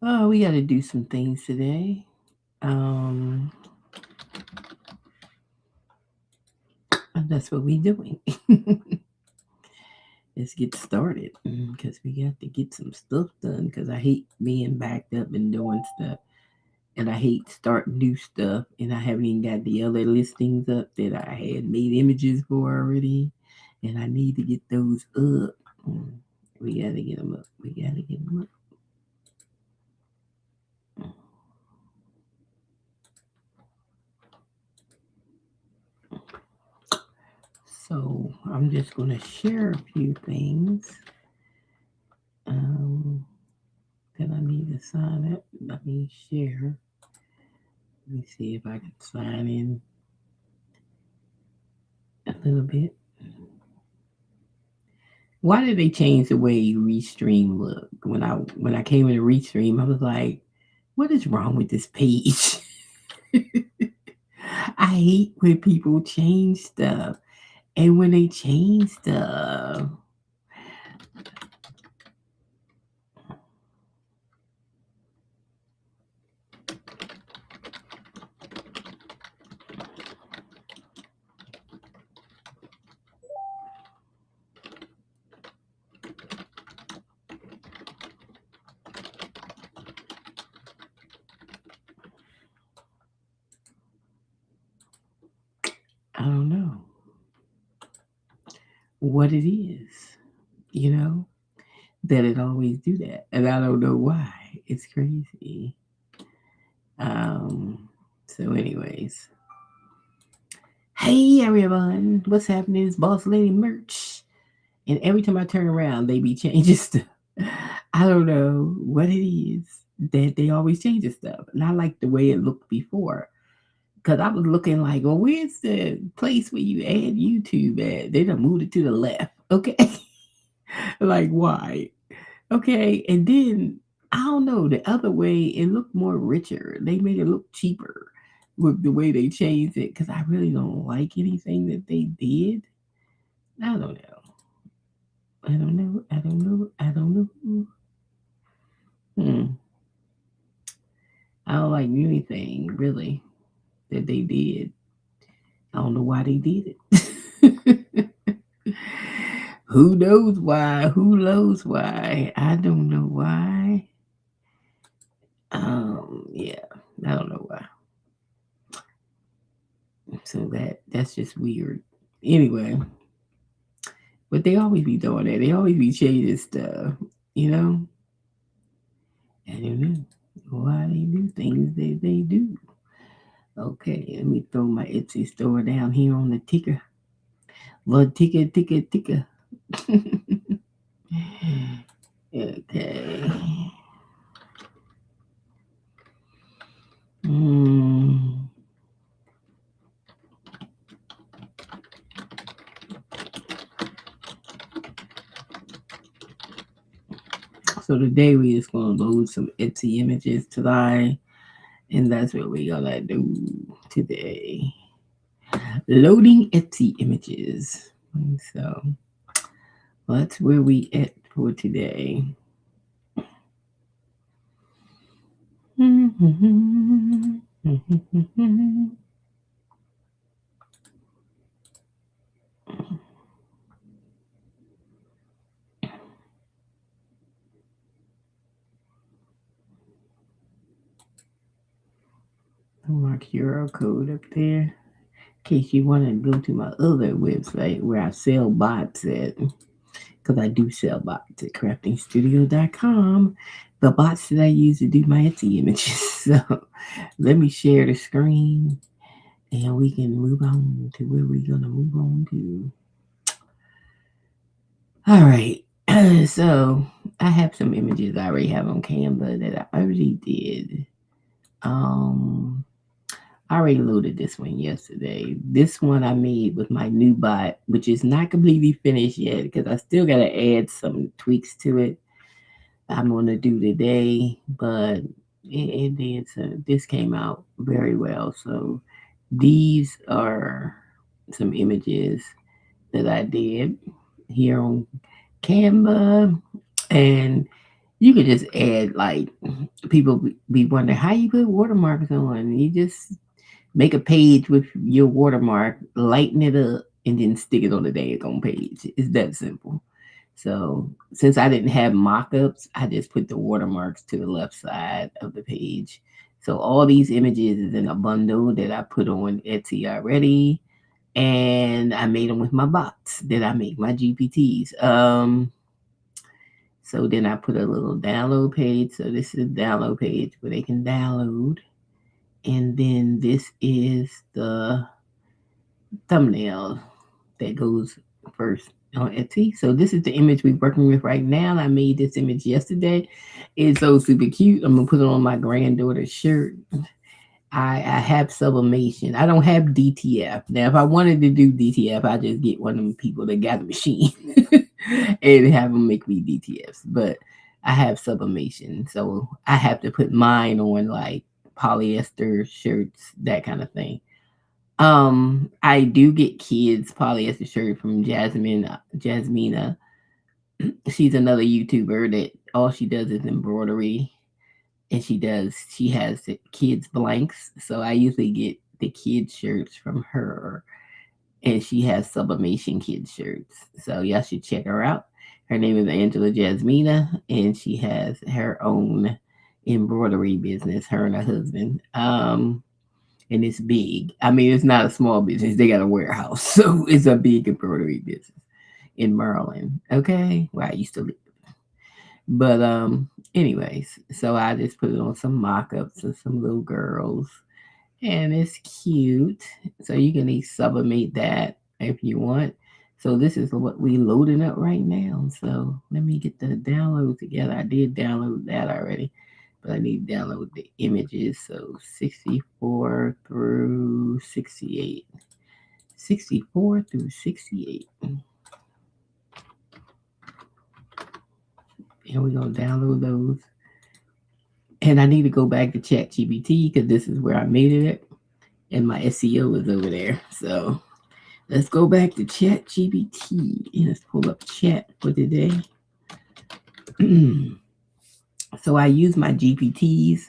Oh, we got to do some things today. Um, and that's what we doing. Let's get started because we got to get some stuff done. Because I hate being backed up and doing stuff, and I hate starting new stuff, and I haven't even got the other listings up that I had made images for already, and I need to get those up. Mm, We got to get them up. We got to get them up. So I'm just going to share a few things um, that I need to sign up. Let me share. Let me see if I can sign in a little bit. Why did they change the way Restream looked? When I came into Restream, I was like, "What is wrong with this page?" I hate when people change stuff, and when they change stuff, I don't know what it is. You know that it always do that, and I don't know why. It's crazy. Um. So, anyways, hey everyone, what's happening? It's Boss Lady Merch. And every time I turn around, they be changing stuff. I don't know what it is that they always changing stuff. And I like the way it looked before. Because I was looking like, well, where's the place where you add YouTube at? They done moved it to the left. Okay. Like, why? Okay. And then, I don't know, the other way, it looked more richer. They made it look cheaper with the way they changed it. Because I really don't like anything that they did. I don't know. I don't know. I don't know. I don't know. Hmm. I don't like anything really that they did. I don't know why they did it. Who knows why? Who knows why? I don't know why. Yeah, I don't know why. So that's just weird. Anyway, but they always be doing that. They always be changing stuff. You know, I don't know why they do things that they do. Okay, let me throw my Etsy store down here on the ticker. Little ticker, ticker, ticker. Okay. Mm. So today we just gonna load some Etsy images today, and that's what we're gonna do today. Loading Etsy images. So that's where we at for today. My QR code up there. In case you want to go to my other website where I sell bots at, because I do sell bots at craftingstudio.com. The bots that I use to do my Etsy images. So let me share the screen and we can move on to where we're going to move on to. All right. So I have some images I already have on Canva that I already did. Um, I already loaded this one yesterday. This one I made with my new bot, which is not completely finished yet because I still got to add some tweaks to it. I'm going to do today, but it did. So this came out very well. So these are some images that I did here on Canva, and You could just add like people be wondering how you put watermarks on. You just make a page with your watermark, lighten it up, and then stick it on the daggone page. It's that simple. So since I didn't have mock-ups, I just put the watermarks to the left side of the page. So all these images is in a bundle that I put on Etsy already, and I made them with my bots that I make my GPTs. So then I put a little download page. So this is a download page where they can download, and then this is the thumbnail that goes first on Etsy. So this is the image we're working with right now. I made this image yesterday. It's so super cute. I'm gonna put it on my granddaughter's shirt. I have sublimation. I don't have DTF. Now, if I wanted to do DTF, I just get one of them people that got a machine and have them make me DTFs. But I have sublimation, so I have to put mine on like polyester shirts, that kind of thing. I do get kids polyester shirt from Jasmina. She's another YouTuber that all she does is embroidery, and she has the kids blanks. So I usually get the kids shirts from her, and she has sublimation kids shirts. So y'all should check her out. Her name is Angela Jasmina, and she has her own embroidery business. Her and her husband. And it's big. I mean, it's not a small business. They got a warehouse, so it's a big embroidery business in Maryland. Okay, where I used to live. But anyways, so I just put it on some mock-ups of some little girls, and it's cute. So you can sublimate that if you want. So this is what we loading up right now. So let me get the download together. I did download that already, but I need to download the images. So 64 through 68. 64 through 68. And we're going to download those. And I need to go back to ChatGPT because this is where I made it at. And my SEO is over there. So let's go back to ChatGPT and let's pull up chat for today. So I use my GPTs,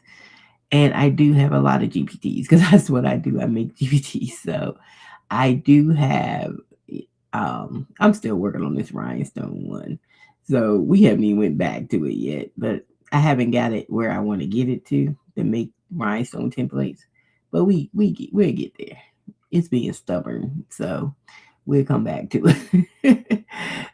and I do have a lot of GPTs because that's what I do. I make GPTs. So I do have, I'm still working on this rhinestone one. So we haven't even went back to it yet, but I haven't got it where I want to get it to make rhinestone templates. But we'll get there. It's being stubborn, so we'll come back to it.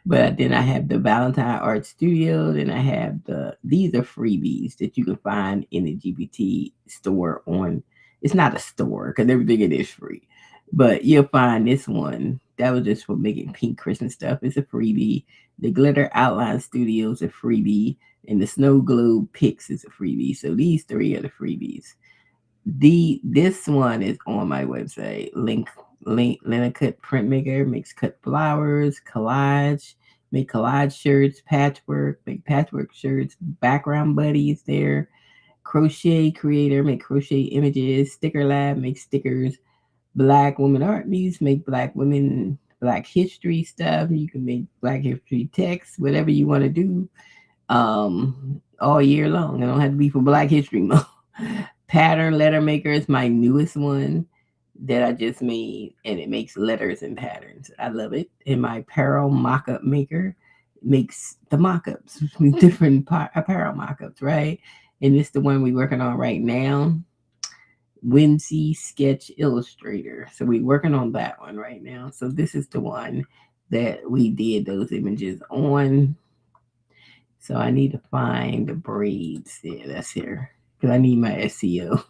But then I have the Valentine Art Studio. Then I have these are freebies that you can find in the GPT store on. It's not a store because everything in it is free, but you'll find this one that was just for making pink Christmas stuff. It's a freebie. The Glitter Outline Studio is a freebie, and the Snow Globe Picks is a freebie. So these three are the freebies. This one is on my website. Linacut Printmaker makes cut flowers, collage, make collage shirts, patchwork, make patchwork shirts, background buddies there. Crochet Creator make crochet images. Sticker Lab makes stickers. Black Woman Art Muse make Black History stuff. You can make Black History text, whatever you want to do, all year long. It don't have to be for Black History Month. Pattern Letter Maker is my newest one that I just made, and it makes letters and patterns. I love it. And my apparel mock-up maker makes the mock-ups, different apparel mock-ups, right? And it's the one we're working on right now. Whimsy Sketch Illustrator. So we're working on that one right now. So this is the one that we did those images on. So I need to find the braids. Yeah, that's here. Because I need my SEO.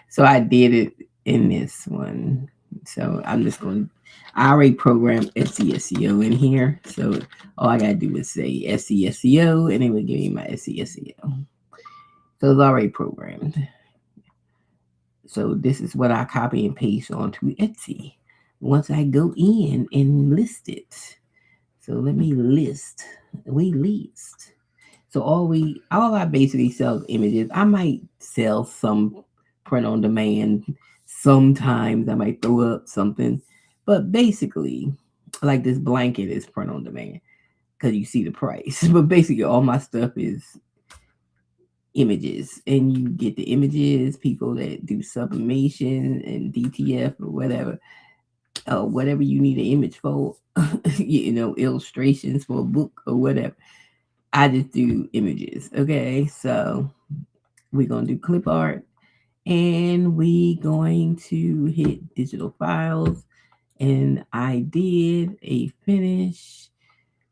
So I did it in this one. So I'm just going, I already programmed Etsy SEO in here. So all I got to do is say Etsy SEO, and it will give me my Etsy SEO. So it's already programmed. So this is what I copy and paste onto Etsy once I go in and list it. So let me list. We list. So all I basically sell is images. I might sell some print on demand. Sometimes I might throw up something, but basically, like this blanket is print on demand because you see the price. But basically, all my stuff is images, and you get the images, people that do sublimation and DTF or whatever you need an image for, illustrations for a book or whatever. I just do images. Okay, so we're gonna do clip art, and we going to hit digital files, and I did a finish.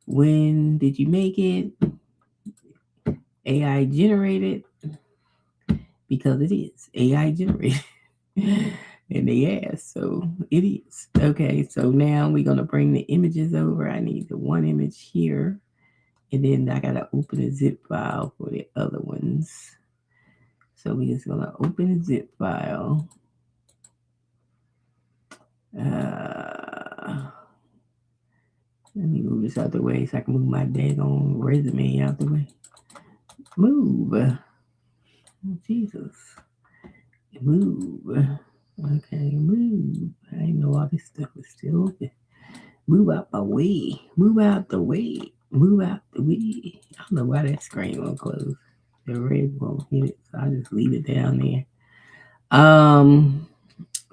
When did you make it? AI generated, because it is AI generated. And they asked, so it is. Okay, so now we're gonna bring the images over. I need the one image here, and then I gotta open a zip file for the other ones. So we're just gonna open a zip file. Let me move this out the way so I can move my daggone resume out the way. Move. Oh, Jesus. Move. Okay, move. I didn't know all this stuff was still open. Move out my way. Move out the way. Move out the way. I don't know why that screen won't close. The red won't hit it, so I just leave it down there.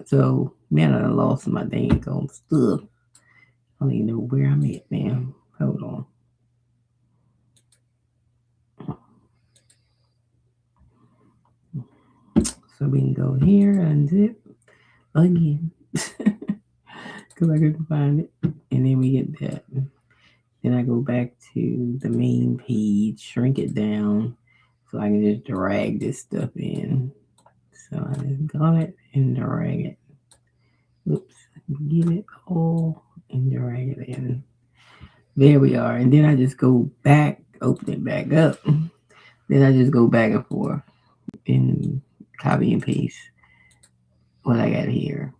So man, I lost my dang on stuff. I don't even know where I'm at now. Hold on. So we can go here, unzip again. Because I couldn't find it. And then we get that. Then I go back to the main page, shrink it down so I can just drag this stuff in. So I just got it and drag it. Oops, get it all and drag it in. There we are. And then I just go back, open it back up. Then I just go back and forth and copy and paste what I got here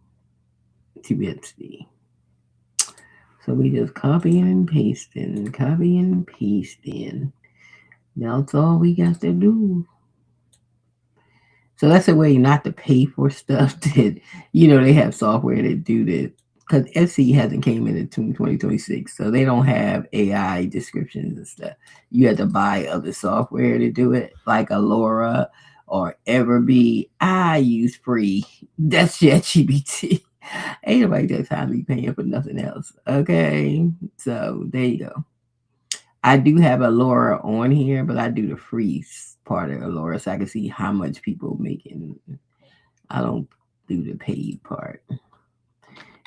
to Etsy. So we just copy and paste in, copy and paste in. That's all we got to do. So that's a way not to pay for stuff that, they have software that do that. Because Etsy hasn't came in until 2026, so they don't have AI descriptions and stuff. You have to buy other software to do it, like Alora or Everbee. I use free. That's ChatGPT. Ain't nobody got time to be paying for nothing else. Okay, so there you go. I do have Alora on here, but I do the free part of Alora so I can see how much people making. I don't do the paid part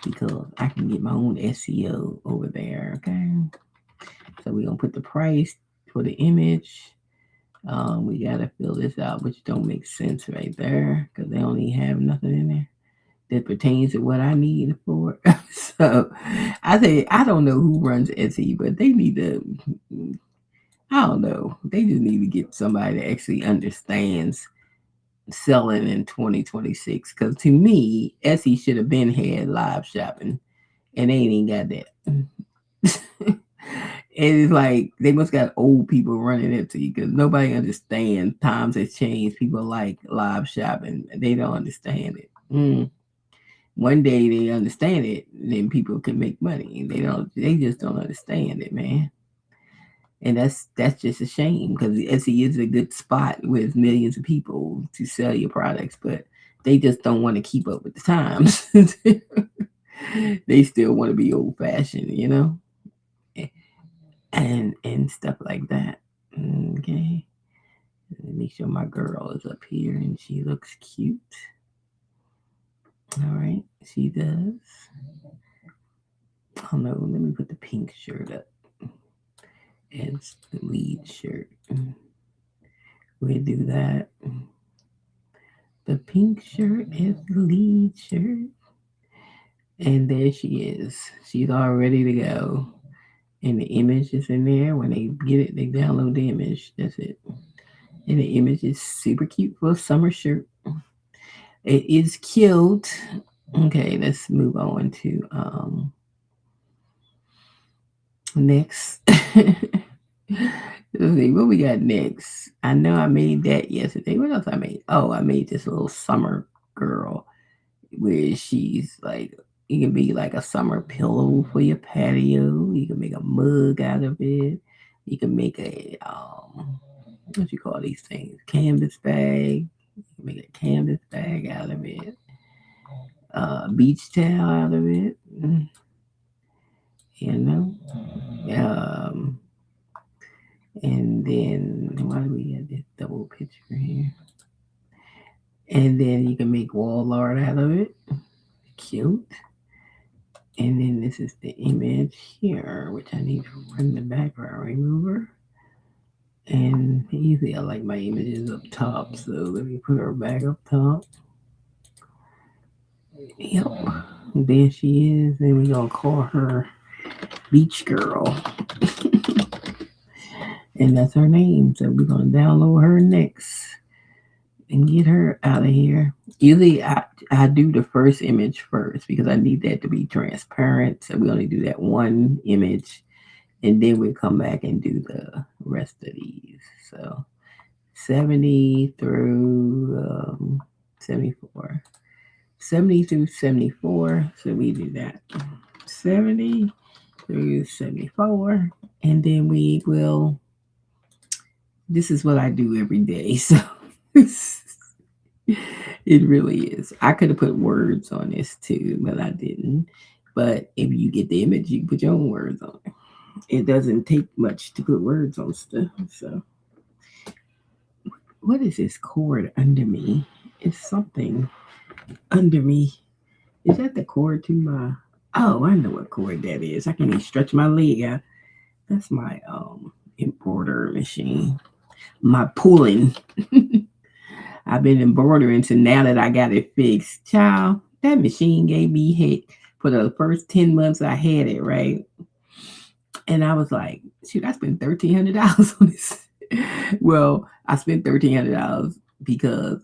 because I can get my own SEO over there. Okay, so we're gonna put the price for the image. We gotta fill this out, which don't make sense right there because they only have nothing in there that pertains to what I need for. So I say I don't know who runs Etsy, but they need to. I don't know. They just need to get somebody that actually understands selling in 2026. Because to me, Etsy should have been had live shopping, and they ain't got that. It's like they must got old people running Etsy because nobody understands. Times has changed. People like live shopping. They don't understand it. One day they understand it, then people can make money. They don't. They just don't understand it, man. And that's just a shame because Etsy is a good spot with millions of people to sell your products, but they just don't want to keep up with the times. They still want to be old fashioned, and stuff like that. Okay, make sure my girl is up here and she looks cute. All right, she does. Oh no, let me put the pink shirt up as the lead shirt. We'll do that. The pink shirt is the lead shirt. And there she is. She's all ready to go. And the image is in there. When they get it, they download the image. That's it. And the image is super cute for a summer shirt. It is cute. Okay, let's move on to next. Let's see what we got next. I know I made that yesterday. What else I made? Oh, I made this little summer girl where she's like, it can be like a summer pillow for your patio. You can make a mug out of it. You can make what you call these things? Canvas bag. You can make a canvas bag out of it. Beach towel out of it. You know. Um, and then why do we have this double picture here? And then you can make wall art out of it. Cute. And then this is the image here, which I need to run the background remover. And usually I like my images up top, so let me put her back up top. Yep. There she is. Then we're gonna call her Beach Girl. And that's her name. So we're gonna download her next and get her out of here. Usually I do the first image first because I need that to be transparent. So we only do that one image and then we come back and do the rest of these. So 70 through 74. 70 through 74. So we do that. 70 through 74. And then we will, this is what I do every day. So it really is. I could have put words on this too, but I didn't. But if you get the image, you put your own words on it. It doesn't take much to put words on stuff. So, what is this cord under me? It's something under me. Is that the cord to my? Oh, I know what cord that is. I can even stretch my leg out. That's my embroidery machine. My pulling. I've been embroidering, so now that I got it fixed, child, that machine gave me hit for the first 10 months I had it, right? And I was like, shoot, I spent $1,300 on this. Well, I spent $1,300 because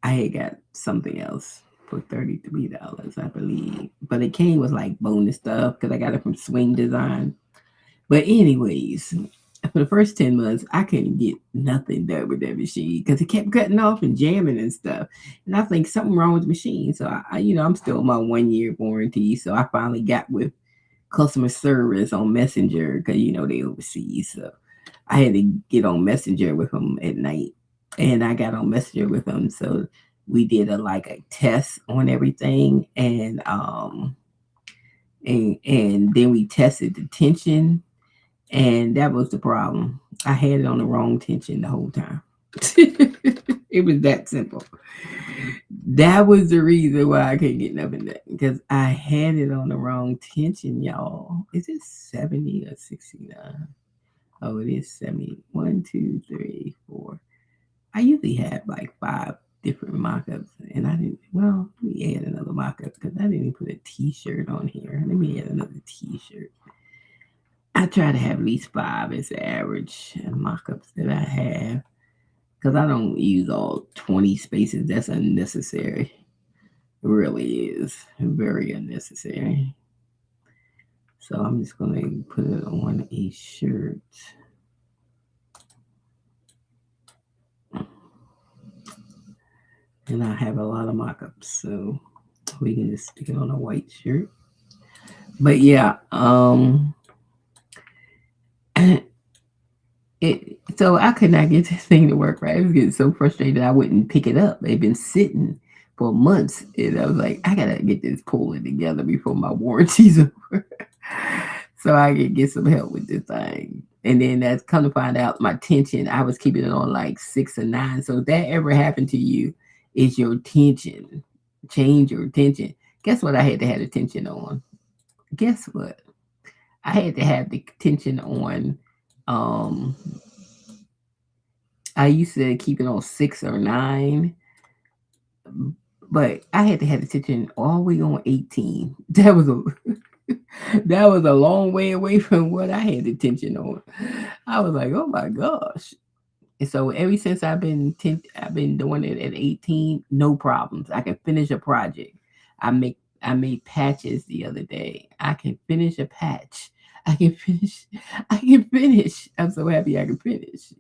I had got something else for $33, I believe. But it came with like bonus stuff because I got it from Swing Design. But anyways, for the first 10 months, I couldn't get nothing done with that machine because it kept cutting off and jamming and stuff. And I think something wrong with the machine. So I'm still on my 1 year warranty. So I finally got with customer service on Messenger because they overseas. So I had to get on Messenger with them at night. And I got on Messenger with them. So we did a test on everything. And then we tested the tension. And that was the problem. I had it on the wrong tension the whole time. It was that simple. That was the reason why I couldn't get nothing done. Because I had it on the wrong tension, y'all. Is it 70 or 69? Oh, it is 70. 1, 2, 3, 4. I usually have like 5 different mock-ups. And I didn't, well, let me add another mock-up because I didn't put a t-shirt on here. Let me add another t-shirt. I try to have at least 5 as the average mock-ups that I have because I don't use all 20 spaces. That's unnecessary. It really is very unnecessary. So I'm just going to put it on a shirt. And I have a lot of mock-ups, so we can just stick it on a white shirt. But yeah, so I could not get this thing to work right. I was getting so frustrated I wouldn't pick it up. They've been sitting for months, and I was like, I gotta get this pulling together before my warranty's over, so I could get some help with this thing. And then that's come to find out my tension. I was keeping it on like 6 or 9. So if that ever happened to you, is your tension. Change your tension. Guess what? I had to have the tension on. Guess what? I had to have the tension on. I used to keep it on 6 or 9, but I had to have the tension all the way on 18. That was a long way away from what I had the tension on. I was like, oh my gosh. And so ever since I've been doing it at 18, no problems. I can finish a project. I made patches the other day. I can finish a patch. I can finish. I'm so happy I can finish,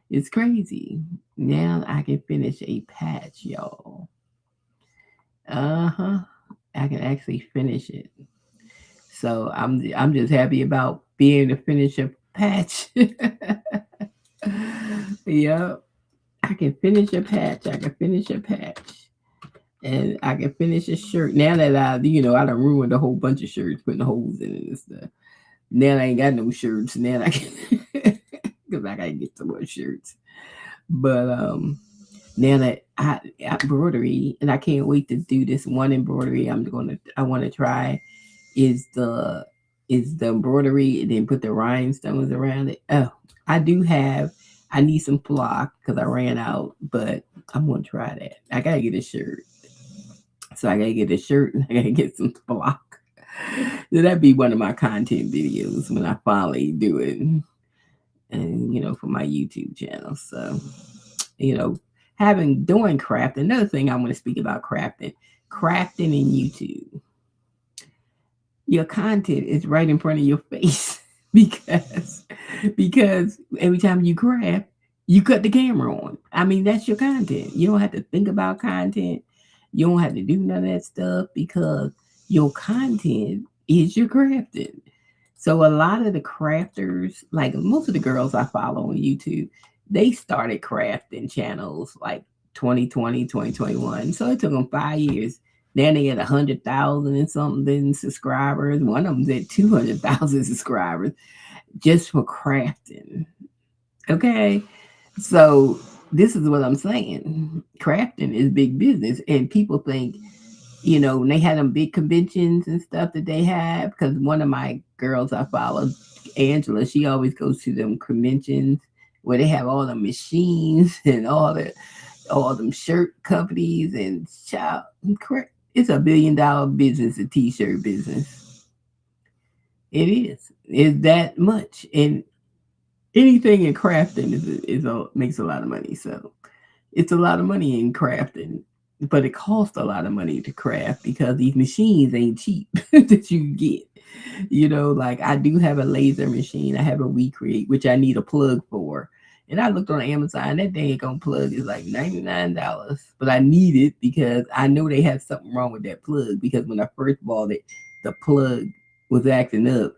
It's crazy. Now I can finish a patch, y'all. I can actually finish it. So I'm just happy about being able to finish a patch. Yep. I can finish a patch. I can finish a patch. And I can finish a shirt. Now that I done ruined a whole bunch of shirts, putting holes in it and stuff. Now I ain't got no shirts. Now I can, because I gotta get some more shirts. But now that I embroidery, and I can't wait to do this one embroidery. I want to try is the embroidery and then put the rhinestones around it. Oh, I do have. I need some flock because I ran out, but I'm gonna try that. I gotta get a shirt, so I gotta get a shirt and I gotta get some flock. So that'd be one of my content videos when I finally do it, and for my YouTube channel. So you know, doing craft. Another thing I want to speak about crafting in YouTube. Your content is right in front of your face because every time you craft, you cut the camera on. I mean, that's your content. You don't have to think about content. You don't have to do none of that stuff because your content is your crafting. So a lot of the crafters, like most of the girls I follow on YouTube, they started crafting channels like 2020, 2021. So it took them 5 years. Then they had 100,000 and something subscribers. One of them's at 200,000 subscribers just for crafting. Okay. So this is what I'm saying. Crafting is big business. And people think, when they had them big conventions and stuff that they have, because one of my girls I follow, Angela, she always goes to them conventions where they have all the machines and all them shirt companies and child. It's $1 billion business, a t-shirt business. It is. It's that much, and anything in crafting makes a lot of money. So it's a lot of money in crafting, but it costs a lot of money to craft because these machines ain't cheap that you get. Like I do have a laser machine. I have a WeCreate, which I need a plug for. And I looked on Amazon, that dang plug is like $99. But I need it because I know they have something wrong with that plug. Because when I first bought it, the plug was acting up.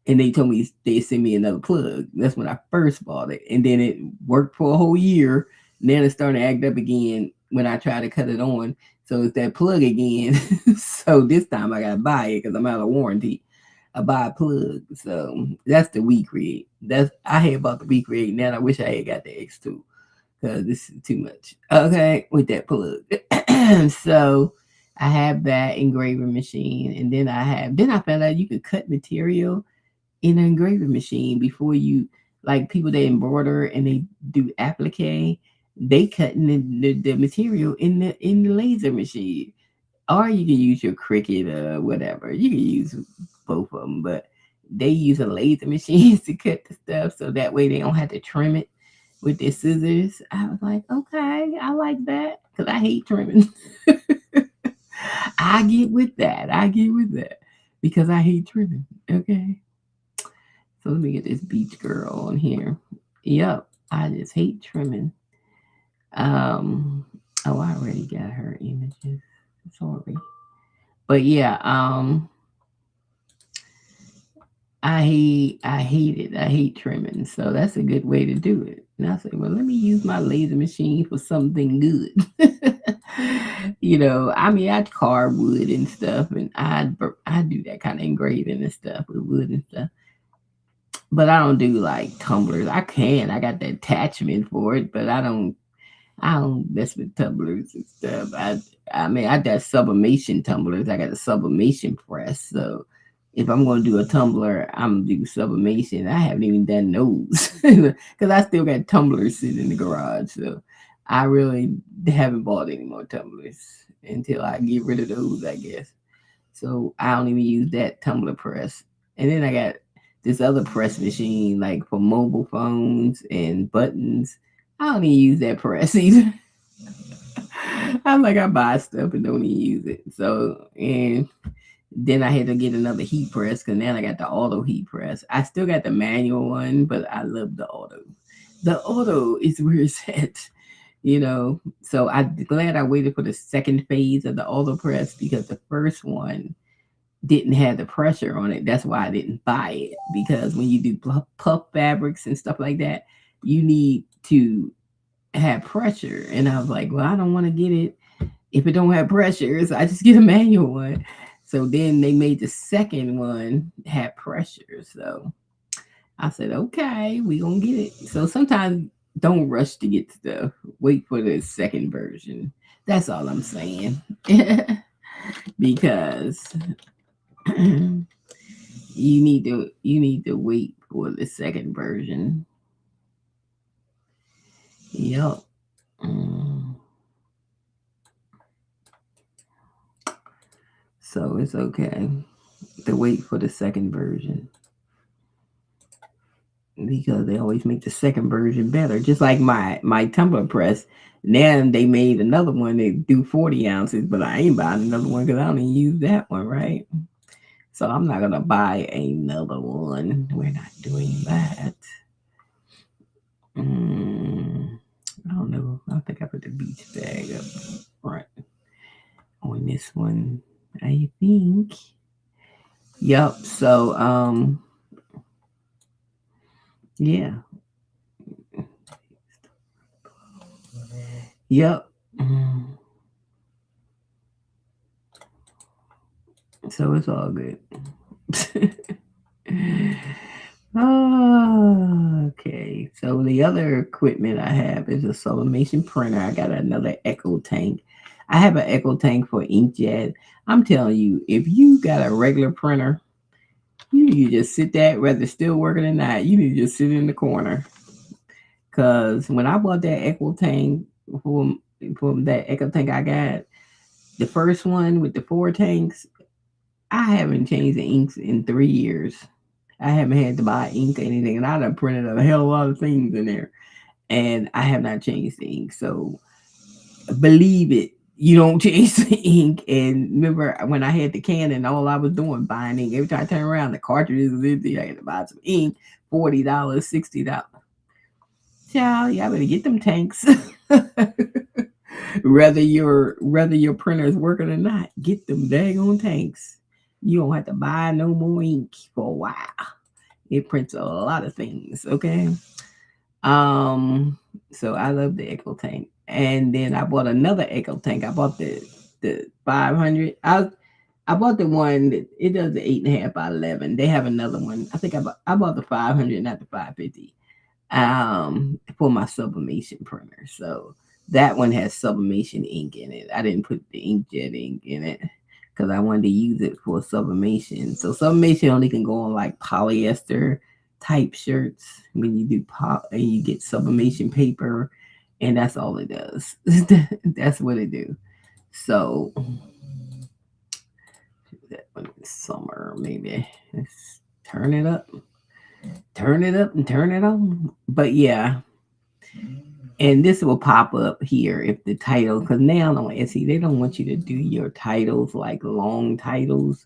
And they told me they'd send me another plug. That's when I first bought it. And then it worked for a whole year. And then it started to act up again when I tried to cut it on. So it's that plug again. So this time I got to buy it because I'm out of warranty. I buy a plug. So that's the WeCreate. I had bought the WeCreate. Now I wish I had got the X2 because this is too much. Okay, with that plug. So I have that engraving machine, and then I found out you could cut material in an engraving machine before you, like people that embroider and they do applique. They cutting the material in the laser machine. Or you can use your Cricut or whatever. You can use both of them, but they use a laser machines to cut the stuff so that way they don't have to trim it with their scissors. I was like, okay, I like that because I hate trimming. I get with that. Because I hate trimming. Okay. So let me get this beach girl on here. Yep. I just hate trimming. I already got her images. Sorry. But yeah, I hate it. I hate trimming. So that's a good way to do it. And I say, well, let me use my laser machine for something good. I carve wood and stuff, and I do that kind of engraving and stuff with wood and stuff. But I don't do like tumblers. I got the attachment for it, but I don't mess with tumblers and stuff. I got sublimation tumblers. I got a sublimation press. So if I'm going to do a tumbler, I'm going to do sublimation. I haven't even done those because I still got tumblers sitting in the garage. So I really haven't bought any more tumblers until I get rid of those, I guess. So I don't even use that tumbler press. And then I got this other press machine like for mobile phones and buttons. I don't even use that press either. I buy stuff and don't even use it. So, and then I had to get another heat press because now I got the auto heat press. I still got the manual one, but I love the auto. The auto is where it's at, So I'm glad I waited for the second phase of the auto press because the first one didn't have the pressure on it. That's why I didn't buy it, because when you do puff fabrics and stuff like that, you need to have pressure. And I was like, well, I don't want to get it if it don't have pressure. So I just get a manual one. So then they made the second one have pressure. So I said, okay, we gonna get it. So sometimes don't rush to get stuff. Wait for the second version. That's all I'm saying. Because you need to wait for the second version. Yep. Mm. So it's okay to wait for the second version because they always make the second version better. Just like my tumbler press. Now they made another one that do 40 ounces, but I ain't buying another one because I don't even use that one, right? So I'm not gonna buy another one. We're not doing that. I don't know. I think I put the beach bag up front on this one. I think. Yep. So yeah. Yep. So it's all good. Okay. So the other equipment I have is a sublimation printer. I got another Echo Tank. I have an Echo Tank for inkjet. I'm telling you, if you got a regular printer, you need to just sit there, whether it's still working or not. You need to just sit in the corner. Cause when I bought that Echo Tank from that Echo Tank I got, the first one with the 4 tanks, I haven't changed the inks in 3 years. I haven't had to buy ink or anything, and I done printed a hell of a lot of things in there, and I have not changed the ink. So believe it, you don't change the ink. And remember when I had the Canon, all I was doing buying ink. Every time I turn around, the cartridge was empty. I had to buy some ink, $40, $60. Child, y'all better get them tanks. whether your printer is working or not, get them daggone tanks. You don't have to buy no more ink for a while. It prints a lot of things, okay? Um, so I love the Echo Tank. And then I bought another Echo Tank. I bought the 500. I bought the one that it does the 8.5 by 11. They have another one. I think I bought the 500, not the 550. For my sublimation printer. So that one has sublimation ink in it. I didn't put the inkjet ink in it because I wanted to use it for sublimation. So sublimation only can go on like polyester type shirts when you do pop and you get sublimation paper, and that's all it does. That's what it do. So that one is summer maybe. Let's turn it up, turn it up, and turn it on. But yeah, and this will pop up here if the title, because now on Etsy, they don't want you to do your titles like long titles.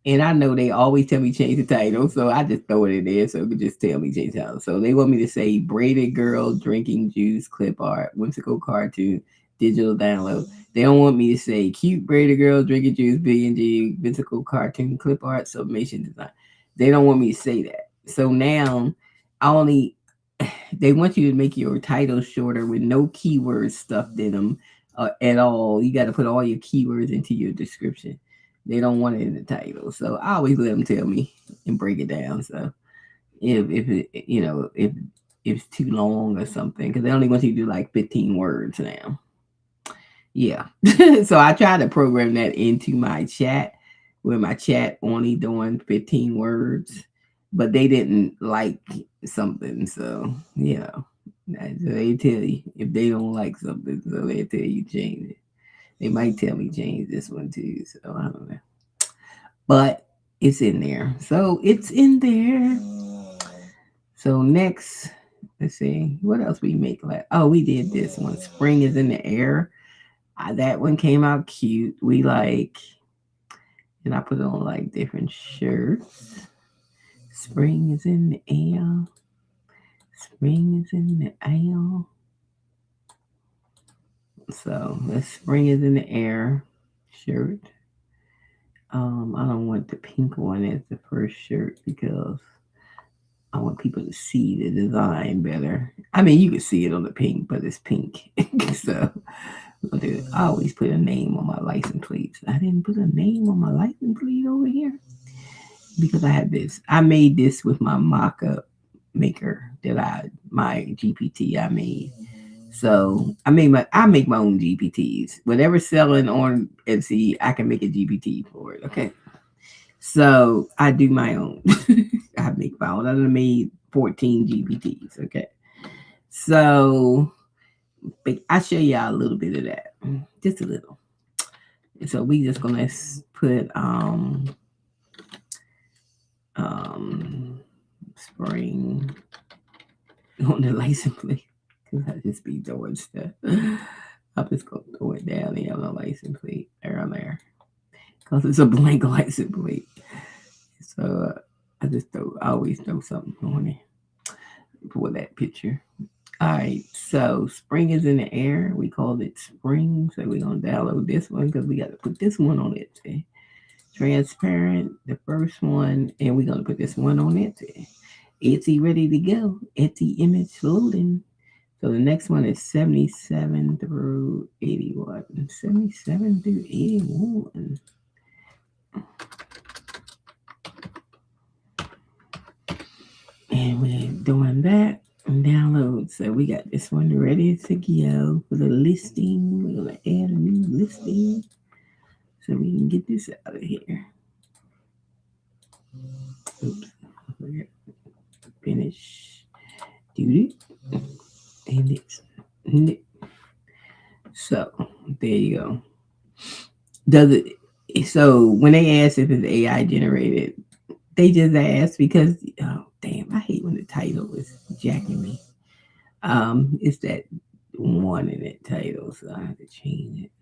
And I know they always tell me change the title, so I just throw it in there so it could just tell me change the title. So they want me to say braided girl drinking juice clip art, whimsical cartoon, digital download. They don't want me to say cute braided girl drinking juice, BNG, whimsical cartoon clip art, submission design. They don't want me to say that. So now I only they want you to make your titles shorter with no keywords stuffed in them at all. You got to put all your keywords into your description. They don't want it in the title, so I always let them tell me and break it down. So if it, if it's too long or something, because they only want you to do like 15 words now. Yeah, so I try to program that into my chat, where my chat only doing 15 words, but they didn't like something, so they tell you if they don't like something, so they tell you change it. They might tell me change this one too, so I don't know, but it's in there, so it's in there. So next, let's see what else we make. Like, oh, we did this one. Spring is in the air. That one came out cute. We like, and I put on like different shirts. Spring is in the air. Spring is in the air. So the spring is in the air shirt. I don't want the pink one as the first shirt because I want people to see the design better. I mean, you can see it on the pink, but it's pink. So I always put a name on my license plates. I didn't put a name on my license plate over here because I had this. I made this with my mock-up maker my GPT I made. So I make my own GPTs. Whatever's selling on Etsy, I can make a GPT for it. Okay. So I do my own. I make my own. I done made 14 GPTs. Okay. So I'll show y'all a little bit of that. Just a little. So we just gonna put spring on the license plate. Cause I just be doing stuff. I'm just gonna throw it down there on the license plate around there. Cause it's a blank license plate. So I always throw something on it for that picture. All right, so spring is in the air. We called it spring, so we're gonna download this one because we got to put this one on it. Transparent, the first one, and we're gonna put this one on it. Etsy ready to go. Etsy image loading. So the next one is 77 through 81. 77 through 81. And we're doing that. Download. So we got this one ready to go for the listing. We're gonna add a new listing so we can get this out of here. Oops. Finish. Do it. And it's so there you go. Does it? So when they ask if it's AI generated, they just ask because damn, I hate when the title is jacking me. It's that one in that title, so I have to change it.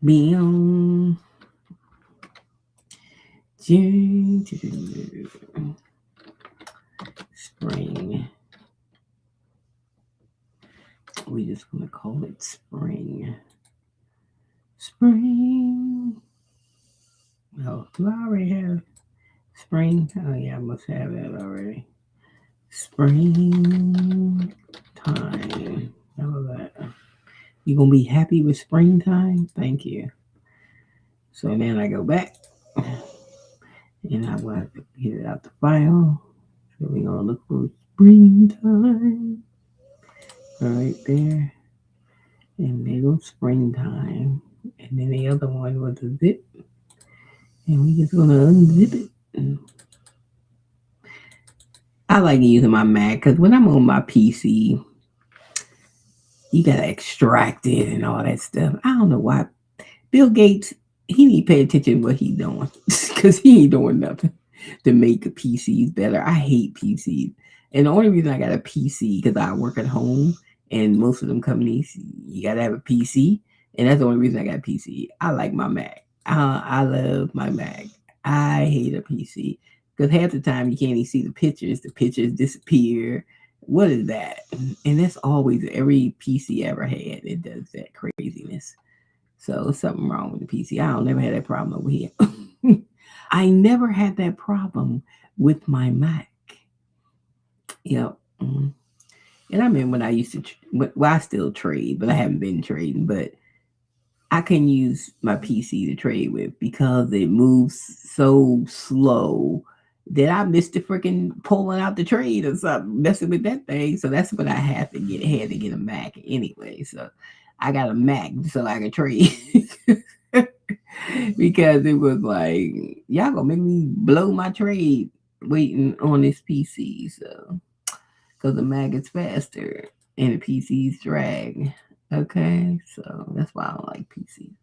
Beyond spring. We just gonna call it spring. Spring. Oh, do I already have spring? Oh yeah, I must have that already. Springtime. How about that? You gonna be happy with springtime? Thank you. So then I go back and I will have to get it out the file. So we're gonna look for springtime right there. And there goes springtime. And then the other one was a zip. And we just gonna unzip it. I like using my Mac because when I'm on my PC, you gotta extract it and all that stuff. I don't know why Bill Gates, he need to pay attention to what he's doing because he ain't doing nothing to make the PCs better. I hate PCs. And the only reason I got a PC because I work at home and most of them companies, you got to have a PC. And that's the only reason I got a PC. I like my Mac. I love my Mac. I hate a PC because half the time you can't even see the pictures. The pictures disappear. What is that? And that's always every PC ever had. It does that craziness. So something wrong with the PC. I don't never had that problem over here. I never had that problem with my Mac. Yep. And I remember when I used to, well, I still trade, but I haven't been trading. But I can use my PC to trade with because it moves so slow that I missed the freaking pulling out the trade or something, messing with that thing. So that's what I had to get. I had to get a Mac anyway. So I got a Mac so I could trade. Because it was like, y'all gonna make me blow my trade waiting on this PC. So, because the Mac is faster and the PC's drag. Okay, so that's why I don't like PCs.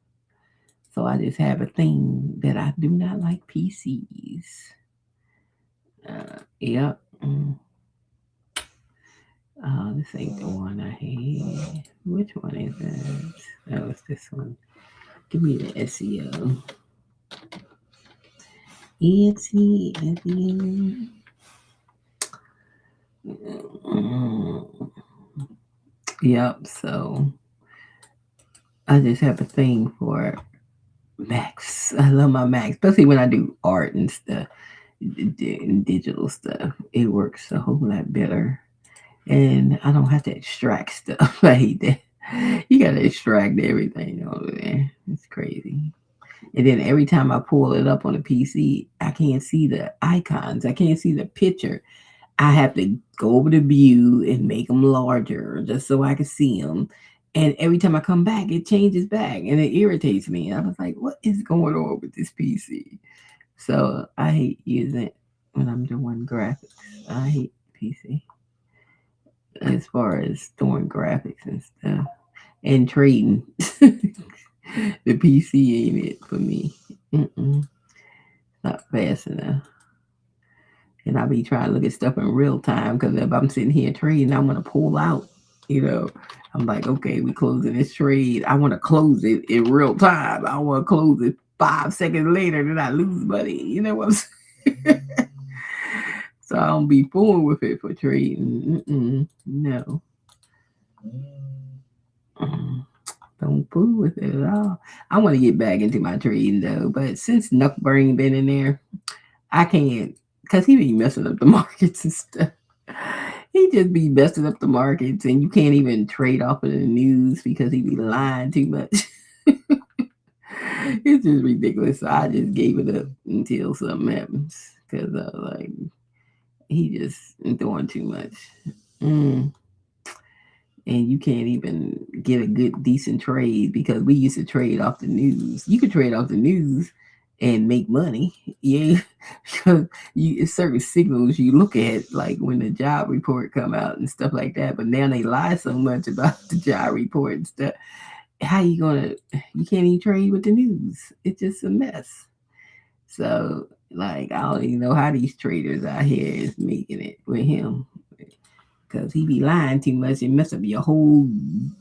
So I just have a thing that I do not like PCs. Yep. This ain't the one I had. Which one is that? Oh, it's this one. Give me the SEO. SEO. Yep. So I just have a thing for Macs. I love my Macs, especially when I do art and stuff. digital stuff. It works a whole lot better, and I don't have to extract stuff. I hate that. You gotta extract everything over there. It's crazy. And then every time I pull it up on a PC, I can't see the icons. I can't see the picture. I have to go over to view and make them larger just so I can see them. And every time I come back, it changes back and it irritates me. I was like, what is going on with this PC? So I hate using it when I'm doing graphics. I hate PC as far as storing graphics and stuff and trading. The PC ain't it for me. Mm-mm, not fast enough. And I be trying to look at stuff in real time because if I'm sitting here trading, I want to pull out. You know, I'm like, okay, we closing this trade. I want to close it in real time. I want to close it 5 seconds later, then I lose money. You know what I'm saying? So I don't be fooling with it for trading. No. Mm, don't fool with it at all. I want to get back into my trading though, but since Knucklebrain been in there, I can't, because he be messing up the markets and stuff. He just be messing up the markets, and you can't even trade off of the news because he be lying too much. It's just ridiculous. So I just gave it up until something happens because like he just doing too much. Mm. And you can't even get a good decent trade because we used to trade off the news. You could trade off the news and make money. Yeah. Because you it's certain signals you look at like when the job report come out and stuff like that. But now they lie so much about the job report and stuff. How you can't even trade with the news. It's just a mess. So like I don't even know how these traders out here is making it with him because he be lying too much and mess up your whole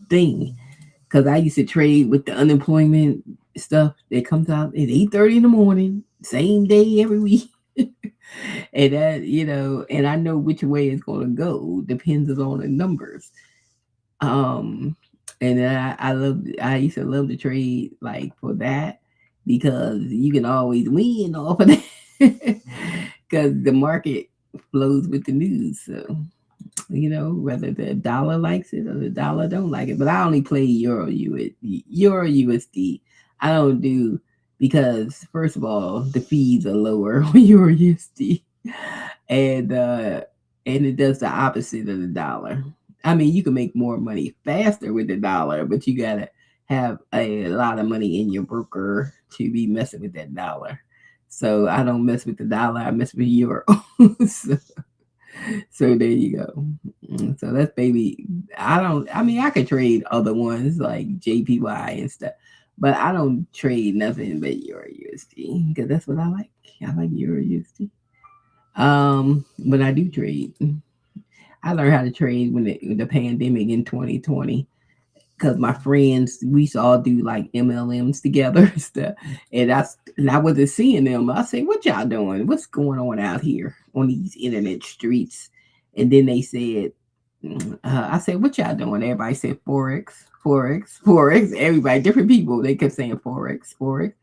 thing. Because I used to trade with the unemployment stuff that comes out at 8:30 in the morning, same day every week. And that, and I know which way it's going to go, depends on the numbers. Um, and I used to love to trade like for that because you can always win off of that because the market flows with the news. So whether the dollar likes it or the dollar don't like it. But I only play Euro USD. I don't do because first of all, the fees are lower on Euro USD, and it does the opposite of the dollar. I mean, you can make more money faster with the dollar, but you gotta have a lot of money in your broker to be messing with that dollar. So I don't mess with the dollar. I mess with euro. so, so there you go. So that's baby. I don't. I mean, I could trade other ones like JPY and stuff, but I don't trade nothing but Euro USD because that's what I like. I like Euro USD. But I do trade. I learned how to trade when the pandemic in 2020 because my friends we used to all do like MLMs together and stuff, and I wasn't seeing them. I said, "What y'all doing? What's going on out here on these internet streets?" And then they said, "I said, what y'all doing?" Everybody said, "Forex, forex, forex." Everybody, different people, they kept saying forex, forex.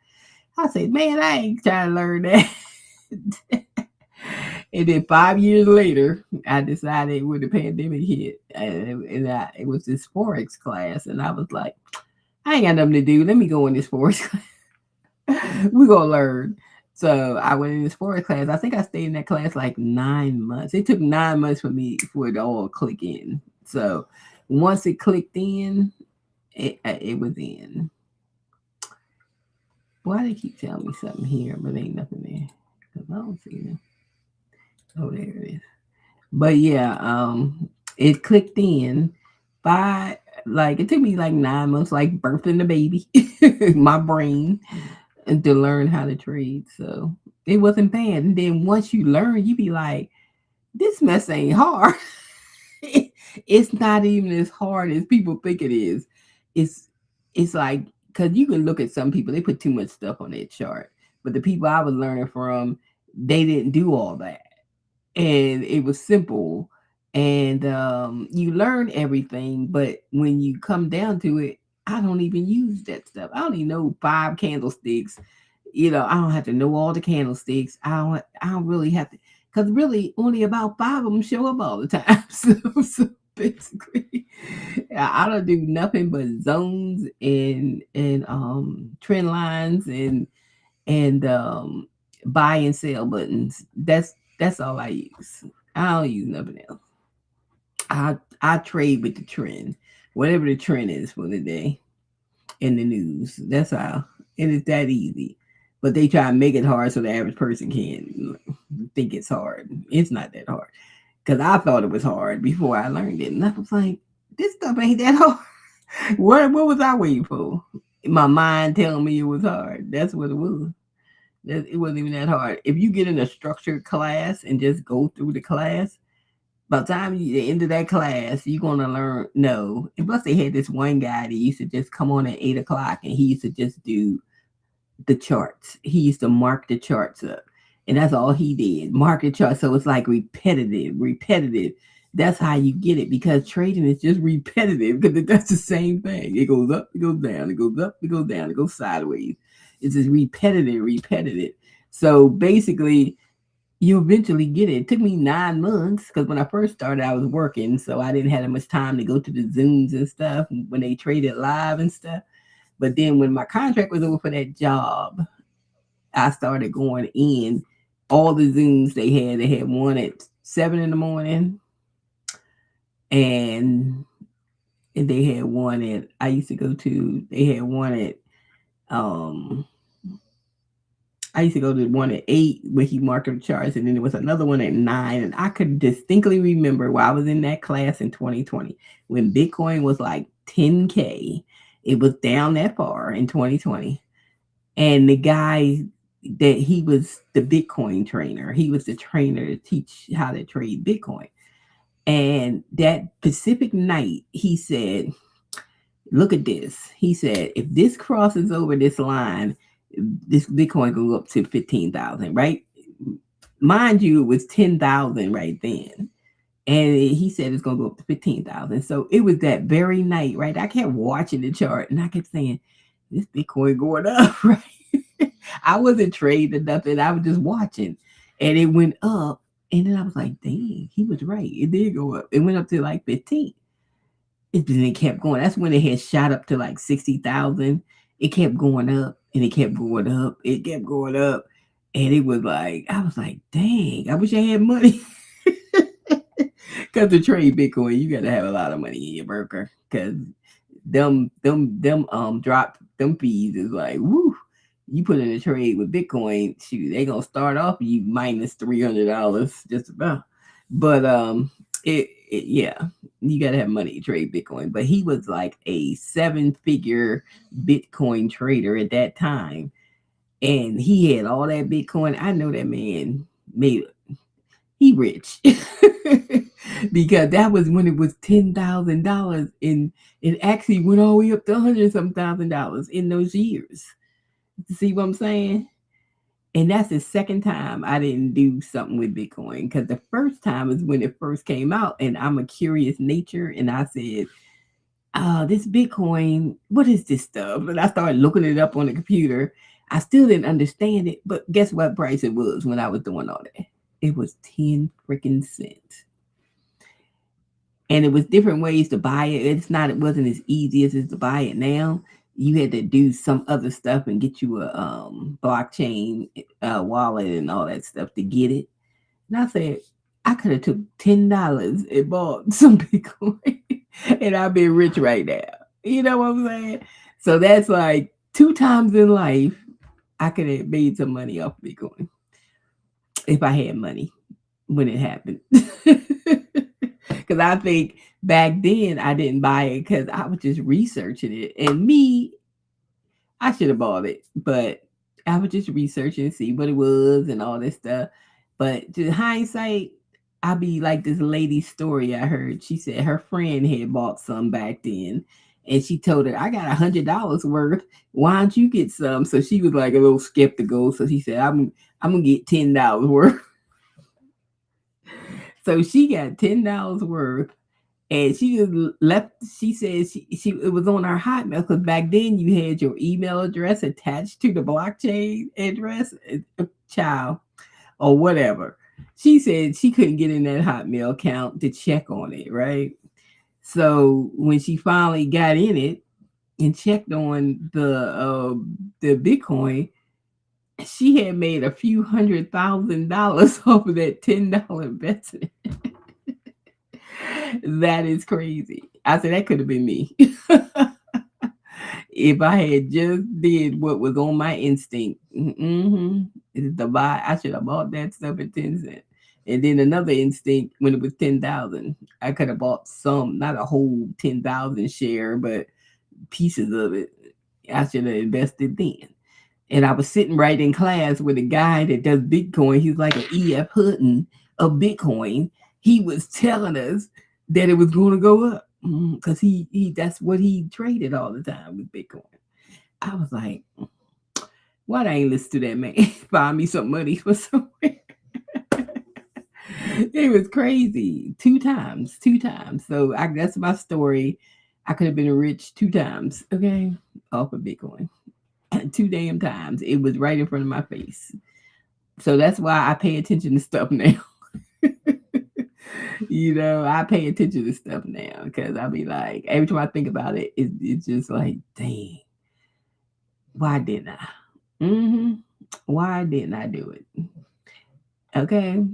I said, "Man, I ain't trying to learn that." And then 5 years later, I decided when the pandemic hit, it was this forex class, and I was like, I ain't got nothing to do. Let me go in this forex class. We're gonna learn. So I went in this forex class. I think I stayed in that class like 9 months. It took 9 months for me for it to all click in. So once it clicked in, it was in. Why they keep telling me something here, but ain't nothing there? Because I don't see them. Oh, there it is. But yeah, it clicked in by like it took me like 9 months, like birthing the baby, my brain, and to learn how to trade. So it wasn't bad. And then once you learn, you be like, this mess ain't hard. It's not even as hard as people think it is. It's it's like because you can look at some people, they put too much stuff on their chart. But the people I was learning from, they didn't do all that and it was simple and you learn everything but when you come down to it I don't even use that stuff. I don't even know 5 candlesticks I don't have to know all the candlesticks. I don't really have to, because really only about five of them show up all the time. So basically, I don't do nothing but zones and trend lines and buy and sell buttons. That's all I use. I don't use nothing else. I trade with the trend, whatever the trend is for the day in the news. That's how, and it's that easy. But they try to make it hard so the average person can think it's hard. It's not that hard because I thought it was hard before I learned it, and I was like, this stuff ain't that hard. What was I waiting for? My mind telling me it was hard. That's what it was. It wasn't even that hard. If you get in a structured class and just go through the class, by the time the end of that class, you're gonna learn. No, and plus they had this one guy that used to just come on at 8 o'clock, and he used to just do the charts. He used to mark the charts up, and that's all he did. Mark the charts. So it's like repetitive, repetitive. That's how you get it because trading is just repetitive because it does the same thing. It goes up, it goes down, it goes up, it goes down, it goes sideways. It's just repetitive, repetitive. So basically, you eventually get it. It took me 9 months because when I first started, I was working, so I didn't have that much time to go to the Zooms and stuff when they traded live and stuff. But then when my contract was over for that job, I started going in all the Zooms they had. They had one at 7 in the morning, and they had one at I used to go to. They had one at um I used to go to one at 8 where he marked the charts, and then there was another one at 9. And I could distinctly remember while I was in that class in 2020 when Bitcoin was like 10K. It was down that far in 2020. And the guy that he was the Bitcoin trainer, he was the trainer to teach how to trade Bitcoin. And that Pacific night, he said, look at this. He said, if this crosses over this line, this Bitcoin go up to 15,000, right? Mind you, it was 10,000 right then. And he said it's going to go up to 15,000. So it was that very night, right? I kept watching the chart and I kept saying, this Bitcoin going up, right? I wasn't trading nothing. I was just watching. And it went up. And then I was like, dang, he was right. It did go up. It went up to like 15. It kept going. That's when it had shot up to like 60,000. It kept going up and it kept going up. It kept going up. And it was like, I was like, dang, I wish I had money. Because to trade Bitcoin, you got to have a lot of money in your broker. Because them drop them fees is like, woo. You put in a trade with Bitcoin, shoot, they gonna start off you minus $300 just about. But yeah, you gotta have money to trade Bitcoin. But he was like a 7-figure Bitcoin trader at that time, and he had all that Bitcoin. I know that man he rich because that was when it was $10,000, and it actually went all the way up to $100,000 in those years. See what I'm saying? And that's the second time I didn't do something with Bitcoin because the first time is when it first came out, and I'm a curious nature, and I said, this Bitcoin, what is this stuff? And I started looking it up on the computer. I still didn't understand it, but guess what price it was when I was doing all that? It was 10 freaking cents. And it was different ways to buy it. It wasn't as easy as it is to buy it now. You had to do some other stuff and get you a blockchain wallet and all that stuff to get it. And I said, I could have took $10 and bought some Bitcoin and I've been rich right now. You know what I'm saying? So that's like 2 times in life I could have made some money off Bitcoin if I had money when it happened. Because I think back then I didn't buy it because I was just researching it. And I should have bought it, but I was just researching to see what it was and all this stuff. But to hindsight, I be like this lady's story I heard. She said her friend had bought some back then. And she told her, I got $100 worth. Why don't you get some? So she was like a little skeptical. So she said, I'm gonna get $10 worth. So she got $10 worth, And she just left. She said she it was on her Hotmail because back then you had your email address attached to the blockchain address, child or whatever. She said she couldn't get in that Hotmail account to check on it, right? So when she finally got in it and checked on the Bitcoin, she had made a few $100,000 off of that $10 investment. That is crazy. I said that could have been me. If I had just did what was on my instinct. To buy, I should have bought that stuff at 10 cents. And then another instinct when it was 10,000, I could have bought some, not a whole 10,000 share, but pieces of it. I should have invested then. And I was sitting right in class with a guy that does Bitcoin. He's like an E.F. Hutton of Bitcoin. He was telling us that it was going to go up because he that's what he traded all the time with Bitcoin. I was like, why I ain't listen to that man? Find me some money for somewhere. It was crazy. Two times. So that's my story. I could have been rich 2 times, okay, off of Bitcoin. 2 damn times. It was right in front of my face. So that's why I pay attention to stuff now. I pay attention to stuff now because I be like, every time I think about it, it's just like, dang, why didn't I? Why didn't I do it? Okay.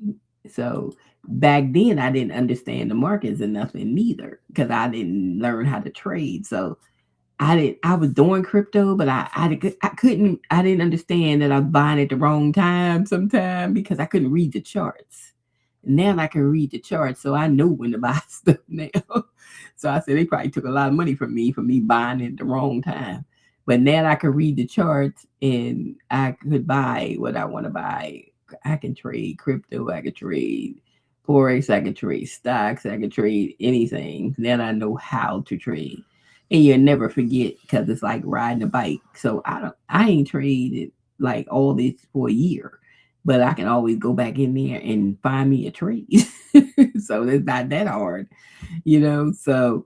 So back then I didn't understand the markets and nothing neither because I didn't learn how to trade. So I was doing crypto, but I didn't understand that I was buying at the wrong time sometime because I couldn't read the charts. Now I can read the charts, so I know when to buy stuff now. So I said they probably took a lot of money from me for me buying at the wrong time. But now I can read the charts and I could buy what I want to buy. I can trade crypto, I can trade forex, I can trade stocks, I can trade anything. Then I know how to trade. And you'll never forget because it's like riding a bike. So I ain't traded like all this for a year, but I can always go back in there and find me a trade. So it's not that hard. So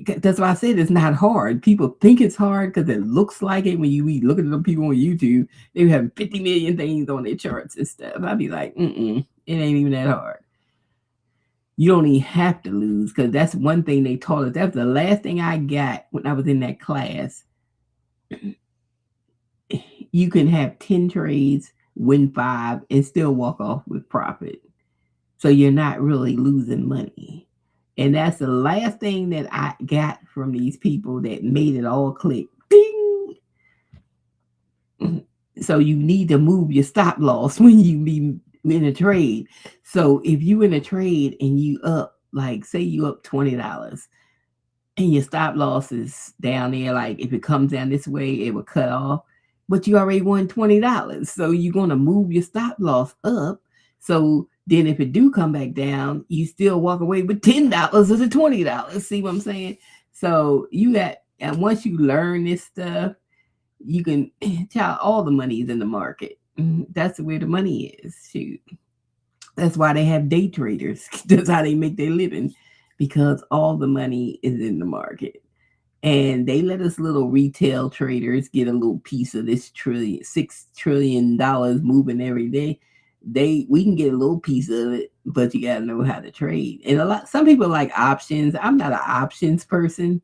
that's why I said it's not hard. People think it's hard because it looks like it when you be looking at the people on YouTube. They have 50 million things on their charts and stuff. I'd be like, it ain't even that hard. You don't even have to lose because that's one thing they taught us. That's the last thing I got when I was in that class. You can have 10 trades, win 5, and still walk off with profit. So you're not really losing money. And that's the last thing that I got from these people that made it all click. Ding! So you need to move your stop loss when you be in a trade. So if you in a trade and you up, like say you up $20 and your stop loss is down there, like if it comes down this way, it will cut off. But you already won $20. So you're gonna move your stop loss up. So then if it do come back down, you still walk away with $10 or the $20. See what I'm saying? So and once you learn this stuff, you can tell all the money is in the market. That's where the money is. Shoot. That's why they have day traders. That's how they make their living because all the money is in the market. And they let us little retail traders get a little piece of this $6 trillion moving every day. We can get a little piece of it, but you gotta know how to trade. And some people like options. I'm not an options person,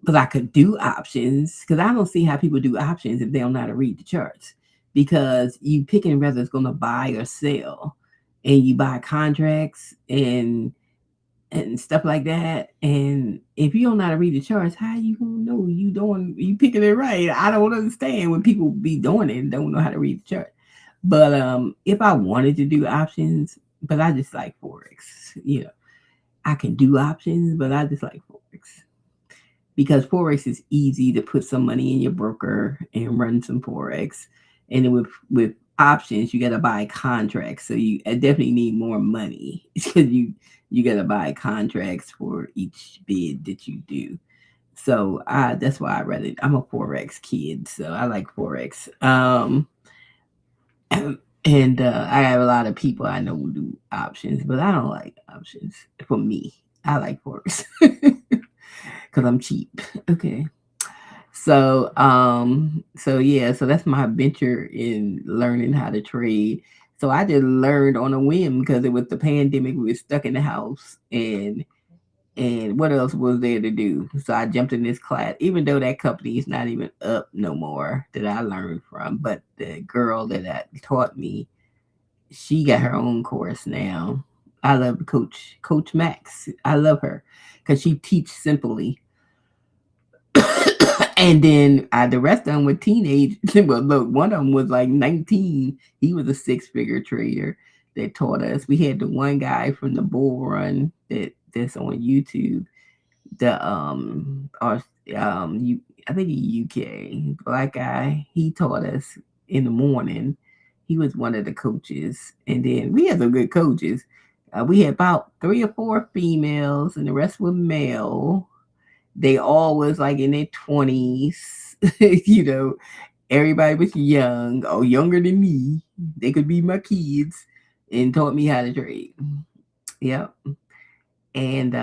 but I could do options because I don't see how people do options if they don't know how to read the charts. Because you picking whether it's going to buy or sell, and you buy contracts and stuff like that. And if you don't know how to read the charts, how you gonna know you picking it right? I don't understand when people be doing it and don't know how to read the chart. But if I wanted to do options, but I just like forex. I can do options, but I just like forex because forex is easy to put some money in your broker and run some forex. And then with options, you got to buy contracts. So you definitely need more money because you got to buy contracts for each bid that you do. So that's why I'm a forex kid. So I like forex. And I have a lot of people I know who do options, but I don't like options for me. I like forex because I'm cheap. Okay. So yeah, so that's my venture in learning how to trade. So I just learned on a whim because it was the pandemic. We were stuck in the house, and what else was there to do? So I jumped in this class, even though that company is not even up no more that I learned from. But the girl that taught me, she got her own course now. I love Coach Max. I love her because she teaches simply. And then the rest of them were teenage. Well, look, one of them was like 19. He was a six-figure trader that taught us. We had the one guy from the Bull Run that's on YouTube. The or you I think he UK black guy. He taught us in the morning. He was one of the coaches, and then we had some good coaches. We had about three or four females, and the rest were male. They all was like in their 20s. you know, everybody was young or younger than me. They could be my kids and taught me how to trade. Yep. And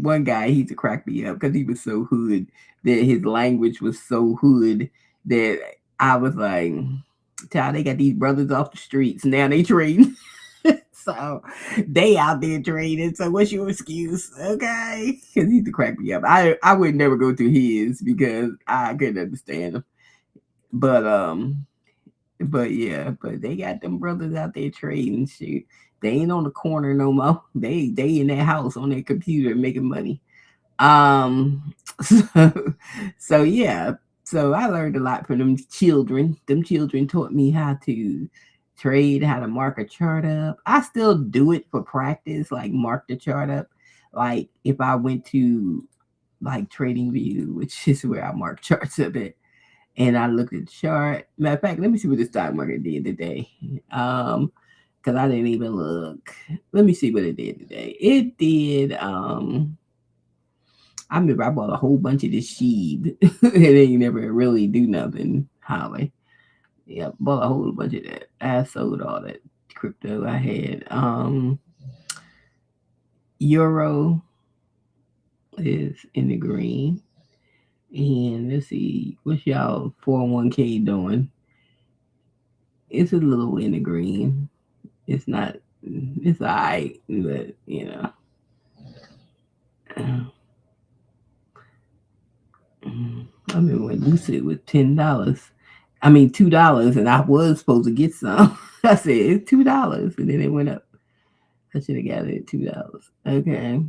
one guy, he used to crack me up because he was so hood that his language was so hood that I was like, child, they got these brothers off the streets. Now they trading. So they out there trading. So what's your excuse? Okay. Because he used to crack me up. I would never go to his because I couldn't understand him. But but they got them brothers out there trading shit. They ain't on the corner no more. They in their house on their computer making money. Um so, so yeah. So I learned a lot from them children. Them children taught me how to trade, how to mark a chart up. I still do it for practice, like mark the chart up. Like if I went to like Trading View, which is where I mark charts up at, and I looked at the chart. Matter of fact, let me see what the stock market did today. Because I didn't even look. Let me see what it did today. It did. I remember I bought a whole bunch of this sheep. It ain't never really do nothing. Holly. Yeah, bought a whole bunch of that. I sold all that crypto I had. Euro is in the green. And let's see, what's y'all 401k doing? It's a little in the green. It's not. It's alright, but I remember when Lucid was $10. I mean $2, and I was supposed to get some. I said it's $2, and then it went up. I should have got it at $2. Okay.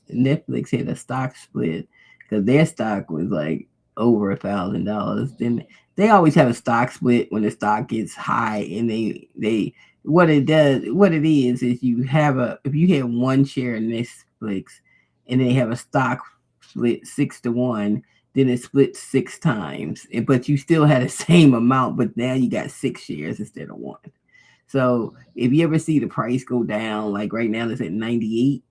Netflix had a stock split because their stock was like over $1,000. Then they always have a stock split when the stock gets high, and they what it does, what it is you have a if you had one share in Netflix, and they have a stock split 6 to 1, then it splits 6 times, but you still had the same amount, but now you got 6 shares instead of one. So if you ever see the price go down, like right now it's at $98,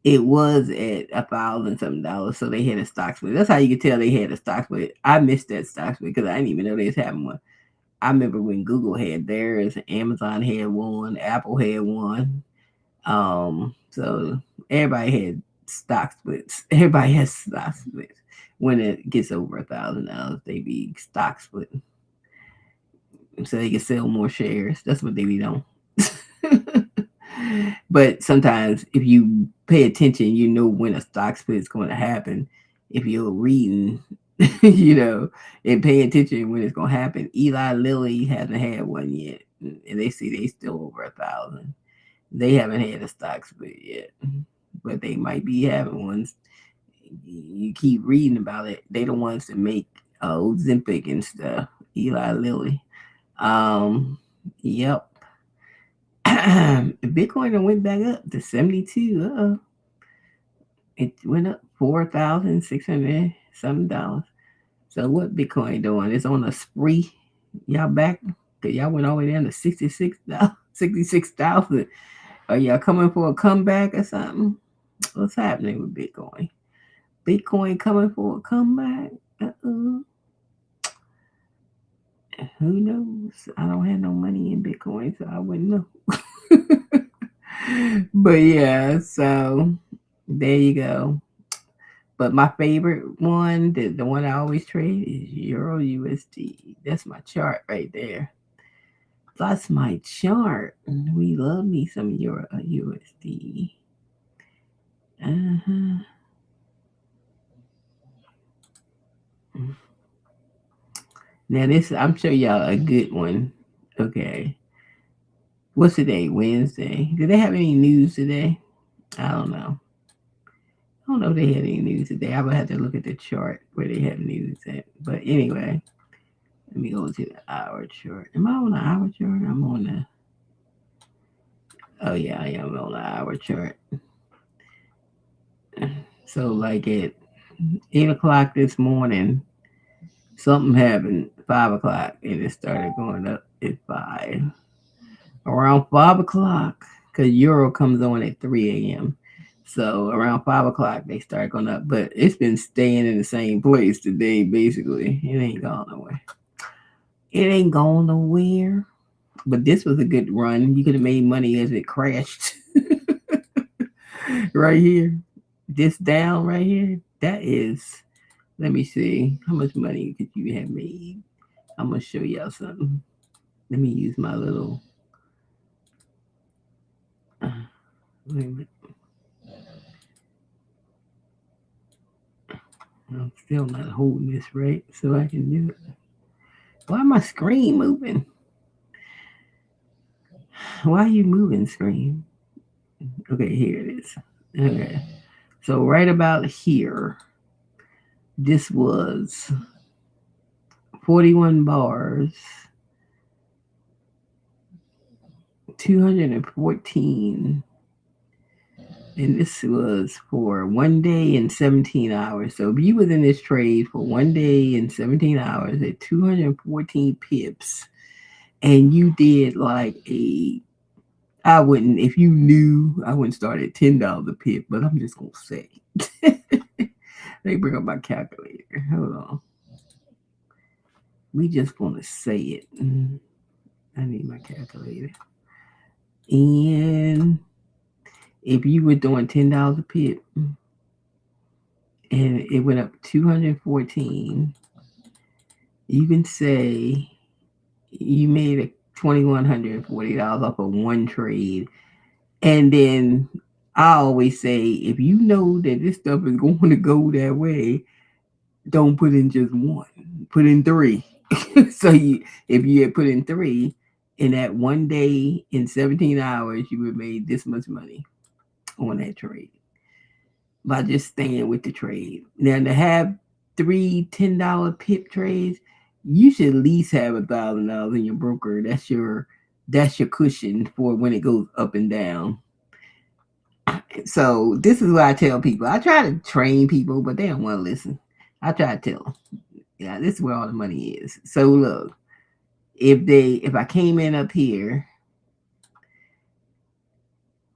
it was at 1,000 something dollars. So they had a stock split. That's how you could tell they had a stock split. I missed that stock split because I didn't even know they was having one. I remember when Google had theirs, Amazon had one, Apple had one. So everybody had stock splits. Everybody has stock splits. When it gets over $1,000, they be stock split so they can sell more shares. That's what they be doing. But sometimes if you pay attention, you know when a stock split is going to happen. If you're reading, and pay attention when it's going to happen. Eli Lilly hasn't had one yet, and they see they still over 1,000. They haven't had a stock split yet, but they might be having ones. You keep reading about it. They the ones that make Ozempic and stuff. Eli Lilly. Yep. Bitcoin went back up to 72. It went up 4,600 something dollars. So what Bitcoin doing? It's on a spree. Y'all back? Cause y'all went all the way down to 66,000. Are y'all coming for a comeback or something? What's happening with Bitcoin? Bitcoin coming for a comeback? Uh-uh. Who knows? I don't have no money in Bitcoin, so I wouldn't know. But yeah, so there you go. But my favorite one, the one I always trade is Euro USD. That's my chart right there. That's my chart. We love me some Euro USD. Uh-huh. Now this, I'm showing y'all a good one. Okay. What's today? Wednesday. Do they have any news today? I don't know. I don't know if they had any news today. I would have to look at the chart where they have news at. But anyway, let me go to the hour chart. Am I on the hour chart? I'm on the. Oh yeah, I am on the hour chart. So like at 8 o'clock this morning, something happened. 5 o'clock, and it started going up at 5. Around 5 o'clock, because Euro comes on at 3 a.m. So around 5 o'clock they start going up, but it's been staying in the same place today. Basically, it ain't gone nowhere. It ain't gone nowhere. But this was a good run. You could have made money as it crashed right here. This down right here. That is. Let me see. How much money could you have made? I'm gonna show y'all something. Let me use my little. Wait a minute. I'm still not holding this right, so I can do it. Why my screen moving? Why are you moving, screen? Okay, here it is. Okay, so right about here, this was 41 bars, 214, and this was for 1 day and 17 hours. So if you was in this trade for 1 day and 17 hours at 214 pips, and you did like a, I wouldn't, if you knew, I wouldn't start at $10 a pip, but I'm just gonna say. Let me bring up my calculator. Hold on. We just gonna say it. I need my calculator. And if you were doing $10 a pip and it went up 214, you can say you made a $2,140 off of one trade. And then I always say, if you know that this stuff is going to go that way, don't put in just one. Put in 3. So if you had put in 3 in that 1 day in 17 hours, you would have made this much money on that trade by just staying with the trade. Now to have 3 $10 pip trades, you should at least have $1,000 in your broker. That's your cushion for when it goes up and down. So this is what I tell people. I try to train people, but they don't want to listen. I try to tell them, yeah, this is where all the money is. So look, if I came in up here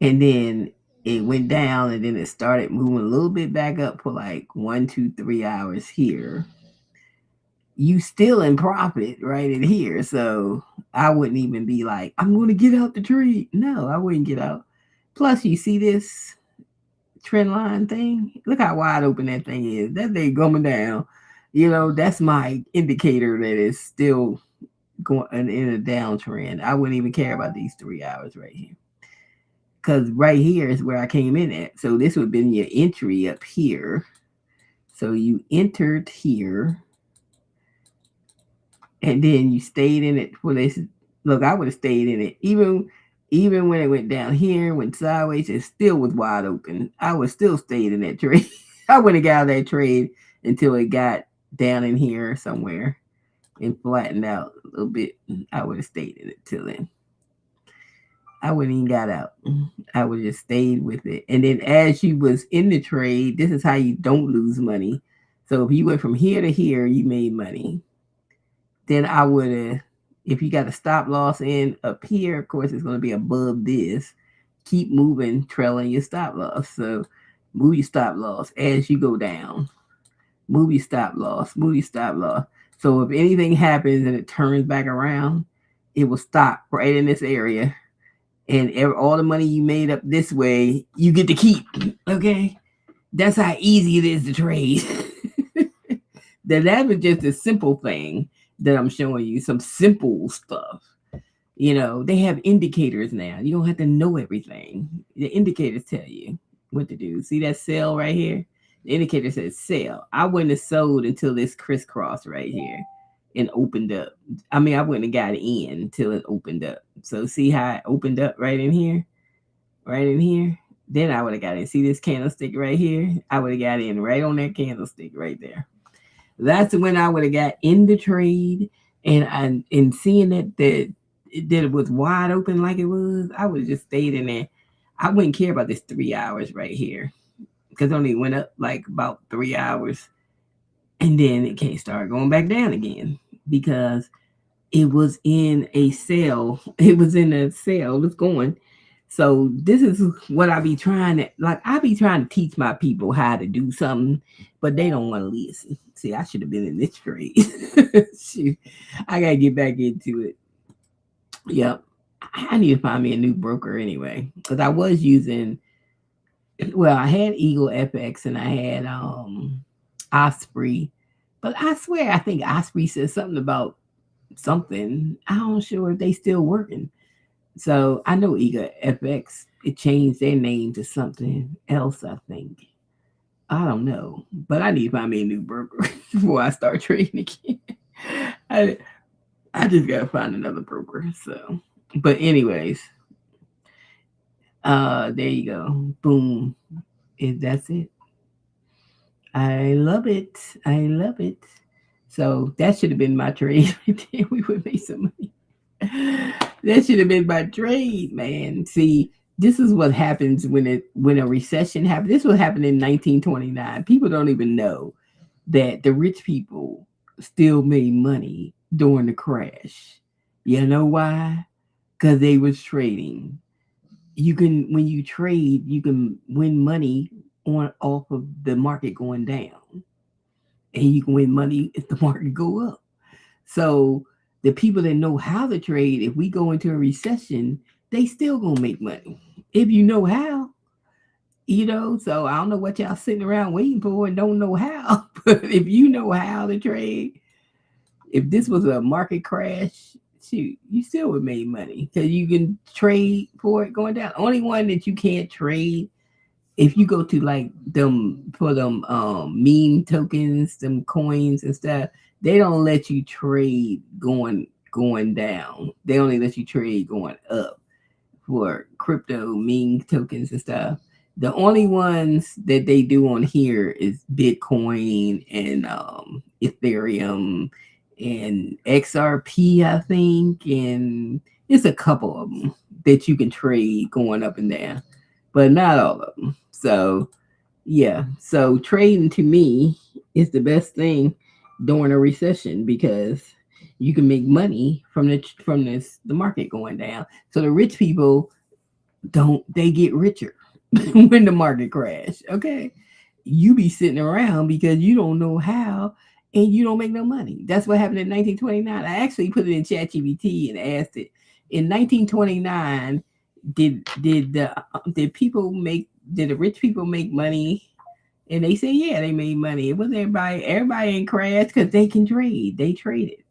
and then it went down and then it started moving a little bit back up for like 1, 2, 3 hours here, you still in profit right in here. So I wouldn't even be like, I'm going to get out the trade. No, I wouldn't get out. Plus, you see this trend line thing? Look how wide open that thing is. That thing going down. That's my indicator that it's still going in a downtrend. I wouldn't even care about these 3 hours right here. Because right here is where I came in at. So this would have been your entry up here. So you entered here. And then you stayed in it for this. Look, I would have stayed in it. Even when it went down here, went sideways, it still was wide open. I would still stayed in that trade. I wouldn't have got out of that trade until it got down in here somewhere and flattened out a little bit. I would have stayed in it till then. I wouldn't even got out. I would have just stayed with it. And then as you was in the trade, this is how you don't lose money. So if you went from here to here, you made money. Then I would have, if you got a stop loss in up here, of course, it's going to be above this. Keep moving, trailing your stop loss. So move your stop loss as you go down. Move your stop loss. Move your stop loss. So if anything happens and it turns back around, it will stop right in this area and all the money you made up this way, you get to keep. Okay, that's how easy it is to trade. That was just a simple thing that I'm showing you. Some simple stuff. They have indicators now. You don't have to know everything. The indicators tell you what to do. See that sell right here? The indicator says sell. I wouldn't have sold until this crisscross right here and opened up. I mean, I wouldn't have got in until it opened up. So see how it opened up right in here? Right in here? Then I would have got in. See this candlestick right here? I would have got in right on that candlestick right there. That's when I would have got in the trade, and seeing that it was wide open like it was, I would have just stayed in there. I wouldn't care about this 3 hours right here because it only went up like about 3 hours, and then it can't start going back down again because it was in a sale. It was in a sale. It was going. So this is what I be trying to like. I be trying to teach my people how to do something, but they don't want to listen. See, I should have been in this trade. Shoot, I gotta get back into it. Yep, I need to find me a new broker anyway because I was using. Well, I had Eagle FX and I had Osprey, but I swear I think Osprey said something about something. I don't sure if they still working. So I know Eagle FX, it changed their name to something else, I think. I don't know. But I need to find me a new broker before I start trading again. I I just gotta find another broker. So but anyways, there you go. Boom. That's it. I love it. I love it. So that should have been my trade right there. We would make some money. That should have been my trade, man. See, this is what happens when a recession happens. This will happen in 1929. People don't even know that the rich people still made money during the crash. You know why? Because they was trading. You can when you trade, you can win money on off of the market going down, and you can win money if the market go up. So the people that know how to trade, if we go into a recession, they still gonna make money if you know how. So I don't know what y'all sitting around waiting for and don't know how. But if you know how to trade, if this was a market crash, shoot, you still would make money because you can trade for it going down. Only one that you can't trade if you go to like them for them meme tokens, them coins and stuff, they don't let you trade going down. They only let you trade going up for crypto meme tokens and stuff. The only ones that they do on here is Bitcoin and Ethereum and XRP, I think, and it's a couple of them that you can trade going up and down, but not all of them. So yeah, so trading to me is the best thing during a recession because you can make money from the market going down. So the rich people don't they get richer when the market crash. Okay, you be sitting around because you don't know how and you don't make no money. That's what happened in 1929. I actually put it in ChatGPT and asked it in 1929. Did the rich people make money? And they said, yeah, they made money. It was everybody in crash because they can trade. They traded.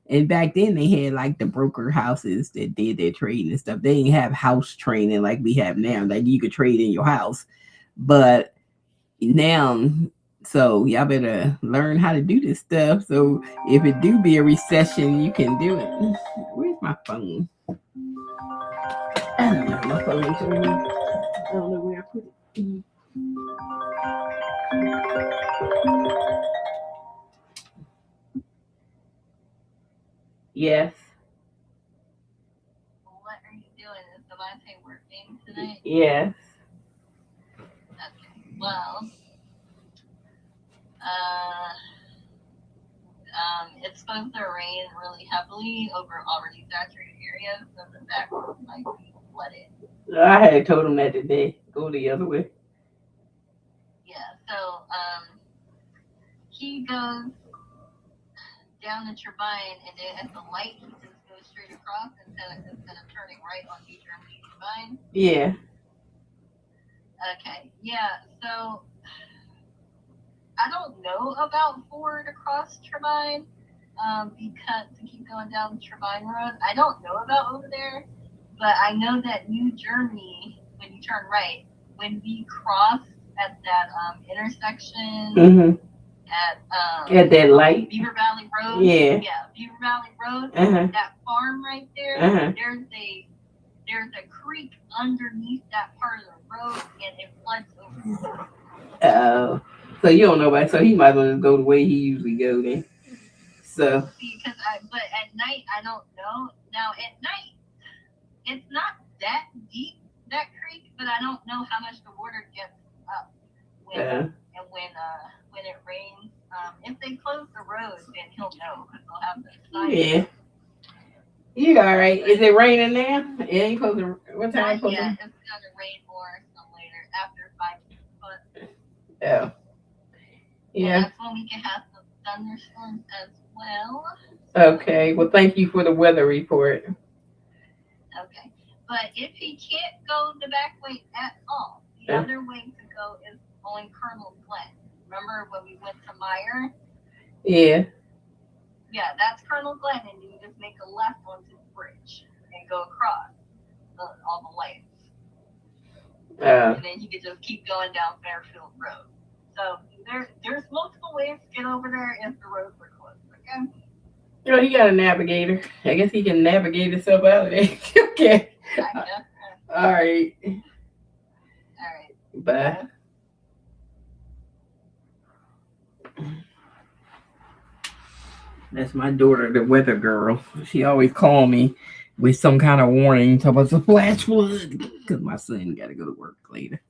And back then they had like the broker houses that did their trading and stuff. They didn't have house training like we have now. Like you could trade in your house. But now, so y'all better learn how to do this stuff. So if it do be a recession, you can do it. Where's my phone? I don't know. My phone is right here. I don't know where I put it. Yes. What are you doing? Is the Wi-Fi working tonight? Yes. Okay. Well, uh, it's supposed to rain really heavily over already saturated areas, so the back road might be flooded. I had told him that today. Go the other way. Yeah. So he goes down the turbine, and then at the light, he just goes straight across instead of turning right on New Germany Turbine? Yeah. Okay, yeah. So I don't know about forward across Turbine, because to keep going down Turbine Road, I don't know about over there, but I know that New Germany, when you turn right, when we cross at that intersection Mm-hmm. At that light. Beaver Valley Road. Yeah. Yeah, Beaver Valley Road. Uh-huh. That farm right there. Uh-huh. There's a creek underneath that part of the road, and it floods over. Oh. So you don't know about, so he might as well just go the way he usually go then. So. See, but at night I don't know. Now at night, it's not that deep, that creek, but I don't know how much the water gets up when it rains. If they close the road, then he'll know because they'll have the sign. Yeah. You all right? Is it raining now? It ain't supposed to. What time? Not yet. It's gonna rain more some later after 5 foot. Oh. Yeah. And that's when we can have some thunderstorms as well. Okay. Well, thank you for the weather report. Okay. But if he can't go the back way at all, the other way to go is on Colonel Glen. Remember when we went to Meyer? Yeah. Yeah, that's Colonel Glen, and you just make a left onto the bridge and go across all the lights. And then you could just keep going down Fairfield Road. So there's multiple ways to get over there if the roads are closed. Okay. Oh, he got a navigator. I guess he can navigate himself out of there. Okay. All right. Bye. That's my daughter, the weather girl. She always call me with some kind of warning about the flash flood because my son got to go to work later.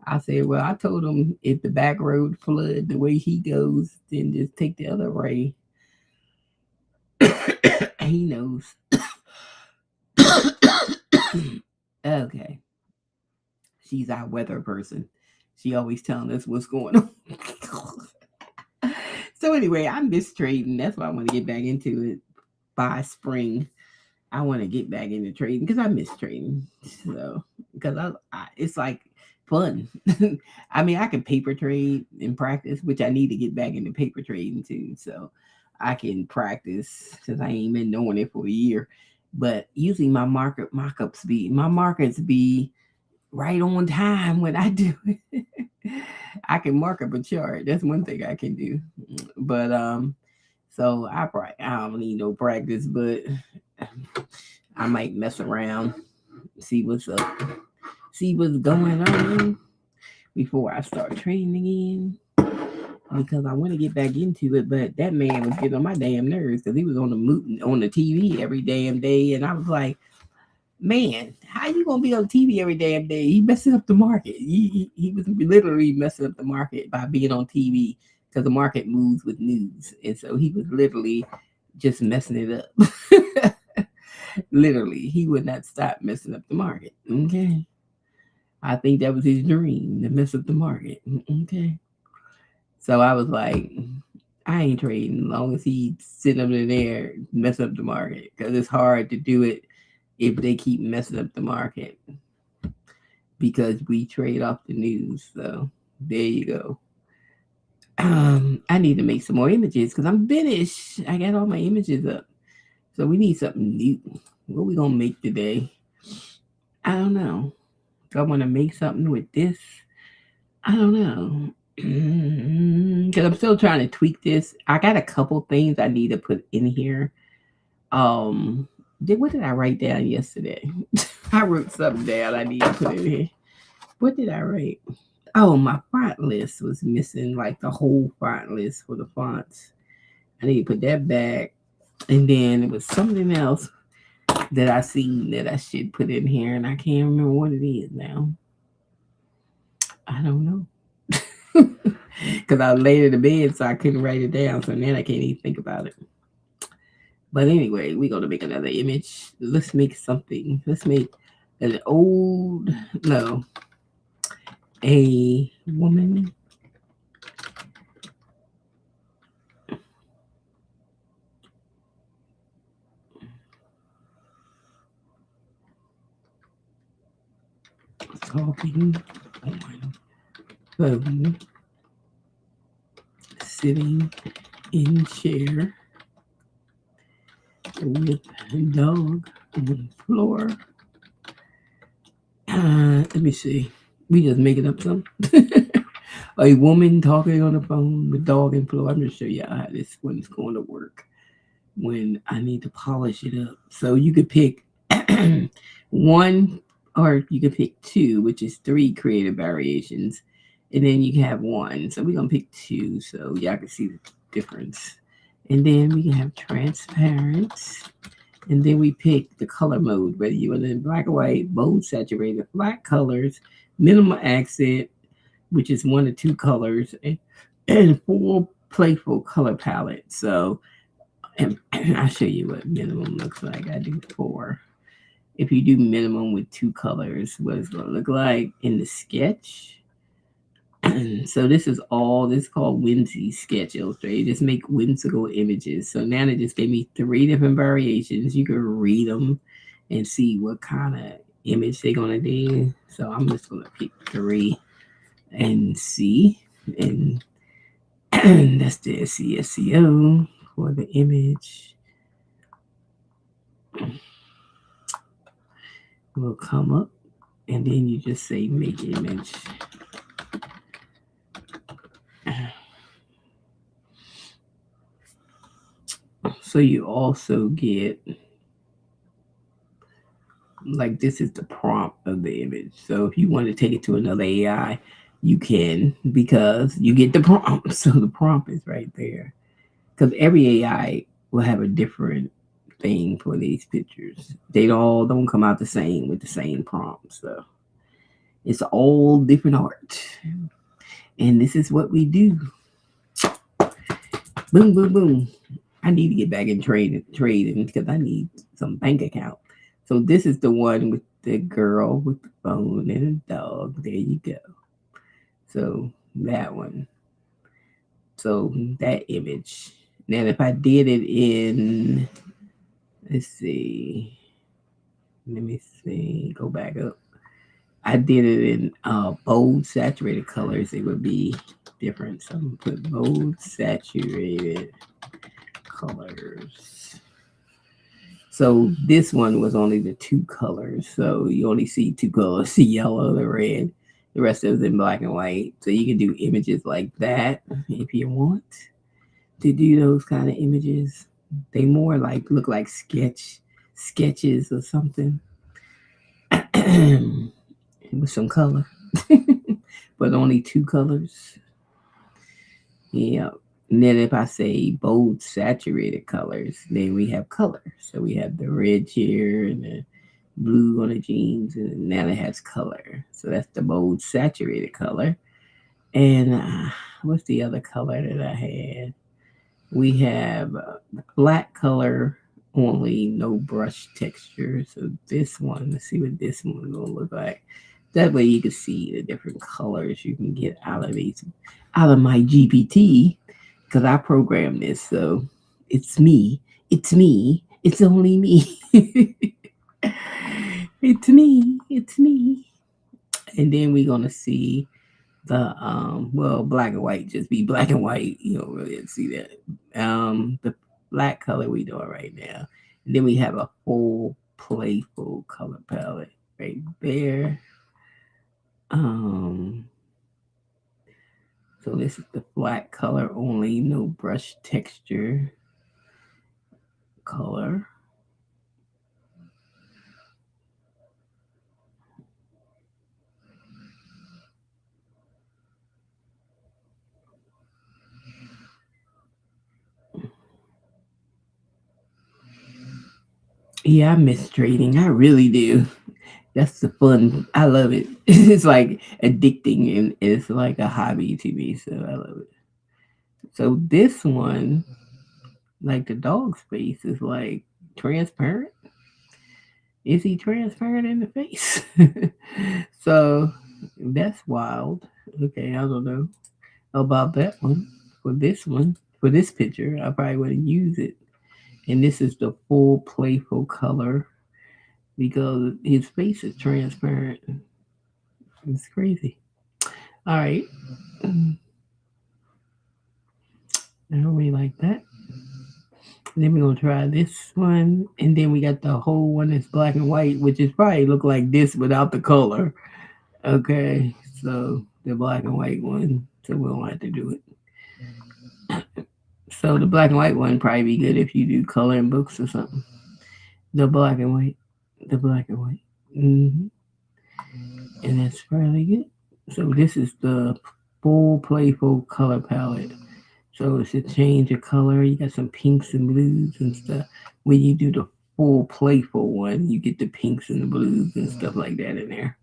I said, well, I told him if the back road flood the way he goes, then just take the other way. He knows. Okay. She's our weather person. She always telling us what's going on. So anyway, I miss trading. That's why I want to get back into it by spring. I want to get back into trading because I miss trading. So because it's like fun. I mean, I can paper trade and practice, which I need to get back into paper trading too. So I can practice because I ain't been doing it for a year. But usually my markets be right on time when I do it. I can mark up a chart. That's one thing I can do. But so I don't need no practice, but I might mess around, see what's up, see what's going on before I start training again. Because I want to get back into it, but that man was getting on my damn nerves because he was on the TV every damn day, and I was like, man, how you gonna be on TV every damn day? He messing up the market. He was literally messing up the market by being on TV because the market moves with news, and so he was literally just messing it up. Literally, he would not stop messing up the market. Okay, I think that was his dream to mess up the market. Okay, so I was like, I ain't trading as long as he sitting up in there messing up the market because it's hard to do it if they keep messing up the market because we trade off the news. So there you go. I need to make some more images because I'm finished. I got all my images up. So we need something new. What we gonna make today? I don't know. Do I want to make something with this? I don't know. Because I'm still trying to tweak this. I got a couple things I need to put in here. What did I write down yesterday? I wrote something down I need to put in here. What did I write? Oh, my font list was missing, like the whole font list for the fonts. I need to put that back. And then it was something else that I seen that I should put in here, and I can't remember what it is now. I don't know. Because I laid in the bed, so I couldn't write it down. So now I can't even think about it. But anyway, we're going to make another image. Let's make something. Let's make a woman. talking on phone, sitting in chair with dog on floor. Let me see. We just making up some. A woman talking on the phone with dog and floor. I'm gonna show you how this one's going to work when I need to polish it up. So you could pick one, or you could pick two, which is three creative variations, and then you can have one. So we're gonna pick two so y'all can see the difference. And then we can have transparent, and then we pick the color mode, whether you want it in black or white, bold, saturated, flat colors, minimal accent, which is one or two colors, and full playful color palette. So, and I'll show you what minimum looks like. I do four. If you do minimum with two colors, what it's going to look like in the sketch. So this is all, this is called Whimsy Sketch Illustrator. Just make whimsical images. So now they just gave me three different variations. You can read them and see what kind of image they're going to do. So I'm just going to pick three and see. And that's the SCSEO for the image. Will come up, and then you just say make image. So you also get, like, this is the prompt of the image. So if you want to take it to another AI, you can, because you get the prompt. So the prompt is right there. Because every AI will have a different thing for these pictures. They all don't come out the same with the same prompt. So it's all different art. And this is what we do. Boom, boom, boom. I need to get back in trading because I need some bank account. So this is the one with the girl with the phone and a dog. There you go. So that one. So that image. Now if I did it in, let's see. Let me see. Go back up. I did it in bold saturated colors. It would be different. So I'm gonna put bold saturated colors. So this one was only the two colors. So you only see two colors, the yellow, the red. The rest of it in black and white. So you can do images like that if you want to do those kind of images. They more like look like sketches or something with some color, but only two colors. Yeah. And then if I say bold saturated colors, then we have color. So we have the red here and the blue on the jeans, and now it has color. So that's the bold saturated color. And what's the other color that I had? We have black color only, no brush texture. So this one, let's see what this one will look like. That way you can see the different colors you can get out of these, out of my GPT, because I programmed this. So it's me. It's me. It's only me. It's me. It's me. And then we're gonna see the well, black and white, just be black and white. You don't really see that. The black color we doing right now. And then we have a full playful color palette right there. Um so this is the black color only, no brush texture color. Yeah, I miss trading. I really do. That's the fun. I love it. It's like addicting and it's like a hobby to me. So I love it. So this one, like the dog's face, is like transparent. Is he transparent in the face? So that's wild. Okay, I don't know about that one. For this one, for this picture, I probably wouldn't use it. And this is the full playful color because his face is transparent. It's crazy. All right. Now we like that. Then we're gonna try this one, and then we got the whole one that's black and white, which is probably look like this without the color. Okay, so the black and white one, so we don't have to do it. So the black and white one probably be good if you do coloring books or something. The black and white, the black and white, hmm and that's fairly good. So this is the full playful color palette. So it's a change of color. You got some pinks and blues and stuff. When you do the full playful one, you get the pinks and the blues and stuff like that in there.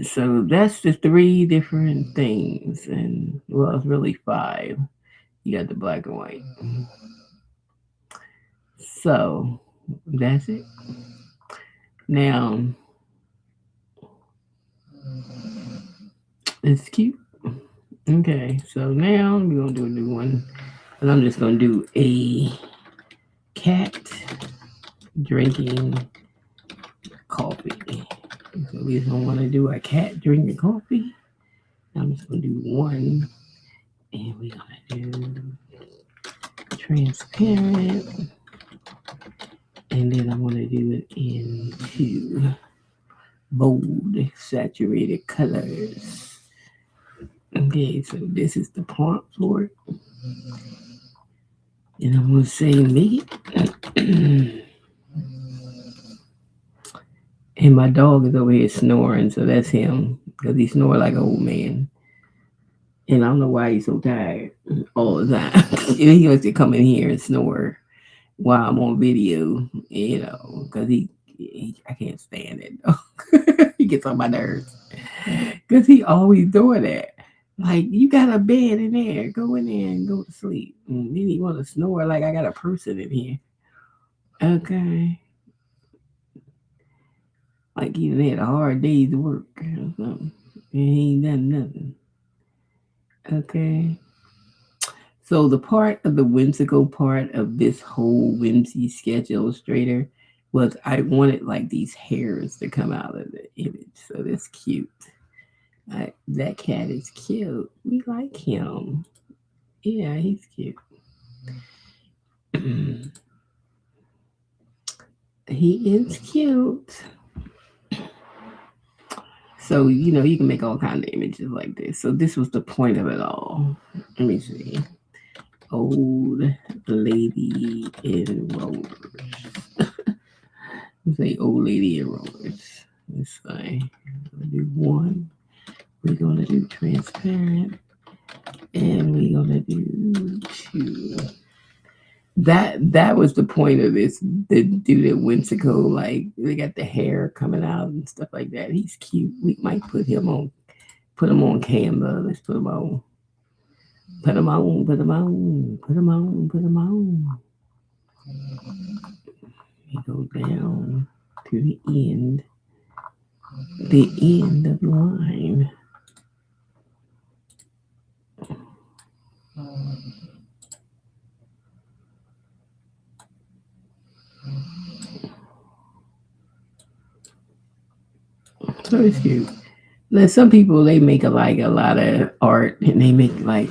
So that's the three different things, and well, it's really five. You got the black and white. So that's it. Now it's cute. Okay, so now we're gonna do a new one, and I'm just gonna do a cat drinking coffee. So we just don't want to do a cat drinking coffee. I'm just gonna do one, and we're gonna do transparent, and then I'm gonna do it in two bold saturated colors. Okay, so this is the prompt for it, and I'm gonna say make it. And my dog is over here snoring, so that's him because he snores like an old man. And I don't know why he's so tired all the time. He wants to come in here and snore while I'm on video, because I can't stand it. Though. He gets on my nerves because he always doing that. Like, you got a bed in there, go in there and go to sleep. And then he want to snore like I got a person in here. Okay, like he had a hard day's work or something, and he ain't done nothing. Okay. So the part of the whimsical part of this whole whimsy sketch illustrator was I wanted like these hairs to come out of the image. So that's cute. That cat is cute. We like him. Yeah, he's cute. He is cute. So you can make all kind of images like this. So this was the point of it all. Let me see. Old lady in rollers. Say old lady in rollers. Let's say do one. We're gonna do transparent, and we're gonna do two. That was the point of this. The dude at whimsical, like they got the hair coming out and stuff like that. He's cute. We might put him on Canva. Let's put him on. Put him on. Put him on. Put him on. Put him on. We go down to the end of the line. So it's cute. Like some people, they make a lot of art and they make like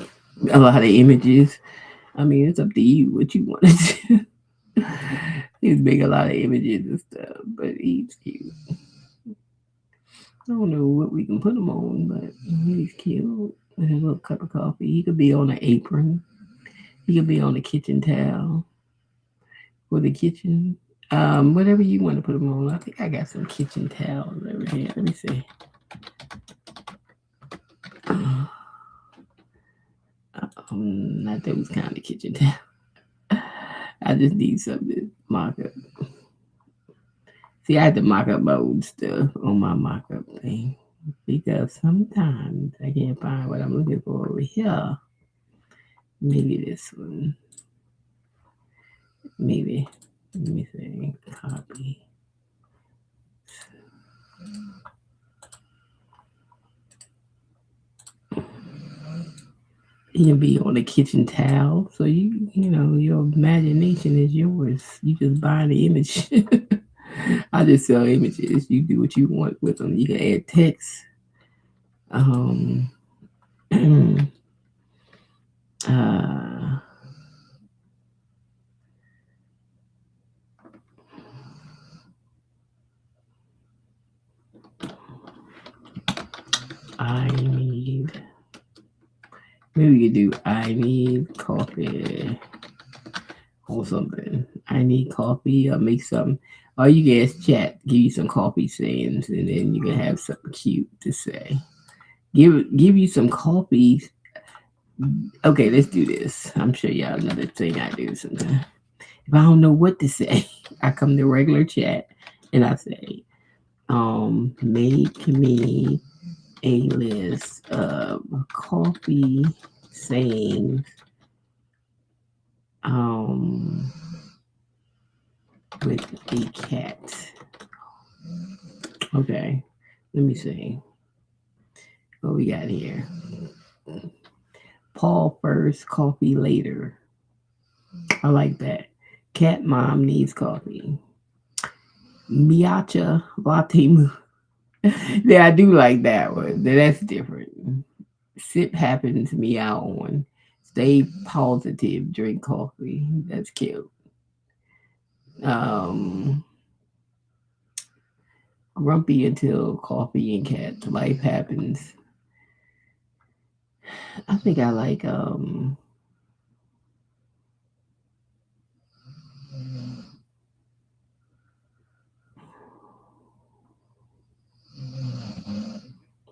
a lot of images. I mean, it's up to you what you want to do. He's make a lot of images and stuff, but he's cute. I don't know what we can put him on, but he's cute. With a little cup of coffee. He could be on an apron. He could be on a kitchen towel for the kitchen. Whatever you want to put them on. I think I got some kitchen towels over here. Let me see. Not those kind of kitchen towels. I just need something to mock up. See, I had to mock up my old stuff on my mock up thing because sometimes I can't find what I'm looking for over here. Maybe this one. Maybe. Let me see. Copy. You can be on a kitchen towel, so your imagination is yours. You just buy the image. I just sell images. You do what you want with them. You can add text. Um, uh, I need. Maybe you do. I need coffee or something. I need coffee or make some. Or you can ask chat, give you some coffee sayings, and then you can have something cute to say. Give you some coffee. Okay, let's do this. I'm sure y'all another thing I do sometimes. If I don't know what to say, I come to regular chat and I say, make me a list of coffee sayings um with a cat. Okay, let me see what we got here. Paul first, coffee later. I like that. Cat mom needs coffee. Miacha latte. Yeah, I do like that one. That's different. Sip happens, meow on. Stay positive, drink coffee. That's cute. Um, Grumpy until coffee and cats. Life happens. I think I like I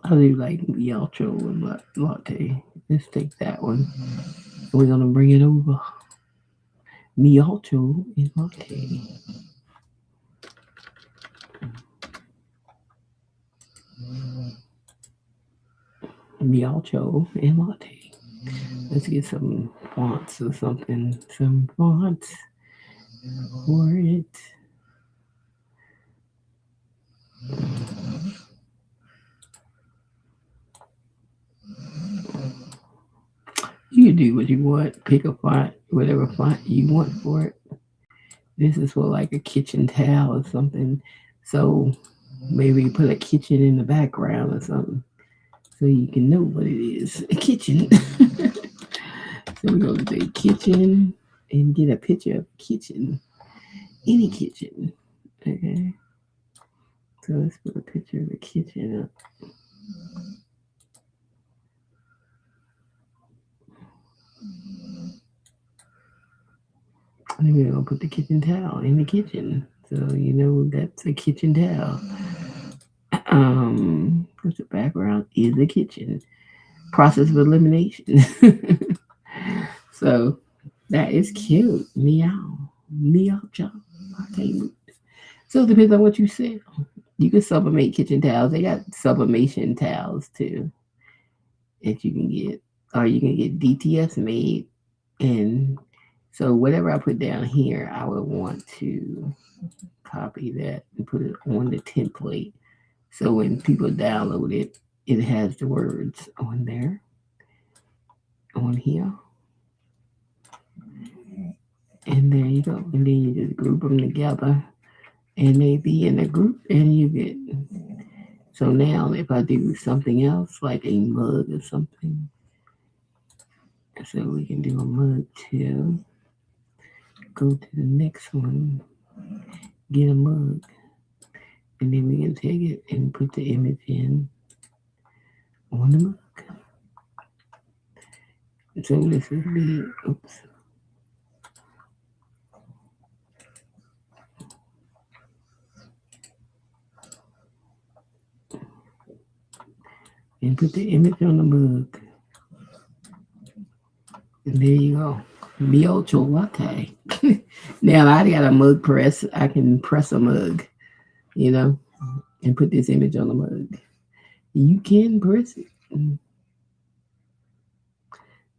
do like Yalcho and latte. Let's take that one. We're gonna bring it over. Mialcho and latte. Mialcho and latte. Let's get some fonts or something. Some fonts for it. You can do what you want. Pick a font, whatever font you want for it. This is for like a kitchen towel or something. So maybe put a kitchen in the background or something so you can know what it is. A kitchen. So we're going to say kitchen and get a picture of kitchen. Any kitchen. Okay. So let's put a picture of the kitchen up. And then we're going to put the kitchen towel in the kitchen. So you know that's a kitchen towel. What's the background? Is the kitchen. Process of elimination. So that is cute. Meow. Meow job. So it depends on what you sell. You can sublimate kitchen towels. They got sublimation towels too that you can get. Or you can get DTS made. And so whatever I put down here, I would want to copy that and put it on the template. So when people download it, it has the words on there, on here. And there you go. And then you just group them together and they be in a group and you get. So now if I do something else, like a mug or something, so we can do a mug too. Go to the next one, get a mug, and then we can take it and put the image in on the mug. So this is the, oops. And put the image on the mug. And there you go. Miyocho latte. Now I got a mug press. I can press a mug, you know, and put this image on the mug. You can press it.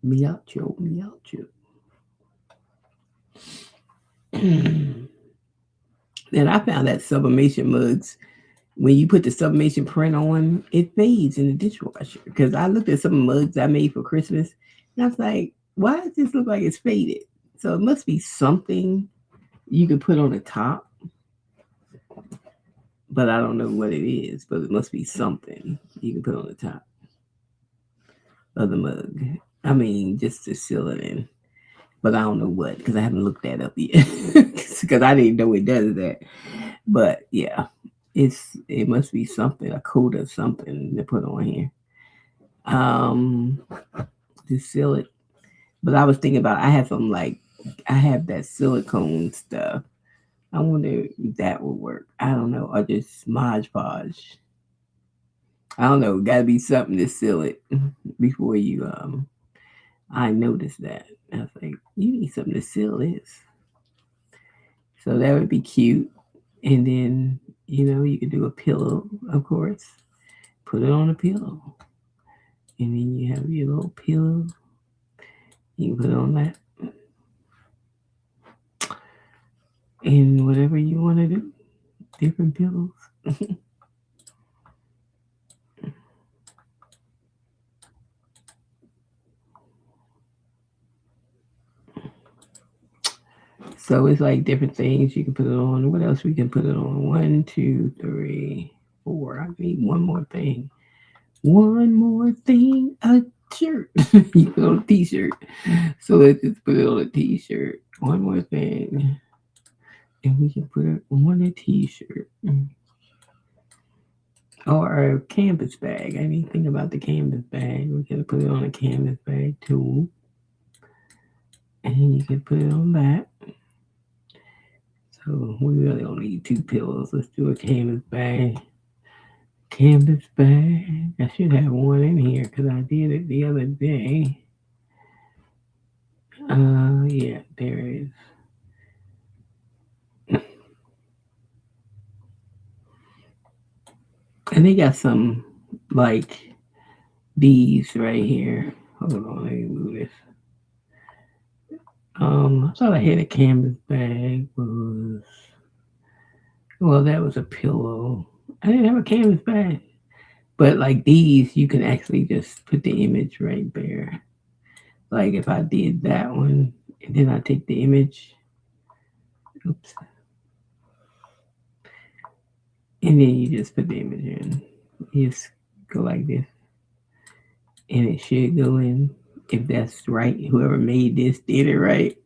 Miyocho, miyocho. And I found that sublimation mugs, when you put the sublimation print on, it fades in the dishwasher. Because I looked at some mugs I made for Christmas, and I was like, why does this look like it's faded? So it must be something you could put on the top but I don't know what it is. But it must be something you can put on the top of the mug. I mean, just to seal it in. But I don't know what because I haven't looked that up yet because I didn't know it does that. But yeah, it must be something, a coat or something to put on here um to seal it. But I was thinking about I have some like I have that silicone stuff. I wonder if that would work. I don't know, or just Mod Podge. I don't know. Got to be something to seal it before you. I noticed that. I was like, you need something to seal this. So that would be cute. And then you could do a pillow, of course. Put it on a pillow, and then you have your little pillow. You can put it on that, and whatever you want to do, different pillows. So it's like different things you can put it on. What else we can put it on? One, two, three, four. I need one more thing. One more thing. A shirt. You put on a t-shirt. So let's just put it on a t-shirt. One more thing. And we can put it on a t-shirt. Or a canvas bag. I didn't think about the canvas bag. We can put it on a canvas bag too. And you can put it on that. So we really don't need two pillows. Let's do a canvas bag. Canvas bag. I should have one in here because I did it the other day. Yeah, there it is. And they got some like these right here. Hold on, let me move this. I thought I had a canvas bag was well, that was a pillow. I didn't have a canvas bag. But like these, you can actually just put the image right there. Like if I did that one and then I take the image, oops, and then you just put the image in. You just go like this, and it should go in. If that's right, whoever made this did it right.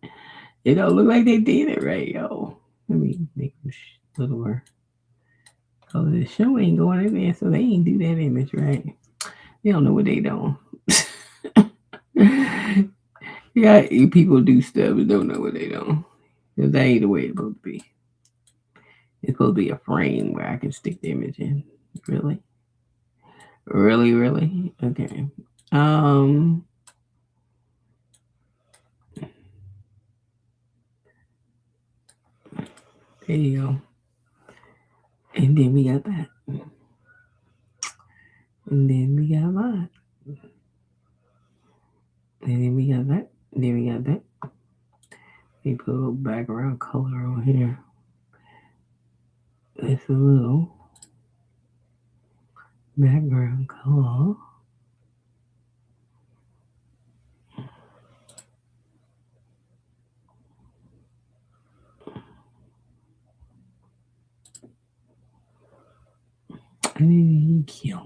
It don't look like they did it right, yo. Let me make them littler. Oh, the show ain't going in there, so they ain't do that image right. They don't know what they doing. Yeah, people do stuff and don't know what they doing. Cause that ain't the way it's supposed to be. It's supposed to be a frame where I can stick the image in. Really? Really, really? Okay. Um there you go. And then we got that. And then we got that. And then we got that. And then we got that. We put a little background color on here. It's a little background color. And then cute.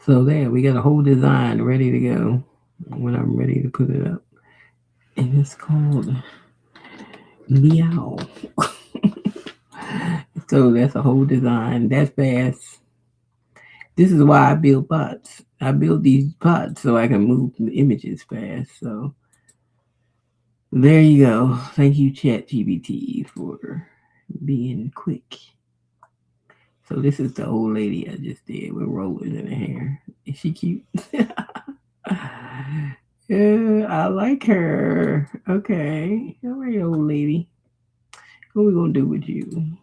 So there, we got a whole design ready to go when I'm ready to put it up. And it's called Meow. So that's a whole design. That's fast. This is why I build bots. I build these bots so I can move the images fast. So there you go. Thank you, ChatGPT, for being quick. So this is the old lady I just did with rollers in her hair. Is she cute? Yeah, I like her. Okay. All right, old lady. What we gonna do with you?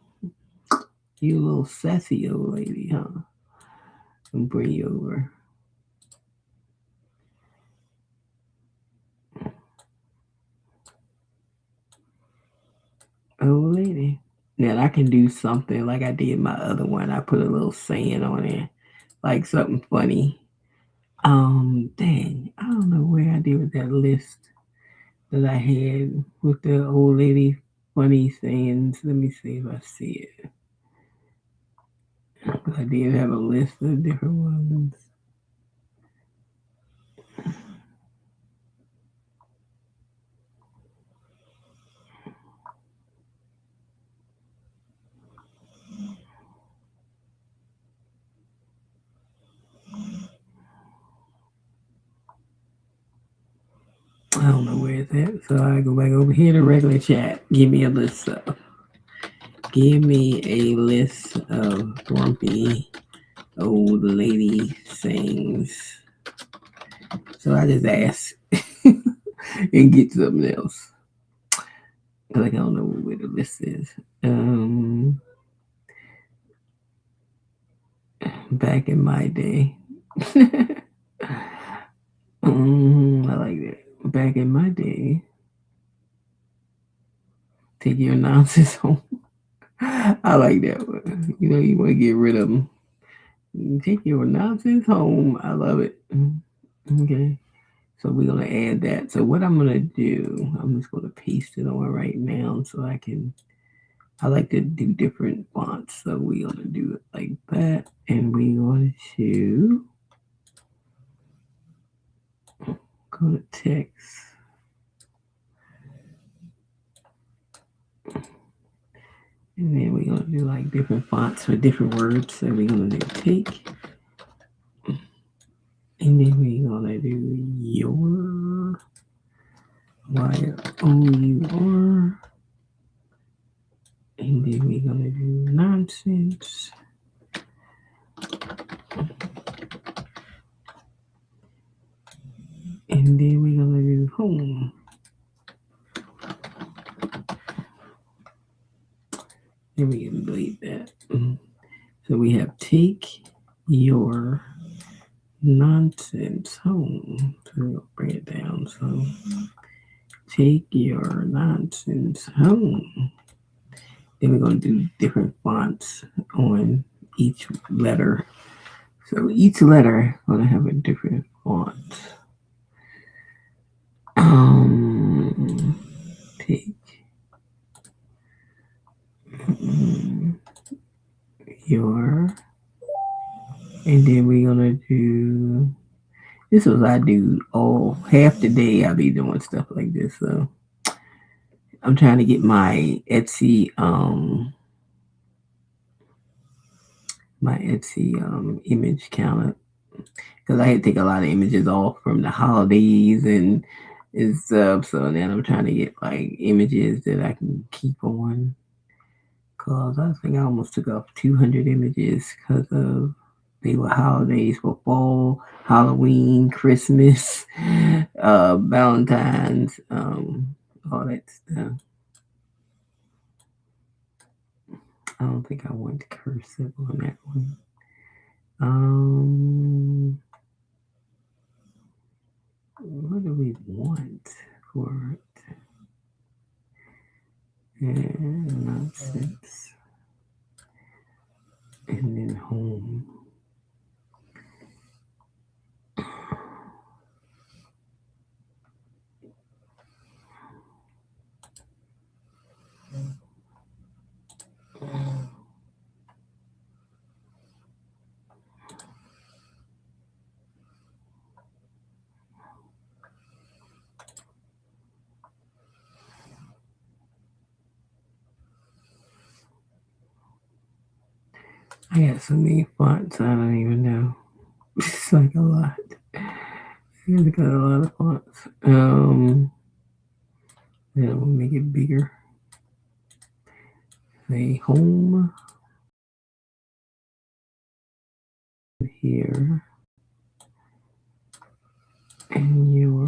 You little sassy old lady, huh? And bring you over. Old lady. Now I can do something like I did my other one. I put a little sand on it like something funny. Dang, I don't know where I did with that list that I had with the old lady funny sayings. Let me see if I see it. 'Cause I did have a list of different ones. I don't know where it's at, so I go back over here to regular chat. Give me a list of. Give me a list of grumpy old lady sayings. So I just ask and get something else. Like I don't know where the list is. Back in my day. I like that. Back in my day, take your nonsense home. I like that one. You know, you want to get rid of them. Take your nonsense home. I love it. Okay. So we're going to add that. So what I'm going to do, I'm just going to paste it on right now so I like to do different fonts. So we're going to do it like that. And we're going to go to text. And then we're going to do like different fonts for different words. So we're going to do take. And then we're going to do your. Y-O-U-R. And then we're going to do nonsense. And then we're going to do home. And we can delete that. So we have take your nonsense home. So we'll bring it down. So take your nonsense home. Then we're going to do different fonts on each letter. So each letter going to have a different font. Take your, and then we're gonna do. This was I do all half the day. I'll be doing stuff like this. So I'm trying to get my Etsy image counter because I had to take a lot of images off from the holidays and stuff. So then I'm trying to get like images that I can keep on. Cause I think I almost took off 200 images because of they were holidays for fall, Halloween, Christmas, Valentine's, all that stuff. I don't think I want cursive on that one. What do we want for it? Nonsense. And then home. I got so many fonts, I don't even know. It's like a lot. It's got a lot of fonts. Then we'll make it bigger. Say home here and your.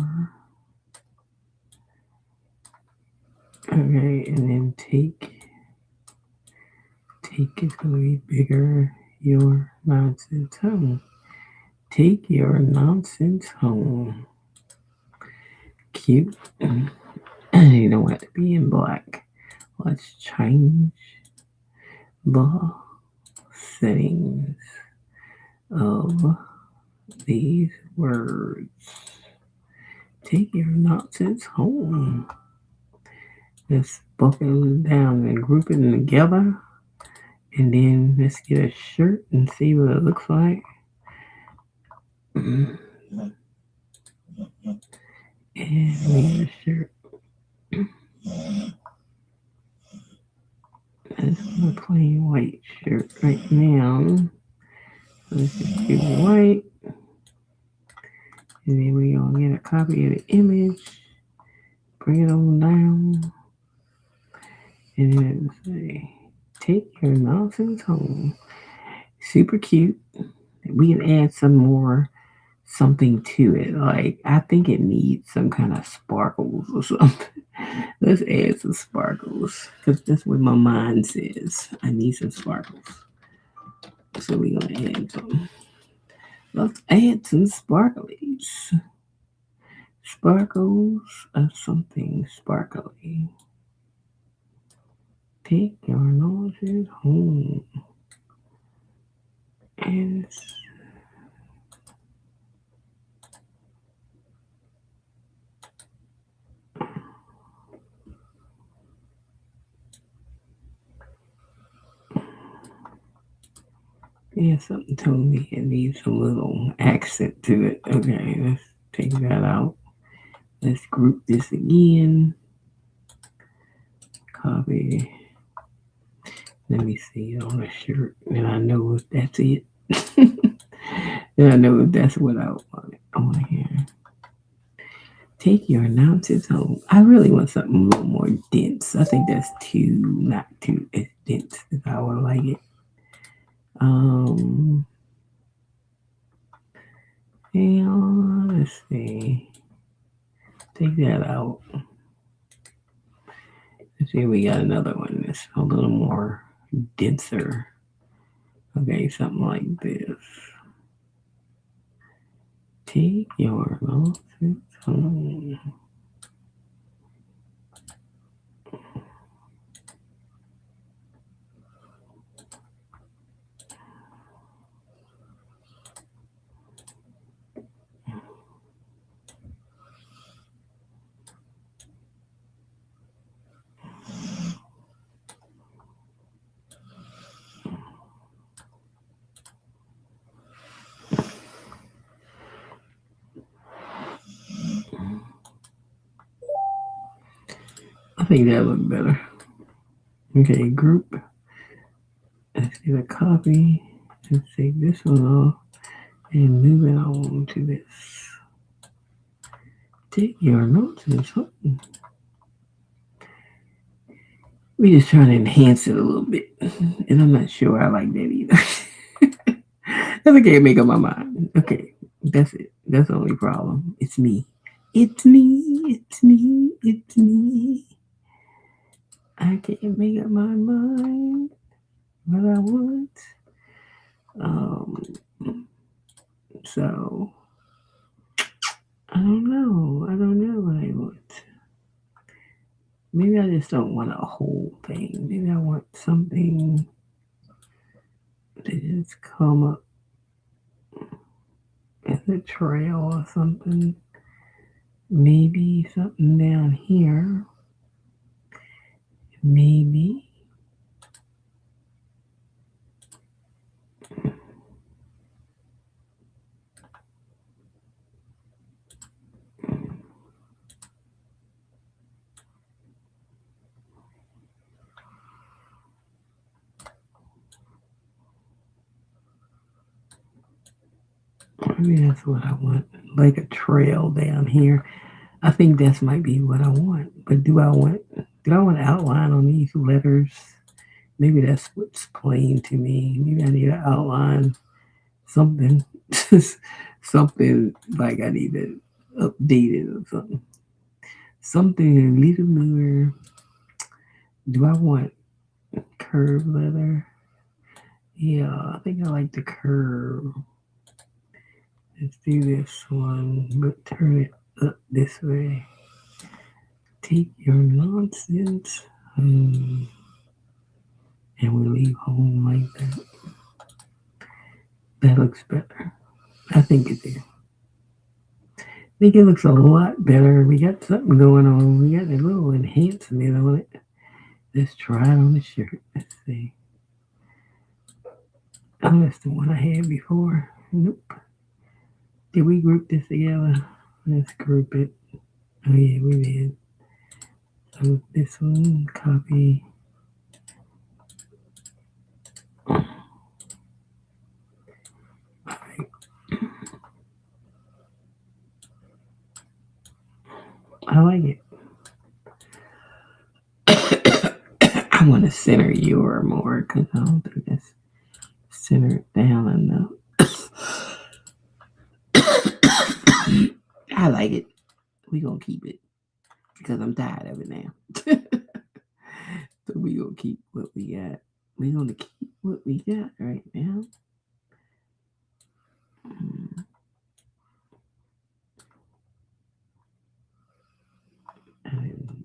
Okay, and then take is going to be bigger. Your nonsense home. Take your nonsense home. Cute. You don't have to be in black. Let's change the settings. of these words. Take your nonsense home. Let's buckle down and group it together. And then let's get a shirt and see what it looks like. And we get a shirt. That's a plain white shirt right now. Let's just do white. And then we're going to get a copy of the image. Bring it on down. And then say, take your nonsense home. Super cute. We can add some more something to it. Like, I think it needs some kind of sparkles or something. Let's add some sparkles because that's what my mind says. I need some sparkles. So we're going to add some. Let's add some sparklies. Sparkles of something sparkly. Take your noses home. And yeah, something told me it needs a little accent to it. Okay, let's take that out. Let's group this again. Copy. Let me see it on a shirt, and I know if that's it. And I know if that's what I want on here. Take your nonsense home. I really want something a little more dense. I think that's not too as dense as I would like it. And let's see. Take that out. Let's see, we got another one that's a little more denser. Okay, something like this. Take your nonsense home. I think that looked better. Okay, group. Let's get a copy. Let's take this one off and move it on to this. Take your nonsense home. We just trying to enhance it a little bit, and I'm not sure I like that either. I can't make up my mind. Okay, that's it. That's the only problem. It's me. It's me. It's me. It's me. I can't make up my mind what I want. Um. So I don't know. I don't know what I want. Maybe I just don't want a whole thing. Maybe I want something to just come up as a trail or something. Maybe something down here. Maybe. Maybe that's what I want. Like a trail down here. I think that's might be what I want. But do I want outline on these letters? Maybe that's what's plain to me. Maybe I need to outline something. Something like I need to update it or something. Something a little more. Do I want curved letter? Yeah, I think I like the curve. Let's do this one, but turn it up this way. Take your nonsense home. And we leave home like that. That looks better. I think it did. I think it looks a lot better. We got something going on. We got a little enhancement on it. Let's try it on the shirt. Let's see. Oh, that's the one I had before. Nope. Did we group this together? Let's group it. Oh yeah, we did. So this one, copy. Alright. I like it. I want to center your more because I don't think that's centered down enough. I like it. We gonna keep it because I'm tired of it now. So we gonna keep what we got. We gonna keep what we got right now. Mm,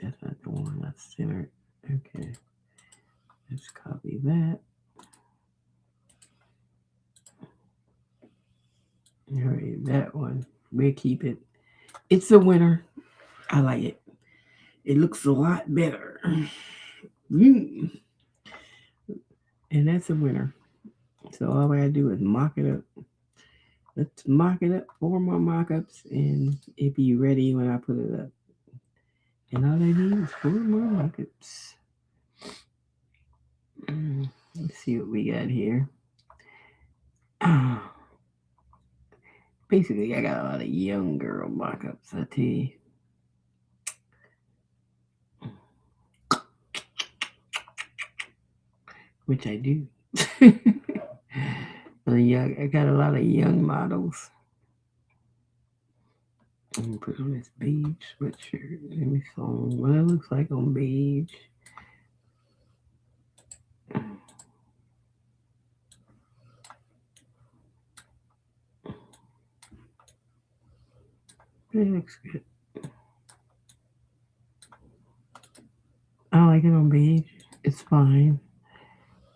that's not the one I centered. Okay, let's copy that. All right, that one. We'll keep it. It's a winner. I like it. It looks a lot better. Mm. And that's a winner. So all I gotta do is mock it up. Let's mock it up, 4 more mock-ups, and it be ready when I put it up. And all I need is 4 more mock-ups. Let's see what we got here. Basically, I got a lot of young girl mock-ups, I tell you. Which I do. I got a lot of young models. Let me put on this beige sweatshirt. Let me see what it looks like on beige. It looks good. I like it on beige. It's fine.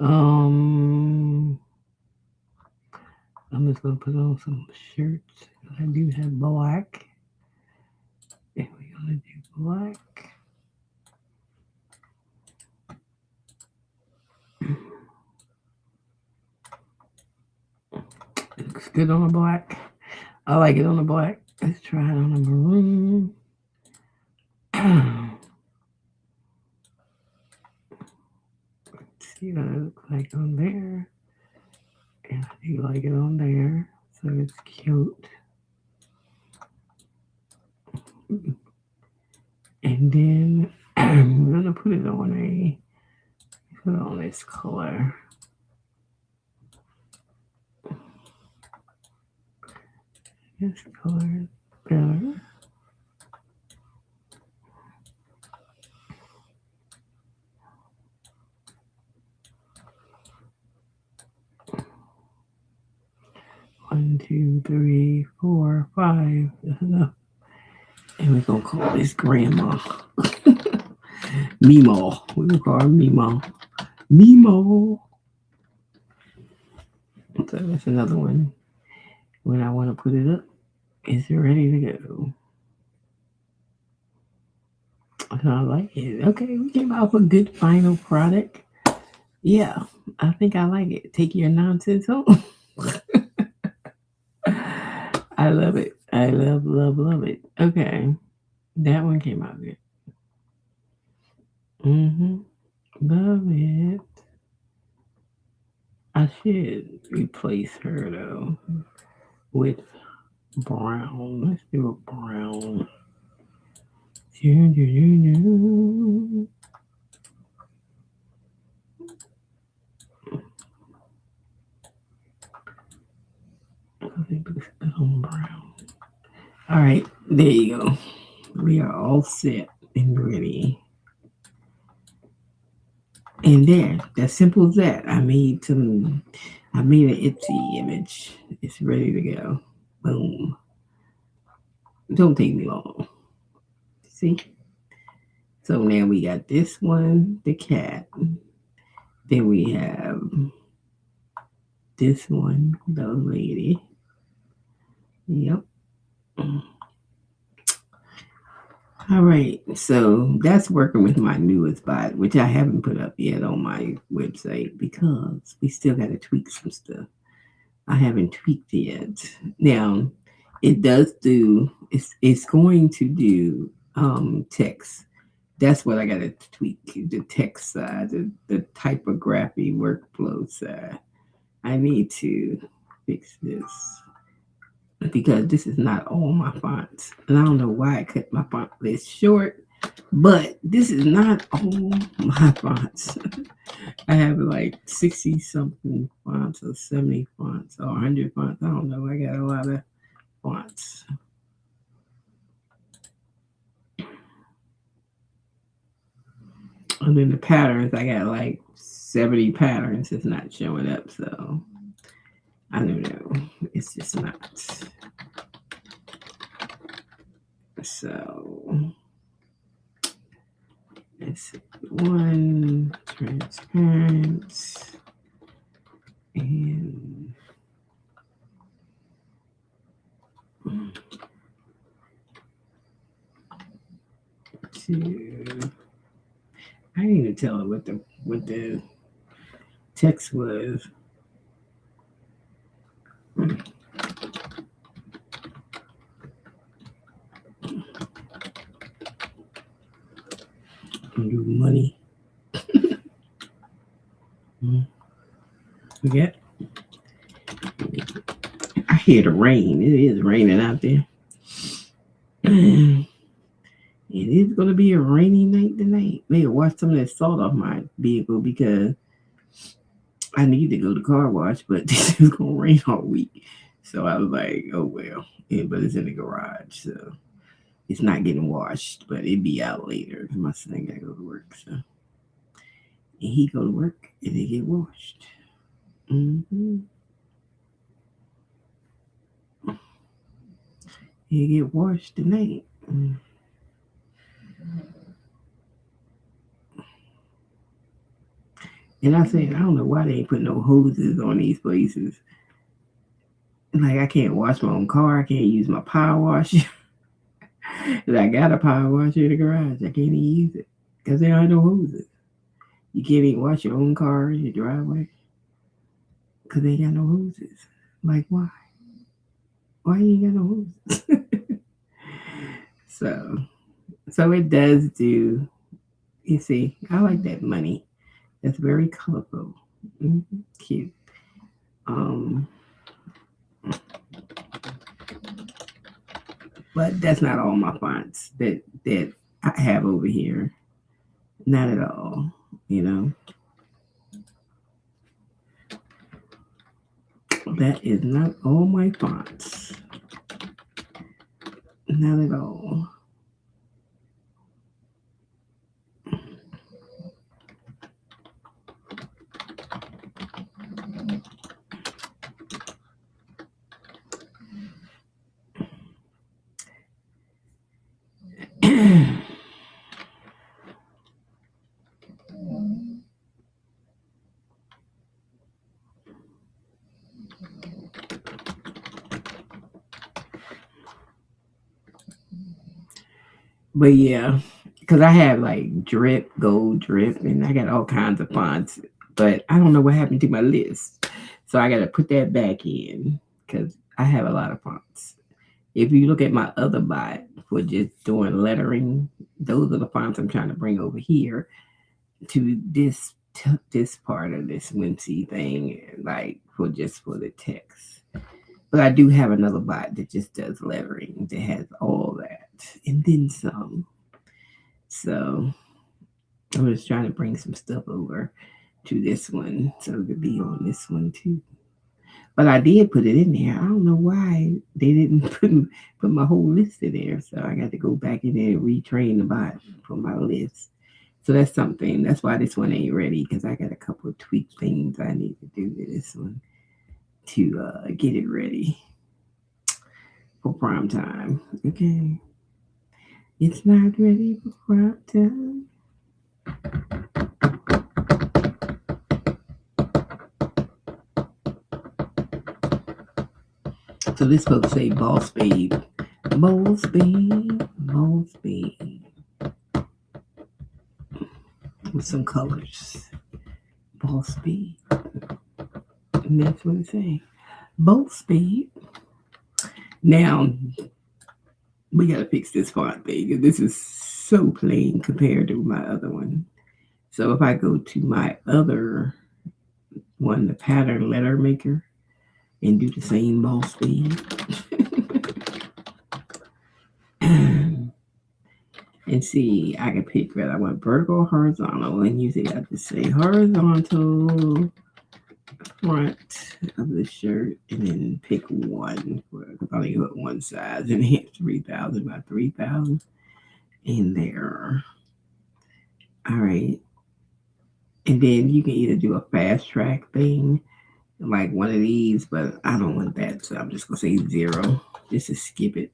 I'm just gonna put on some shirts. I do have black. And we're gonna do black. It looks good on the black. I like it on the black. Let's try it on the maroon. See what it looks like on there. And I do like it on there. So it's cute. And then I'm gonna put it on this color. This color is better. One, two, three, four, 5. That's enough. And we're gonna call this Grandma. Mimo. We're gonna call her Mimo. Mimo. So that's another one. When I want to put it up, it's ready to go. I like it. Okay, we came out with a good final product. Yeah, I think I like it. Take your nonsense home. I love it. I love it. Okay, that one came out good. Love it. I should replace her though with brown. Let's do a brown. I think this is on brown. All right, there you go. We are all set and ready. And there, that's simple as that. I made an Etsy image. It's ready to go. Boom. Don't take me long. See? So now we got this one, the cat. Then we have this one, the lady. Yep. All right. So that's working with my newest bot, which I haven't put up yet on my website because we still got to tweak some stuff. I haven't tweaked it yet. Now, it does do. It's going to do text. That's what I got to tweak. The text side, the typography workflow side. I need to fix this because this is not all my fonts. And I don't know why I cut my font list short, but this is not all my fonts. I have like 60 something fonts or 70 fonts or 100 fonts. I don't know. I got a lot of fonts. And then the patterns, I got like 70 patterns. It's not showing up. So I don't know. It's just not. So let's see. One transparent and two. I didn't even tell her what the text was. Do money. Forget. I hear the rain. It is raining out there. It is going to be a rainy night tonight. Maybe wash some of that salt off my vehicle because I need to go to car wash, but this is going to rain all week. So I was like, oh well. Yeah, but it's in the garage, so it's not getting washed, but it'll be out later. My son got to go to work, so and he go to work and they get washed. Mm-hmm. He get washed tonight. And I said, I don't know why they ain't put no hoses on these places. Like I can't wash my own car. I can't use my power washer. And I got a power washer in the garage. I can't even use it because there are no hoses. You can't even wash your own car in your driveway because they ain't got no hoses. Like why? Why you ain't got no hoses? so it does do. You see, I like that money. That's very colorful. Cute. Um, but that's not all my fonts that I have over here. Not at all. You know, that is not all my fonts. Not at all. But yeah, because I have like drip, gold drip, and I got all kinds of fonts. But I don't know what happened to my list. So I got to put that back in because I have a lot of fonts. If you look at my other bot for just doing lettering, those are the fonts I'm trying to bring over here to this part of this Whimsy thing, like for the text. But I do have another bot that just does lettering that has all that and then some. So I'm just trying to bring some stuff over to this one so it could be on this one too. But I did put it in there. I don't know why they didn't put my whole list in there. So I got to go back in there and retrain the bot for my list. So that's something. That's why this one ain't ready because I got a couple of tweak things I need to do to this one to get it ready for prime time. Okay. It's not ready for prime time. So this supposed to say Boss Babe. Boss Babe. Boss Babe. With some colors. Boss Babe. And that's what it's saying. Boss Babe. Now, we got to fix this font thing. This is so plain compared to my other one. So if I go to my other one, the pattern letter maker, and do the same Boss Babe. And see, I can pick whether I want vertical or horizontal. And usually I just say horizontal front of the shirt and then pick one. I'll only put one size and hit 3,000 by 3,000 in there. All right. And then you can either do a fast track thing like one of these, but I don't want that. So I'm just going to say 0 just to skip it.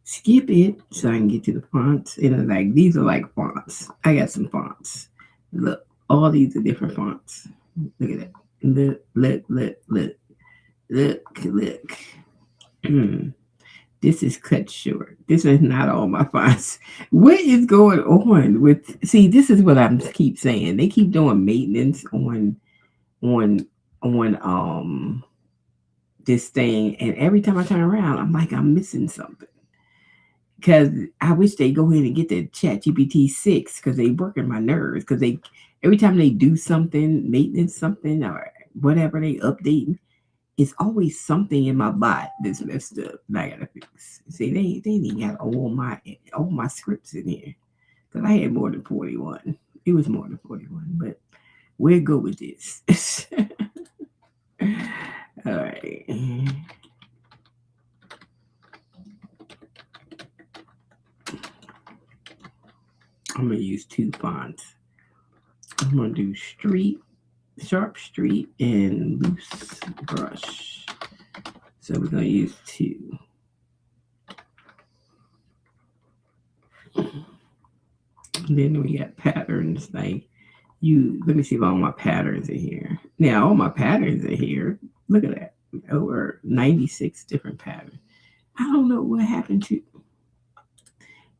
Skip it so I can get to the fonts. And like these are like fonts. I got some fonts. Look, all these are different fonts. Look at that. Look. This is cut short. This is not all my fonts. What is going on with? See, this is what I keep saying. They keep doing maintenance on this thing, and every time I turn around, I'm like, I'm missing something. Because I wish they go ahead and get the ChatGPT 6 because they working my nerves. Because they every time they do something, maintenance something or whatever they updating, it's always something in my bot that's messed up. And I gotta fix. See, they didn't got all my scripts in here because I had more than 41. It was more than 41, but we'll go with this. All right. I'm going to use 2 fonts. I'm going to do Sharp Street, and Loose Brush. So we're going to use 2. And then we got patterns. Like let me see if all my patterns are here. Now, all my patterns are here. Look at that. Over 96 different patterns. I don't know what happened to.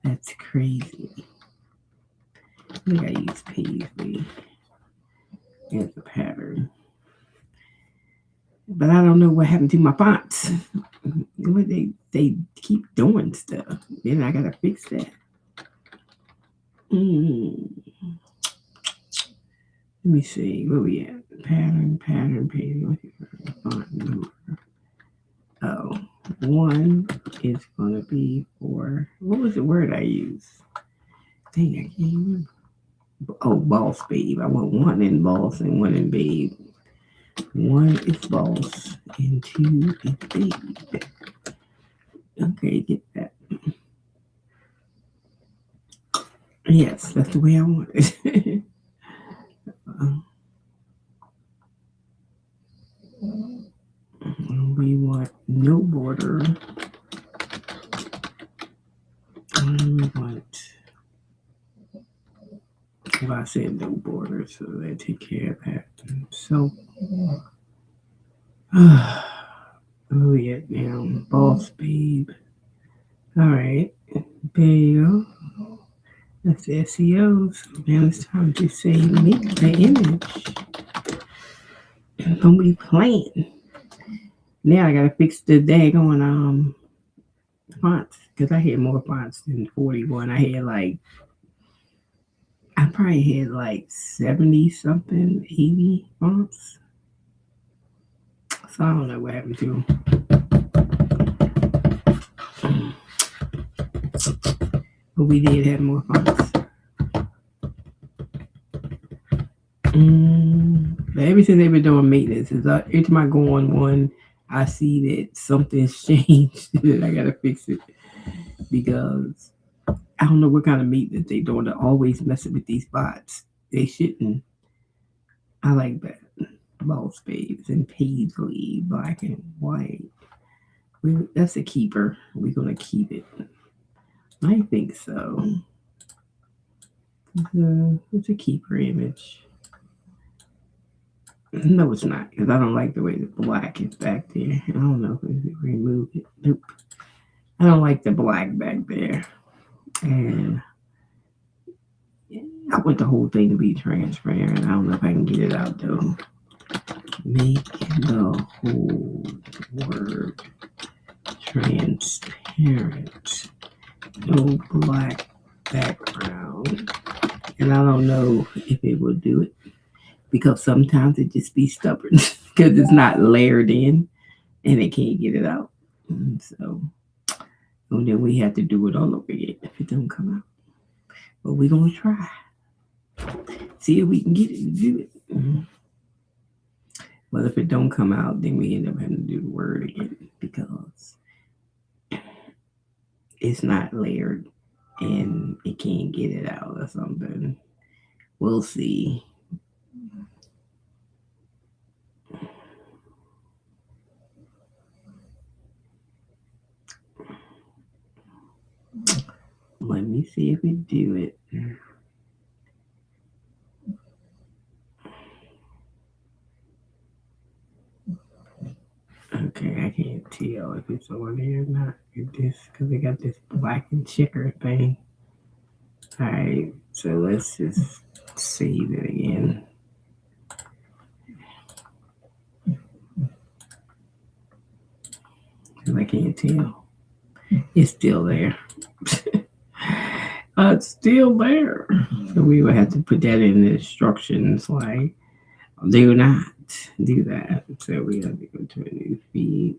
That's crazy. I think I use Paisley as a pattern. But I don't know what happened to my fonts. They keep doing stuff. Then I gotta fix that. Let me see. Where we at? Pattern, Paisley. Font number. Oh, 1 is gonna be for what was the word I used? Dang, I can't remember. Oh, Boss Babe. I want 1 in Boss and 1 in Babe. 1 is Boss and 2 is Babe. Okay, get that. Yes, that's the way I want it. We want no border. And we want. Well, I said no border, so they take care of that. So, where we at now? Boss Babe. All right, there you go. That's the SEO. So now it's time to say make the image. It's gonna be plain. Now I gotta fix the daggone fonts because I had more fonts than 41. I probably had like 70 something, 80 fonts. So I don't know what happened to them. But we did have more fonts. But ever since they've been doing maintenance, every time I go on one, I see that something's changed and I gotta fix it because I don't know what kind of maintenance they're doing. They're always messing with these bots. They shouldn't. I like that. Boss Babes and Paisley, black and white. That's a keeper. We're gonna keep it. I think so. It's a keeper image. No, it's not, because I don't like the way the black is back there. I don't know if we remove it. Nope. I don't like the black back there. And I want the whole thing to be transparent. I don't know if I can get it out though. Make the whole word transparent. No black background. And I don't know if it will do it because sometimes it just be stubborn because it's not layered in and it can't get it out. And so and then we have to do it all over again if it don't come out. But we're gonna try. See if we can get it to do it. But if it don't come out, then we end up having to do the word again because it's not layered and it can't get it out or something. We'll see. Let me see if we do it. Okay, I can't tell if it's on there or not. This because they got this black and checker thing. All right, so let's just save it again. Because I can't tell. It's still there. It's still there. So we would have to put that in the instructions like do not do that. So we have to go to a new feed.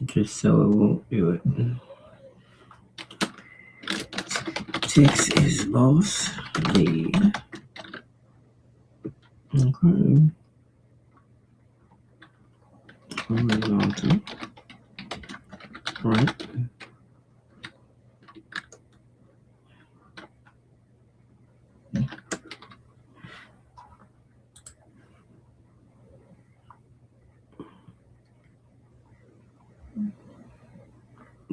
Just so it won't do it. Text is boss lead. Okay. Horizontal. Right.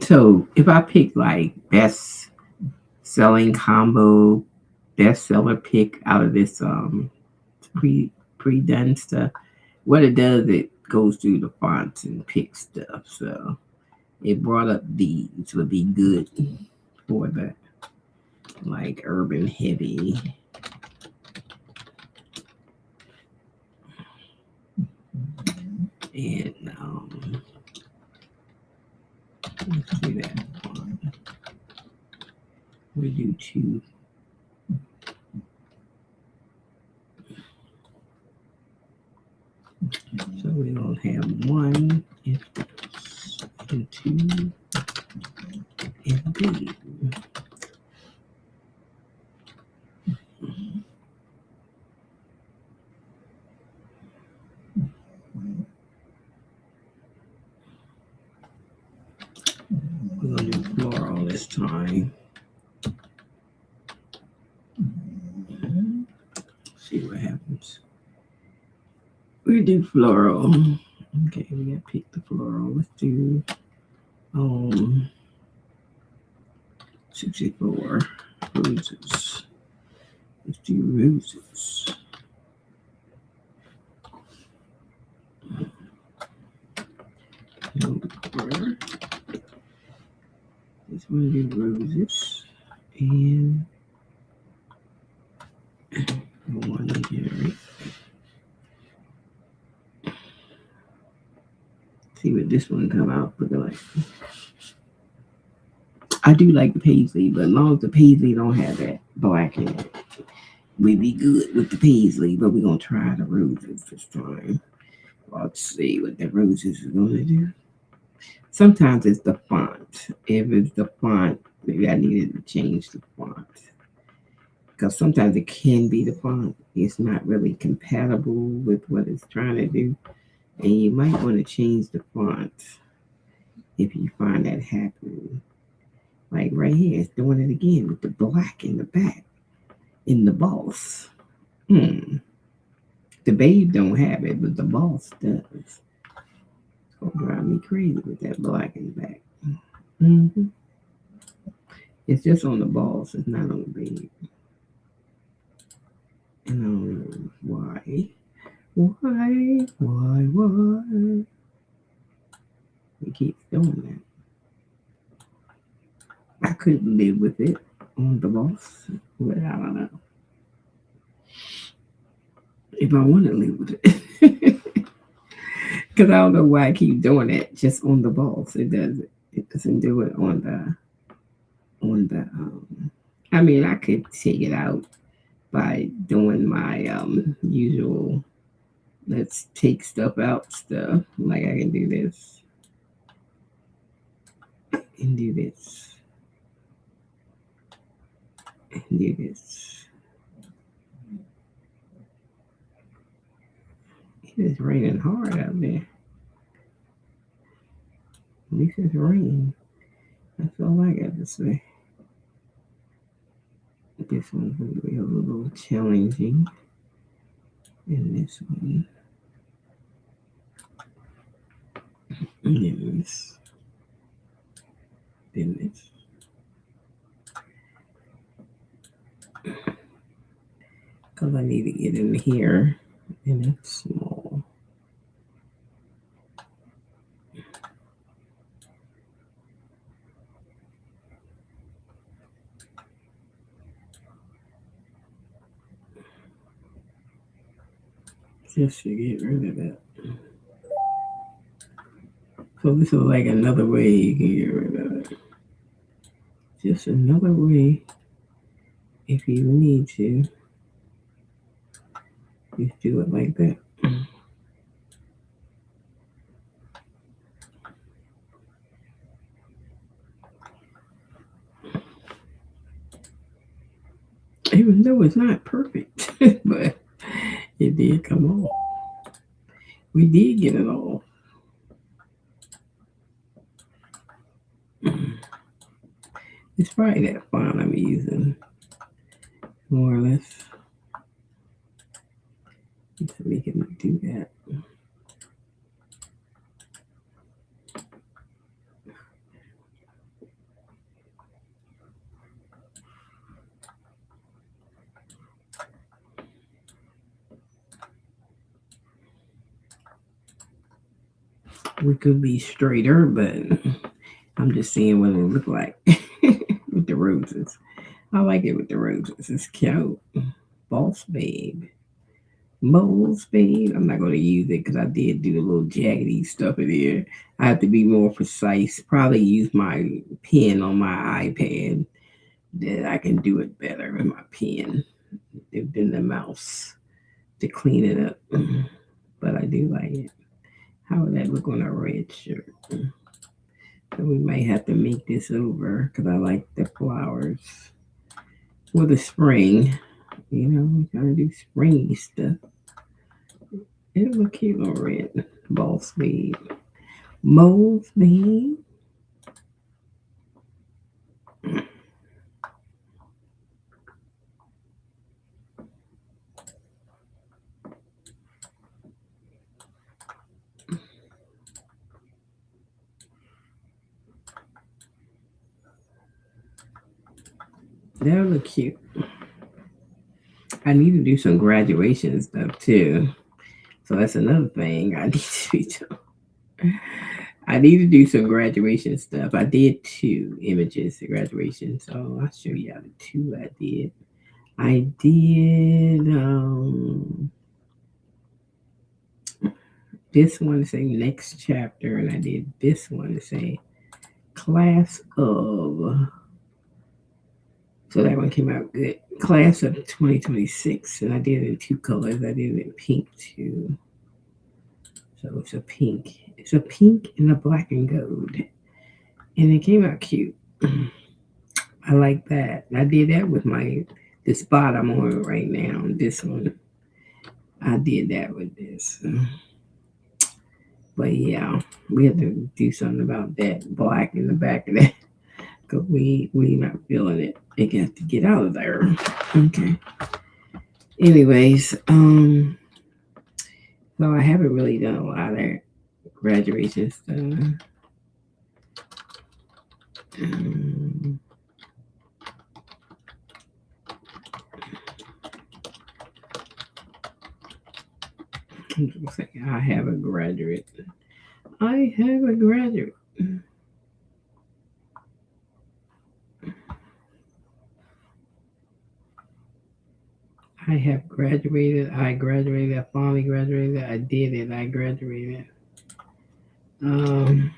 So if I pick like best selling combo, bestseller pick out of this pre-done stuff, what it does, it goes through the fonts and picks stuff. So it brought up these would be good for the like urban heavy. And let's do that one. We do two. So we're gonna have one if and two and B. We're gonna do floral this time. See what happens. We do floral. Okay, we gotta pick the floral. Let's do 64 roses. Let's do roses. This one do roses and one to generate. See what this one come out looking like. I do like the paisley, but as long as the paisley don't have that black in it, we be good with the paisley. But we're gonna try the roses this time. Let's see what the roses are gonna do. Sometimes it's the font. If it's the font, maybe I needed to change the font. Because sometimes it can be the font. It's not really compatible with what it's trying to do. And you might want to change the font if you find that happening. Like right here, it's doing it again with the black in the back in the boss. The babe don't have it, but the boss does. It's gonna drive me crazy with that black in the back. It's just on the boss, it's not on the babe. And I don't know why. Why? It keeps doing that. I couldn't live with it on the boss, but I don't know if I want to live with it. Because I don't know why I keep doing it just on the boss. It doesn't do it on the. I mean, I could take it out by doing my usual. Let's take stuff out stuff. Like I can do this and do this and do this. It is raining hard out there. At least it's raining. That's all I got to say. This one's going to be a little challenging. And this one. And then this. Then this. Because I need to get in here. And it's small. Just to get rid of that. So this is like another way you can get rid of it. Just another way, if you need to, just do it like that. Even though it's not perfect, but it did come off. We did get it all. It's probably that font I'm using, more or less. So we can do that. We could be straighter, but I'm just seeing what it look like with the roses. I like it with the roses. It's cute. Boss babe. Moles babe. I'm not going to use it because I did do a little jaggedy stuff in there. I have to be more precise. Probably use my pen on my iPad. That I can do it better with my pen than the mouse to clean it up. But I do like it. How would that look on a red shirt? So we might have to make this over because I like the flowers for the spring. You know, we're trying to do springy stuff. It'll look cute on red. Ball sleeve. Mole sleeve. That'll look cute. I need to do some graduation stuff too. So that's another thing I need to be doing. I need to do some graduation stuff. I did 2 images at graduation, so I'll show you the 2 I did. I did this one to say next chapter, and I did this one to say class of. So that one came out good. Class of 2026, and I did it in 2 colors. I did it in pink too. So it's a pink. It's a pink and a black and gold, and it came out cute. I like that. I did that with the spot I'm on right now. This one, I did that with this. But yeah, we have to do something about that black in the back of that because we not feeling it. It got to get out of there. Okay. Anyways, so I haven't really done a lot of graduation stuff. I'm just saying, I have a graduate. I have a graduate. I have graduated. I graduated. I finally graduated. I did it. I graduated. Um,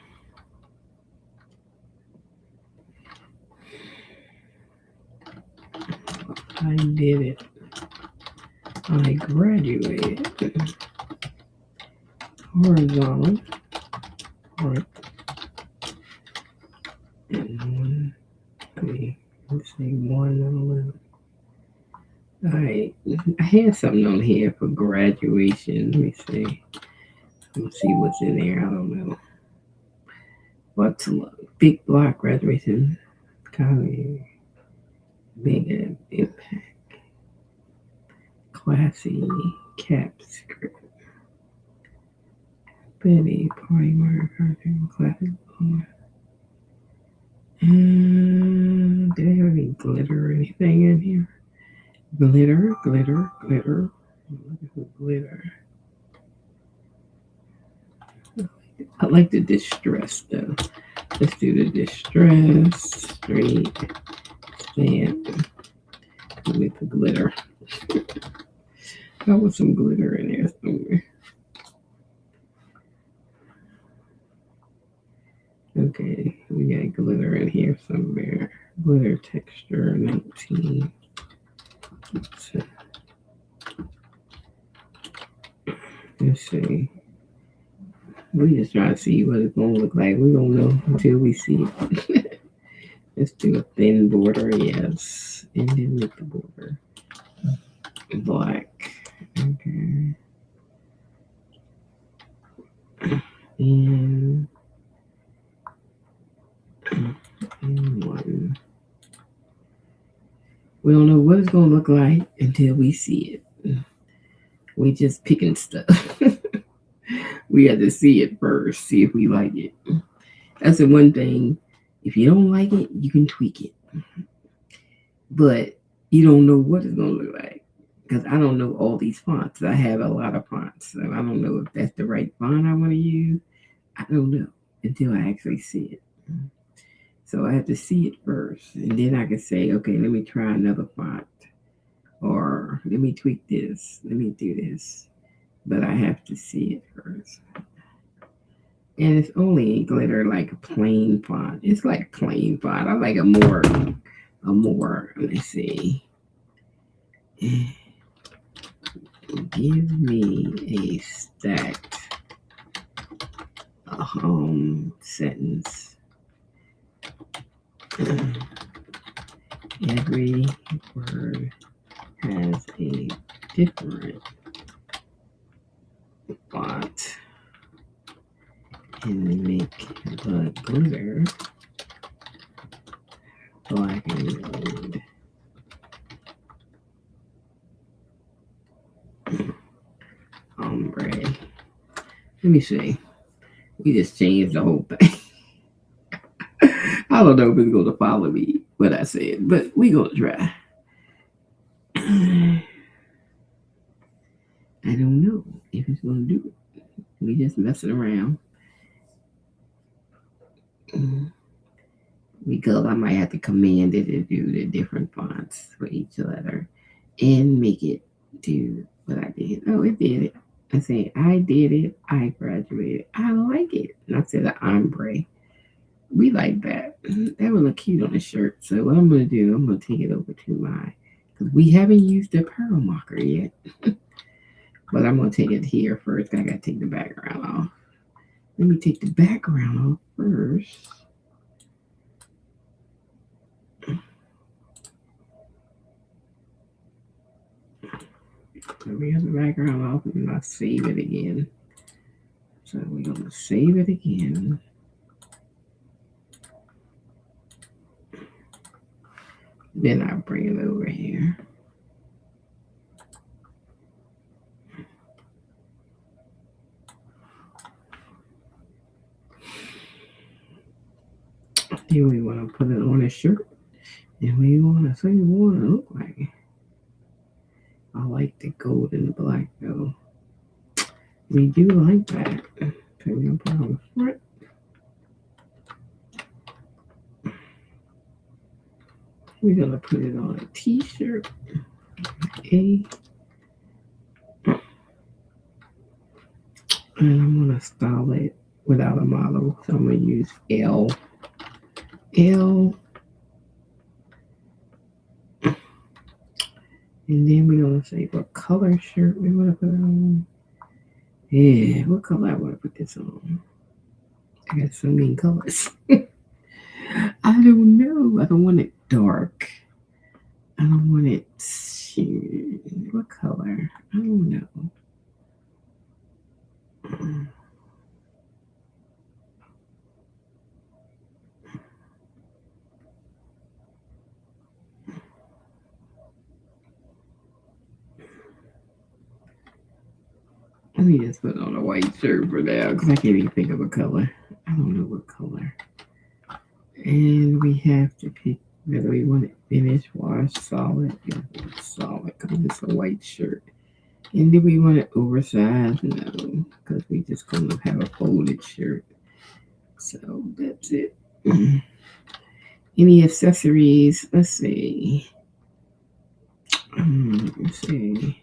I did it. I graduated. Horizontal. Right. And one, three, let's see, 111. All right. I had something on here for graduation. Let me see. Let's see what's in there. I don't know. What's big block graduation? College. Big impact. Classy. Cap script. Betty. Party murder. Cartoon. Classic. Do they have any glitter or anything in here? Glitter, glitter, glitter. Looking for glitter. I like the distress though. Let's do the distress. Straight stamp with the glitter. I want some glitter in there somewhere. Okay, we got glitter in here somewhere. Glitter texture 19. Let's see. We just trying to see what it's gonna look like. We don't know until we see it. Let's do a thin border, yes. And then make the border black. Okay. And one. We don't know what it's gonna look like until we see it. We just picking stuff. We have to see it first, see if we like it. That's the one thing. If you don't like it, you can tweak it. But you don't know what it's gonna look like. Because I don't know all these fonts. I have a lot of fonts. So I don't know if that's the right font I want to use. I don't know until I actually see it. So I have to see it first. And then I can say, okay, let me try another font. Or let me tweak this. Let me do this. But I have to see it first. And it's only glitter like a plain font. It's like plain font. I like a more, let me see. Give me a stacked sentence. Every word has a different font, and make the glitter black and gold. Ombre. Let me see. We just changed the whole thing. I don't know if it's going to follow me, what I said, but we going to try. I don't know if it's going to do it. We just messing around. Because I might have to command it to do the different fonts for each letter and make it do what I did. Oh, it did it. I said, I did it. I graduated. I like it. And I said, the ombre. We like that. That would look cute on the shirt. So what I'm going to do, I'm going to take it over to my, because we haven't used the pearl marker yet. But I'm going to take it here first. I got to take the background off. Let me take the background off first. Let me have the background off and I'll save it again. So we're going to save it again. Then I'll bring it over here. Then we want to put it on a shirt. And we want to see what it look like. I like the gold and the black though. We do like that. So we're gonna put on the front. We're gonna put it on a t-shirt. A. And I'm gonna style it without a model. So I'm gonna use L. L. And then we're gonna say what color shirt we wanna put on. Yeah, what color I wanna put this on. I got so many colors. I don't know. I don't want it dark. I don't want it. What color? I don't know. Let me just put on a white shirt for now because I can't even think of a color. I don't know what color. And we have to pick whether we want it finished, washed, solid. Yeah, solid because it's a white shirt. And do we want it oversized? No, because we just gonna have a folded shirt. So that's it. Any accessories? Let's see. Let's see.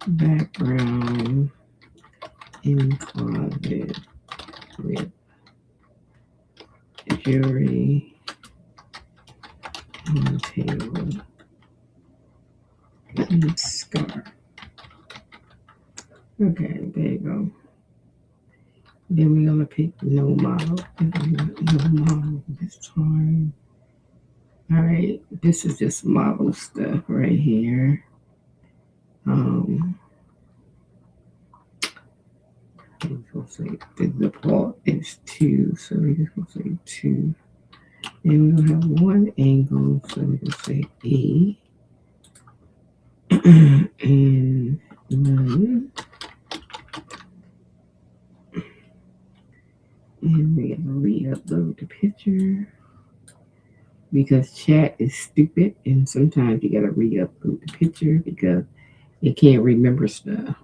Background in closet with jewelry on the table and scarf. Okay, there you go. Then we're gonna pick no model. No model this time. All right, this is just model stuff right here. I'm gonna say the default is 2, so we're just gonna say 2. And we're gonna have one angle, so we're gonna say A. And none. And we're gonna re-upload the picture because chat is stupid, and sometimes you gotta re-upload the picture because it can't remember stuff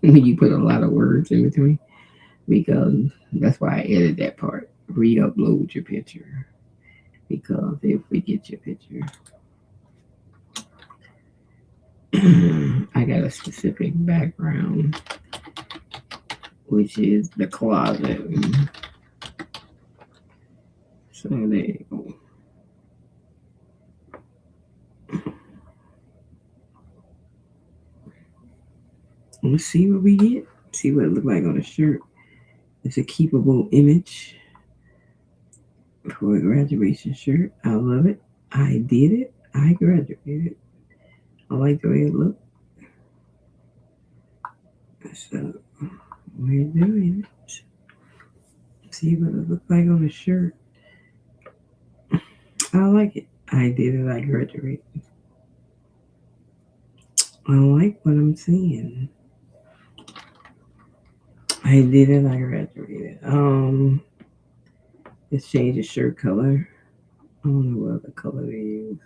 when you put a lot of words in between. Because that's why I edited that part. Re-upload your picture because if we get your picture, I got a specific background, which is the closet. So there you go. Let's see what we get. See what it look like on a shirt. It's a keepable image for a graduation shirt. I love it. I did it. I graduated. I like the way it looked. So we're doing it. See what it looked like on a shirt. I like it. I did it. I graduated. I like what I'm seeing. I did it. I graduated. Let's change the shirt color. I don't know what other color to use.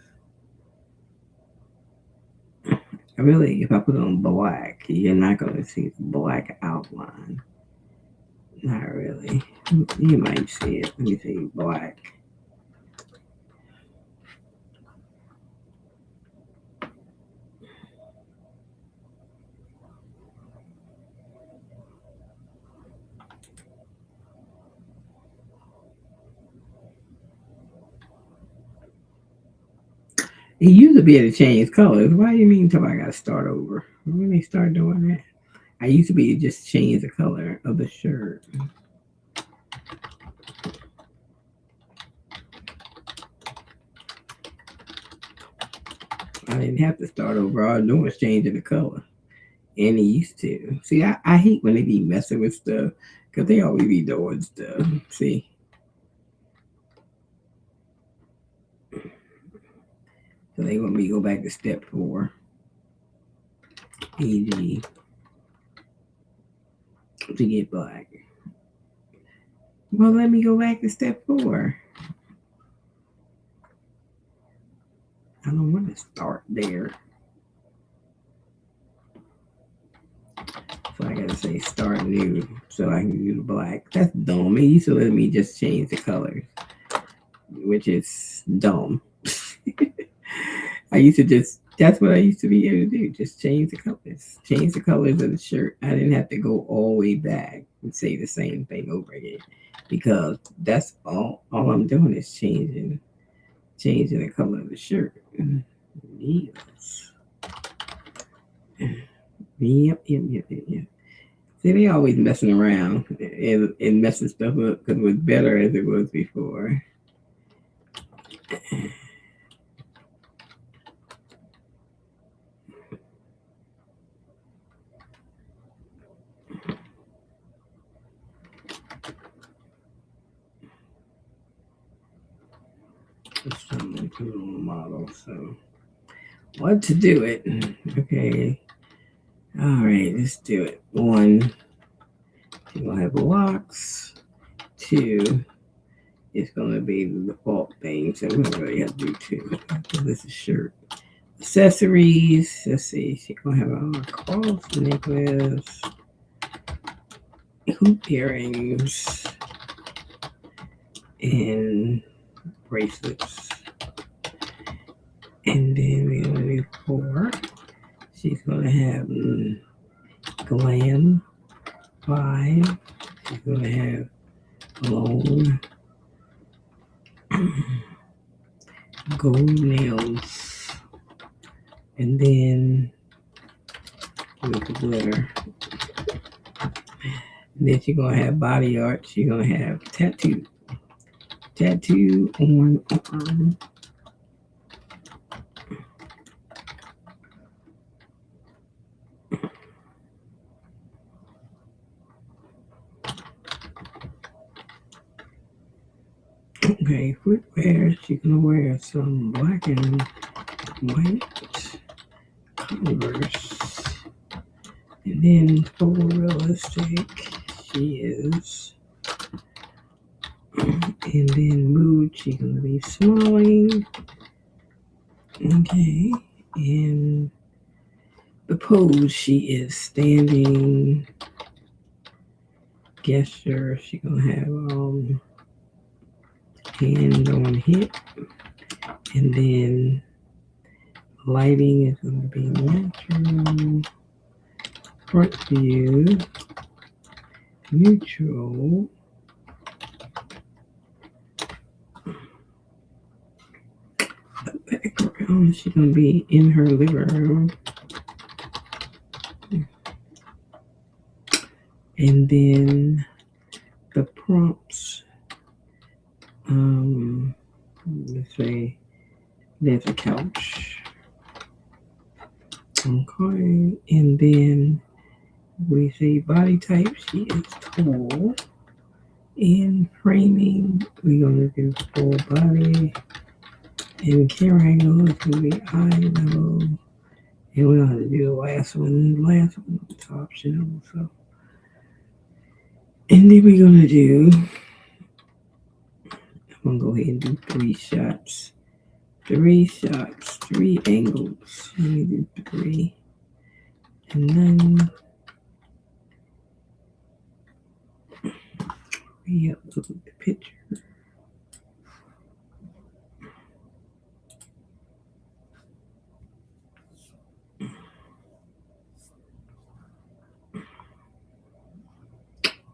Really, if I put on black, you're not going to see the black outline. Not really. You might see it. Let me see black. It used to be able to change colors. Why do you mean until I got to start over? When they start doing that? I used to be able to just change the color of the shirt. I didn't have to start over. All I was doing was changing the color. And it used to. See, I hate when they be messing with stuff because they always be doing stuff. See? So they want me to go back to step 4. AG to get black. Well, let me go back to step 4. I don't want to start there. So I gotta say start new so I can do the black. That's dumb. It used to let me just change the colors, which is dumb. I used to just that's what I used to be able to do. Just change the colors. Change the colors of the shirt. I didn't have to go all the way back and say the same thing over again. Because that's all I'm doing is changing the color of the shirt. Yes. Yep. See, they always messing around and messing stuff up because it was better as it was before. Some model. So, what to do it? Okay. All right, let's do it. 1, you're gonna have locks. 2, it's gonna be the default thing. So we don't really have to do 2. This is shirt. Accessories. Let's see. She's gonna have a cross necklace, hoop earrings, and bracelets. And then we're gonna do 4. She's gonna have glam. 5. She's gonna have long gold nails, and then with the glitter. And then she's gonna have body art. She's gonna have tattoo on arm. Okay, footwear. She's gonna wear some black and white Converse. And then for realistic, she is. And then mood, she's gonna be smiling. Okay, and the pose, she is standing. Gesture, she's gonna have hand on hip, and then lighting is gonna be natural. Front view, neutral. Background, she's gonna be in her living room. And then the prompts, let's say there's a couch. Okay, and then we say body type, she is tall. In framing, we're gonna do full body. And camera angle is gonna be eye level. And we're gonna do the last one. Last one is optional. So, and then we're gonna do. I'm gonna go ahead and do 3 shots. 3 shots, 3 angles. Let me do 3. And then we upload the picture.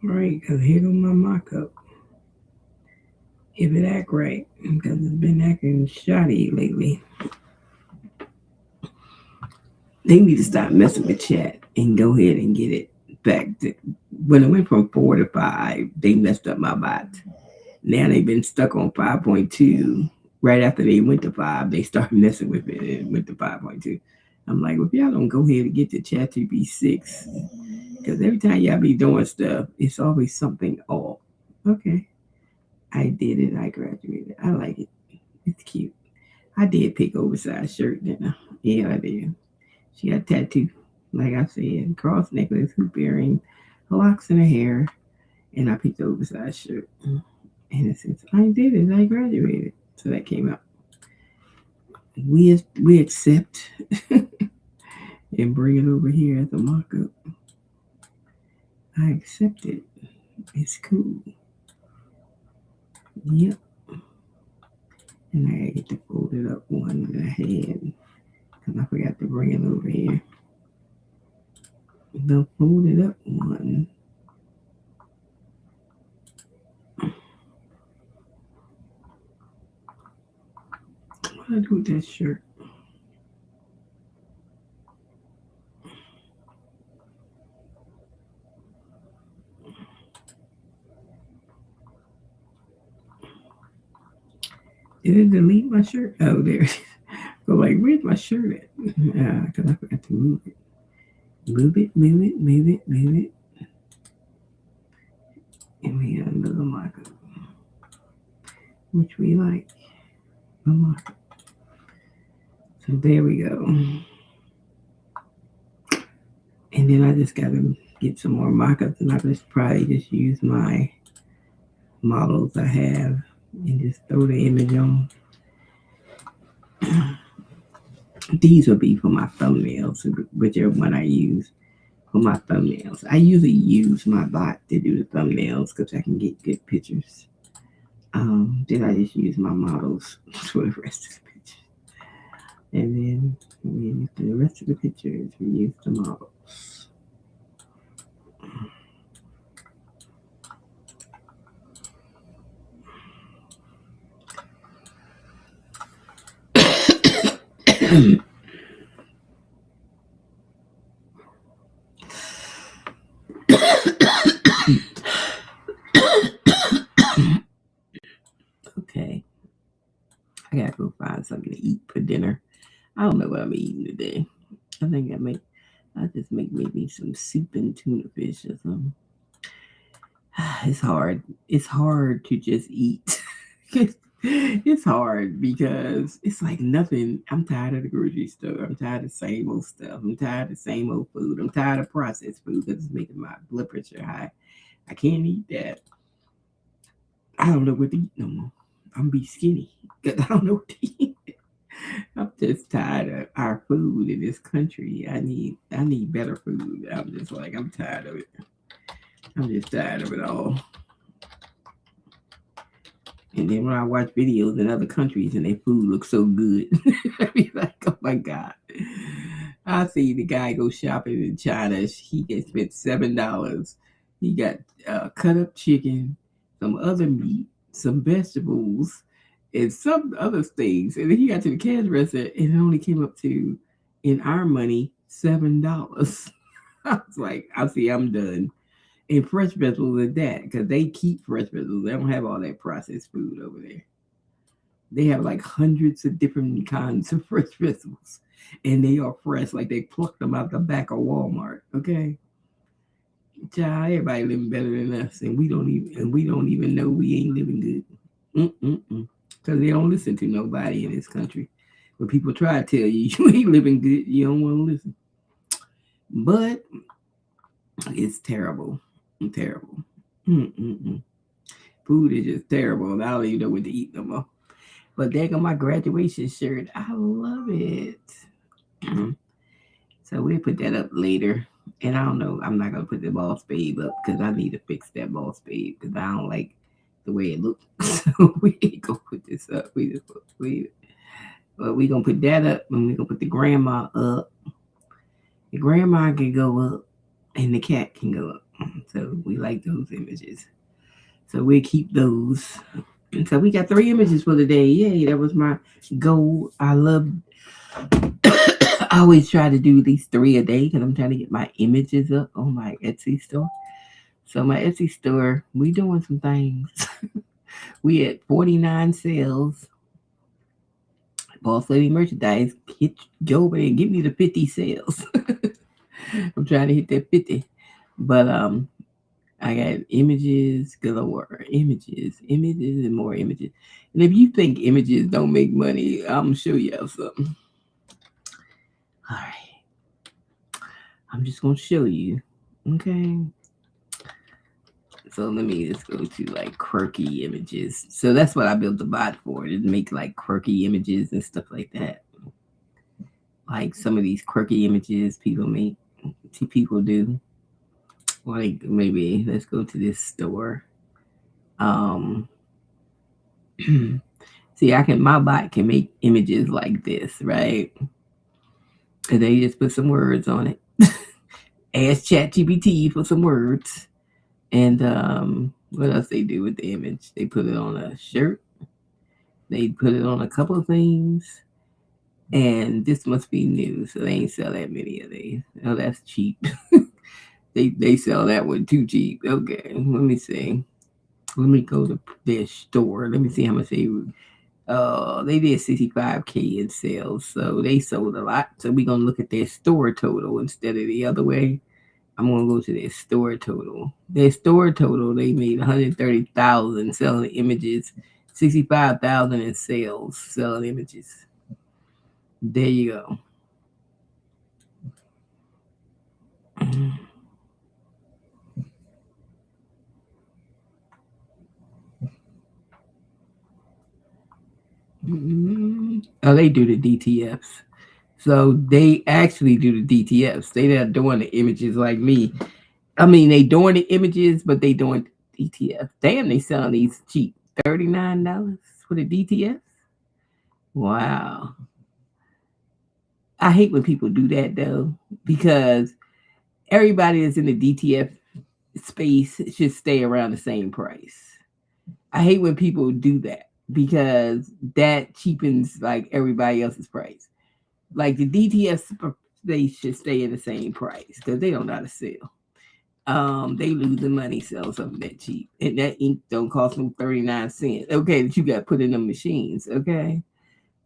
Alright, because here goes my mock-up. If it act right, because it's been acting shoddy lately. They need to stop messing with chat and go ahead and get it back to when it went from 4 to 5, they messed up my bot. Now they've been stuck on 5.2. Right after they went to 5, they started messing with it and went to 5.2. I'm like, well, if y'all don't go ahead and get to ChatGPT 6, because every time y'all be doing stuff, it's always something off. Okay. I did it. I graduated. I like it. It's cute. I did pick oversized shirt, didn't I? Yeah, I did. She got a tattoo, like I said, cross necklace, hoop earring, locks in her hair, and I picked the oversized shirt. And since I did it, I graduated. So that came out. We accept and bring it over here as a mock-up. I accept it. It's cool. Yep. And I get the folded up one that I had. Because I forgot to bring it over here. The folded up one. What do I do with that shirt? Did it delete my shirt? Oh, there it is. But like, where's my shirt at? Because I forgot to move it. Move it, move it, move it, move it. And we have another marker, which we like. A marker. So there we go. And then I just got to get some more markups, and I just probably just use my models I have and just throw the image on. These will be for my thumbnails, whichever one I use for my thumbnails. I usually use my bot to do the thumbnails because I can get good pictures. Then I just use my models for the rest of the pictures. And then for the rest of the pictures, we use the models. Okay. I gotta go find something to eat for dinner. I don't know what I'm eating today. I think I just make maybe some soup and tuna fish or something. It's hard. It's hard to just eat. It's hard because it's like nothing. I'm tired of the grocery store. I'm tired of the same old stuff. I'm tired of the same old food. I'm tired of processed food because it's making my blood pressure high. I can't eat that. I don't know what to eat no more. I'm be skinny because I don't know what to eat. I'm just tired of our food in this country. I need better food. I'm tired of it. I'm just tired of it all. And then when I watch videos in other countries and their food looks so good, I be like, oh my God. I see the guy go shopping in China. He gets spent $7. He got cut up chicken, some other meat, some vegetables, and some other things. And then he got to the cash register and it only came up to, in our money, $7. I was like, I see, I'm done. And fresh vegetables at that, because they keep fresh vegetables. They don't have all that processed food over there. They have like hundreds of different kinds of fresh vegetables, and they are fresh, like they plucked them out the back of Walmart. Okay, child, everybody living better than us, and we don't even know we ain't living good. Because they don't listen to nobody in this country. When people try to tell you you ain't living good, you don't want to listen. But it's terrible. Terrible. Mm-mm-mm. Food is just terrible. I don't even know what to eat no more. But there go my graduation shirt. I love it. So we'll put that up later. And I don't know. I'm not gonna put the boss babe up because I need to fix that boss babe because I don't like the way it looks. So we ain't gonna put this up. But we gonna put that up and we gonna put the grandma up. The grandma can go up and the cat can go up. So we like those images. So we'll keep those. So we got 3 images for the day. Yay, that was my goal. I always try to do at least 3 a day because I'm trying to get my images up on my Etsy store. So my Etsy store, we doing some things. We had 49 sales. Boss Lady Merchandise, go over and give me the 50 sales. I'm trying to hit that 50. But I got images galore, images, and more images. And if you think images don't make money, I'm gonna show you something. All right, I'm just gonna show you. Okay. So let me just go to like quirky images. So that's what I built the bot for, to make like quirky images and stuff like that. Like some of these quirky images people make, people do. Like maybe let's go to this store. Um, see, my bot can make images like this, right? And they just put some words on it. Ask ChatGPT for some words, and what else they do with the image? They put it on a shirt. They put it on a couple of things, and this must be new, so they ain't sell that many of these. Oh, that's cheap. They sell that one too cheap. Okay, let me see. Let me go to their store. Let me see how much they did 65K in sales, so they sold a lot. So we're gonna look at their store total instead of the other way. I'm gonna go to their store total. Their store total, they made 130,000 selling images, 65,000 in sales selling images. There you go. Oh, they do the DTFs. So they actually do the DTFs. They not doing the images like me. I mean, they doing the images, but they doing DTF. Damn, they selling these cheap. $39 for the DTF. Wow. I hate when people do that though, because everybody that's in the DTF space should stay around the same price. I hate when people do that because that cheapens like everybody else's price. Like the DTF, they should stay in the same price because they don't know how to sell. They lose the money selling something that cheap, and that ink don't cost them 39 cents. Okay, that you got put in the machines. Okay,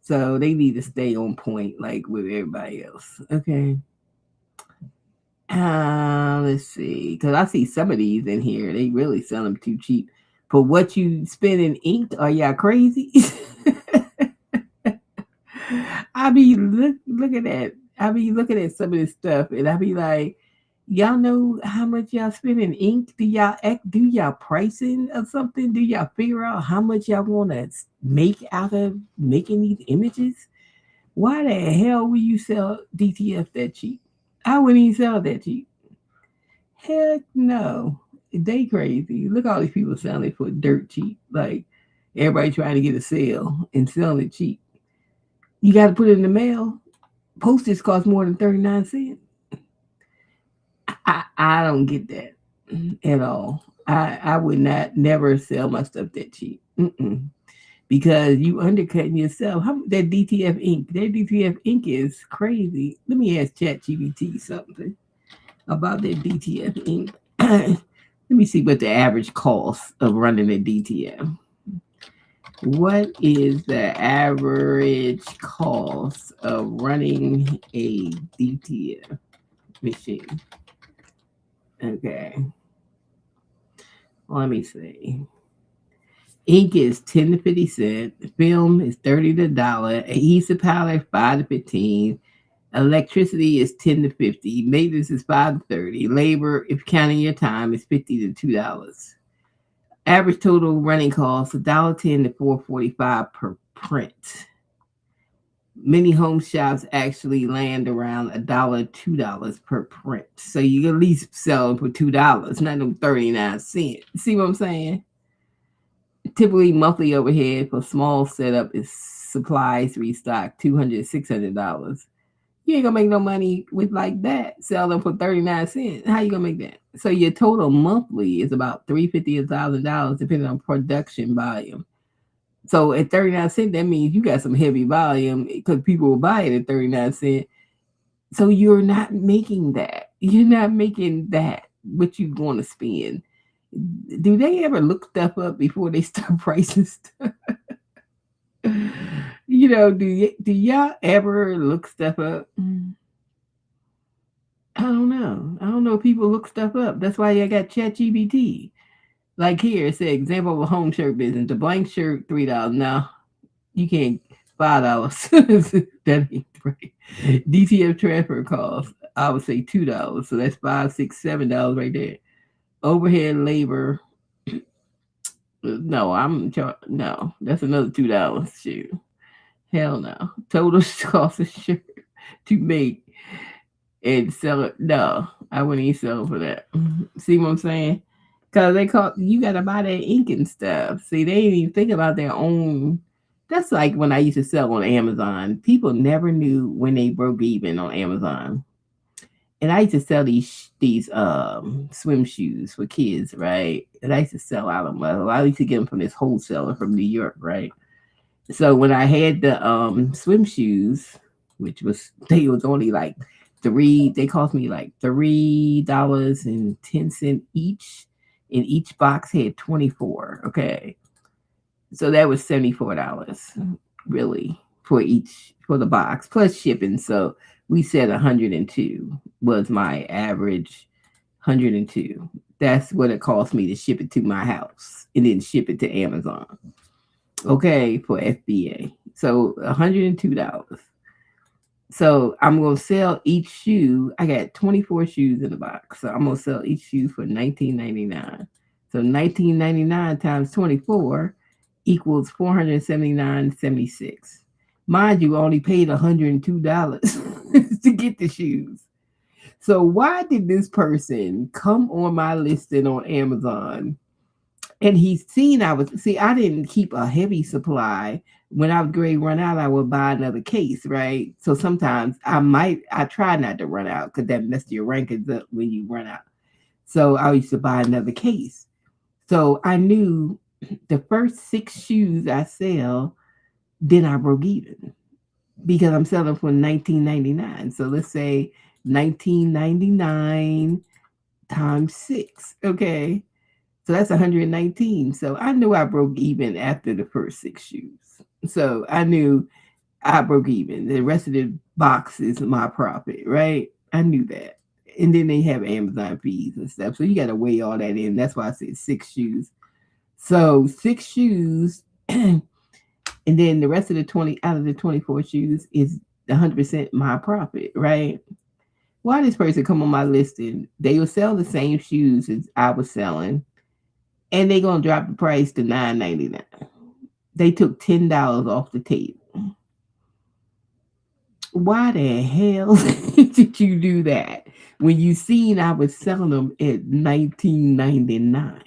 so they need to stay on point like with everybody else. Okay. Let's see, because I see some of these in here. They really sell them too cheap. For what you spend in ink, are y'all crazy? I be looking at some of this stuff, and I be like, y'all know how much y'all spend in ink? Do y'all pricing or something? Do y'all figure out how much y'all want to make out of making these images? Why the hell would you sell DTF that cheap? I wouldn't even sell that cheap. Heck no. They crazy. Look all these people selling it for dirt cheap. Like everybody trying to get a sale and selling it cheap. You got to put it in the mail. Postage costs more than 39 cents. I don't get that at all. I would never sell my stuff that cheap. Because you undercutting yourself. That DTF ink? That DTF ink is crazy. Let me ask ChatGPT something about that DTF ink. Let me see what the average cost of running a DTF. What is the average cost of running a DTF machine? Okay. Let me see. Ink is 10 to 50 cents. Film is 30 to $1. Adhesive powder 5 to 15. Electricity is 10 to 50. Maintenance is 5 to 30. Labor, if counting your time, is 50 to $2. Average total running cost $1.10 to $4.45 per print. Many home shops actually land around $1, $2 per print. So you at least sell them for $2, not no 39 cents. See what I'm saying? Typically, monthly overhead for small setup is supplies restock $200, $600. You ain't gonna make no money with like that. Sell them for 39 cents. How you gonna make that? So your total monthly is about $350 $1,000, depending on production volume. So at 39 cents, that means you got some heavy volume because people will buy it at 39 cents. So you're not making that. You're not making that what you want to spend. Do they ever look stuff up before they start pricing stuff? Do y'all ever look stuff up? I don't know. I don't know if people look stuff up. That's why I got ChatGPT. Like here, it said example of a home shirt business. The blank shirt, $3. Now you can't $5. That ain't right. DTF transfer cost, I would say $2. So that's $5, $6, $7 right there. Overhead labor. No, no, that's another $2. Shoot. Hell no. Total cost of shirt to make and sell it. No, I wouldn't even sell for that. See what I'm saying? Because they call you got to buy that ink and stuff. See, they didn't even think about their own. That's like when I used to sell on Amazon. People never knew when they broke even on Amazon. And I used to sell these swim shoes for kids, right? And I used to sell out of them. I used to get them from this wholesaler from New York, right? So when I had the swim shoes, which was they was only like they cost me like $3.10 each, and each box had 24. Okay, so that was $74 really for the box plus shipping. So we said 102 was my average. 102. That's what it cost me to ship it to my house and then ship it to Amazon. Okay, for FBA. So $102. So I'm gonna sell each shoe. I got 24 shoes in the box. So I'm gonna sell each shoe for $19.99. So $19.99 times 24 equals $479.76. Mind you, I only paid $102 to get the shoes. So why did this person come on my listing on Amazon and he's seen I didn't keep a heavy supply. When I was going to run out, I would buy another case, right? So sometimes I try not to run out because that messes your rankings up when you run out. So I used to buy another case. So I knew the first 6 shoes I sell, then I broke even because I'm selling for $19.99. So let's say $19.99 times 6. Okay. So that's 119. So I knew I broke even after the first 6 shoes. So I knew I broke even. The rest of the box is my profit, right? I knew that. And then they have Amazon fees and stuff. So you got to weigh all that in. That's why I said 6 shoes. So 6 shoes, and then the rest of the 20 out of the 24 shoes is 100% my profit, right? Why this person come on my listing? They will sell the same shoes as I was selling, and they gonna drop the price to $9.99. They took $10 off the table. Why the hell did you do that when you seen I was selling them at $19.99?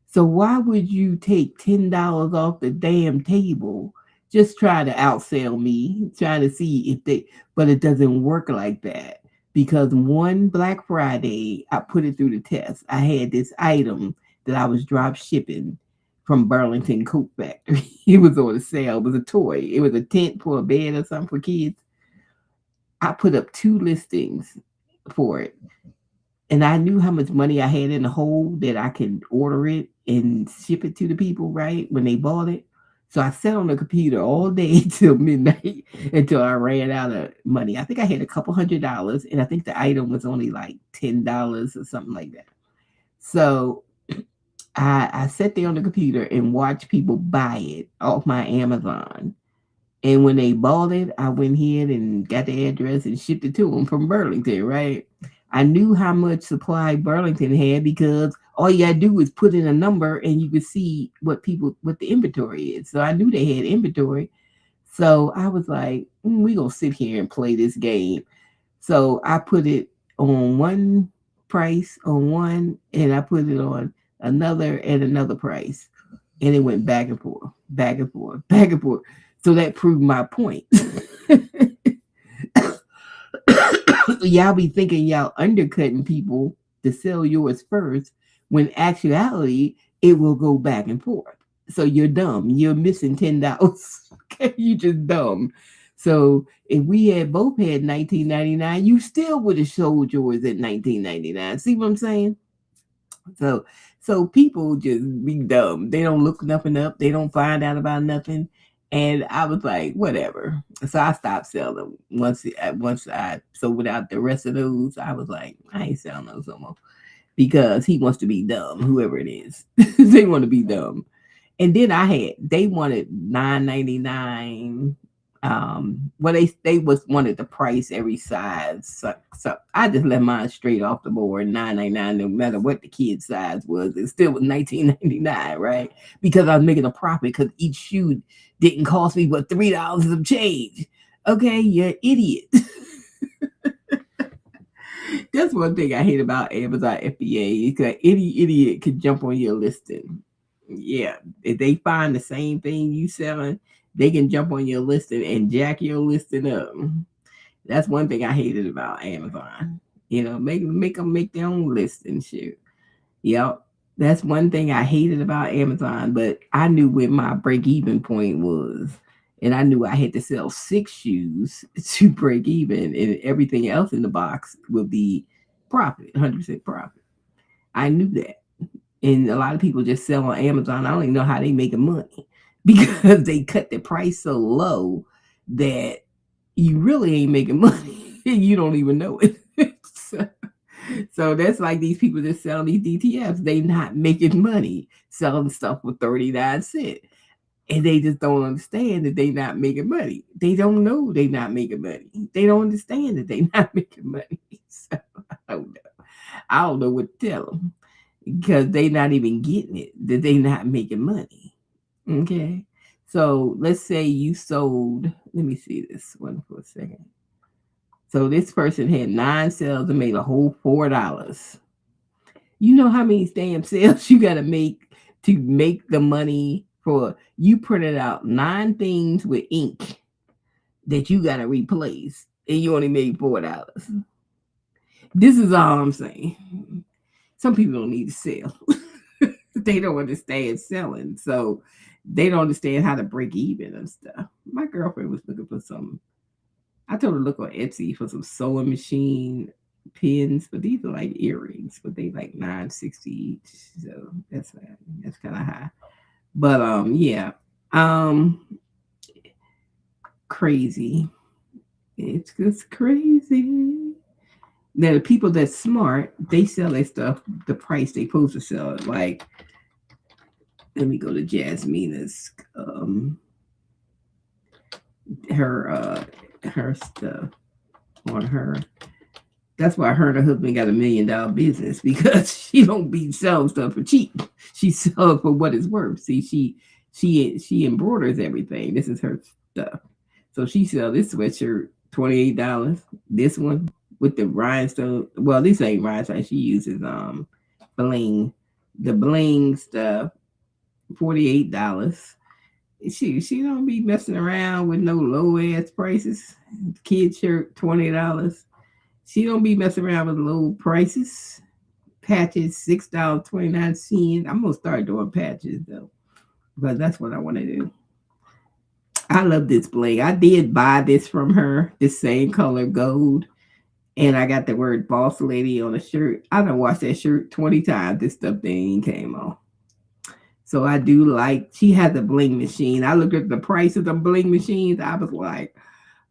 So why would you take $10 off the damn table? Just try to outsell me, trying to see if but it doesn't work like that. Because one Black Friday, I put it through the test. I had this item that I was drop shipping from Burlington Coat Factory. It was on a sale. It was a toy. It was a tent for a bed or something for kids. I put up 2 listings for it. And I knew how much money I had in the hole that I could order it and ship it to the people, right? When they bought it. So I sat on the computer all day till midnight until I ran out of money. I think I had a couple $100, and I think the item was only like $10 or something like that. So I sat there on the computer and watched people buy it off my Amazon. And when they bought it, I went ahead and got the address and shipped it to them from Burlington, right? I knew how much supply Burlington had because all you gotta do is put in a number and you could see what the inventory is. So I knew they had inventory. So I was like, we gonna sit here and play this game. So I put it on one price on one, and I put it on another at another price. And it went back and forth, back and forth, back and forth. So that proved my point. Y'all be thinking y'all undercutting people to sell yours first, when actuality it will go back and forth. So you're dumb. You're missing $10. Okay, you just dumb. So if we had both had $19.99, you still would have sold yours at $19.99. See what I'm saying? So people just be dumb. They don't look nothing up. They don't find out about nothing. And I was like, whatever. So I stopped selling once I sold out the rest of those. I was like, I ain't selling those no more because he wants to be dumb. Whoever it is, they want to be dumb. And then they wanted $9.99. Well, they wanted the price every size. So I just let mine straight off the board, $9.99, no matter what the kid size was. It still was $19.99, right? Because I was making a profit because each shoe didn't cost me but $3 of change. Okay, you're an idiot. That's one thing I hate about Amazon FBA. Because any idiot can jump on your listing. Yeah, if they find the same thing you selling, they can jump on your listing and jack your listing up. That's one thing I hated about Amazon. Make them make their own list and shit. Yep. That's one thing I hated about Amazon, but I knew where my break even point was. And I knew I had to sell 6 shoes to break even, and everything else in the box would be profit, 100% profit. I knew that. And a lot of people just sell on Amazon. I don't even know how they making money because they cut the price so low that you really ain't making money. You don't even know it. so, so that's like these people that sell these DTFs. They not making money selling stuff for 39 cents. And they just don't understand that they not making money. They don't know they not making money. They don't understand that they not making money. So I don't know. I don't know what to tell them because they not even getting it, that they not making money. Okay. So let's say you sold, let me see this one for a second. So this person had 9 sales and made a whole $4. You know how many damn sales you got to make the money for? You printed out 9 things with ink that you got to replace, and you only made $4. This is all I'm saying. Some people don't need to sell. They don't understand selling, so they don't understand how to break even and stuff. My girlfriend was looking for some. I told her to look on Etsy for some sewing machine pins, but these are like earrings, but they like $9.60 each. So that's kind of high. But yeah, um, crazy. It's just crazy. Now the people that's smart, they sell their stuff the price they supposed to sell it. Like, let me go to Jasmina's her stuff on her. That's why her and her husband got $1 million business, because she don't be selling stuff for cheap. She sells for what it's worth. See, she embroiders everything. This is her stuff. So she sell this sweatshirt $28. This one with the rhinestone. Well, this ain't rhinestone. She uses bling. The bling stuff, $48. She don't be messing around with no low ass prices. Kid shirt $20. She don't be messing around with low prices. Patches $6.29. I'm gonna start doing patches though, because that's what I want to do. I love this bling. I did buy this from her, the same color gold, and I got the word "boss lady" on the shirt. I done washed that shirt 20 times. This stuff thing came off. So I do like, she has a bling machine. I looked at the price of the bling machines. I was like,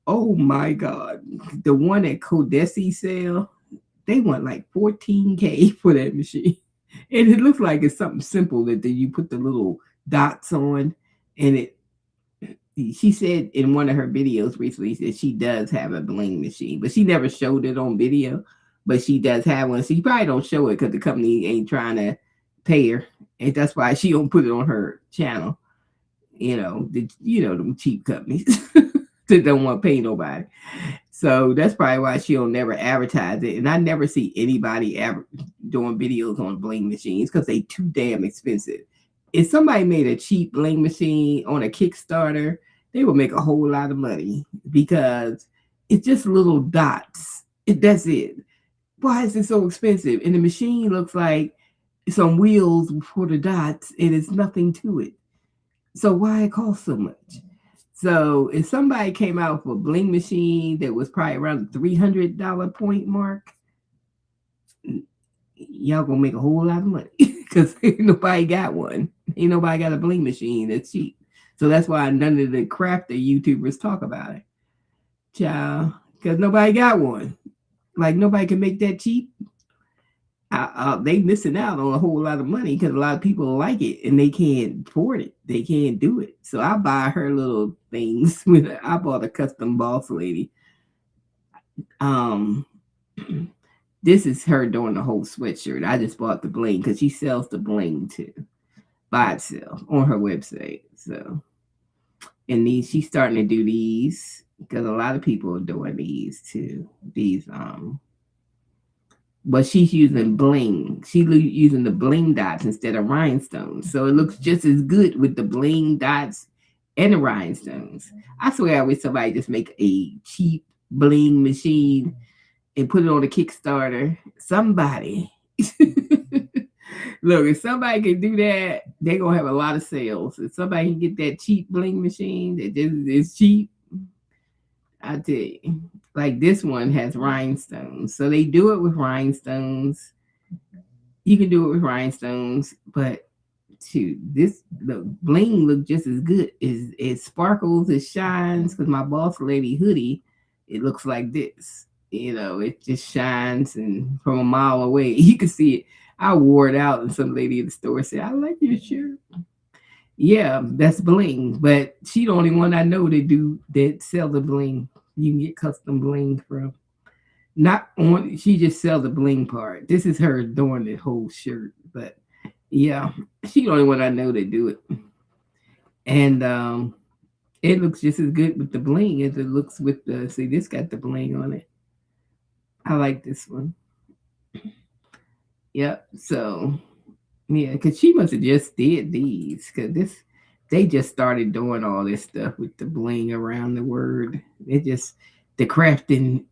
oh my God. The one at Codesi sale, they want like 14K for that machine. And it looks like it's something simple that you put the little dots on. And she said in one of her videos recently that she does have a bling machine, but she never showed it on video. But she does have one. So you probably don't show it because the company ain't trying to pay her. And that's why she don't put it on her channel. Them cheap companies that don't want to pay nobody. So that's probably why she don't never advertise it. And I never see anybody ever doing videos on bling machines because they too damn expensive. If somebody made a cheap bling machine on a Kickstarter, they would make a whole lot of money because it's just little dots. That's it. Why is it so expensive? And the machine looks like some wheels for the dots, and it's nothing to it. So why it costs so much? So if somebody came out with a bling machine that was probably around the $300 point mark, y'all gonna make a whole lot of money because ain't nobody got one. Ain't nobody got a bling machine that's cheap. So that's why none of the crafter YouTubers talk about it, child, because nobody got one. Like nobody can make that cheap. They missing out on a whole lot of money because a lot of people like it and they can't afford it. They can't do it. So I buy her little things. I bought a custom boss lady. This is her doing the whole sweatshirt. I just bought the bling because she sells the bling too by itself on her website. So, and she's starting to do these because a lot of people are doing these too. These but she's using bling. She's using the bling dots instead of rhinestones. So it looks just as good with the bling dots and the rhinestones. I swear I wish somebody just make a cheap bling machine and put it on a Kickstarter. Somebody. Look, if somebody can do that, they're gonna have a lot of sales. If somebody can get that cheap bling machine that just is cheap, I tell you. Like this one has rhinestones. So they do it with rhinestones. You can do it with rhinestones, but to this the bling look just as good. It sparkles, it shines. Because my boss lady hoodie, it looks like this. It just shines, and from a mile away, you can see it. I wore it out, and some lady at the store said, "I like your shirt." Yeah, that's bling, but she the only one I know that sell the bling. You can get custom bling from. Not on. She just sell the bling part. This is her doing the whole shirt, but yeah, she the only one I know that do it, and it looks just as good with the bling as it looks with the. See, this got the bling on it. I like this one. Yep. So yeah, because she must have just did these because they just started doing all this stuff with the bling around the word. It just the crafting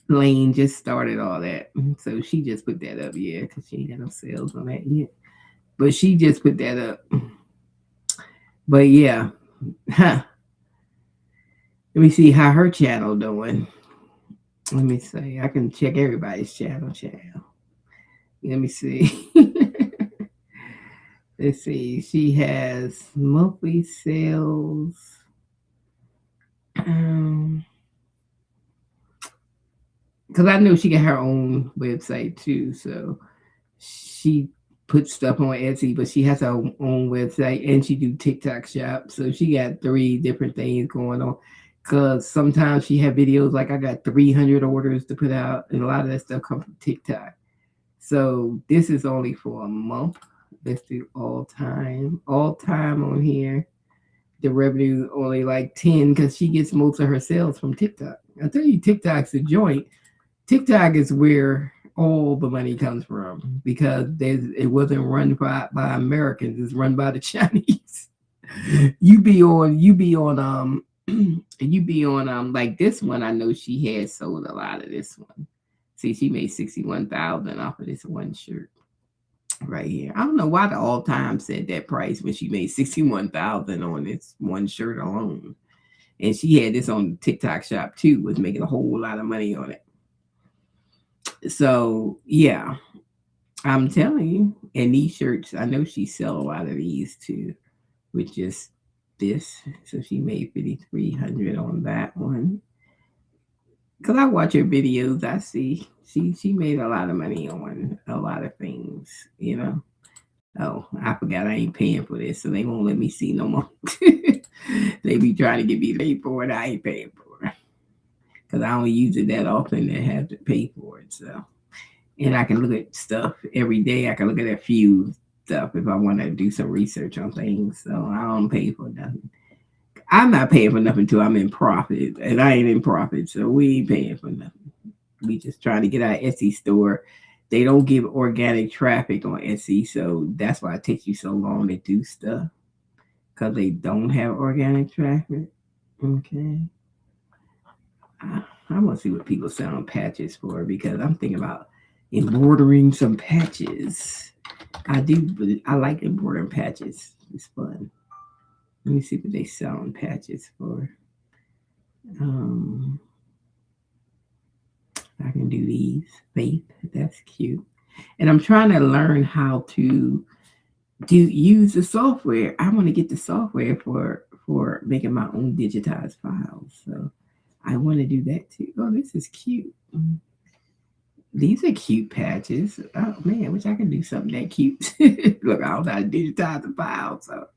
lane just started all that. So she just put that up, yeah, because she ain't got no sales on that yet. But she just put that up. But yeah, huh. Let me see how her channel doing. Let me see. I can check everybody's channel. Let me see. Let's see. She has monthly sales. Because I know she got her own website too, so she puts stuff on Etsy, but she has her own website and she do TikTok shop. So she got 3 different things going on. Because sometimes she have videos like I got 300 orders to put out, and a lot of that stuff comes from TikTok. So this is only for a month. Let's do all time. All time on here. The revenue only like 10 because she gets most of her sales from TikTok. I tell you, TikTok's a joint. TikTok is where all the money comes from because it wasn't run by Americans. It's run by the Chinese. You be on you be on like this one. I know she has sold a lot of this one. See, she made 61,000 off of this one shirt right here. I don't know why the all time said that price when she made 61,000 on this one shirt alone. And she had this on TikTok shop too, was making a whole lot of money on it. So yeah, I'm telling you. And these shirts, I know she sell a lot of these too, with just this. So she made 5,300 on that one. Cause I watch her videos, I see she made a lot of money on a lot of things. Oh, I forgot I ain't paying for this, so they won't let me see no more. They be trying to get me to pay for it. I ain't paying for it because I don't use it that often to have to pay for it. So, and I can look at stuff every day. I can look at a few stuff if I want to do some research on things. So I don't pay for nothing. I'm not paying for nothing until I'm in profit, and I ain't in profit, so we ain't paying for nothing. We just trying to get our Etsy store. They don't give organic traffic on Etsy, so that's why it takes you so long to do stuff because they don't have organic traffic. Okay, I want to see what people sell on patches for because I'm thinking about embroidering some patches. I do, but I like embroidering patches. It's fun. Let me see what they sell on patches for. Um, I can do these. Faith, that's cute. And I'm trying to learn how to use the software. I want to get the software for making my own digitized files. So I want to do that too. Oh, this is cute. These are cute patches. Oh man, I wish I could do something that cute. Look, I don't know how to digitize the file. So,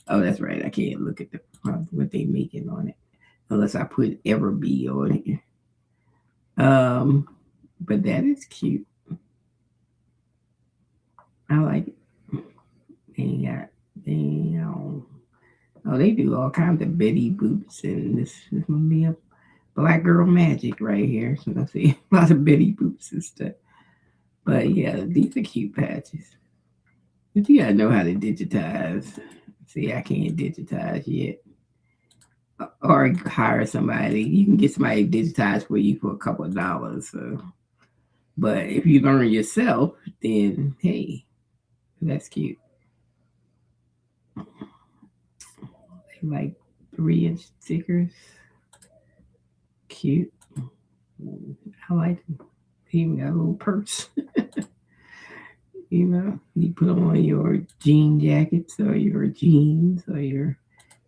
oh, that's right. I can't look at what they making on it unless I put Everbee on it. But that is cute. I like it. They got damn. Oh, they do all kinds of Betty boots, and this is gonna be a black girl magic right here. So I see a lot of Betty boots and stuff. But yeah, these are cute patches. But you gotta know how to digitize. See, I can't digitize yet. Or hire somebody. You can get somebody to digitize for you for a couple of dollars. So, but if you learn yourself, then hey, that's cute. Like 3-inch stickers, cute. I like them. He even got a little purse. You put them on your jean jackets or your jeans or your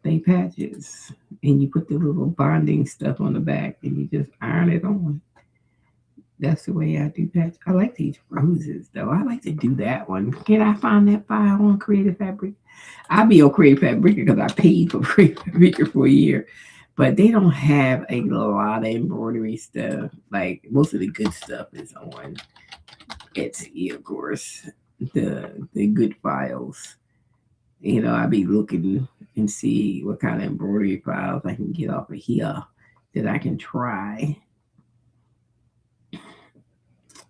they patches, and you put the little bonding stuff on the back, and you just iron it on. That's the way I do patch. I like these roses though. I like to do that one. Can I find that file on Creative Fabric? I'll be on Creative Fabric because I paid for Creative Fabric for a year, but they don't have a lot of embroidery stuff. Like most of the good stuff is on Etsy, of course. The good files. I be looking and see what kind of embroidery files I can get off of here that I can try.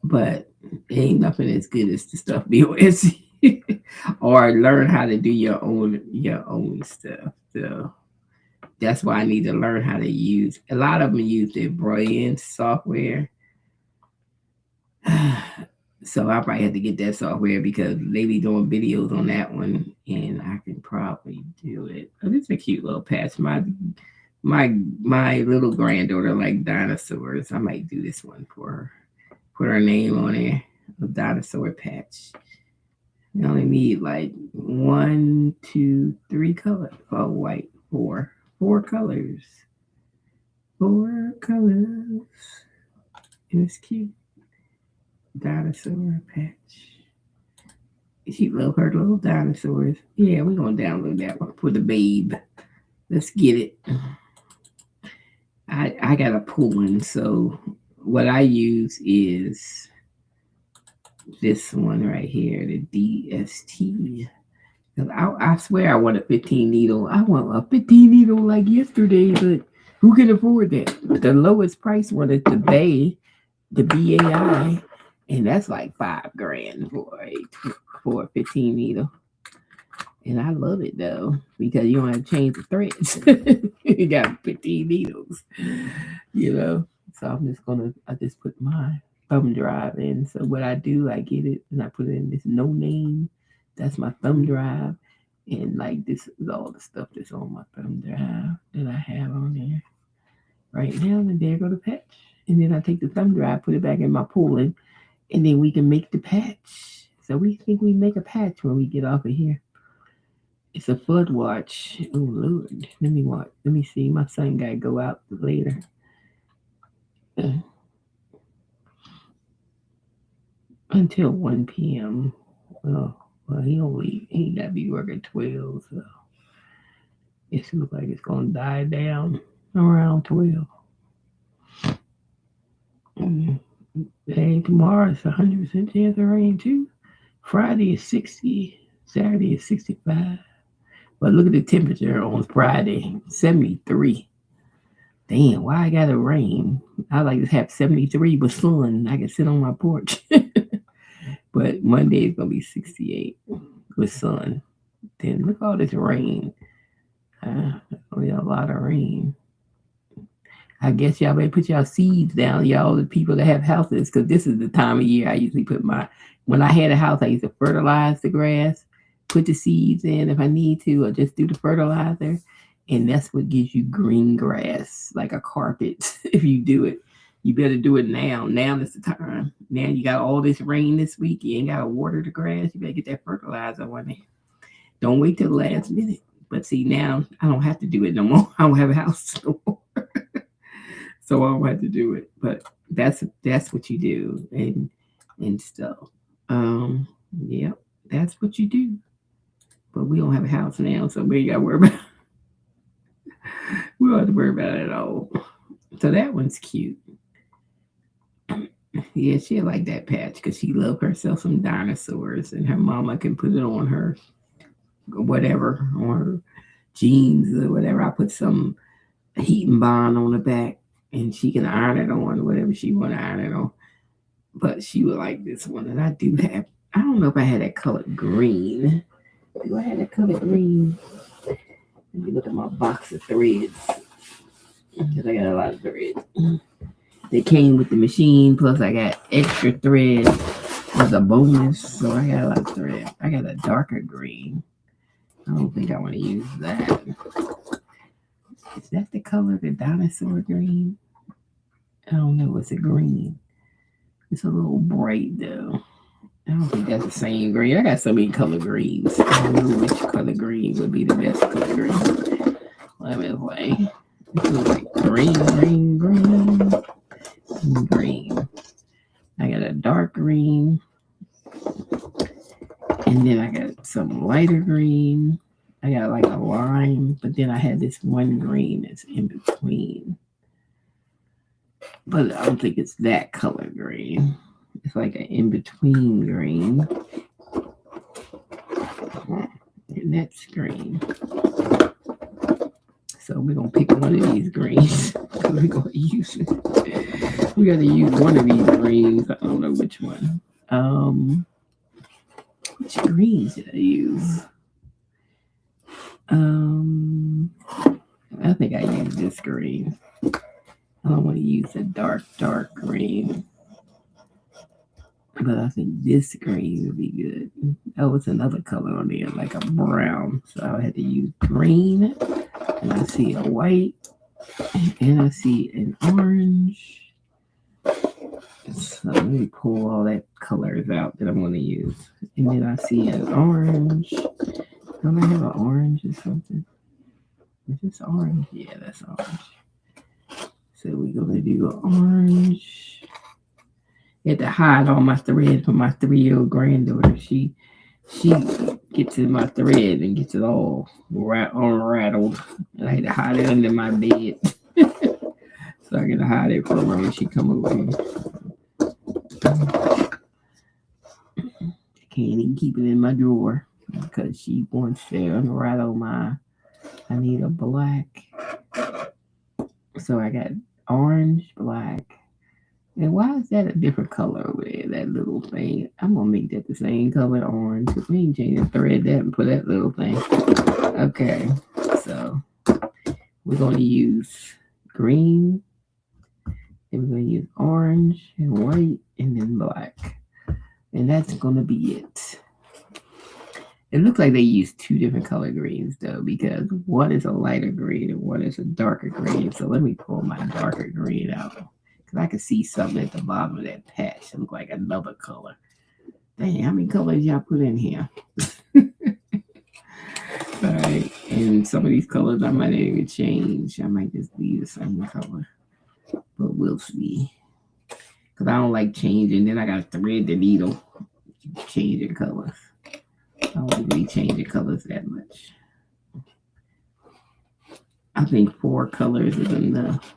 But ain't nothing as good as the stuff BOS or learn how to do your own stuff. So that's why I need to learn how to use. A lot of them use the Brilliant software. So I probably have to get that software because they be doing videos on that one, and I can probably do it. Oh, this is a cute little patch. My little granddaughter like dinosaurs. I might do this one for her. Put her name on there. A dinosaur patch. You only need like 1, 2, 3 colors. Oh, white. Four colors. 4 colors. And it's cute. Dinosaur patch. She love her little dinosaurs. Yeah, we're gonna download that one for the babe. Let's get it. I got a pulling, so what I use is this one right here, the DST. I swear I want a 15 needle. I want a 15 needle like yesterday, but who can afford that? The lowest price one is the BAI, and that's like $5,000 for a 15 needle. And I love it though because you don't have to change the threads. You got 15 needles, you know. So I just put my thumb drive in. So what I do, I get it and I put it in this no name. That's my thumb drive, and like this is all the stuff that's on my thumb drive that I have on there right now. And there go the patch. And then I take the thumb drive, put it back in my pulling, and then we can make the patch. So we think we make a patch when we get off of here. It's a flood watch. Oh Lord, let me watch. Let me see. My son got to go out later. Until 1 p.m. Well, he don't leave. He got to be working 12. So it looks like it's gonna die down around 12. Mm. Hey, tomorrow it's 100% chance of rain too. Friday is 60. Saturday is 65. But look at the temperature on Friday, 73. Damn, why I gotta rain? I like to have 73 with sun. I can sit on my porch. But Monday is gonna be 68 with sun. Then look at all this rain. Only a lot of rain. I guess y'all better put y'all seeds down, y'all the people that have houses, because this is the time of year I usually put when I had a house, I used to fertilize the grass, put the seeds in if I need to, or just do the fertilizer. And that's what gives you green grass, like a carpet. If you do it, you better do it now. Now is the time. Now you got all this rain this week. You ain't got to water the grass. You better get that fertilizer on there. Don't wait till the last minute. But see, now I don't have to do it no more. I don't have a house no more. So I don't have to do it. But that's what you do and stuff. Yep, that's what you do. But we don't have a house now, so we ain't got to worry about. We don't have to worry about it at all. So that one's cute. Yeah, she like that patch because she loved herself some dinosaurs, and her mama can put it on her, whatever, on her jeans or whatever. I put some heat and bond on the back, and she can iron it on whatever she want to iron it on. but she would like this one. And I do have, I don't know if I had that colored green. Do I have that colored green? Let me look at my box of threads. Because I got a lot of threads. They came with the machine, plus I got extra thread as a bonus. So I got a lot of thread. I got a darker green. I don't think I want to use that. Is that the color of the dinosaur green? I don't know. It's a green. It's a little bright though. I don't think that's the same green. I got so many color greens. I don't know which color green would be the best color green. Let me play. This is like green, green, green, green. I got a dark green. And then I got some lighter green. I got like a lime, but then I had this one green that's in between. But I don't think it's that color green. It's like an in-between green. And that's green. So we're going to pick one of these greens. Because we're going to use it. We got to use one of these greens. I don't know which one. Which greens did I use? I think I used this green. I don't want to use a dark green. But I think this green would be good. Oh, it's another color on there, like a brown. So I had to use green. And I see a white. And I see an orange. So let me pull all that colors out that I'm going to use. And then I see an orange. Don't I have an orange or something? Is this orange? Yeah, that's orange. So we're going to do an orange. I had to hide all my thread from my 3-year-old granddaughter. She gets in my thread and gets it all unrattled. And I had to hide it under my bed. So I can hide it from her when she come over here. I can't even keep it in my drawer because she wants to unrattle my. I need a black. So I got orange, black. And why is that a different color over there? That little thing. I'm gonna make that the same color, orange. Cause we ain't change the thread that and put that little thing. Okay, so we're gonna use green. And we're gonna use orange and white and then black. And that's gonna be it. It looks like they used 2 different color greens though, because one is a lighter green and one is a darker green. So let me pull my darker green out. Because I can see something at the bottom of that patch. It looks like another color. Dang, how many colors y'all put in here? Alright. And some of these colors I might even change. I might just leave the same color. But we'll see. Because I don't like changing. Then I got to thread the needle. Changing colors. I don't really change the colors that much. I think 4 colors is enough.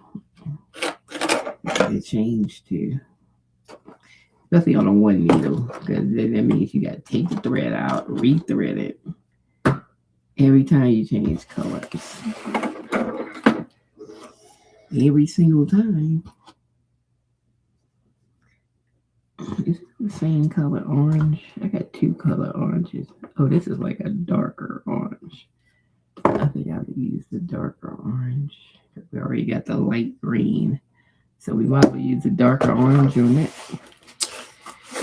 They change too. Especially on a one needle. Because that means you got to take the thread out, re-thread it. Every time you change colors. Every single time. Is it the same color orange? I got 2 color oranges. Oh, this is like a darker orange. I think I would use the darker orange. We already got the light green. So we might as well use the darker orange on that.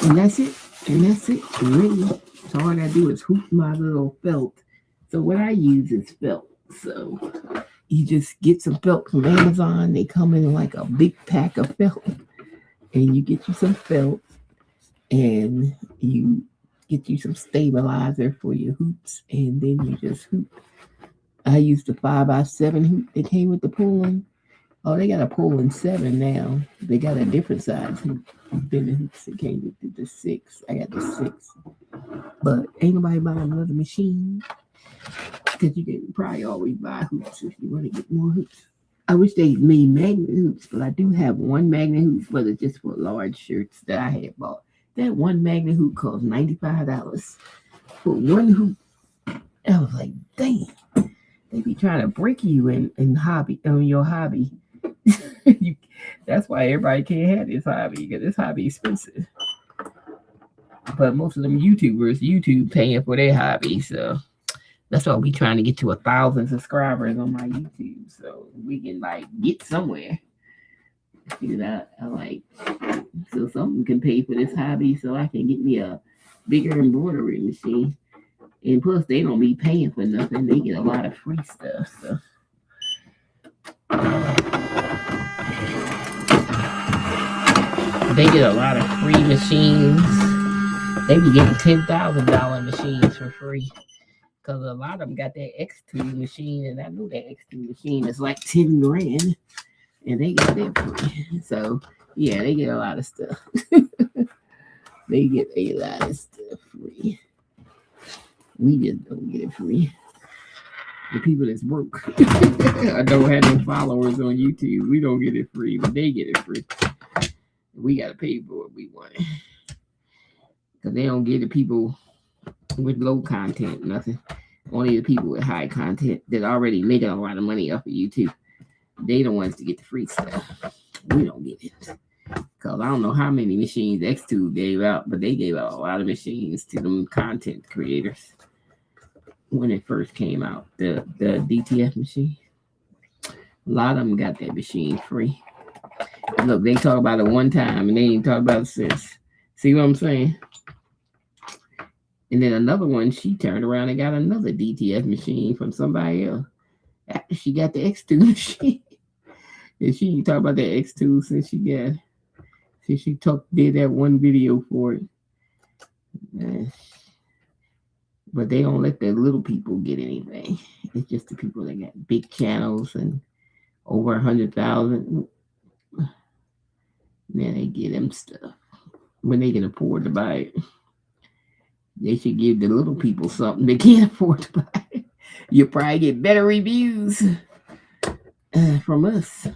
And that's it. And that's it. Really. So all I gotta do is hoop my little felt. So what I use is felt. So you just get some felt from Amazon. They come in like a big pack of felt. And you get you some felt. And you get you some stabilizer for your hoops. And then you just hoop. I used the 5x7 hoop that came with the pulling. Oh, they got a pulling 7 now. They got a different size hoop than the hoops that came with the 6. I got the 6. But ain't nobody buying another machine. Because you can probably always buy hoops if you want to get more hoops. I wish they made magnet hoops, but I do have one magnet hoop, but it's just for large shirts that I had bought. That one magnet hoop cost $95 for one hoop. I was like, dang. They be trying to break you in hobby, your hobby. That's why everybody can't have this hobby because this hobby is expensive. But most of them YouTubers, YouTube paying for their hobby, so that's why we trying to get to 1,000 subscribers on my YouTube, so we can like get somewhere. See that? I like so something can pay for this hobby, so I can get me a bigger embroidery machine. And plus, they don't be paying for nothing; they get a lot of free stuff. So. They get a lot of free machines. They be getting $10,000 machines for free. Because a lot of them got that X2 machine, and I know that X2 machine is like 10 grand, and they get that free. So, yeah, they get a lot of stuff. They get a lot of stuff free. We just don't get it free. The people that's broke, I don't have no followers on YouTube. We don't get it free, but they get it free. We got to pay for what we want. Because they don't get the people with low content, nothing. Only the people with high content that already making a lot of money off of YouTube. They the ones to get the free stuff. We don't get it. Because I don't know how many machines X2 gave out, but they gave out a lot of machines to them content creators when it first came out. The DTF machine. A lot of them got that machine free. Look, they talk about it one time and they ain't talk about it since. See what I'm saying? And then another one, she turned around and got another DTF machine from somebody else after she got the X2 machine. And she ain't talk about that X2 since she did that one video for it. But they don't let the little people get anything. It's just the people that got big channels and over 100,000. Then they get them stuff when they can afford to buy it. They should give the little people something they can't afford to buy. You'll probably get better reviews from us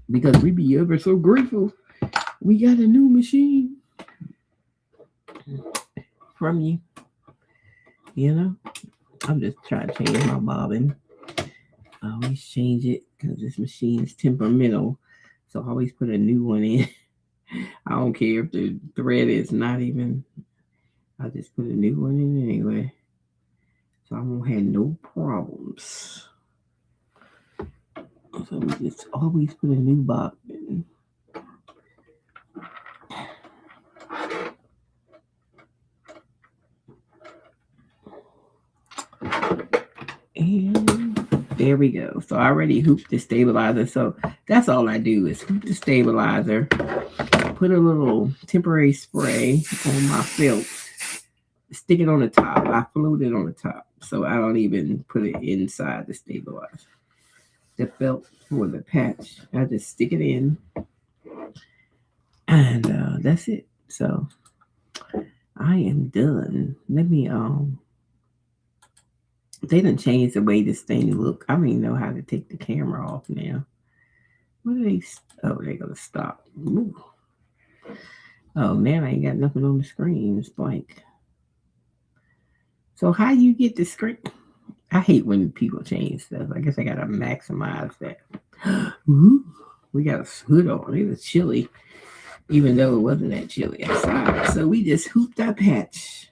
because we be ever so grateful. We got a new machine from you. You know, I'm just trying to change my bobbin. I always change it because this machine is temperamental. So I always put a new one in. I don't care if the thread is not even. I just put a new one in anyway. So I won't have no problems. So we just always put a new bobbin in. And there we go. So I already hooped the stabilizer. So that's all I do is hoop the stabilizer, put a little temporary spray on my felt, stick it on the top. I float it on the top. So I don't even put it inside the stabilizer. The felt for the patch, I just stick it in. And that's it. So I am done. Let me they done changed the way this thing look. I don't even know how to take the camera off now. What are they? Oh, they're gonna stop. Ooh. Oh, now I ain't got nothing on the screen. It's blank. So how you get the screen? I hate when people change stuff. I guess I gotta maximize that. Ooh, we got a hood on. It was chilly, even though it wasn't that chilly outside. So we just hooped our patch.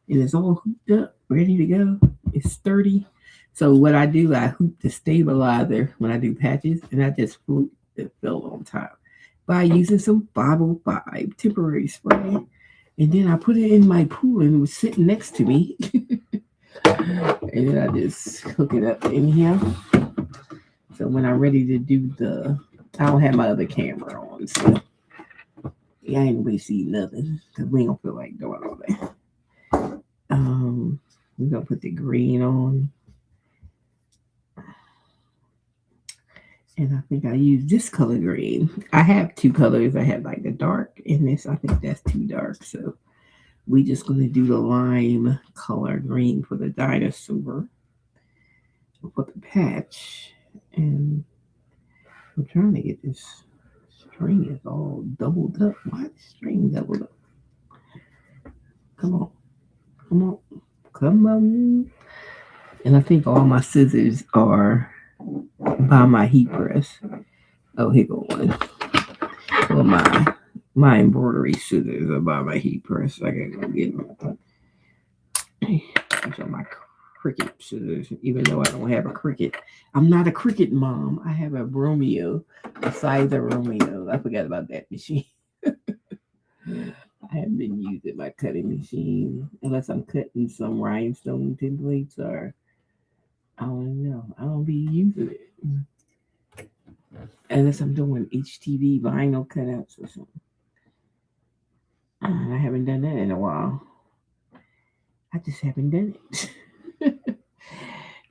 And it's all hooped up, ready to go. It's sturdy. So what I do, I hoop the stabilizer when I do patches, and I just float the felt on top by using some 505 temporary spray. And then I put it in my pool, and it was sitting next to me. And then I just hook it up in here. So when I'm ready to do I don't have my other camera on, so yeah, I ain't really see nothing because we don't feel like doing all that. We're gonna put the green on, and I think I use this color green. I have two colors. I have like the dark and this. I think that's too dark, so we just gonna do the lime color green for the dinosaur. We'll put the patch, and I'm trying to get this string is all doubled up. Why is the string doubled up? Come on. Come on. Come on. And I think all my scissors are by my heat press. Oh, here go one. Well, my embroidery scissors are by my heat press. I gotta go get them. These are my cricket scissors, even though I don't have a cricket. I'm not a cricket mom. I have a Romeo, the size of Romeo. I forgot about that machine. I haven't been using my cutting machine unless I'm cutting some rhinestone templates or I don't know. I don't be using it unless I'm doing HTV vinyl cutouts or something. I haven't done that in a while. I just haven't done it.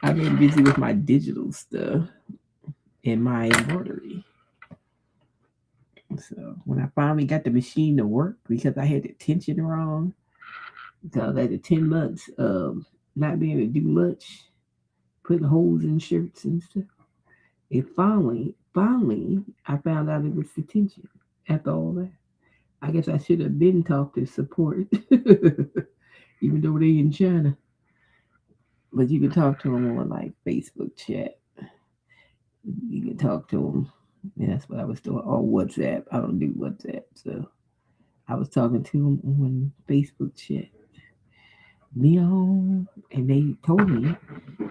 I've been busy with my digital stuff and my embroidery. So when I finally got the machine to work because I had the tension wrong, because after 10 months of not being able to do much, putting holes in shirts and stuff, it finally, I found out it was the tension after all that. I guess I should have been talked to support, even though they in China. But you can talk to them on like Facebook chat. You can talk to them. And that's what I was doing. Or WhatsApp. I don't do WhatsApp. So I was talking to them on Facebook chat. Meow. And they told me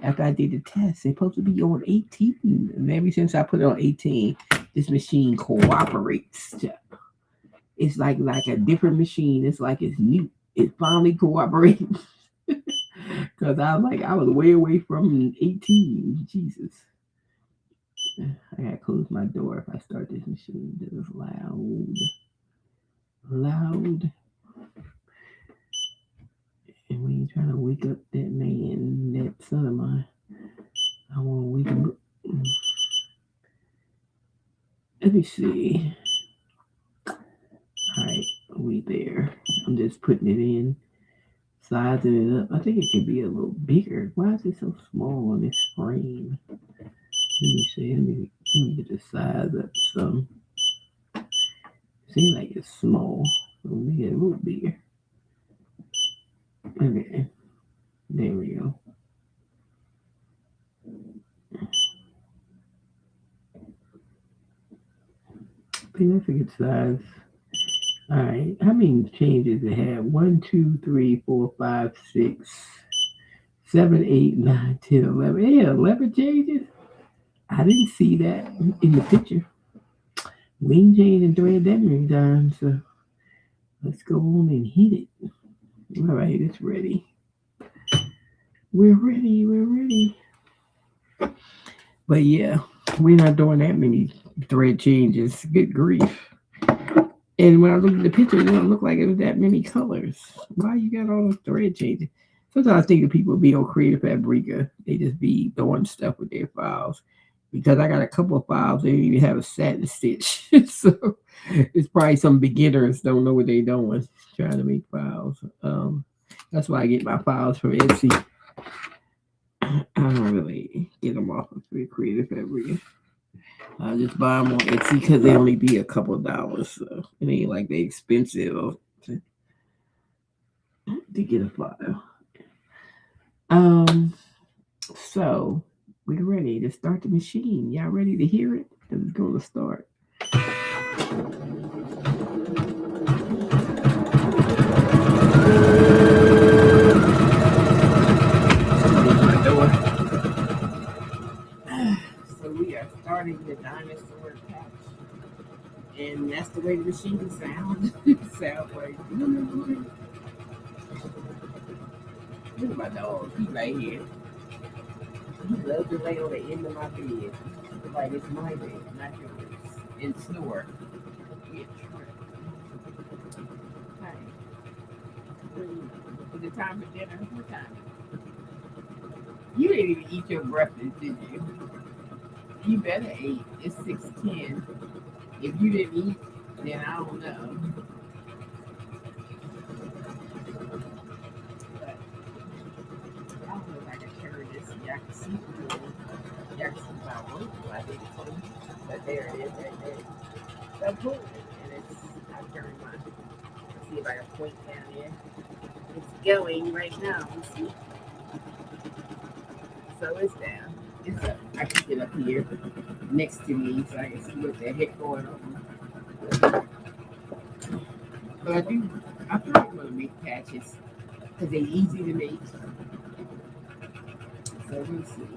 after I did the test, they're supposed to be on 18. And ever since I put it on 18, this machine cooperates. It's like a different machine. It's like it's new. It finally cooperating. Because I was way away from 18. Jesus. I gotta close my door if I start this machine. This is loud. Loud. And we ain't trying to wake up that man, that son of mine. I want to wake him up. Let me see. Alright, we there. I'm just putting it in, sizing it up. I think it could be a little bigger. Why is it so small on this frame? Let me see. Let me get the size up some. Seems like it's small. So make it a little bigger. Okay. There we go. I think that's a good size. Alright. How many changes it have? 1, 2, 3, 4, 5, 6, 7, 8, 9, 10, 11. Yeah, 11 changes. I didn't see that in the picture. We ain't changed and thread that many times, so let's go on and hit it. All right, it's ready. We're ready. We're ready. But yeah, we're not doing that many thread changes. Good grief. And when I look at the picture, it doesn't look like it was that many colors. Why you got all those thread changes? Sometimes I think the people be on Creative Fabrica, they just be doing stuff with their files. Because I got a couple of files, they don't even have a satin stitch. So it's probably some beginners don't know what they're doing trying to make files. That's why I get my files from Etsy. I don't really get them off of Creative Fabrica. I just buy them on Etsy because they only be a couple of dollars. So it ain't like they expensive to get a file. So we're ready to start the machine. Y'all ready to hear it? Because it's going to start. So we are starting the dinosaur patch. And that's the way the machine sounds. It sounds like. Look at my dog. He's right here. He loves to lay on the end of my bed. Like it's my bed, not yours. And snore. Get tripped. Hey. Is it time for dinner? What time? You didn't even eat your breakfast, did you? You better eat. It's 6:10. If you didn't eat, then I don't know. But I don't know if I can turn this. Y'all can see through. Y'all can see my roof. I think it's on. But there it is right there. So I pulled it and it's I turned my see if I can point down here. It's going right now. You see? So it's down. It's up. I keep it up here next to me so I can see what the heck going on. But I probably want to make patches because they're easy to make. So we'll see.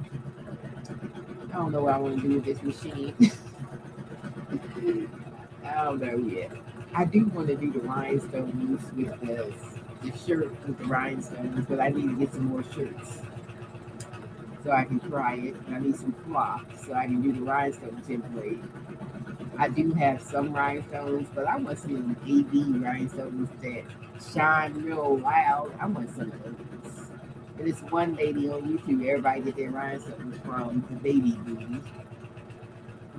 I don't know what I want to do with this machine. I don't know yet. I do want to do the rhinestones with the shirt with the rhinestones, but I need to get some more shirts so I can try it. And I need some flock so I can do the rhinestone template. I do have some rhinestones, but I want some AV rhinestones that shine real loud. I want some of those. And this one lady on YouTube, everybody get their rhinestones from the baby booty.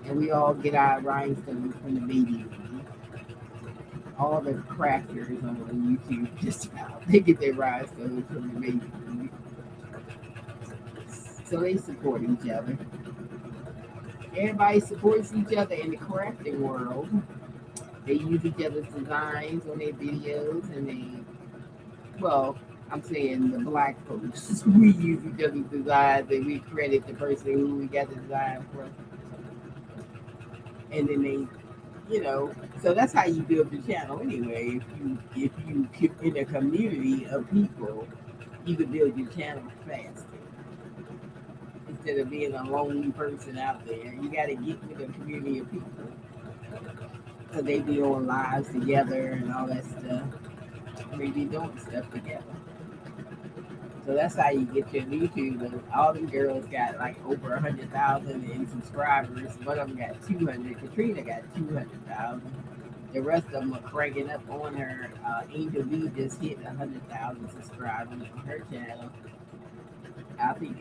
And we all get our rhinestones from the baby booty. All the crafters on YouTube, just about, they get their rhinestones from the baby booty. So they support each other. Everybody supports each other in the crafting world. They use each other's designs on their videos, and well, I'm saying the black folks, we use each other's designs, and we credit the person who we got the design from. And then so that's how you build your channel anyway. If you keep in a community of people, you can build your channel faster. Instead of being a lonely person out there, you got to get with a community of people. So they be on lives together and all that stuff. They be doing stuff together. So that's how you get your YouTube. And all them girls got like over 100,000 in subscribers. One of them got 200. Katrina got 200,000. The rest of them are cranking up on her. Angel B just hit 100,000 subscribers on her channel. I think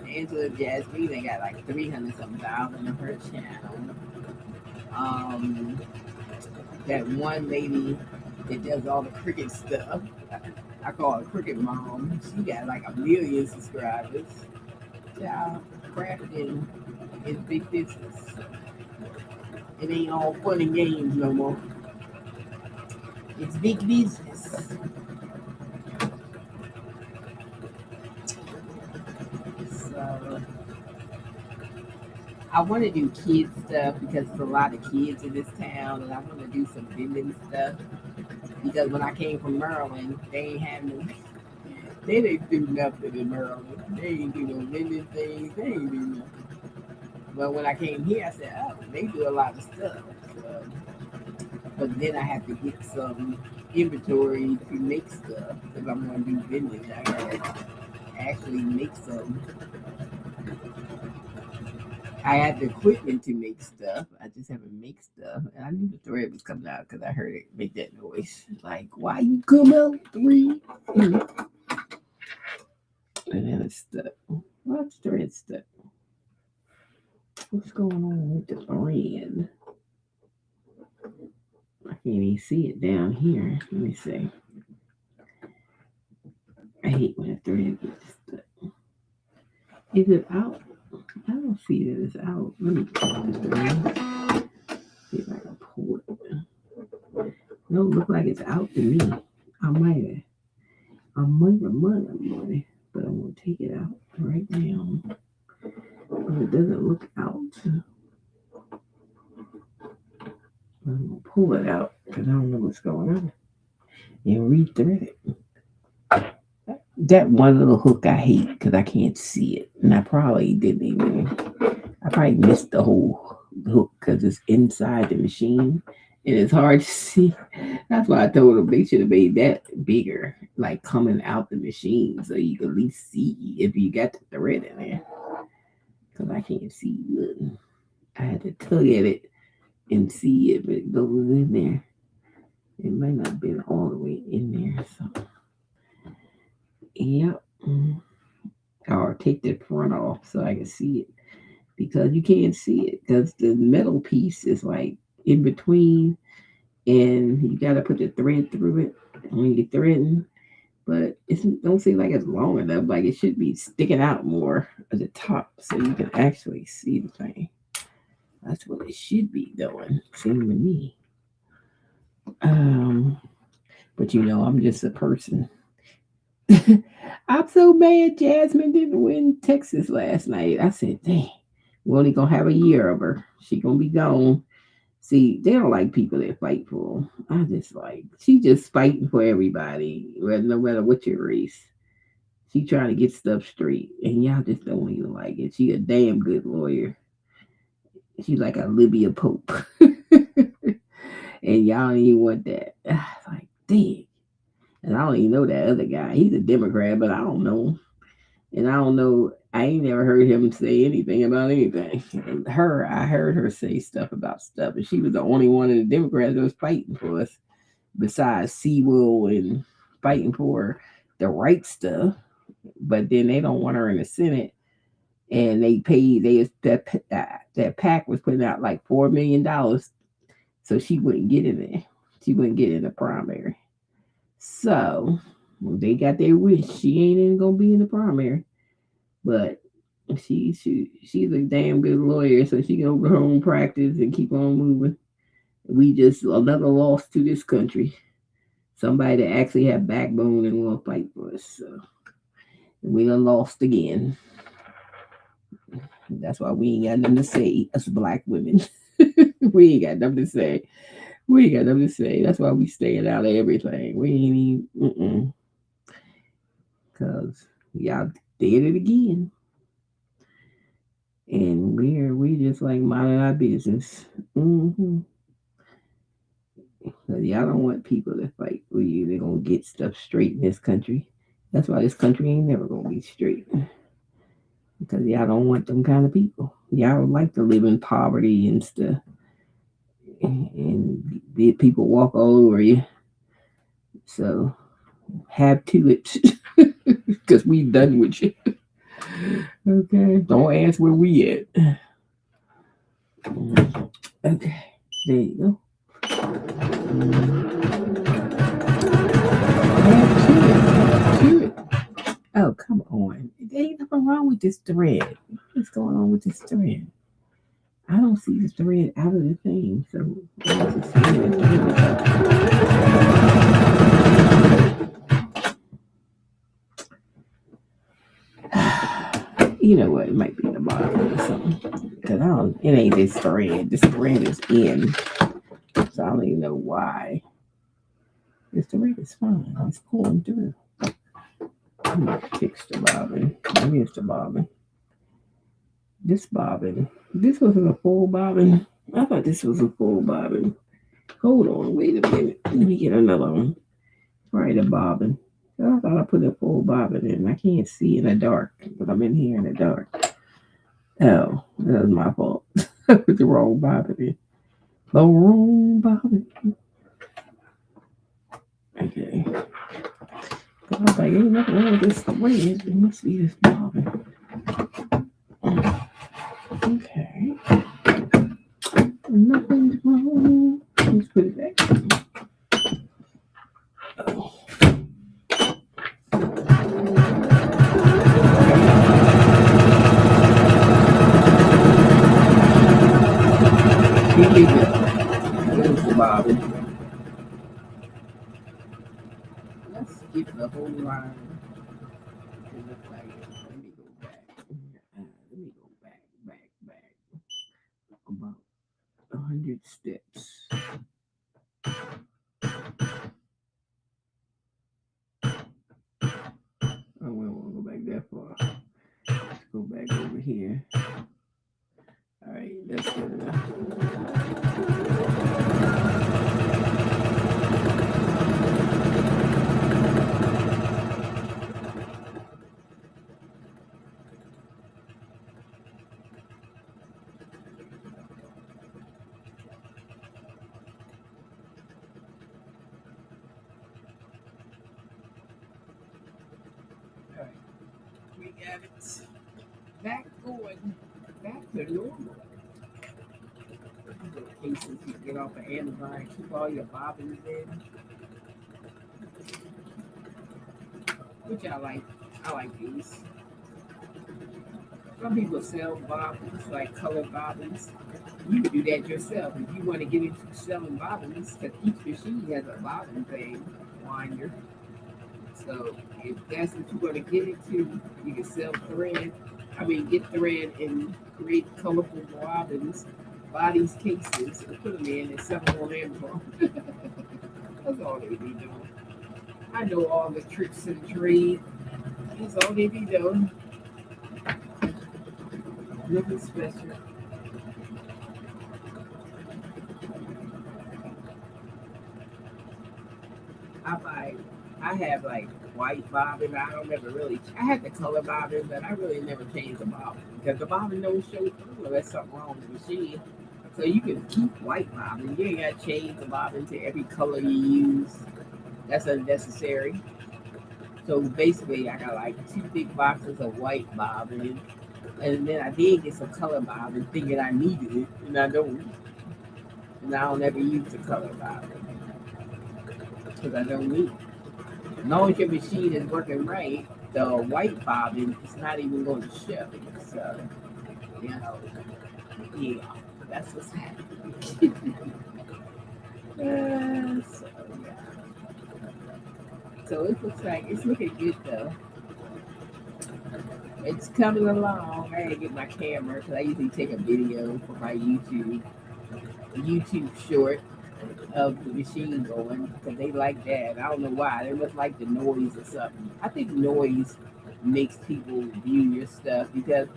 Angela Jasmine, they got like 300 something thousand on her channel. That one lady that does all the cricket stuff, I call her Cricket Mom. She got like 1 million subscribers. Yeah, crafting is big business. It ain't all fun and games no more. It's big business. So I want to do kids stuff because there's a lot of kids in this town, and I want to do some vending stuff. Because when I came from Maryland, they ain't have no, they didn't do nothing in Maryland. They ain't do no vending things. They ain't do nothing. But when I came here, I said, oh, they do a lot of stuff. So, but then I have to get some inventory to make stuff because I'm going to do vending. I got to actually make some. I had the equipment to make stuff. I just haven't make stuff. And I knew the thread was coming out because I heard it make that noise. Like, why you come out 3? And then it's stuck. What's the thread stuck? What's going on with the thread? I can't even see it down here. Let me see. I hate when a thread gets stuck. Is it out? I don't see that it's out. Let me pull this thread. See if I can pull it. No, look like it's out to me. I might have money, but I'm gonna take it out right now. But it doesn't look out. I'm gonna pull it out because I don't know what's going on. And rethread it. That one little hook I hate because I can't see it, and I probably missed the whole hook because it's inside the machine and it's hard to see. That's why I told them they should have made that bigger, like coming out the machine, so you can at least see if you got the thread in there. Because I can't see nothing. I had to tug at it and see if it goes in there. It might not have been all the way in there, so yep. Or take the front off so I can see it. Because you can't see it because the metal piece is like in between and you got to put the thread through it when you're threading, but it don't seem like it's long enough. Like it should be sticking out more at the top so you can actually see the thing. That's what it should be doing, seems to me. But I'm just a person. I'm so mad Jasmine didn't win Texas last night. I said, dang, we're only gonna have a year of her. She gonna be gone. See, they don't like people that fight for them. I just like she just fighting for everybody, no matter what your race. She trying to get stuff straight, and y'all just don't even like it. She a damn good lawyer. She's like a Libya Pope, and y'all don't even want that. Like, dang. And I don't even know that other guy. He's a Democrat, but I don't know him. And I don't know. I ain't never heard him say anything about anything. And I heard her say stuff about stuff, and she was the only one of the Democrats that was fighting for us, besides Sewell and fighting for the right stuff. But then they don't want her in the Senate, and they paid that PAC was putting out like $4 million, so she wouldn't get in there. She wouldn't get in the primary. So they got their wish. She ain't even gonna be in the primary, but she's a damn good lawyer, so she can open her own practice and keep on moving. We just another loss to this country. Somebody that actually had backbone and will fight for us. So we done lost again. That's why we ain't got nothing to say, us black women. We ain't got nothing to say. We ain't got nothing to say. That's why we staying out of everything. We ain't even, because y'all did it again. And we just like minding our business. Mm-hmm. Because y'all don't want people to fight for you. They're going to get stuff straight in this country. That's why this country ain't never going to be straight. Because y'all don't want them kind of people. Y'all like to live in poverty and stuff. And the people walk all over you. So have to it. Because we done with you. Okay. Don't ask where we at. Okay. There you go. Have to it. Oh, come on. There ain't nothing wrong with this thread. What's going on with this thread? I don't see the thread out of the thing. So, you know what? It might be in the bottom or something. Because I don't, it ain't this thread. This thread is in. So I don't even know why. This thread is fine. It's pulling through. I'm going to fix the bobbin. Maybe it's the bobbin. This bobbin. This wasn't a full bobbin. I thought this was a full bobbin. Hold on, wait a minute. Let me get another one. Right, a bobbin. I thought I put a full bobbin in. I can't see in the dark, but I'm in here in the dark. Oh, that was my fault. I put the wrong bobbin in. The wrong bobbin. Okay. I was like, ain't nothing wrong with this thread. It must be this bobbin. Okay. Nothing's wrong. Let's put it back. Oh. Here you go. There's the bobbin. Let's skip the whole line. It looks like it. Let me go back. Let me go back. About 100 steps. I won't go back that far. Let's go back over here. All right, that's good enough. All right, we got it. Back going. Back to normal. In case you get off of Amazon, keep all your bobbins in. Which I like. I like these. Some people sell bobbins, like colored bobbins. You can do that yourself if you want to get into selling bobbins, because each machine has a bobbin thing, winder. So if that's what you want to get into, you can sell thread. I mean, get thread and create colorful bobbins, bodies, cases, and put them in and sell them on Amazon. That's all they be doing. I know all the tricks of the trade. That's all they be doing. Nothing special. I buy, I have like white bobbin. I don't ever really. I had the color bobbin, but I really never changed the bobbin because the bobbin don't show through unless something wrong with the machine. So you can keep white bobbin. You ain't got to change the bobbin to every color you use. That's unnecessary. So basically, I got like two big boxes of white bobbin, and then I did get some color bobbin, thinking I needed it, and I don't. And I don't ever use the color bobbin because I don't need it. As long as your machine is working right, the white bobbin is not even going to show. So, you know, yeah, that's what's happening. So, yeah. So it looks like it's looking good though. It's coming along. I gotta get my camera because I usually take a video for my YouTube short of the machine going because they like that. I don't know why. They must like the noise or something. I think noise makes people view your stuff because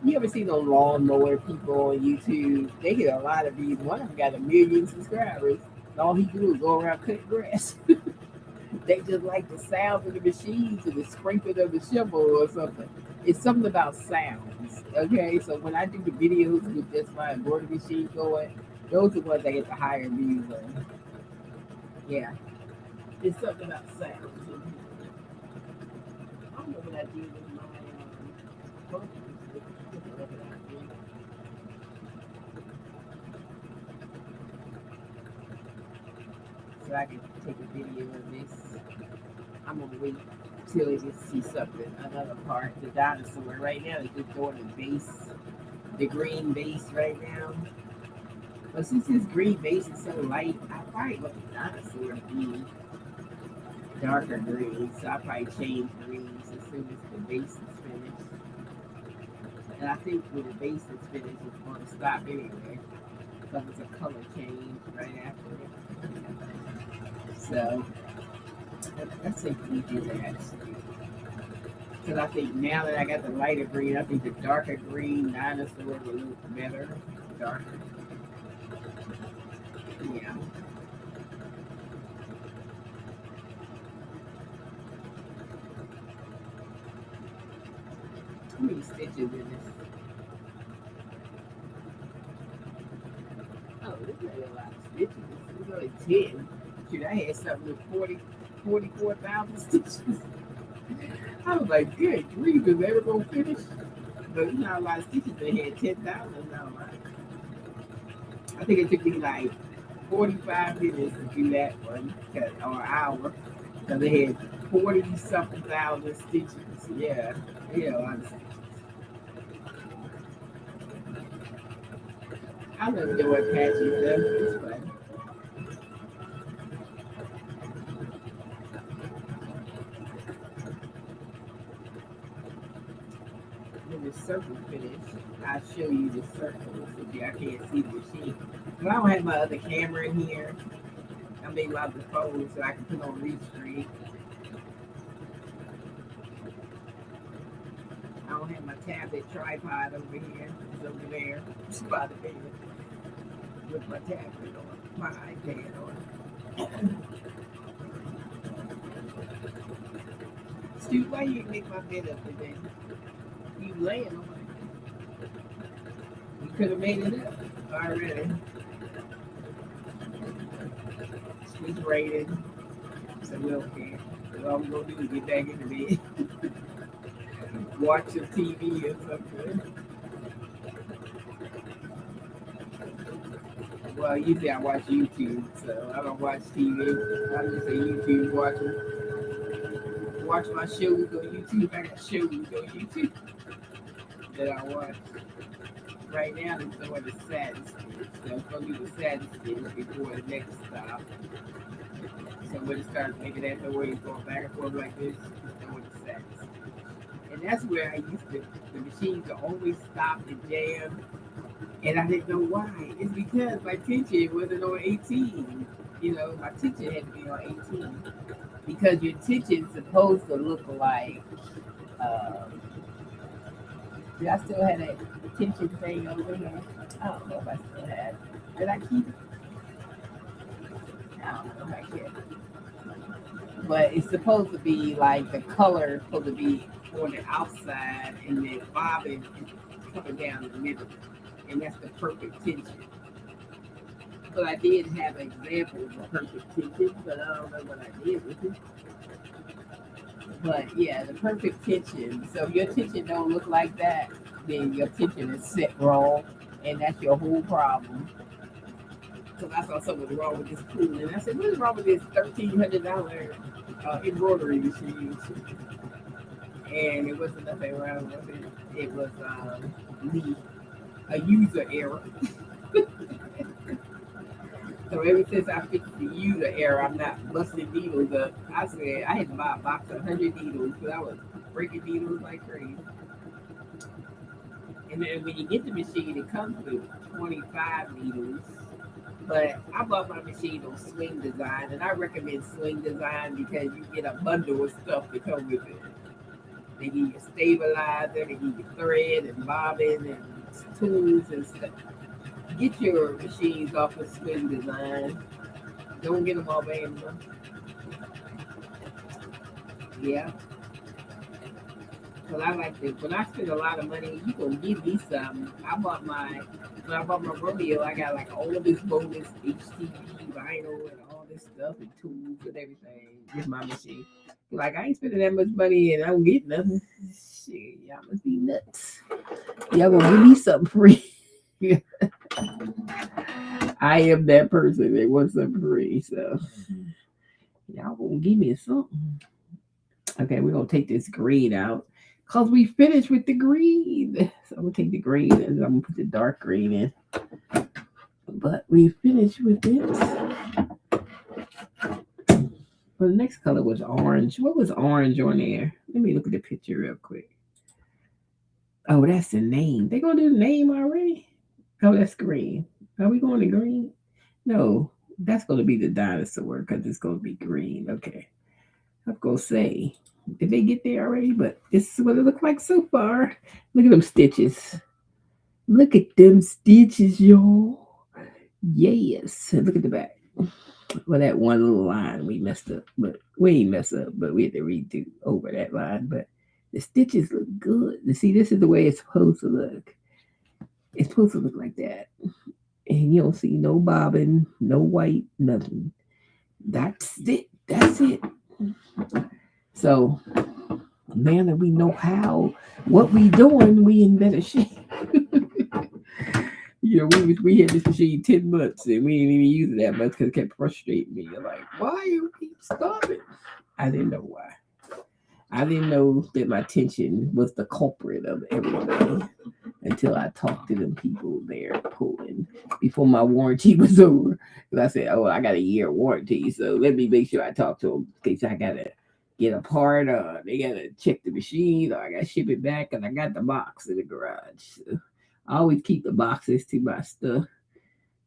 you ever see those lawnmower people on YouTube? They get a lot of views. One of them got 1 million subscribers. And all he do is go around cutting grass. They just like the sound of the machines and the scraping of the shovel or something. It's something about sounds. Okay, so when I do the videos with just my embroidery machine going, those are the ones I get the higher views on. Yeah, it's something about sounds. I don't know what I did with my focus. So I can take a video of this. I'm gonna wait till it just see something. Another part, the dinosaur. Right now, it's just doing the base, the green base right now. But since this green base is so light, I probably want the dinosaur to be darker green. So I probably change greens as soon as the base is finished. And I think when the base is finished, it's going to stop anyway because it's a color change right after it. So let's see if we do that. Because I think now that I got the lighter green, I think the darker green dinosaur will look better. Darker. Yeah. How many stitches in this? Oh, this ain't a lot of stitches. It's only 10. Shoot, I had something with 44,000 stitches. I was like, good grief, is ever going to finish? But it's not a lot of stitches. They had 10,000. I think it took me like 45 minutes to do that one, or an hour, because they had 40 something thousand stitches. Yeah, yeah, a lot of stitches. I love doing patches though. It's fun. When the circle finish, I'll show you the circles if y'all can't see the machine. But I don't have my other camera in here. I made my other phone so I can put on Restream. I don't have my tablet tripod over here. It's over there. It's by the bed with my tablet on, my iPad on. Stu, why you make my bed up today? You laying on it. You could have made it up already. It's raining, so we don't care. All we're gonna do is get back in the bed, watch some TV or something. Well, usually I watch YouTube, so I don't watch TV. I just say YouTube watching. Watch my shows on YouTube. I got shows on YouTube that I watch. Right now, it's doing the saddest stitch. So it's gonna do the saddest stitch before the next stop. So when it starts making that noise going back and forth like this, you know when it's set. And that's where I used to, the machines would always stop and jam. And I didn't know why. It's because my tension wasn't on 18. You know, my tension had to be on 18. Because your tension's supposed to look like, um, did I still have that tension thing over here? I don't know if I still have. Did I keep it? I don't know if I can. But it's supposed to be like the color is supposed to be on the outside and then bobbing and coming down the middle. And that's the perfect tension. But I did have examples of perfect tension, but I don't know what I did with it. But yeah, the perfect tension. So if your tension don't look like that, then your tension is set wrong, and that's your whole problem. Because I saw something was wrong with this pool, and I said, "What is wrong with this $1,300 embroidery machine?" And it wasn't nothing wrong with it. It was me, a user error. So ever since I fixed the user error, I'm not busting needles up. I said I had to buy a box of 100 needles because I was breaking needles like crazy. And then when you get the machine, it comes with 25 needles. But I bought my machine on Swing Design, and I recommend Swing Design because you get a bundle of stuff to come with it. They give you a stabilizer, they give you thread and bobbin and tools and stuff. Get your machines off of Swing Design. Don't get them off Amazon. Yeah, because I like to. When I spend a lot of money, you gonna give me some. When I bought my Romeo, I got like all of this bonus HTV vinyl and all this stuff and tools and everything with my machine. Like I ain't spending that much money and I don't get nothing. Shit, y'all must be nuts. Y'all gonna give me something free. I am that person that wants something free, so y'all gonna give me something. Okay, we're gonna take this green out because we finished with the green. So I'm gonna take the green and I'm gonna put the dark green in. But we finished with it. Well, the next color was orange. What was orange on there? Let me look at the picture real quick. Oh, that's the name. They gonna do the name already? Oh, that's green. Are we going to green? No, that's gonna be the dinosaur because it's gonna be green. Okay. I'm gonna say, did they get there already? But this is what it looked like so far. Look at them stitches. Look at them stitches, y'all. Yes. Look at the back. Well, that one little line we messed up, but we ain't messed up, but we had to redo over that line. But the stitches look good. You see, this is the way it's supposed to look. It's supposed to look like that. And you don't see no bobbin, no white, nothing. That's it. That's it. So now that we know how what we doing, we in better shape. We had this machine 10 months and we didn't even use it that much because it kept frustrating me. I'm like, why you keep stopping? I didn't know why. I didn't know that my tension was the culprit of everything until I talked to them people there pulling before my warranty was over. Because I said, oh, I got a year warranty, so let me make sure I talk to them in case I gotta get a part. They gotta check the machine, or I gotta ship it back, and I got the box in the garage. So I always keep the boxes to my stuff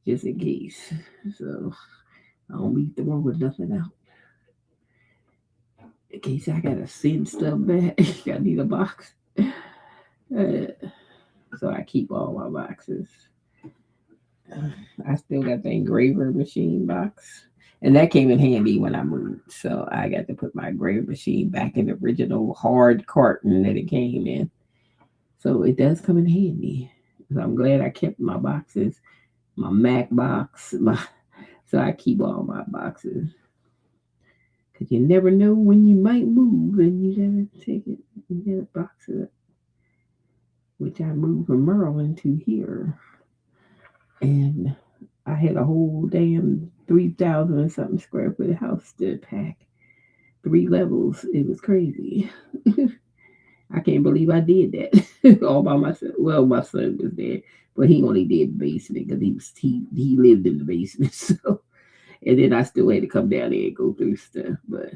just in case. So I don't be throwing nothing out. In case I gotta send stuff back, I need a box. So I keep all my boxes. I still got the engraver machine box. And that came in handy when I moved. So I got to put my engraver machine back in the original hard carton that it came in. So it does come in handy. So I'm glad I kept my boxes, my Mac box, so I keep all my boxes. Because you never know when you might move and you gotta take it and get a box of it. Which I moved from Maryland to here. And I had a whole damn 3,000 and something square foot house to pack. 3 levels. It was crazy. I can't believe I did that all by myself. Well, my son was there, but he only did the basement because he lived in the basement. So And then I still had to come down there and go through stuff. But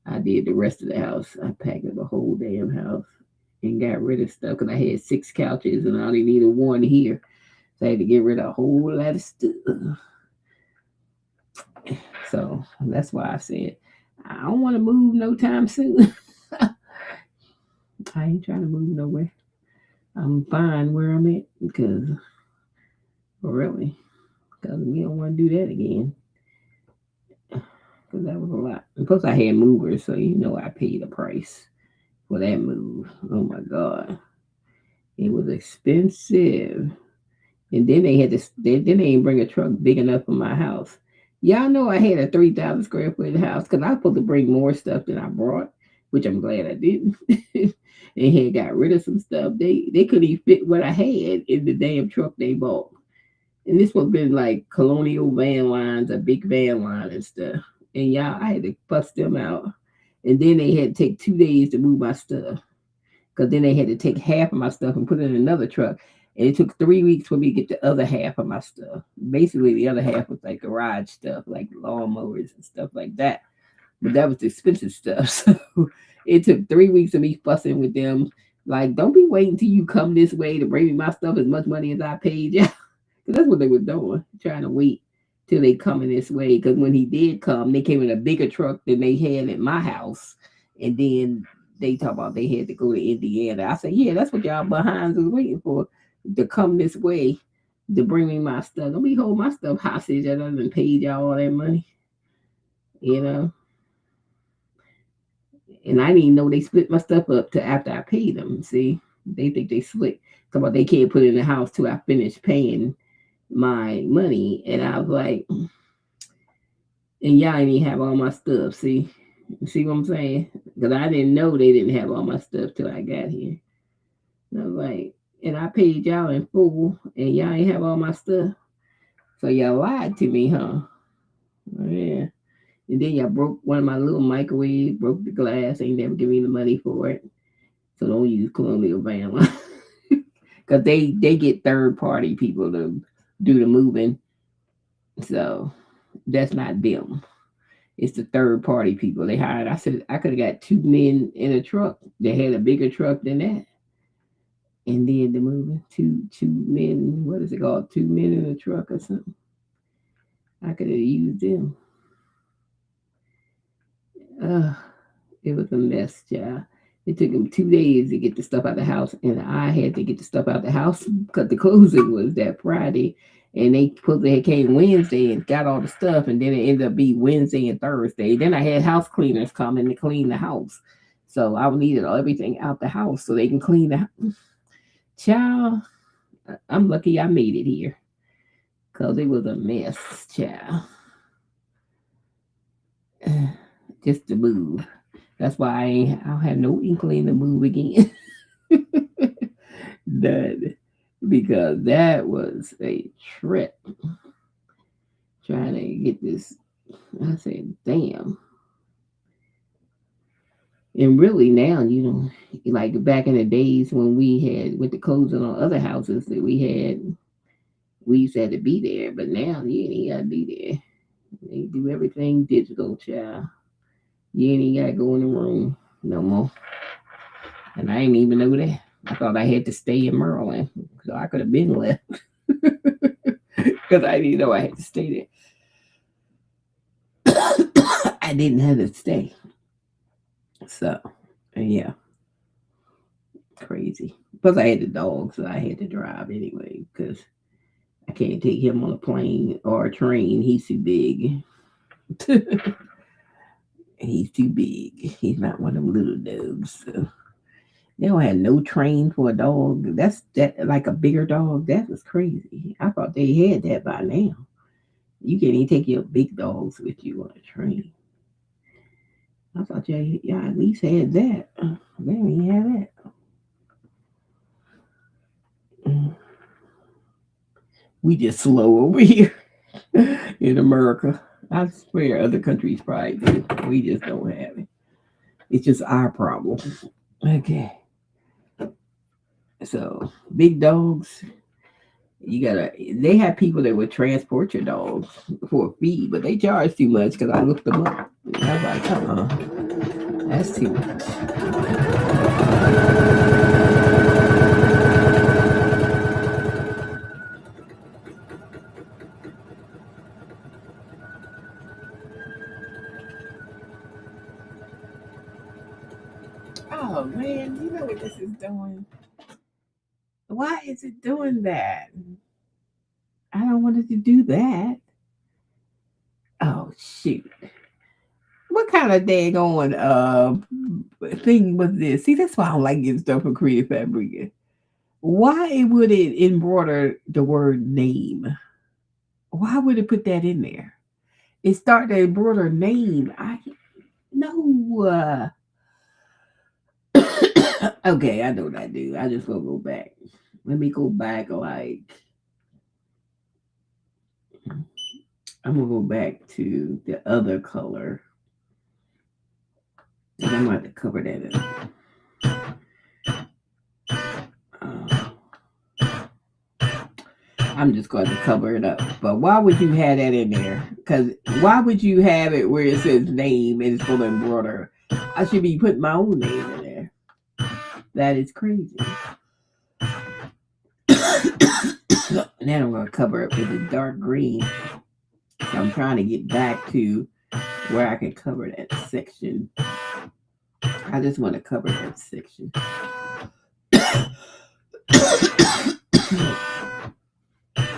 I did the rest of the house. I packed up the whole damn house and got rid of stuff because I had 6 couches and I only needed one here. So I had to get rid of a whole lot of stuff. So that's why I said I don't want to move no time soon. I ain't trying to move nowhere. I'm fine where I'm at because really, because we don't want to do that again. Because that was a lot. And plus, I had movers, so I paid a price for that move. Oh my god, it was expensive. And then they had to. Then they didn't bring a truck big enough for my house. Y'all know I had a 3,000 square foot house because I was supposed to bring more stuff than I brought, which I'm glad I didn't. And had got rid of some stuff. They couldn't even fit what I had in the damn truck they bought. And this one been like colonial van lines, a big van line and stuff. And y'all, I had to bust them out. And then they had to take 2 days to move my stuff. Because then they had to take half of my stuff and put it in another truck. And it took 3 weeks for me to get the other half of my stuff. Basically, the other half was like garage stuff, like lawnmowers and stuff like that. But that was the expensive stuff. So it took 3 weeks of me fussing with them. Like, don't be waiting till you come this way to bring me my stuff as much money as I paid you. Because that's what they were doing, trying to wait till they come in this way. Because when he did come, they came in a bigger truck than they had at my house. And then they talk about they had to go to Indiana. I said, yeah, that's what y'all behinds was waiting for, to come this way to bring me my stuff. Don't be holding my stuff hostage. I done paid y'all all that money, you know. And I didn't even know they split my stuff up to after I paid them. See, they think they split. Talk about they can't put it in the house till I finish paying my money. And I was like, and y'all didn't even have all my stuff. See what I'm saying? Because I didn't know they didn't have all my stuff till I got here. And I was like, and I paid y'all in full, and y'all ain't have all my stuff. So y'all lied to me, huh? Oh, yeah. And then y'all broke one of my little microwaves, broke the glass, ain't never give me the money for it. So don't use Colonial Van Line. Because they get third party people to do the moving. So that's not them. It's the third party people they hired. I said I could have got 2 men in a truck. They had a bigger truck than that. And then the moving two men, what is it called? 2 men in a truck or something. I could have used them. Uh, it was a mess, child. It took them 2 days to get the stuff out of the house, and I had to get the stuff out of the house because the closing was that Friday, and they came Wednesday and got all the stuff, and then it ended up being Wednesday and Thursday. Then I had house cleaners coming to clean the house, so I needed everything out the house so they can clean the house. Child, I'm lucky I made it here because it was a mess, child. Just to move. That's why I don't have no inkling to move again. That because that was a trip trying to get this. I said, damn. And really now, like back in the days when we had with the closing on other houses that we had, we used to have to be there. But now you ain't gotta be there. They do everything digital, child. You ain't gotta go in the room no more. And I didn't even know that. I thought I had to stay in Maryland, so I could have been left because I didn't know I had to stay there. I didn't have to stay. So, yeah, crazy. Plus, I had the dog, so I had to drive anyway because I can't take him on a plane or a train. He's too big. He's too big. He's not one of them little dogs. So. They don't have no train for a dog. That's that like a bigger dog. That was crazy. I thought they had that by now. You can't even take your big dogs with you on a train. I thought y'all at least had that. They don't even have that. We just slow over here in America. I swear other countries probably do. We just don't have it. It's just our problem. Okay. So big dogs, They have people that would transport your dogs for a fee, but they charge too much because I looked them up. And I was like, that's too much. Oh man, you know what this is doing? Why is it doing that? I don't want it to do that. Oh shoot. What kind of daggone thing was this? See, that's why I don't like getting stuff from Creative Fabrica. Why would it embroider the word name? Why would it put that in there? It started to embroider name. I no. Okay, I know what I do. I just gonna go back. Let me go back. Like I'm gonna go back to the other color. And I'm gonna have to cover that up. I'm just going to cover it up. But why would you have that in there? Because why would you have it where it says name and it's going to embroider? I should be putting my own name in there. That is crazy. And then I'm going to cover it with a dark green. So I'm trying to get back to where I can cover that section. I just want to cover that section.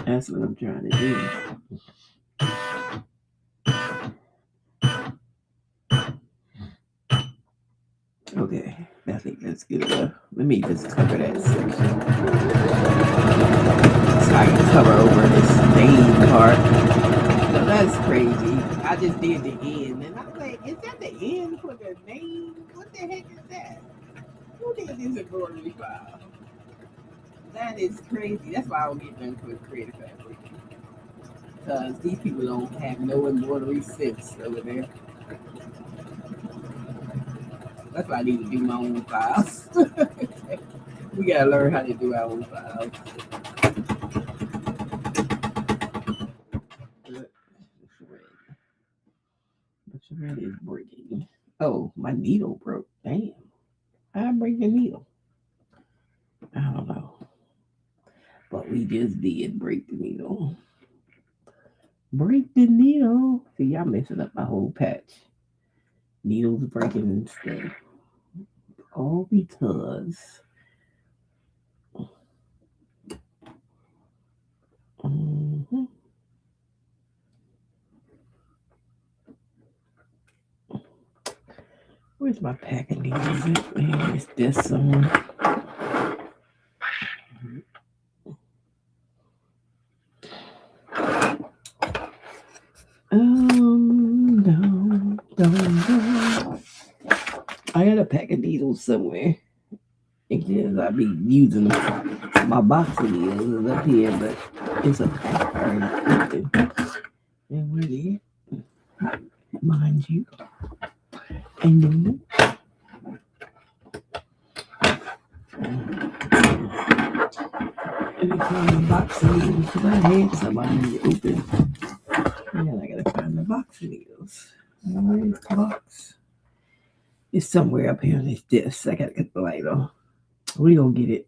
That's what I'm trying to do. Okay, I think that's good enough. Let me just cover that section. So I can cover over this name part. So that's crazy. I just did the end. And I was like, is that the end for the name? What the heck is that? Who did this embroidery file? That is crazy. That's why I don't get done with Creative Fabric. Because these people don't have no embroidery sense over there. That's why I need to do my own files. We gotta learn how to do our own files. The thread is breaking. Oh, my needle broke. Damn. I break the needle. I don't know. But we just did break the needle. Break the needle. See, y'all messing up my whole patch. Needles breaking and stuff. All because where's my packing needles? It's this one. No. I got a pack of needles somewhere. Because I be using my boxing needles is up here, but it's a pack already. And we're there, mind you. And then let me find the boxing needles because I had somebody to open. And I gotta find the boxing needles. Where's the box? It's somewhere up here on this disc. I gotta get the light on. We gonna get it.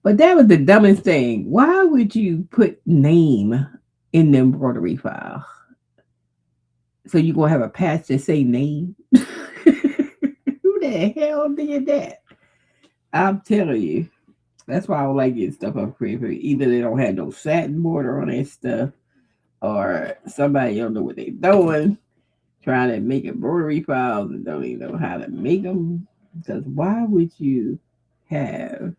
But that was the dumbest thing. Why would you put name in the embroidery file? So you gonna have a patch that say name? Who the hell did that? I'm telling you. That's why I don't like getting stuff on Creative. Either they don't have no satin border on their stuff, or somebody don't know what they're doing, trying to make embroidery files and don't even know how to make them. Because why would you have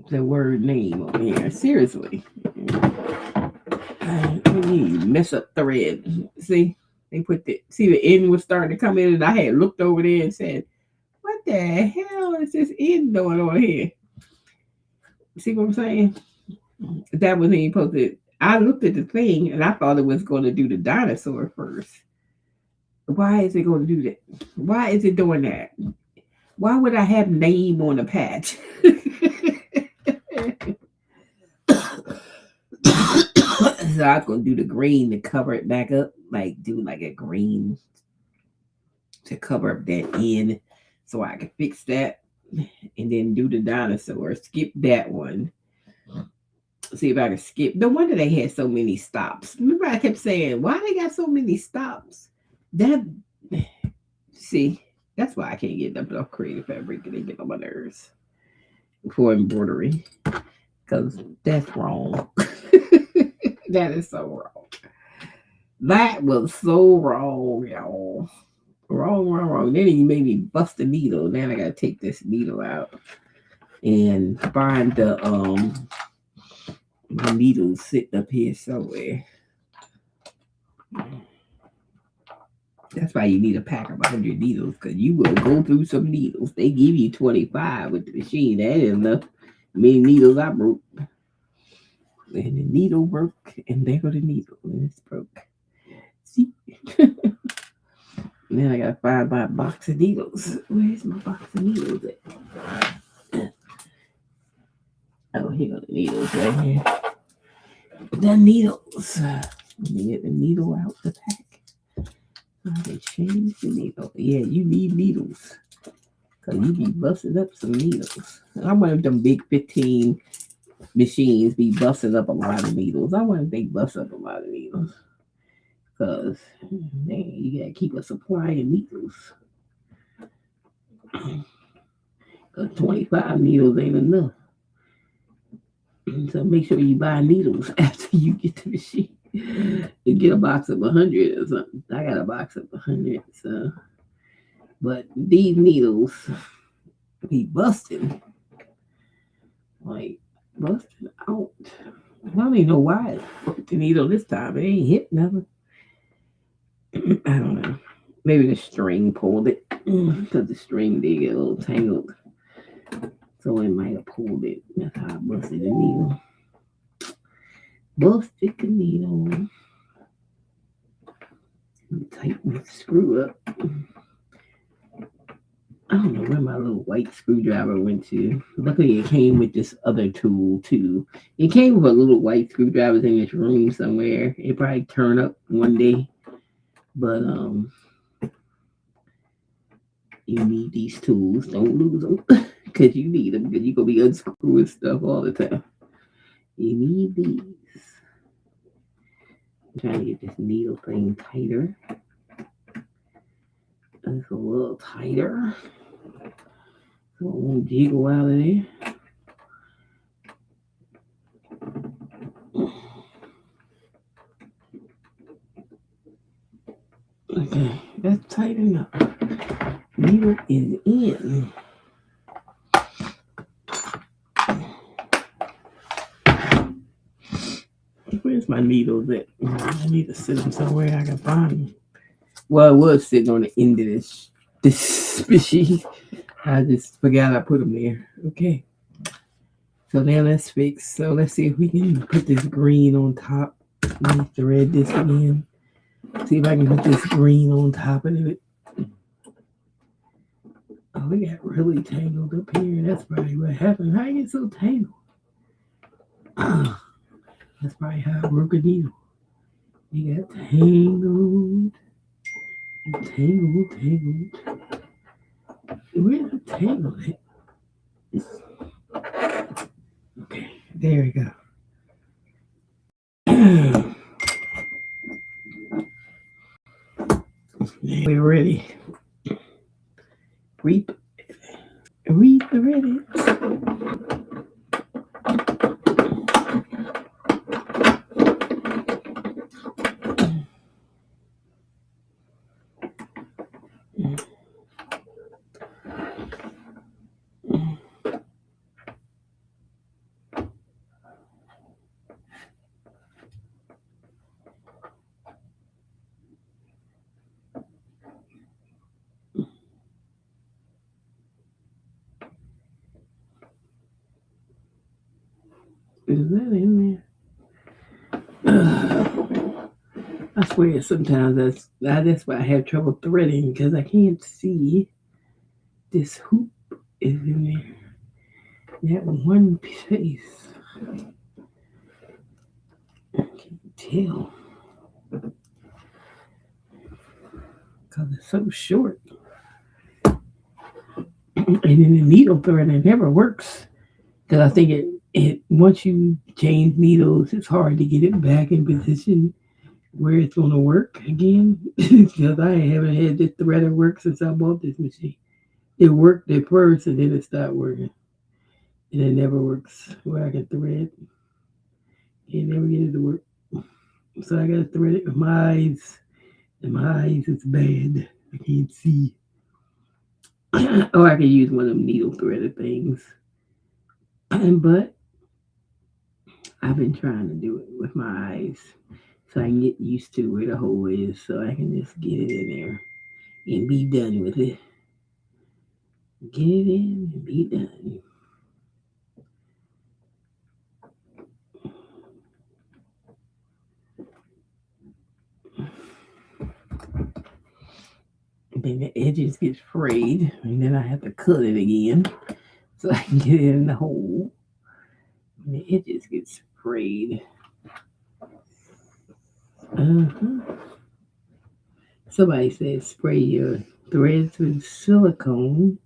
the word name on here? Seriously. You mess up thread. See? They put the end was starting to come in, and I had looked over there and said, what the hell is this end doing on here? See what I'm saying? That wasn't even supposed to. I looked at the thing and I thought it was going to do the dinosaur first. Why is it going to do that? Why is it doing that? Why would I have name on a patch? So I was gonna do the green to cover it back up, like do like a green to cover up that end, so I could fix that, and then do the dinosaur. Skip that one. See if I can skip. No wonder they had so many stops. Remember, I kept saying, why they got so many stops? That see, that's why I can't get enough creative fabric. They get on my nerves for embroidery, because that's wrong. That is so wrong. That was so wrong, y'all. Wrong. Then he made me bust the needle. Then I gotta take this needle out and find the needle sitting up here somewhere. That's why you need a pack of 100 needles, because you will go through some needles. They give you 25 with the machine. That ain't enough. Many needles I broke. And the needle broke, and there go the needle, and it's broke. See? Now I gotta find my box of needles. Where's my box of needles at? Oh, here go the needles right here. The needles. Let me get the needle out the pack. So I can change the needle. Yeah, you need needles, because you be busting up some needles. I wonder if them big 15 machines be busting up a lot of needles. I wonder if they bust up a lot of needles. Because, man, you gotta keep a supply of needles. 25 needles ain't enough. So make sure you buy needles after you get the machine. And get a box of 100 or something. I got a box of 100. So, but these needles be busting. Like, busting out. I don't even know why it broke the needle this time. It ain't hit nothing. I don't know. Maybe the string pulled it, because the string did get a little tangled. So it might have pulled it. That's how I busted the needle. Busted the needle. Tighten the screw up. I don't know where my little white screwdriver went to. Luckily, it came with this other tool too. It came with a little white screwdriver in this room somewhere. It probably turn up one day, but you need these tools. Don't lose them, because you need them. Because you're gonna be unscrewing stuff all the time. You need these. I'm trying to get this needle thing tighter. That's a little tighter. So it won't jiggle out of there. Okay, that's tight enough. Needle is in. Where's my needles at? I need to sit them somewhere I can find them. Well, I was sitting on the end of this machine. I just forgot I put them there. Okay. So now let's fix. So let's see if we can put this green on top. Let me thread this again. See if I can put this green on top of it. Oh, we got really tangled up here. That's probably what happened. How you get so tangled? That's probably how I broke a needle. You got tangled. Where's the tangle at? Okay, there we go. We're ready. Reap ready. Is that in there? I swear sometimes that's why I have trouble threading, because I can't see this hoop is in there. That one piece. I can't tell because it's so short. And then the needle thread, it never works. Because I think it once you change needles, it's hard to get it back in position where it's going to work again. Because I haven't had this threader work since I bought this machine. It worked at first and then it stopped working. And it never works where I can thread. It never get it to work. So I got to thread it with my eyes. And my eyes is bad. I can't see. Or I can use one of them needle threader things. But I've been trying to do it with my eyes so I can get used to where the hole is so I can just get it in there and be done with it. Get it in and be done. Then the edges get frayed and then I have to cut it again so I can get it in the hole. And the edges get frayed. Uh-huh. Somebody said spray your threads with silicone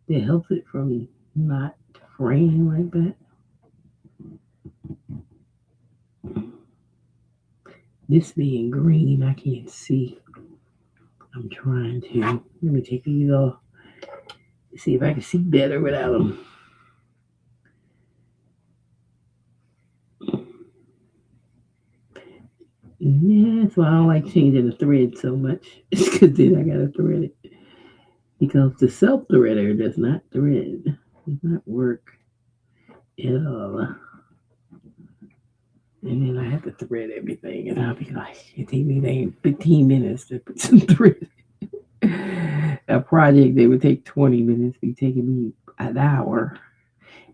that helps it from not fraying like that. This being green, I can't see. I'm trying to. Let me take these off. See if I can see better without them. Yeah, that's why I don't like changing the thread so much. It's because then I gotta thread it. Because the self threader does not thread. Does not work at all. And then I have to thread everything, and I'll be like, it takes me like 15 minutes to put some thread. A project that would take 20 minutes be taking me an hour.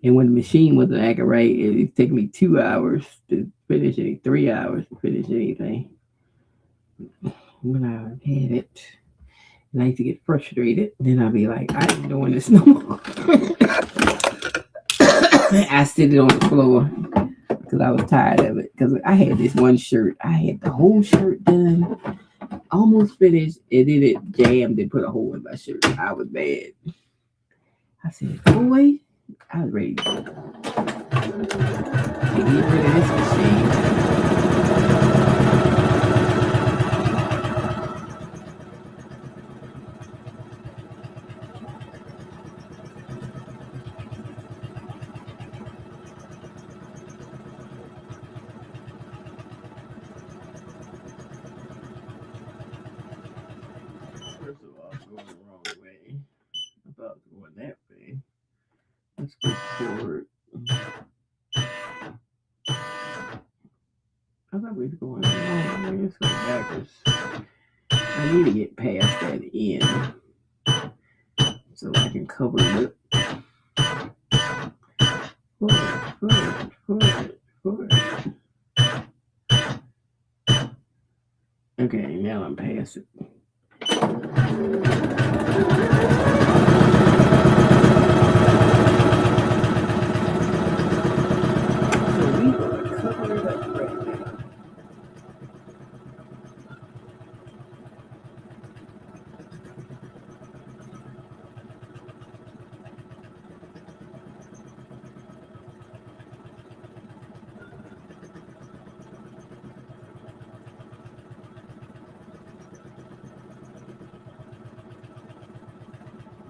And when the machine wasn't acting right, it would take me 2 hours to finish it, 3 hours to finish anything. When I had it, and I used to get frustrated, then I'd be like, I ain't doing this no more. I sit it on the floor because I was tired of it. Because I had this one shirt, I had the whole shirt done, almost finished, and then it jammed and put a hole in my shirt. I was mad. I said, boy, I was ready to get rid of this machine. First of all, I'm going the wrong way. I thought I was going that way. Let's go forward. I thought we were going the wrong way. Let's go backwards. I need to get past that end so I can cover it. Forward. Okay, now I'm past it. So we gonna cover it up right now.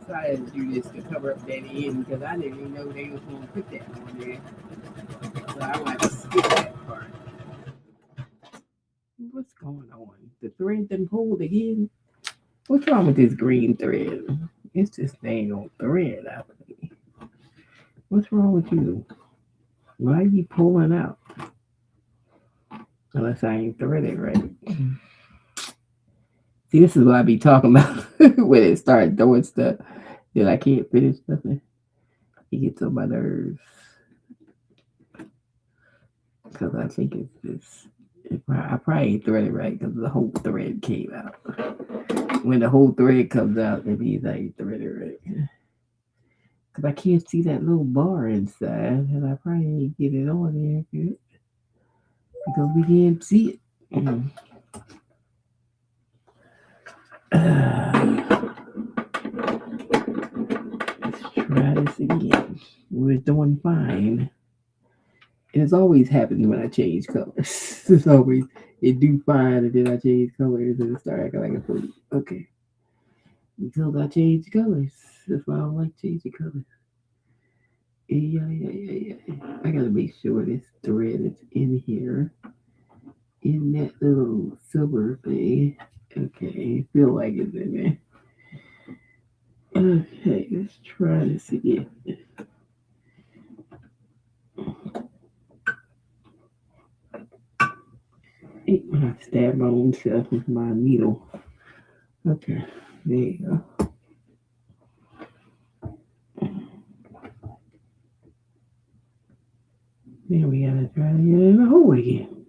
So I had to do this to cover up that end because I didn't even know they was gonna put that on there. So I want to skip that part. What's going on? The thread didn't hold again. What's wrong with this green thread? It's this dang old thread out there. What's wrong with you? Why are you pulling out? Unless I ain't threaded right. See, this is what I be talking about when it starts doing stuff that I can't finish nothing. It gets on my nerves. Because I think it's this. I probably ain't threaded right because the whole thread came out. When the whole thread comes out, it means I ain't threaded right. Because I can't see that little bar inside, and I probably ain't get it on there good. because we can't see it. Let's try this again. We're doing fine. And it's always happens when I change colors. It's always it do fine and then I change colors and it start acting like a fool. Okay. Until I change colors. That's why I don't like changing colors. Yeah. I gotta make sure this thread is in here. In that little silver thing. Okay. Feel like it's in there. Okay, let's try this again. I stab my own self with my needle. Okay, there you go. Then we gotta try to get in the hole again.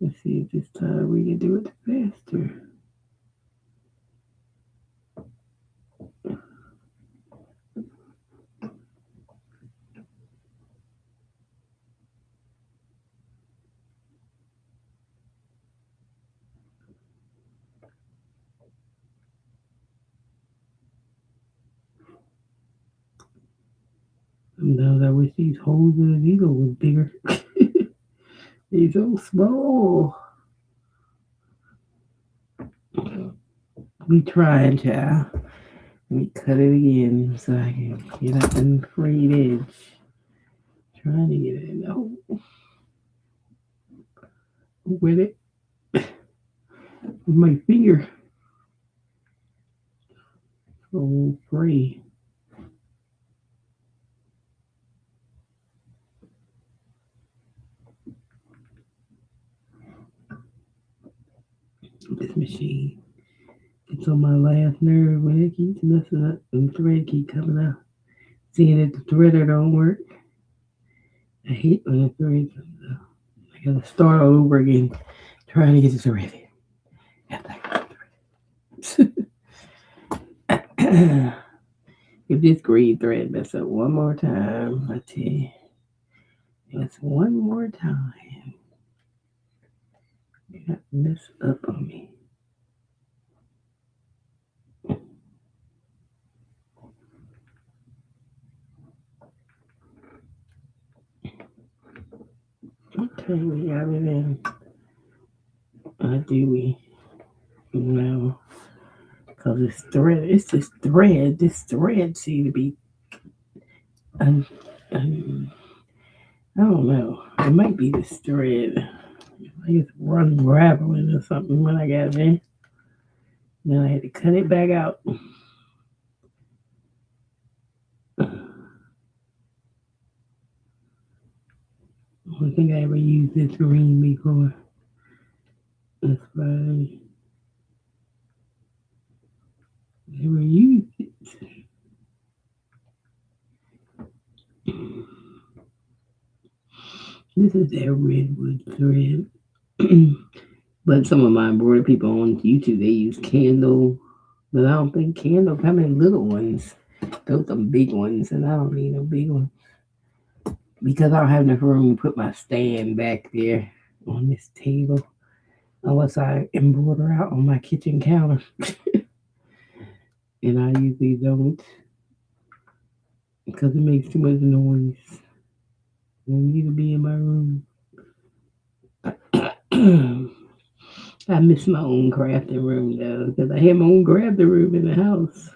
Let's see if this time we can do it faster. Sometimes I wish these holes in the needle was bigger. They're so small. We trying, child. Let me cut it again so I can get up and frayed edge. Trying to get it in the hole with it. With my finger. So free. This machine. It's on my last nerve when it keeps messing up and the thread keep coming out. Seeing that the threader don't work. I hate when the thread comes out. I gotta start all over again trying to get this threaded. If this green thread mess up one more time, I tell you, just one more time, you got to mess up on me. Okay, we got it in. Do we? No. Because this thread seems to be, um, um, I don't know. It might be this thread. I just run raveling or something when I got it in. Then I had to cut it back out. I don't think I ever used this green before. That's fine. Never used it. This is that redwood thread. But some of my embroidery people on YouTube, they use candle. But I don't think candle come in little ones. Those are big ones, and I don't need no big ones. Because I don't have enough room to put my stand back there on this table. Unless I embroider out on my kitchen counter. And I usually don't. Because it makes too much noise. I need to be in my room. I miss my own crafting room though, because I had my own crafting room in the house.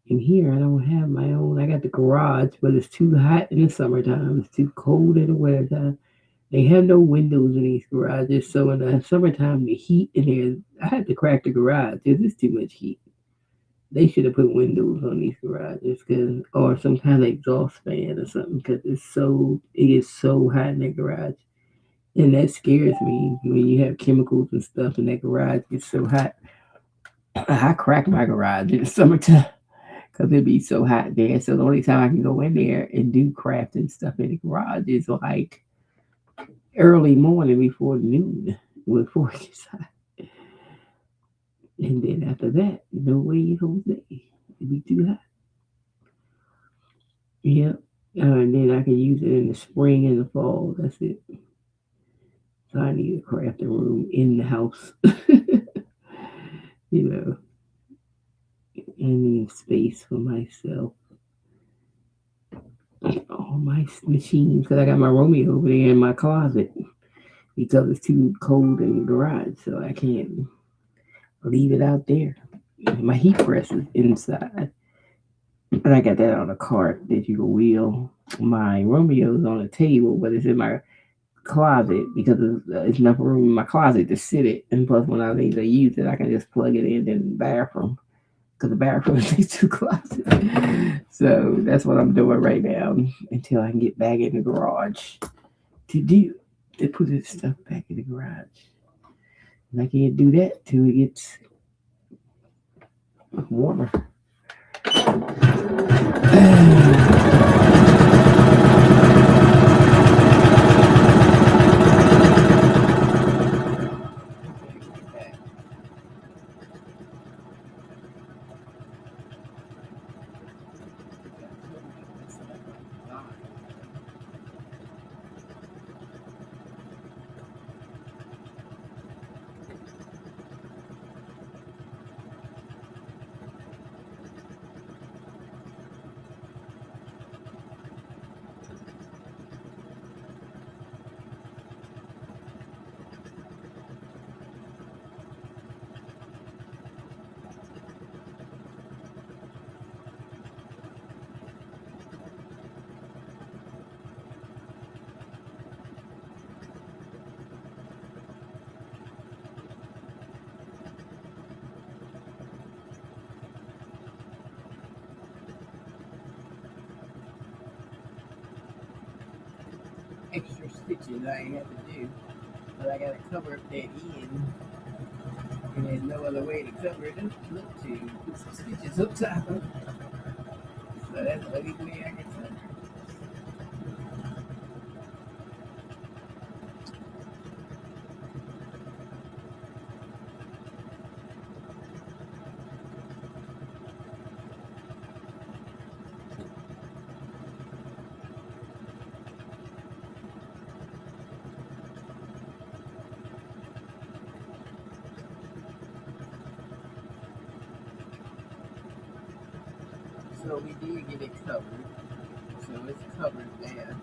And here I don't have my own. I got the garage, but it's too hot in the summertime. It's too cold in the wintertime. They have no windows in these garages, so in the summertime the heat in here, I had to crack the garage because it's too much heat. They should have put windows on these garages, cause or some kind of exhaust fan or something, because it gets so hot in that garage. And that scares me when you have chemicals and stuff in that garage gets so hot. I crack my garage in the summertime because it be so hot there. So the only time I can go in there and do crafting stuff in the garage is like early morning before noon, before it gets hot. And then after that, no way, Jose. It be too hot. Yep. And then I can use it in the spring and the fall. That's it. So I need a crafting room in the house. You know, I need space for myself. All my machines, because I got my Romeo over there in my closet because it's too cold in the garage, so I can't leave it out there. My heat press is inside, and I got that on a cart that you can wheel. My Romeo's on a table, but it's in my closet because it's enough room in my closet to sit it. And plus, when I need to use it, I can just plug it in the bathroom because the bathroom is next to the closet. So that's what I'm doing right now until I can get back in the garage to do to put this stuff back in the garage. And I can't do that till it gets warmer. Extra stitches I ain't have to do, but I gotta cover up that end, and there's no other way to cover it up but to put some stitches up top of it. So that's the only way I can cover it. So we did get it covered. So it's covered there.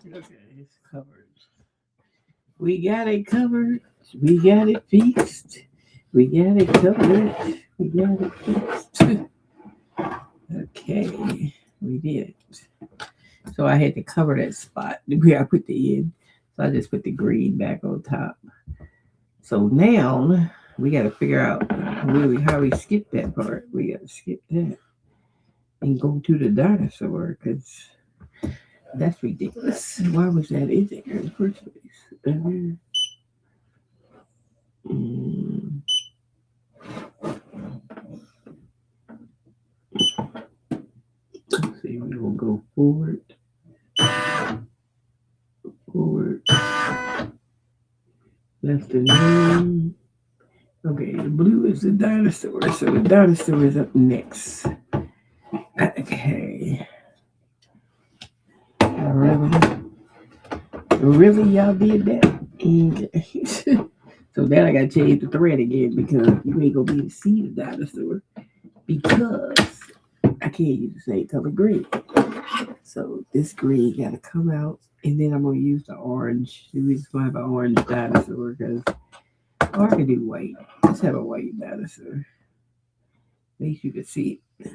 Okay, it's covered. We got it covered. We got it fixed. We got it covered. We got it fixed. Okay, we did it. So I had to cover that spot where I put the end. So I just put the green back on top. So now we got to figure out how we skip that part. We got to skip that and go to the dinosaur because that's ridiculous. Why was that in there in the first place? Mm, let's see, we will go forward, forward. That's the name. Okay, the blue is the dinosaur. So the dinosaur is up next. Okay. Really? Really, y'all did that? Okay. So then I gotta change the thread again because you ain't gonna be able to see the dinosaur because I can't use the same color green. So this green gotta come out, and then I'm gonna use the orange. We just gonna have an orange dinosaur because, or I can do white. Let's have a white dinosaur. At least you can see it.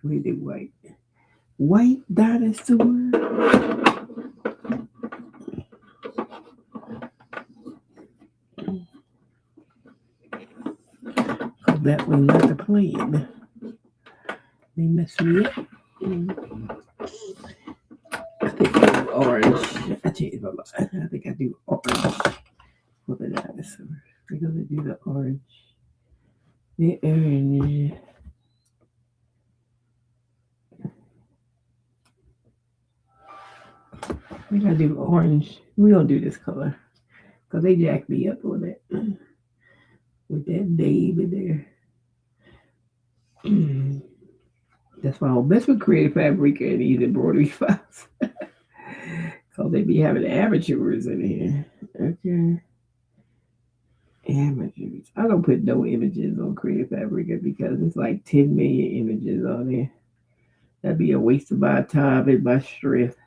We do white. White dinosaur. that was not the plan. They messed me up. I think I do orange. I changed my mind. I think I do orange for the dinosaur. We're gonna do the orange. The orange. We gotta do orange. We don't do this color because they jacked me up on it with that name in there. That's why I don't mess with Creative Fabric and these embroidery files. Because they be having amateurs in here. Okay. Amateurs. I don't put no images on Creative Fabric because it's like 10 million images on there. That'd be a waste of my time and my strength.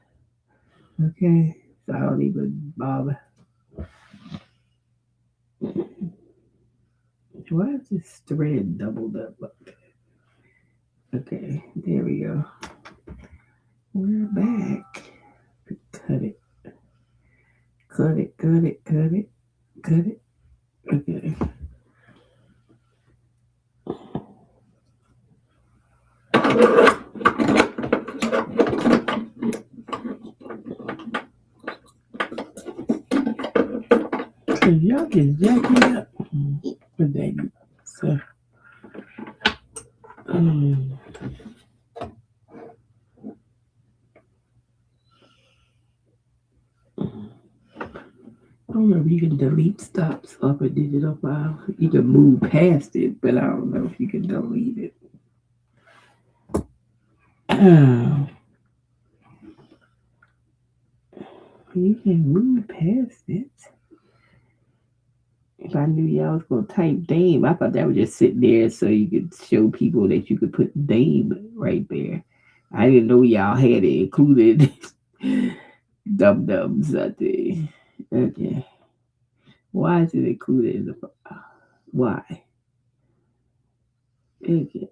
Okay. So I don't even bother. Why is this thread doubled up? Okay, there we go. We're back. Cut it. Cut it, cut it, cut it, cut it. Okay. If y'all can jack me up. But dang it. So, I don't know if you can delete stops off a digital file. You can move past it, but I don't know if you can delete it. Oh. You can move past it. If I knew y'all was gonna type Dame, I thought that would just sit there so you could show people that you could put Dame right there. I didn't know y'all had it included. Dum-dums out there. Okay. Why is it included in the why? Okay.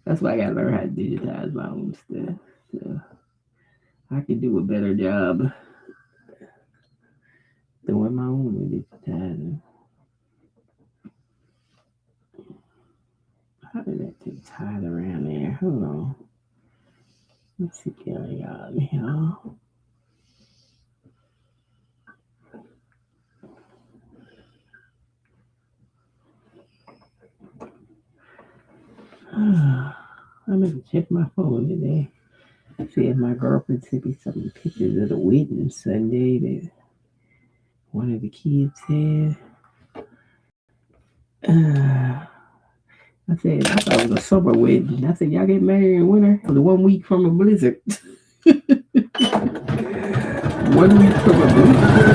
That's why I gotta learn how to digitize my own stuff. So I can do a better job doing my own digitizing. How did that thing tied around there? Hold on. Let's see what I got here. I'm gonna check my phone today. See if my girlfriend sent me some pictures of the wedding Sunday that one of the kids had. I said, I thought it was a summer wedding. I said, y'all get married in winter? For the 1 week from a blizzard. 1 week from a blizzard.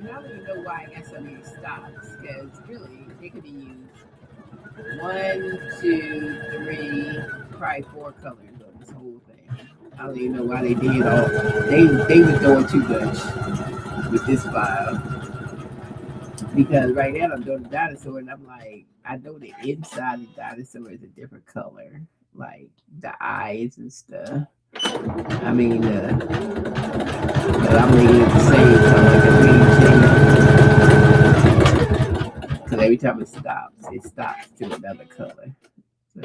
I don't even know why I got so many stops because really they could be used 1, 2, 3, probably 4 colors on this whole thing. I don't even know why they did all. They were doing too much with this file because right now I'm doing the dinosaur and I'm like I know the inside of the dinosaur is a different color, like the eyes and stuff. I mean, but I'm making it the same, so I'm like a green change. Because every time it stops to another color. So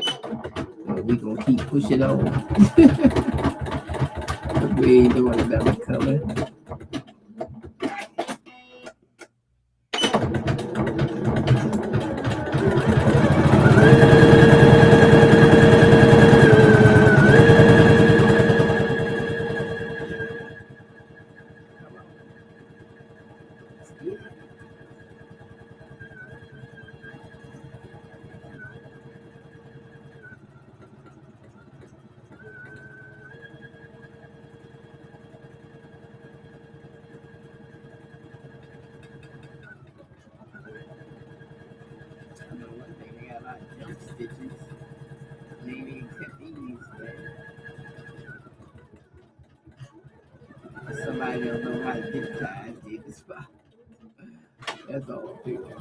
we gonna keep pushing on. We ain't doing another color. jump stitches. Maybe except these, but somebody don't know how to digitize the spot. That's all I'm thinking.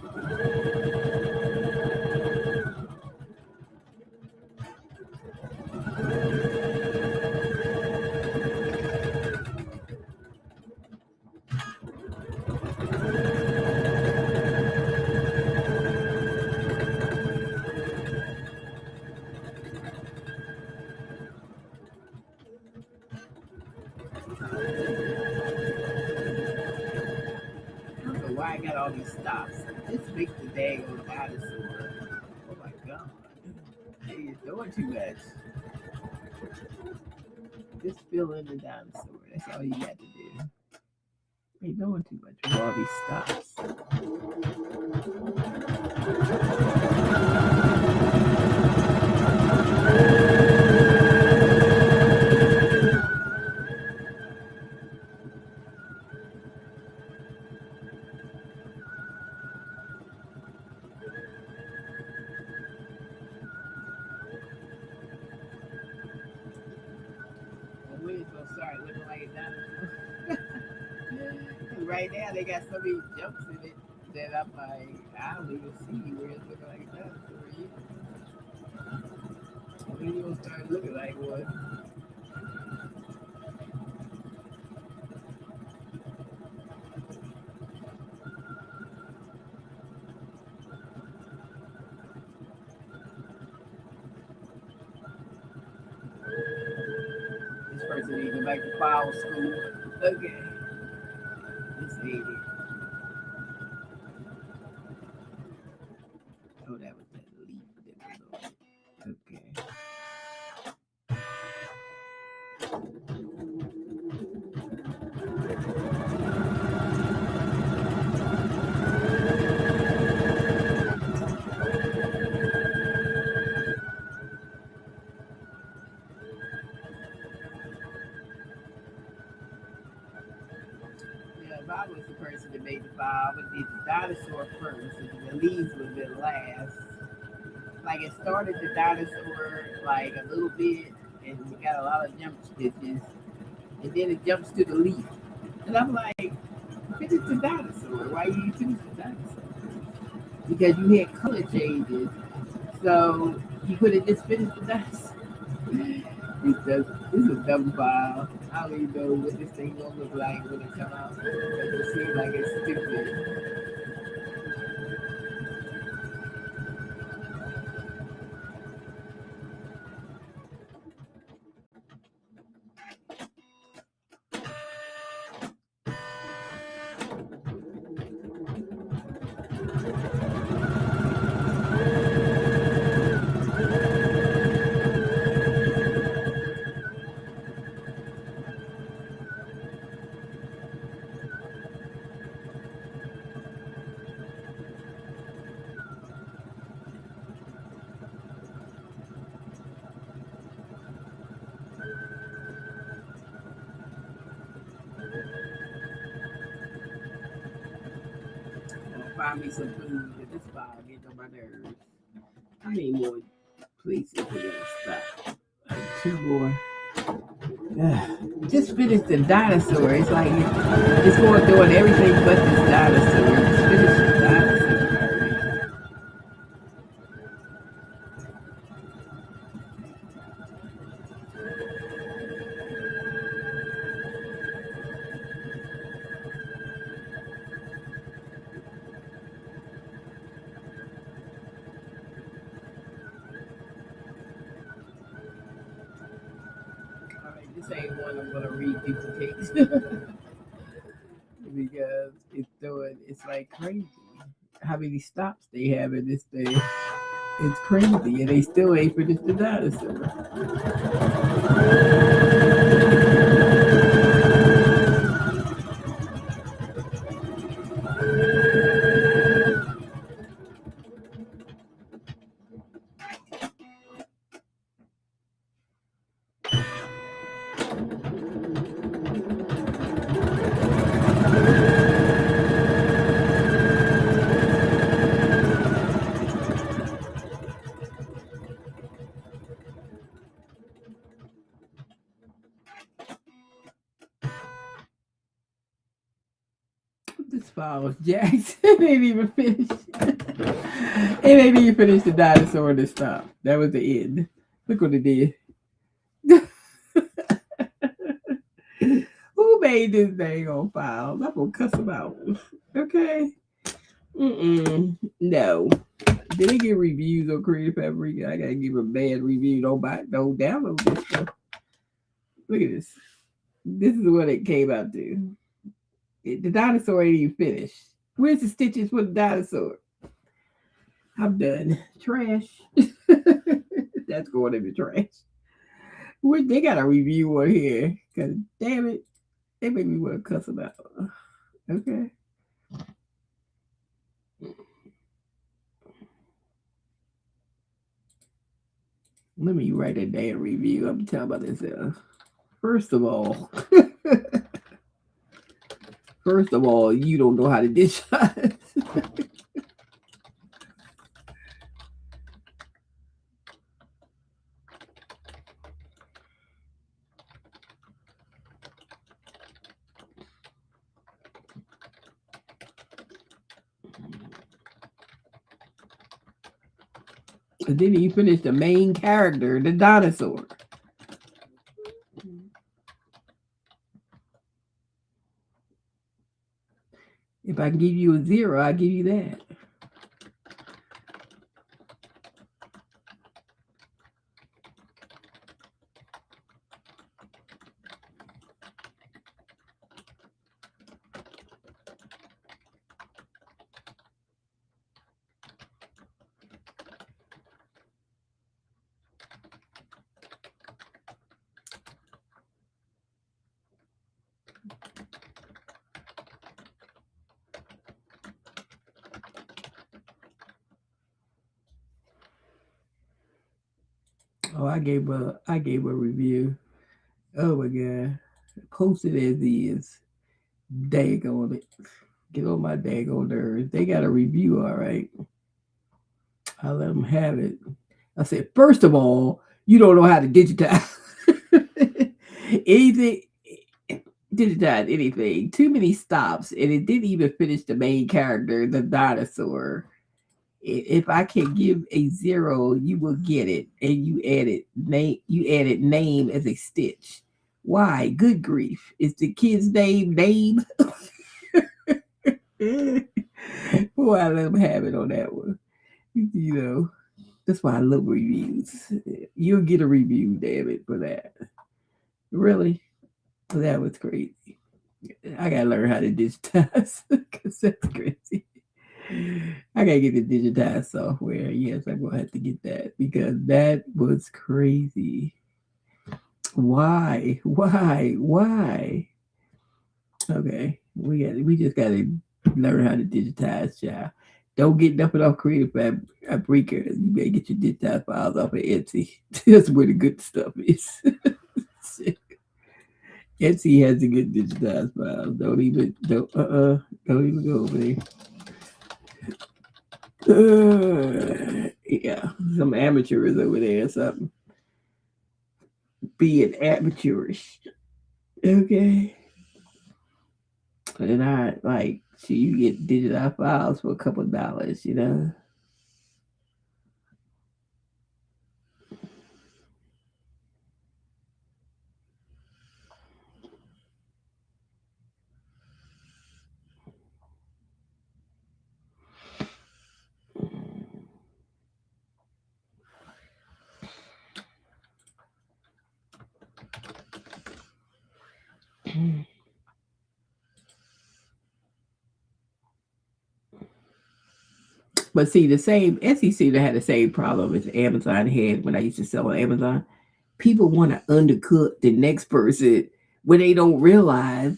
I don't know why I got all these stops. Just make the daggone dinosaur. Oh my god. Hey, you're doing too much. Just fill in the dinosaur. That's all you got to do. You're doing too much with all these stops. When it's gonna start looking like a dinosaur. Right now they got so many jumps in it that I'm like, I don't even see where it's looking like a dinosaur yet. When you gonna start looking like one? This person needs to go back to power school. Okay. This ain't it. Oh, that was that leaf that was on it. Okay. Yeah, if I was the person that made the file, I would did the dinosaur first, and the leaves would have been last. Like it started the dinosaur like a little bit, and we got a lot of jump stitches, and then it jumps to the leaf. And I'm like, finish the dinosaur. Why you finish the dinosaur? Because you had color changes. So you could have just finished the dinosaur. This is a dumb file. I don't even know what this thing gonna look like when it come out. It seems like it's stupid. Find me some food because this file gets on my nerves. I need more places for them to stop. Like 2 more. Just finish the dinosaur. It's like it's going doing everything but this dinosaur. Just finish the dinosaur. This ain't one I'm gonna reduplicate because it's like crazy how many stops they have in this thing. It's crazy, and they still ain't finished the dinosaur. Flowers Jackson. It ain't even finished. It ain't even finished the dinosaur and it stopped. That was the end. Look what it did. Who made this dang on files? I'm gonna cuss them out. Okay. No. Did they get reviews on Creative Paprika? I gotta give a bad review. Don't buy, don't download this stuff. Look at this. This is what it came out to. The dinosaur ain't even finished. Where's the stitches for the dinosaur? I'm done. Trash. That's going in the trash. They got a review on here. Cause damn it, they make me want to cuss them out. Okay. Let me write a damn review. I'm talking about this. First of all, you don't know how to digitize. And then you finish the main character, the dinosaur. If I can give you a 0, I'll give you that. Oh, I gave a review. Oh my god. Post it as is. Dag on it. Get on my daggone nerves. They got a review, all right. I let them have it. I said, first of all, you don't know how to digitize anything. Digitize anything. Too many stops, and it didn't even finish the main character, the dinosaur. If I can give a 0, you will get it, and you added name. You added name as a stitch. Why? Good grief! Is the kid's name? Boy, I let them have it on that one. You know, that's why I love reviews. You'll get a review, damn it, for that. Really? That was crazy. I gotta learn how to digitize because that's crazy. I gotta get the digitized software. Yes, I'm gonna have to get that because that was crazy. Why? Okay, we just gotta learn how to digitize, child. Don't get nothing off Creative Paprika. You better get your digitized files off of Etsy. That's where the good stuff is. Etsy has the good digitized files. Don't even go over there. Yeah, some amateurs over there or something. Being amateurish. Okay. And I like so you get digital files for a couple of dollars, you know. But see, the same SEC that had the same problem as Amazon had when I used to sell on Amazon. People want to undercut the next person when they don't realize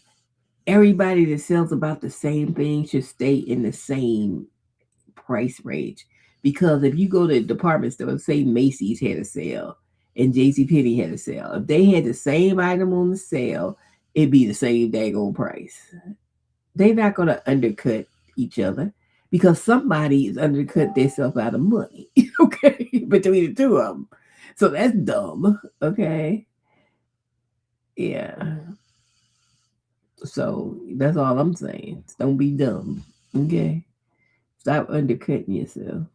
everybody that sells about the same thing should stay in the same price range. Because if you go to a department store, say Macy's had a sale and JCPenney had a sale, if they had the same item on the sale, it'd be the same daggone price. They're not going to undercut each other because somebody is undercut themselves out of money, okay, between the two of them. So that's dumb, okay? Yeah. So that's all I'm saying. Don't be dumb. Okay? Stop undercutting yourself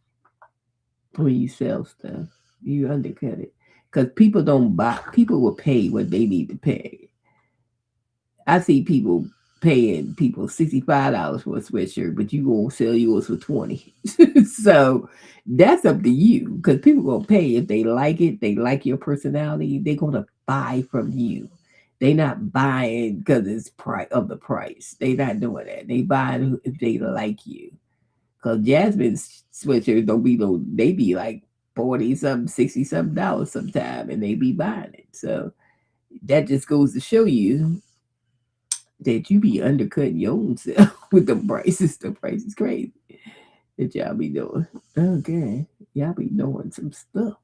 when you sell stuff. You undercut it. Because people don't buy, people will pay what they need to pay. I see people paying people $65 for a sweatshirt, but you gonna sell yours for 20. So that's up to you. Because people gonna pay if they like it, they like your personality, they're gonna buy from you. They not buying because it's price of the price. They not doing that. They buying if they like you. Cause Jasmine's sweatshirts don't be no, they be like 40 something, 60 something dollars sometime, and they be buying it. So that just goes to show you that you be undercutting your own self with the prices. The price is crazy that y'all be doing. Okay. Y'all be doing some stuff.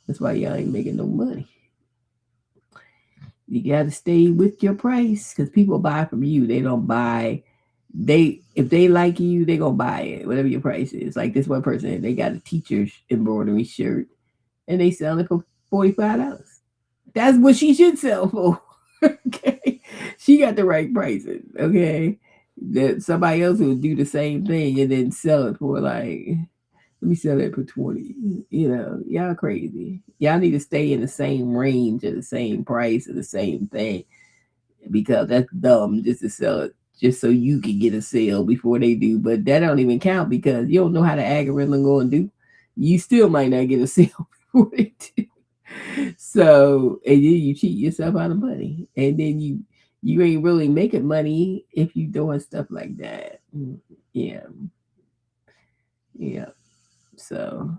That's why y'all ain't making no money. You gotta stay with your price because people buy from you. They don't buy they if they like you, they gonna buy it, whatever your price is. Like this one person, they got a teacher's embroidery shirt and they sell it for $45. That's what she should sell for. Okay. She got the right prices. Okay. That somebody else will do the same thing and then sell it for like, let me sell it for 20. Y'all crazy. Y'all need to stay in the same range of the same price of the same thing because that's dumb just to sell it just so you can get a sale before they do. But that don't even count because you don't know how the algorithm going to do. You still might not get a sale before they do. So and then you cheat yourself out of money, and then you ain't really making money if you doing stuff like that. Yeah, yeah. So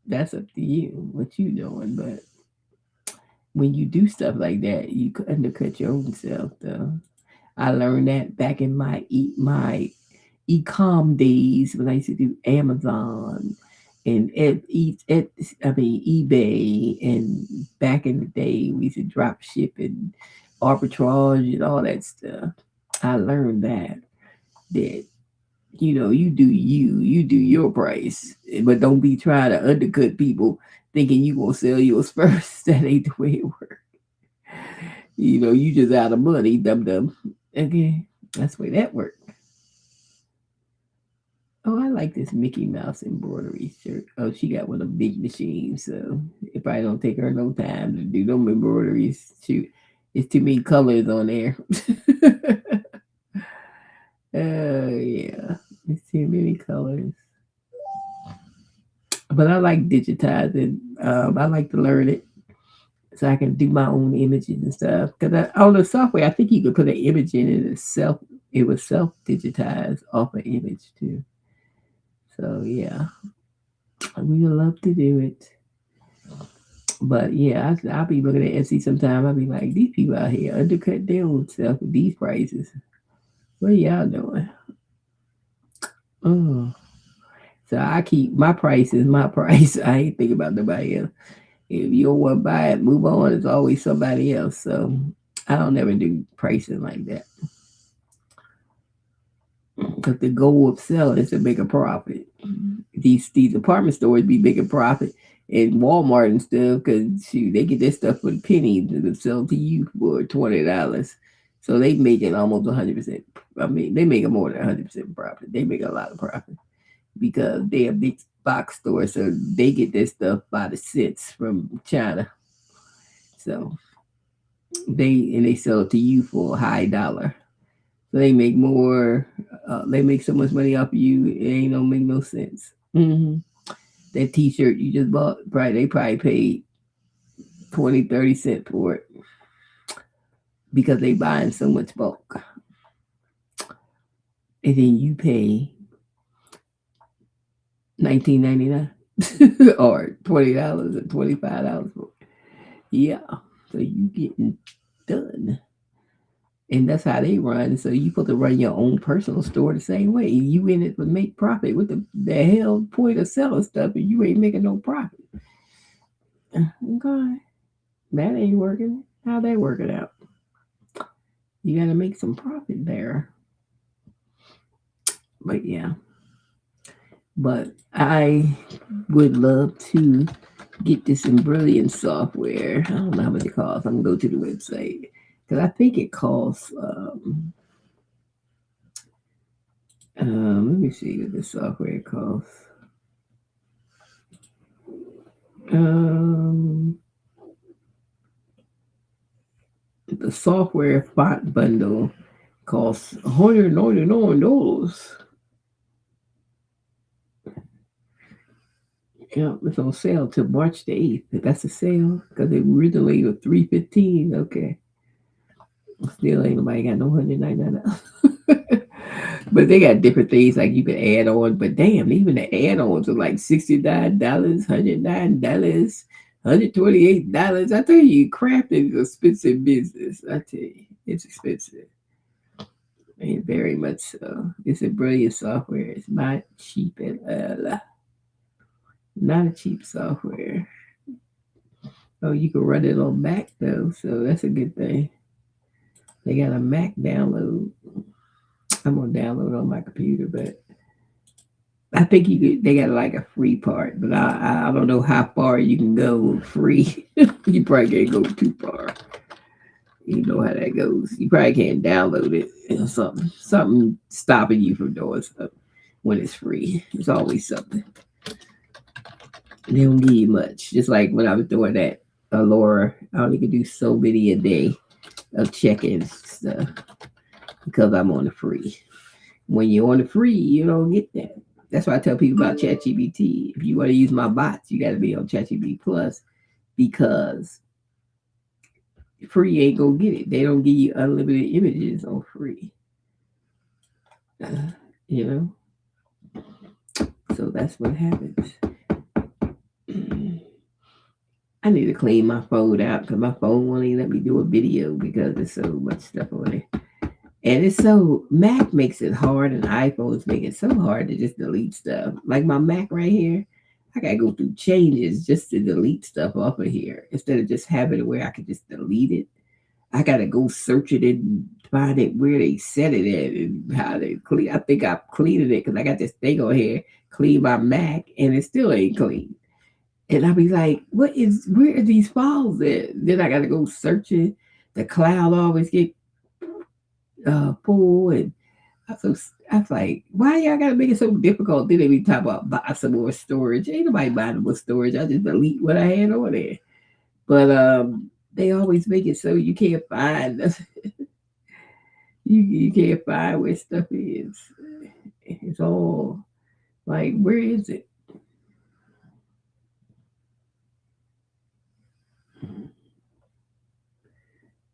that's up to you what you doing. But when you do stuff like that, you could undercut your own self. Though I learned that back in my e-com days when I used to do Amazon and I mean eBay, and back in the day we used to drop ship and arbitrage and all that stuff. I learned that you do you do your price, but don't be trying to undercut people thinking you gonna sell yours first. That ain't the way it works. You just out of money, dum dum. Okay, that's the way that works. Oh, I like this Mickey Mouse embroidery shirt. Oh, she got one of the big machines, so it probably don't take her no time to do them embroideries. Shoot, it's too many colors on there. Yeah, it's too many colors. But I like digitizing. I like to learn it so I can do my own images and stuff. Because on the software, I think you could put an image in it itself. It was self digitize off an image too. So yeah, we would love to do it. But yeah, I'll be looking at Etsy sometime. I'll be like, these people out here undercut their own self with these prices. What are y'all doing? Oh. So I keep my price is my price. I ain't thinking about nobody else. If you don't want to buy it, move on. It's always somebody else. So I don't ever do pricing like that. Because the goal of selling is to make a profit. These department stores be making profit, and Walmart and stuff because they get their stuff for pennies and sell to you for $20. So they making almost 100%. I mean, they make more than 100% profit. They make a lot of profit because they are big box stores, so they get their stuff by the cents from China. So they sell it to you for a high dollar. So they make more. They make so much money off of you. It ain't don't make no sense. That T-shirt you just bought, they probably paid 20-30 cents for it because they buying so much bulk, and then you pay 19.99 or $20 or $25 for it. Yeah, so you getting done. And that's how they run. So you put to run your own personal store the same way. You in it to make profit. What the hell point of selling stuff and you ain't making no profit? Okay, that ain't working. How they working out? You got to make some profit there. But yeah, but I would love to get this in Brilliant software. I don't know how much it costs. I'm gonna go to the website. because I think it costs. Let me see what the software costs. Um, the software font bundle costs $199. Yeah, it's on sale till March the 8th. That's a sale because it originally was $315. Okay, still ain't nobody got no $199. But they got different things like you can add on. But damn, even the add-ons are like $69, $109, $128. I tell you, crafting is expensive business. I tell you, it's expensive. And very much so. It's a brilliant software. It's not cheap at all. Not a cheap software. Oh, you can run it on Mac though, so that's a good thing. They got a Mac download. I'm gonna download on my computer, but I think you could. They got like a free part, but I don't know how far you can go free. You probably can't go too far. You know how that goes. You probably can't download it. Something stopping you from doing stuff when it's free. It's always something. They don't give you much. Just like when I was doing that Laura, I only could do so many a day of check-ins stuff because I'm on the free. When you're on the free, you don't get that. That's why I tell people about ChatGPT. If you want to use my bots, you got to be on ChatGPT Plus because free ain't gonna get it. They don't give you unlimited images on free. Uh, you know, so that's what happens. I need to clean my phone out because my phone won't even let me do a video because there's so much stuff on it. And it's so Mac makes it hard and iPhones make it so hard to just delete stuff. Like my Mac right here, I gotta go through changes just to delete stuff off of here instead of just having it where I could just delete it. I gotta go search it and find it where they set it at and how they clean. I think I cleaned it because I got this thing on here, clean my Mac, and it still ain't clean. And I'll be like, where are these files at? Then I gotta go search it. The cloud always get full, and I was like, why y'all gotta make it so difficult? Then they be talking about buy some more storage. Ain't nobody buying more storage. I just delete what I had on there. But they always make it so you can't find you can't find where stuff is. It's all like, where is it?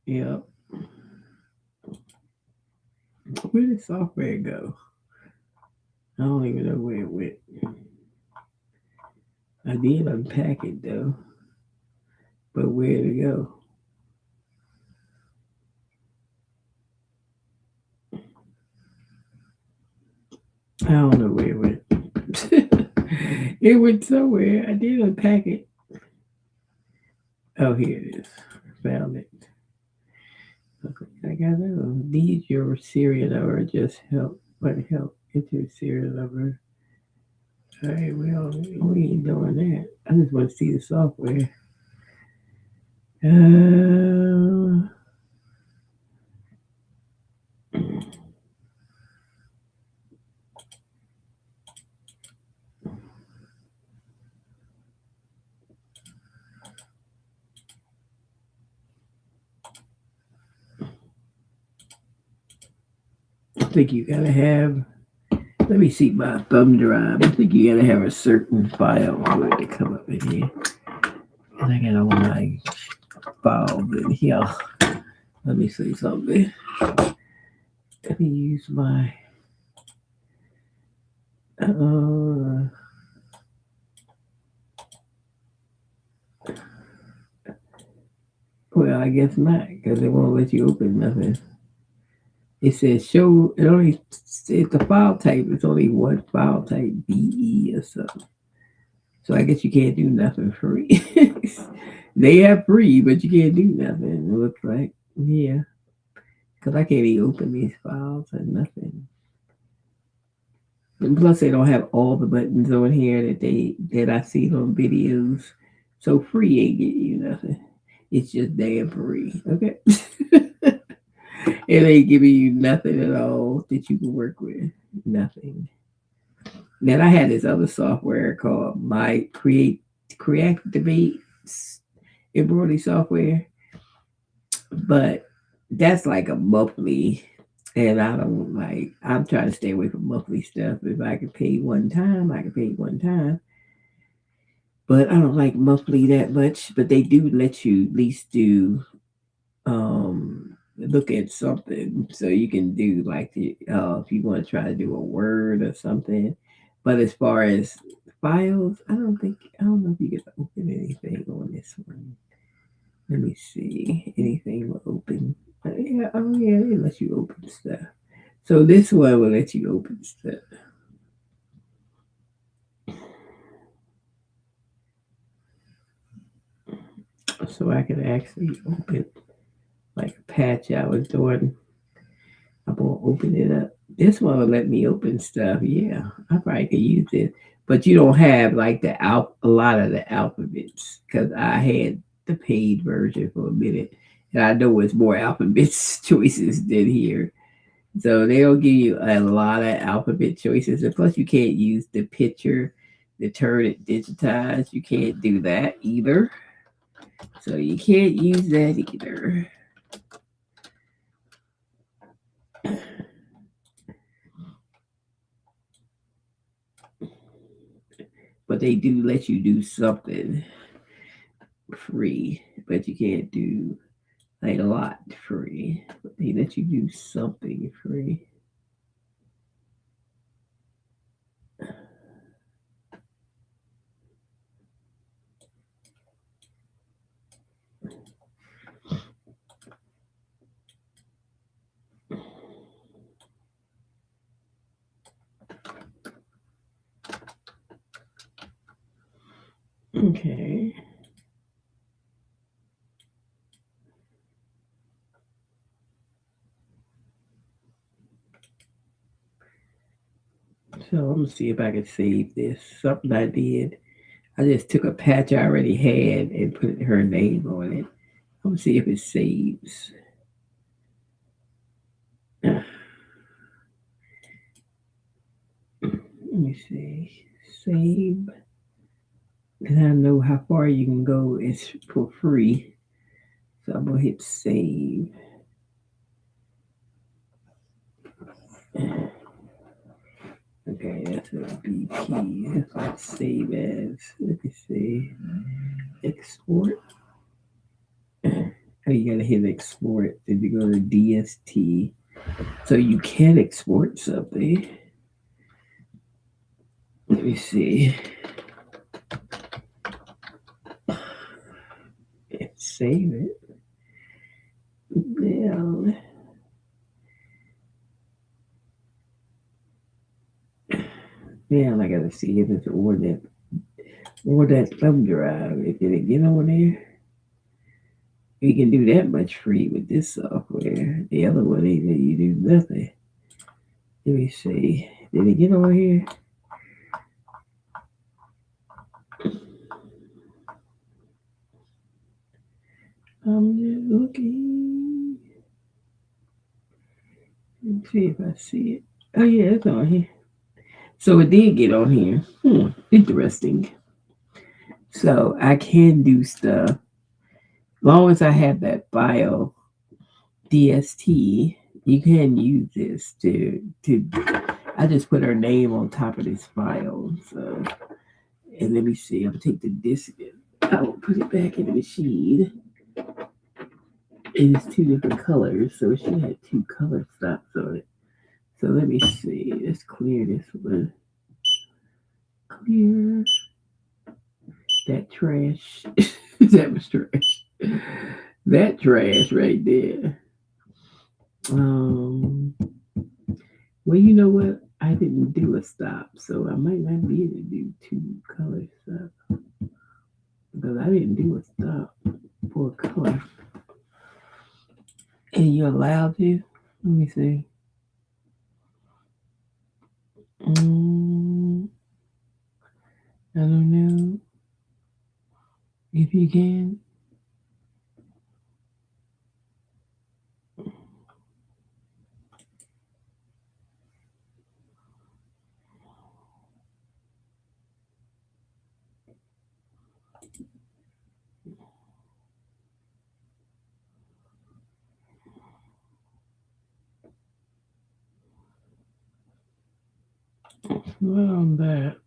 Yeah, where did software go? I don't even know where it went. I did unpack it though, but where did it go? I don't know where it went. It went somewhere. I did unpack it. Oh, here it is. Found it. Okay, I got it. Need your serial number. Just help. What help? Get your serial number. All right, we ain't doing that. I just want to see the software. I think you gotta have. Let me see my thumb drive. I think you gotta have a certain file for it to come up in here. And I got all my files in here. Let me see something. Let me use my. Well, I guess not, because it won't let you open nothing. It says show. It only says the file type. It's only one file type, BE or something. So I guess you can't do nothing free. They have free, but you can't do nothing. It looks like, yeah, because I can't even open these files and nothing. And plus, they don't have all the buttons on here that I see on videos. So free ain't get you nothing. It's just damn free. Okay. It ain't giving you nothing at all that you can work with. Nothing. Then I had this other software called My Creativate embroidery software, but that's like a monthly, and I don't like. I'm trying to stay away from monthly stuff. If I could pay one time, I could pay one time. But I don't like monthly that much. But they do let you at least do look at something, so you can do like if you want to try to do a word or something. But as far as files, I don't know if you get to open anything on this one. Let me see. Anything will open. Yeah, oh yeah, it lets you open stuff. So this one will let you open stuff. So I can actually open like a patch I was doing. I'm gonna open it up. This one will let me open stuff. Yeah, I probably could use it. But you don't have like a lot of the alphabets because I had the paid version for a minute, and I know it's more alphabets choices than here. So they'll give you a lot of alphabet choices, and plus you can't use the picture, the turn it digitized. You can't do that either. So you can't use that either. But they do let you do something free, but you can't do like a lot free. But they let you do something free. Okay. So I'm gonna see if I can save this. Something I did. I just took a patch I already had and put her name on it. I'm gonna see if it saves. Let me see. Save. And I know how far you can go. It's for free. So I'm gonna hit save. Okay, that's a BP. That's what save as. Let me see. Export. Oh, you gotta hit export. Then you go to DST. So you can export something. Let me see. Save it. Well, yeah, I gotta see if it's or that thumb drive. If it get on there, you can do that much free with this software. The other one, you do nothing. Let me see. Did it get on here? I'm just looking. Let's see if I see it. Oh yeah, it's on here. So it did get on here. Interesting. So I can do stuff. Long as I have that file DST, you can use this to I just put her name on top of this file. So and let me see, I'm gonna take the disk and I will put it back in the machine. It's two different colors, so it should have two color stops on it. So let me see. Let's clear this one. Clear that trash. That was trash. That trash right there. Um well, you know what? I didn't do a stop, so I might not be able to do two color stuff because I didn't do a stop for a color. And you're allowed to? Let me see. Mm, I don't know if you can. Well, on that,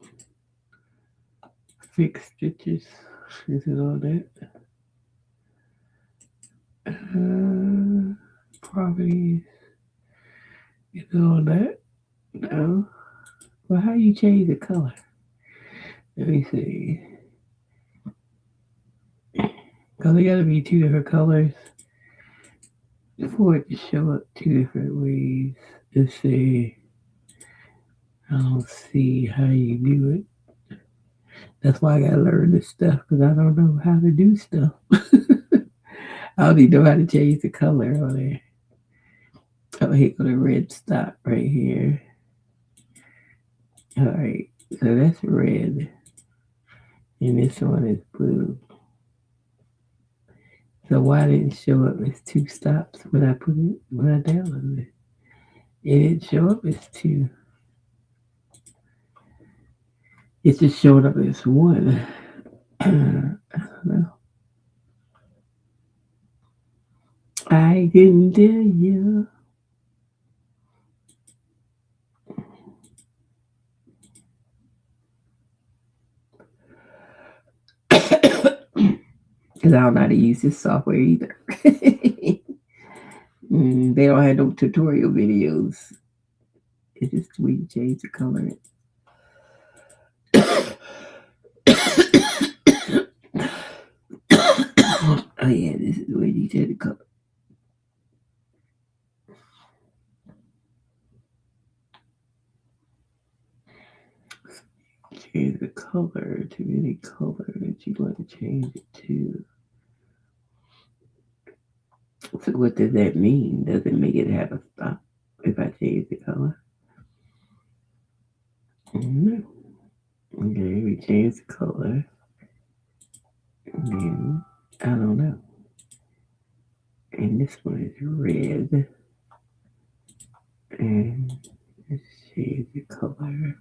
fixed stitches. Is it all that? Properties. Is it all that? No. Well, how you change the color? Let me see. Because they got to be two different colors for it to show up two different ways. Let's see. I don't see how you do it. That's why I gotta learn this stuff because I don't know how to do stuff. I don't even know how to change the color on there. Oh, here go the red stop right here. All right, so that's red, and this one is blue. So why didn't it show up as two stops when I put it when I downloaded it? It didn't show up as two. It just showed up as one. I don't know. I didn't tell you. Because I don't know how to use this software either. They don't have no tutorial videos. It's just we change the color. Oh yeah, this is the way you change the color. Change the color to any color that you want to change it to. So what does that mean? Does it make it have a stop if I change the color? No. Okay, we change the color. And then, I don't know. And this one is red. And let's change the color.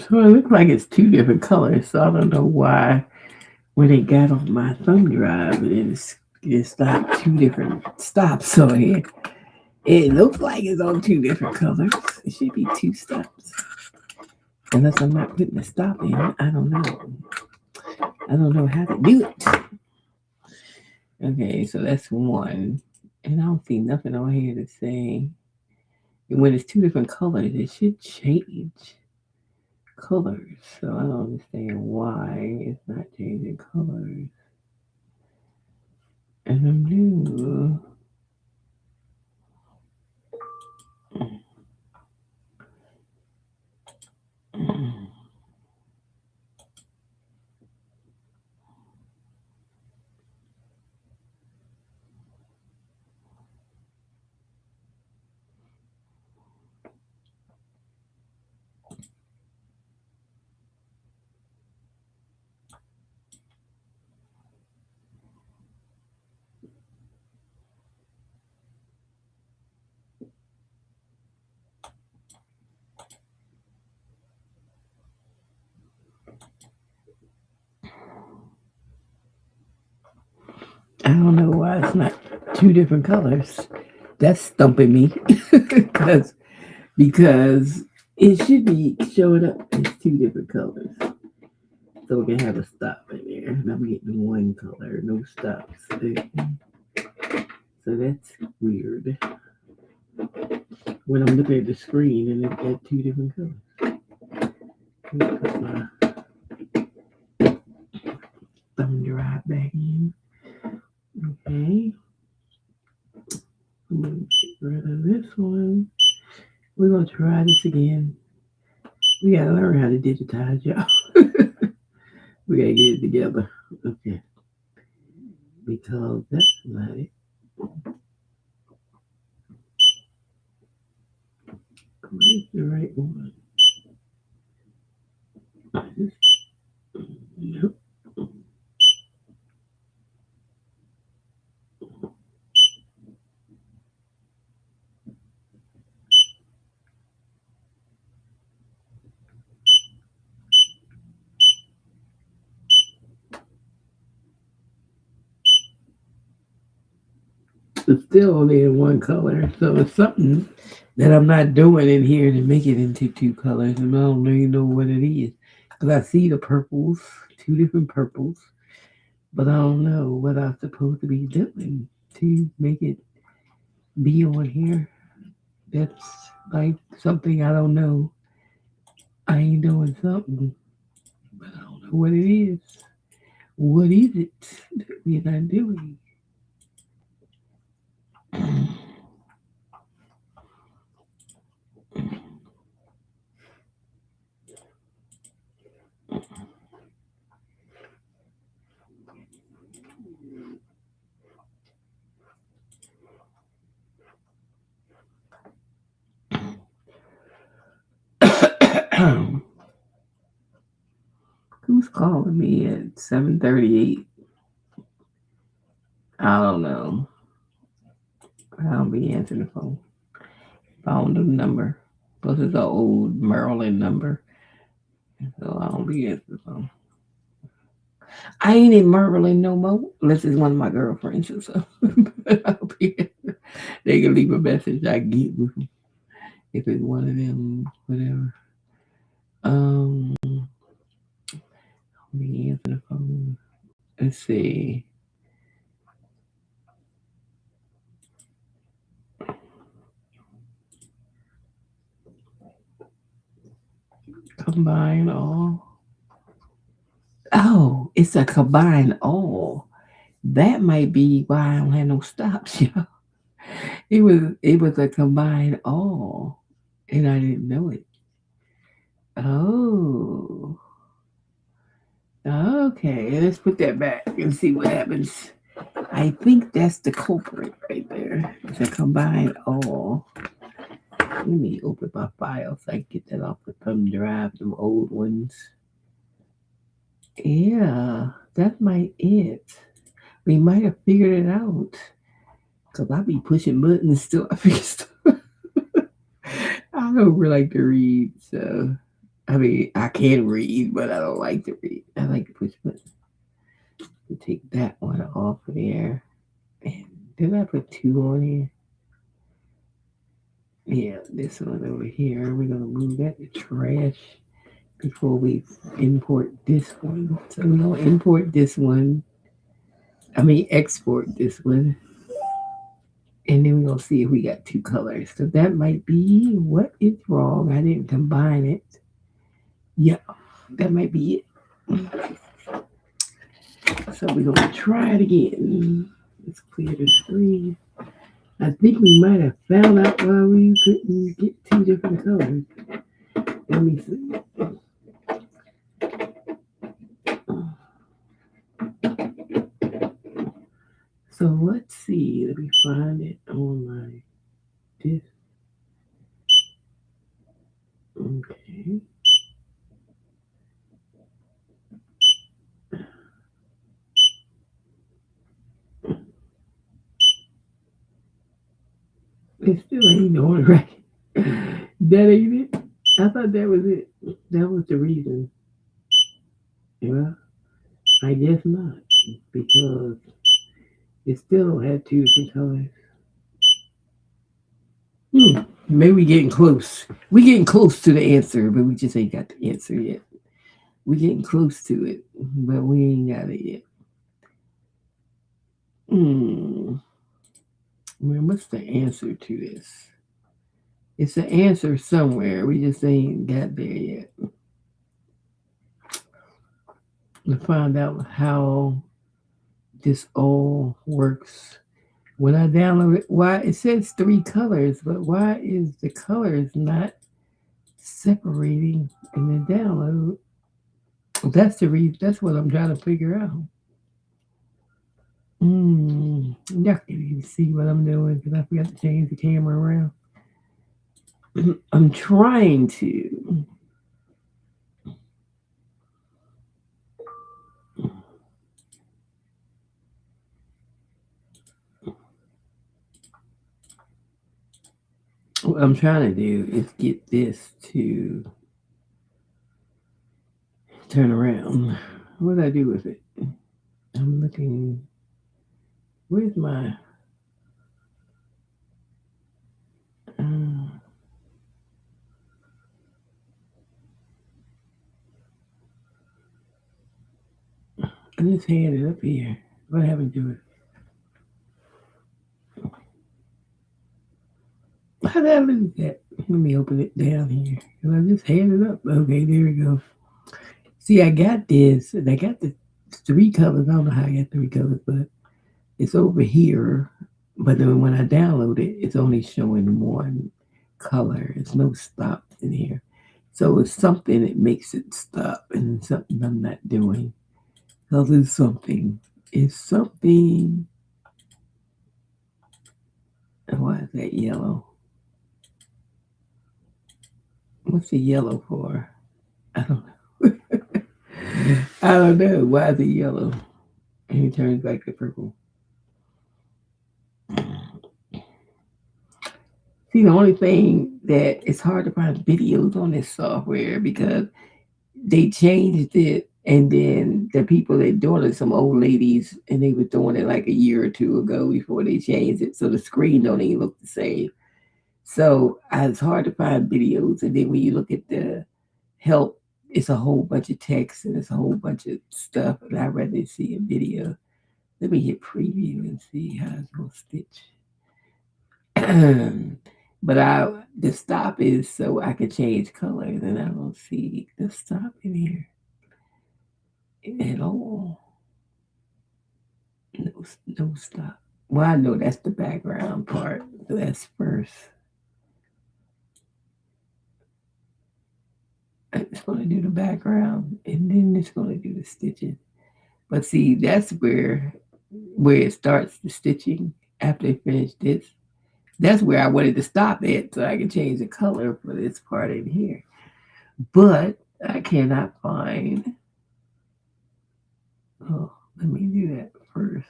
So it looks like it's two different colors. So I don't know why when it got on my thumb drive, it's like two different stops on here. It looks like it's on two different colors. It should be two stops. Unless I'm not putting a stop in. I don't know. I don't know how to do it. Okay, so that's one. And I don't see nothing on here to say when it's two different colors, it should change colors. So I don't understand why it's not changing colors. And I'm new. I don't know why it's not two different colors. That's stumping me because it should be showing up as two different colors. So we can have a stop in there. And I'm getting one color, no stops. So that's weird. When I'm looking at the screen and it's got two different colors. Let me put my thumb drive back in. Okay. I'm gonna get rid of this one. We're gonna try this again. We gotta learn how to digitize, y'all. We gotta get it together. Okay. Because that's not it. is the right one. Nope. It's still only in one color, so it's something that I'm not doing in here to make it into two colors, and I don't even know what it is. Cause I see the purples, two different purples, but I don't know what I'm supposed to be doing to make it be on here. That's like something I don't know. I ain't doing something, but I don't know what it is. What is it that we're not doing? Who's calling me at 7:38? I don't know. I don't be answering the phone. Found the number. Plus it's an old Maryland number. So I don't be answering the phone. I ain't in Maryland no more. Unless it's one of my girlfriends or something. I'll be, they can leave a message. I get with them. If it's one of them, whatever. Let me answer the phone. Let's see. Combine all. Oh, it's a combine all. That might be why I don't have no stops, y'all. It was a combined all, and I didn't know it. Oh, okay. Let's put that back and see what happens. I think that's the culprit right there. It's a combined all. Let me open my files so I can get that off the thumb drive, them old ones. Yeah, that might it. We might have figured it out. Cause I be pushing buttons still. I figure stuff. I don't really like to read, so I mean I can read, but I don't like to read. I like to push buttons. Take that one off of there. And did I put two on here? Yeah, this one over here. We're gonna move that to trash before we import this one. So we're gonna import this one. I mean export this one. And then we're gonna see if we got two colors. So that might be what is wrong. I didn't combine it. Yeah, that might be it. So we're gonna try it again. Let's clear the screen. I think we might have found out why we couldn't get two different colors. Let me see. So let's see. Let me find it on my disk. Okay. It still ain't doing it right. That ain't it. I thought that was it. That was the reason. Well, I guess not. Because it still had two different colors. Maybe we getting close. We getting close to the answer, but we just ain't got the answer yet. We getting close to it, but we ain't got it yet. Man, what's the answer to this? It's an answer somewhere. We just ain't got there yet. To find out how this all works. When I download it, why it says three colors, but why is the colors not separating in the download? That's the reason. That's what I'm trying to figure out. Y'all can even see what I'm doing because I forgot to change the camera around. I'm trying to. What I'm trying to do is get this to turn around. What did I do with it? I'm looking. Where's my? Uh, I just had it up here. What happened to it? How did I lose that? Let me open it down here. I just had it up. Okay, there we go. See, I got this, and I got the three colors. I don't know how I got three colors, but it's over here. But then when I download it, it's only showing one color. It's no stop in here. So it's something that makes it stop, and something I'm not doing. So there's something. It's something. Why is that yellow? What's the yellow for? I don't know. I don't know. Why is it yellow? And it turns back to purple. See, the only thing that it's hard to find videos on this software because they changed it, and then the people that doing it, some old ladies, and they were doing it like a year or two ago before they changed it, so the screen don't even look the same. So it's hard to find videos, and then when you look at the help, it's a whole bunch of text and it's a whole bunch of stuff, and I'd rather see a video. Let me hit preview and see how it's gonna stitch. But the stop is so I can change colors, and I don't see the stop in here at all. No, no stop. Well, I know that's the background part. So that's first. It's going to do the background, and then it's going to do the stitching. But see, that's where it starts the stitching after it finished this. That's where I wanted to stop it so I can change the color for this part in here. But I cannot find. Oh, let me do that first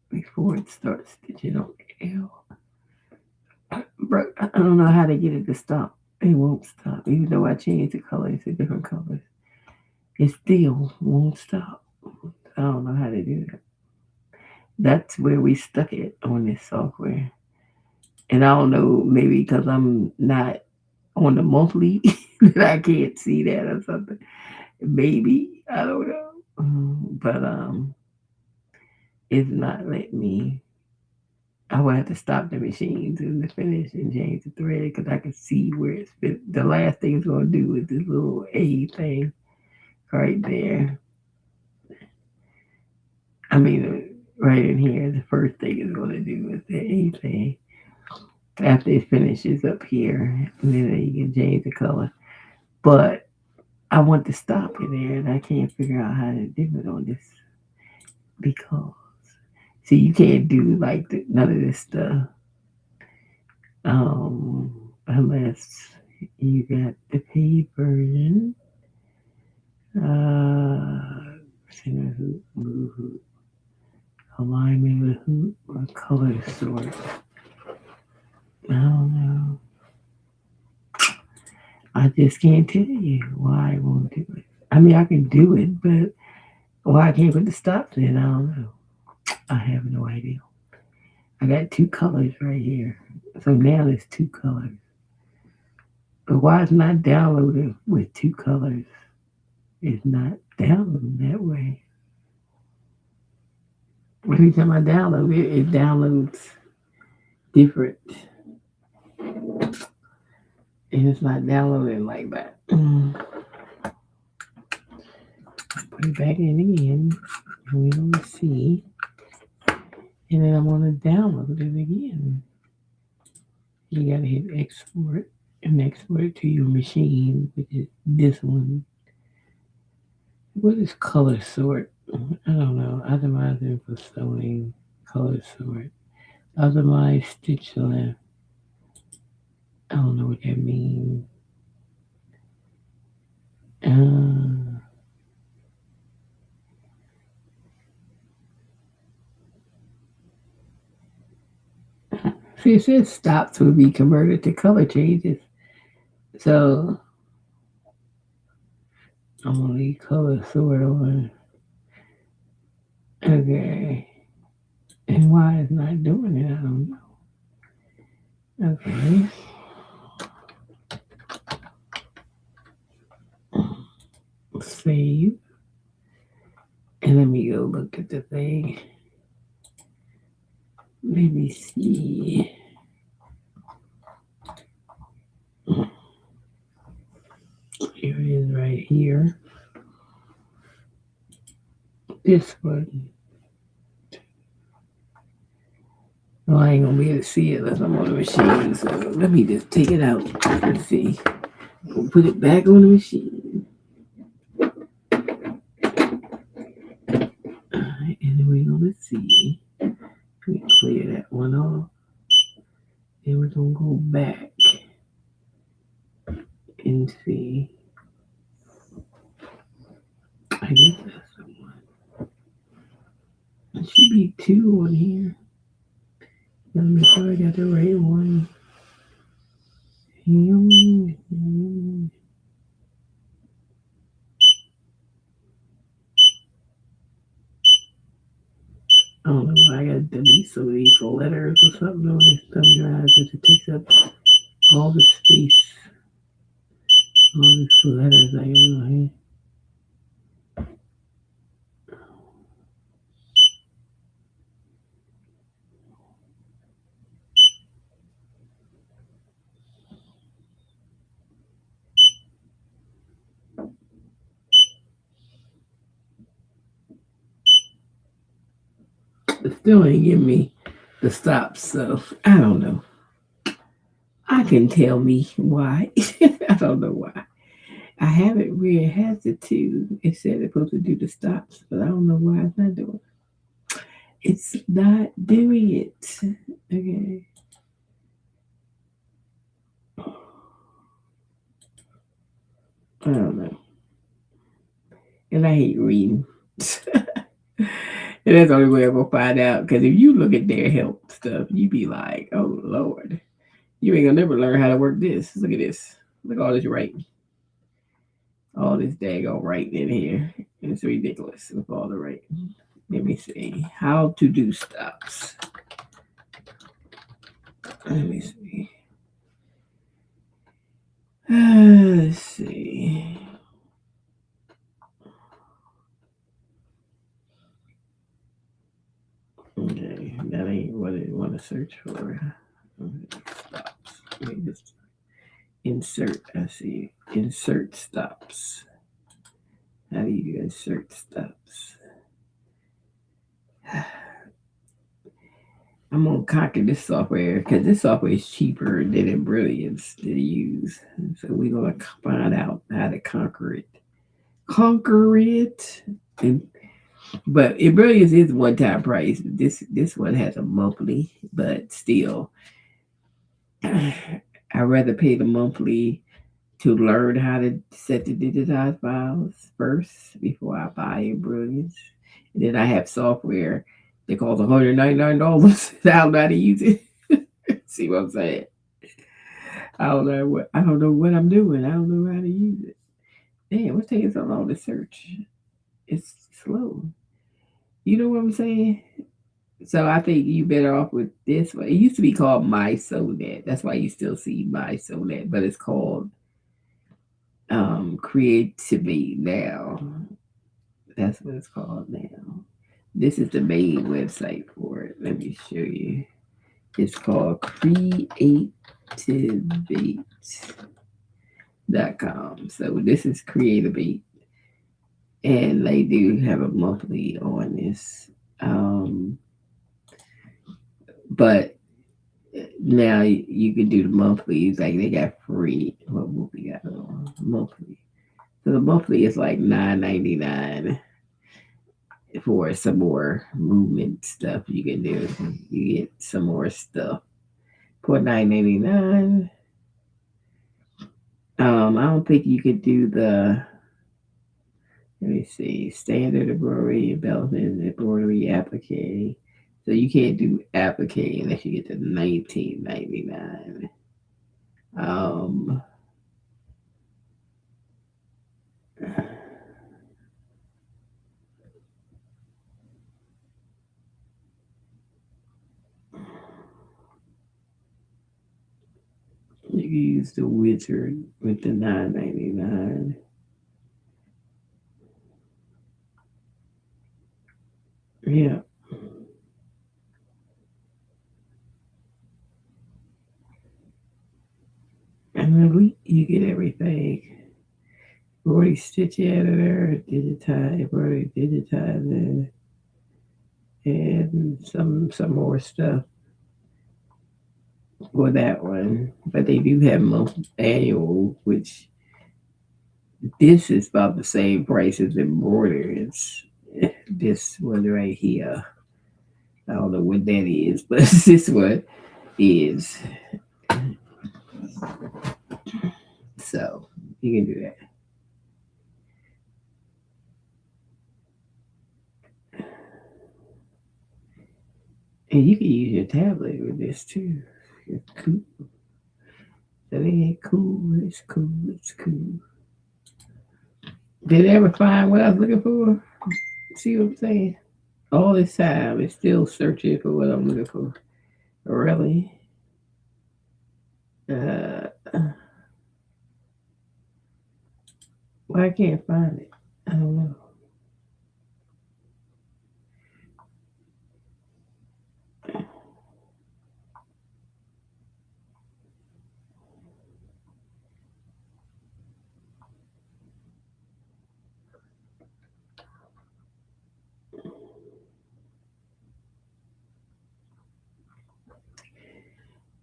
before it starts stitching on L. I don't know how to get it to stop. It won't stop. Even though I changed the colors to different colors, it still won't stop. I don't know how to do that. That's where we stuck it on this software. And I don't know, maybe because I'm not on the monthly that I can't see that or something. Maybe. I don't know. But it's not letting me. I will have to stop the machine to finish and change the thread because I can see where it's fit. The last thing it's going to do is this little A thing right there. I mean, right in here, the first thing it's going to do is the A thing. After it finishes up here, and then you can change the color. But I want to stop in there, and I can't figure out how to do it on this because see, you can't do like none of this stuff unless you got the paid version. Center hoop, move hoop, alignment with hoop, or color sort. I don't know. I just can't tell you why I won't do it. I mean, I can do it, but why I can't put the stops in, I don't know. I have no idea. I got two colors right here. So now there's two colors. But why it's not downloaded with two colors? It's not downloaded that way. Every time I download it, it downloads different. And it's not downloading like that. Put it back in again. And we don't see. And then I want to download it again. You gotta hit export and export it to your machine, which is this one. What is color sort? I don't know. Itemizing for stoning, color sort. Itemize stitch length. I don't know what that means. Uh, See, it says stops will be converted to color changes. So I'm gonna leave color sort on. Okay. And why it's not doing it, I don't know. Okay. Save. And let me go look at the thing. Let me see. Here it is right here. This one. Oh, I ain't gonna be able to see it unless I'm on the machine. So let me just take it out. Let's see. Put it back on the machine. Alright, and then we're gonna see. Let me clear that one off. And we're gonna go back and see. I guess that's the one. There should be two on here. Let me make sure I got the right one. I don't know why I got to delete some of these letters or something on this thumb drive because it takes up all the space. All these letters I got on here. It still ain't giving me the stops, so I don't know. I can tell me why. I don't know why. I have it where it has the two. It said it's supposed to do the stops, but I don't know why it's not doing it. It's not doing it. Okay. I don't know. And I hate reading. And that's the only way I'm gonna find out. Because if you look at their help stuff, you be like, "Oh Lord, you ain't gonna never learn how to work this." Look at this. Look at all this writing, all this daggone writing in here. It's ridiculous with all the writing. Let me see how to do stops. Let me see. Let's see. Okay, that ain't what I want to search for. Stops. Let me just insert. I see. Insert stops. How do you insert stops? I'm gonna conquer this software because this software is cheaper than in Brilliance to use. So we're gonna find out how to conquer it. Conquer it. And, but in Brilliance is one time price. This one has a monthly, but still, I'd rather pay the monthly to learn how to set the digitized files first before I buy in Brilliance. And then I have software that costs $199. I don't know how to use it. See what I'm saying? I don't know what I'm doing. I don't know how to use it. Damn, what's taking so long to search? It's slow. You know what I'm saying? So I think you better off with this one. It used to be called MySonet. That's why you still see MySonet, but it's called Creativity now. That's what it's called now. This is the main website for it. Let me show you. It's called creativate.com. So this is Creativate. And they do have a monthly on this. But now you can do the monthlies. Like they got free. What movie got on monthly? So the monthly is like $9.99 for some more movement stuff you can do. You get some more stuff for $9.99. I don't think you could do the, let me see, standard embroidery, envelopment, embroidery applique. So you can't do applique unless you get to 1999. Um, you can use the wizard with the 999. Yeah, and then you get everything. Already stitch editor, digitize, already digitize it, and some more stuff for that one. But they do have month annual, which this is about the same price as embroidery. It's this one right here. I don't know what that is, but this one is. So you can do that. And you can use your tablet with this too. It's cool. That ain't cool. It's cool. It's cool. Did I ever find what I was looking for? See what I'm saying? All this time, it's still searching for what I'm looking for. Really? Uh, why I can't find it? I don't know.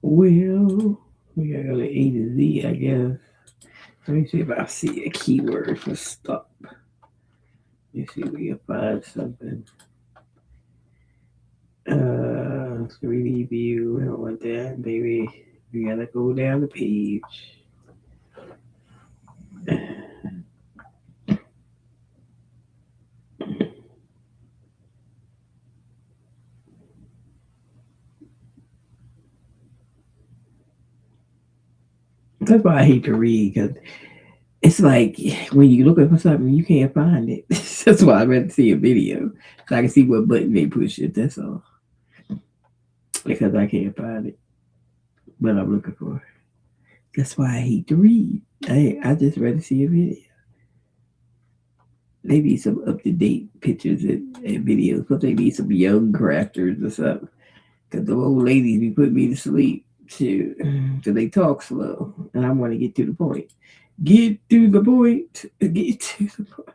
Well, we gotta go to A to Z, I guess. Let me see if I see a keyword for stop. Let me see if we can find something. 3D view. I don't want that, baby. We gotta go down the page. That's why I hate to read because it's like when you're looking for something, you can't find it. That's why I'd rather see a video so I can see what button they push it. That's all. Because I can't find it, what I'm looking for. That's why I hate to read. I just rather see a video. They need some up to date pictures and videos, but they need some young crafters or something. Because the old ladies be putting me to sleep. Shoot. Because they talk slow. And I want to get to the point. Get to the point. Get to the point.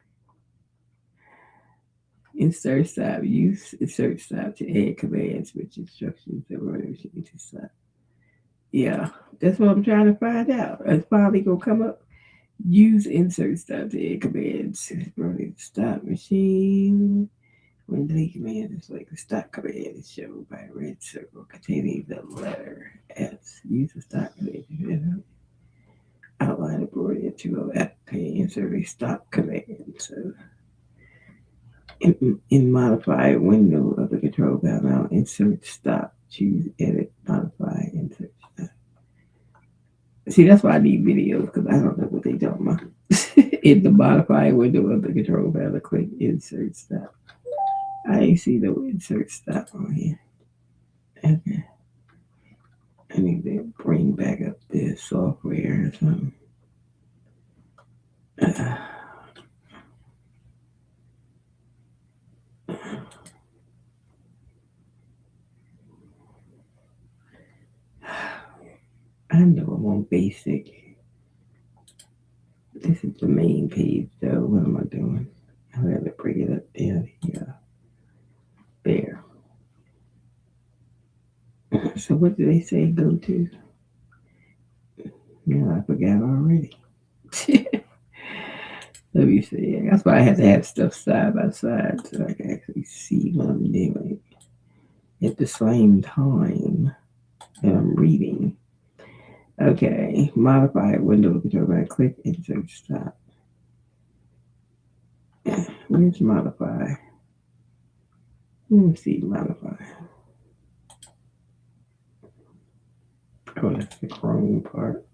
Insert stop. Use insert stop to add commands with instructions that run machine to stop. Yeah, that's what I'm trying to find out. It's finally gonna come up. Use insert stop to add commands. Running stop machine. When delete command is like the stop command is shown by a red circle containing the letter S. Use the stop command to outline a board into a page. Insert a stop command. So in modify window of the control panel, now insert stop, choose edit, modify, insert stop. See, that's why I need videos because I don't know what they talking about. In the modify window of the control panel, click insert stop. I ain't see no insert stop on here. Okay. I need to bring back up this software or something. Uh, I know I'm on basic. This is the main page though. What am I doing? I have to bring it up down here. There. So what did they say go to? Yeah, I forgot already. Let me see. That's why I have to have stuff side by side so I can actually see what I'm doing at the same time that I'm reading. Okay, modify window control. Right click, insert stop. Where's modify? Let me see modify. Oh, that's the Chrome part.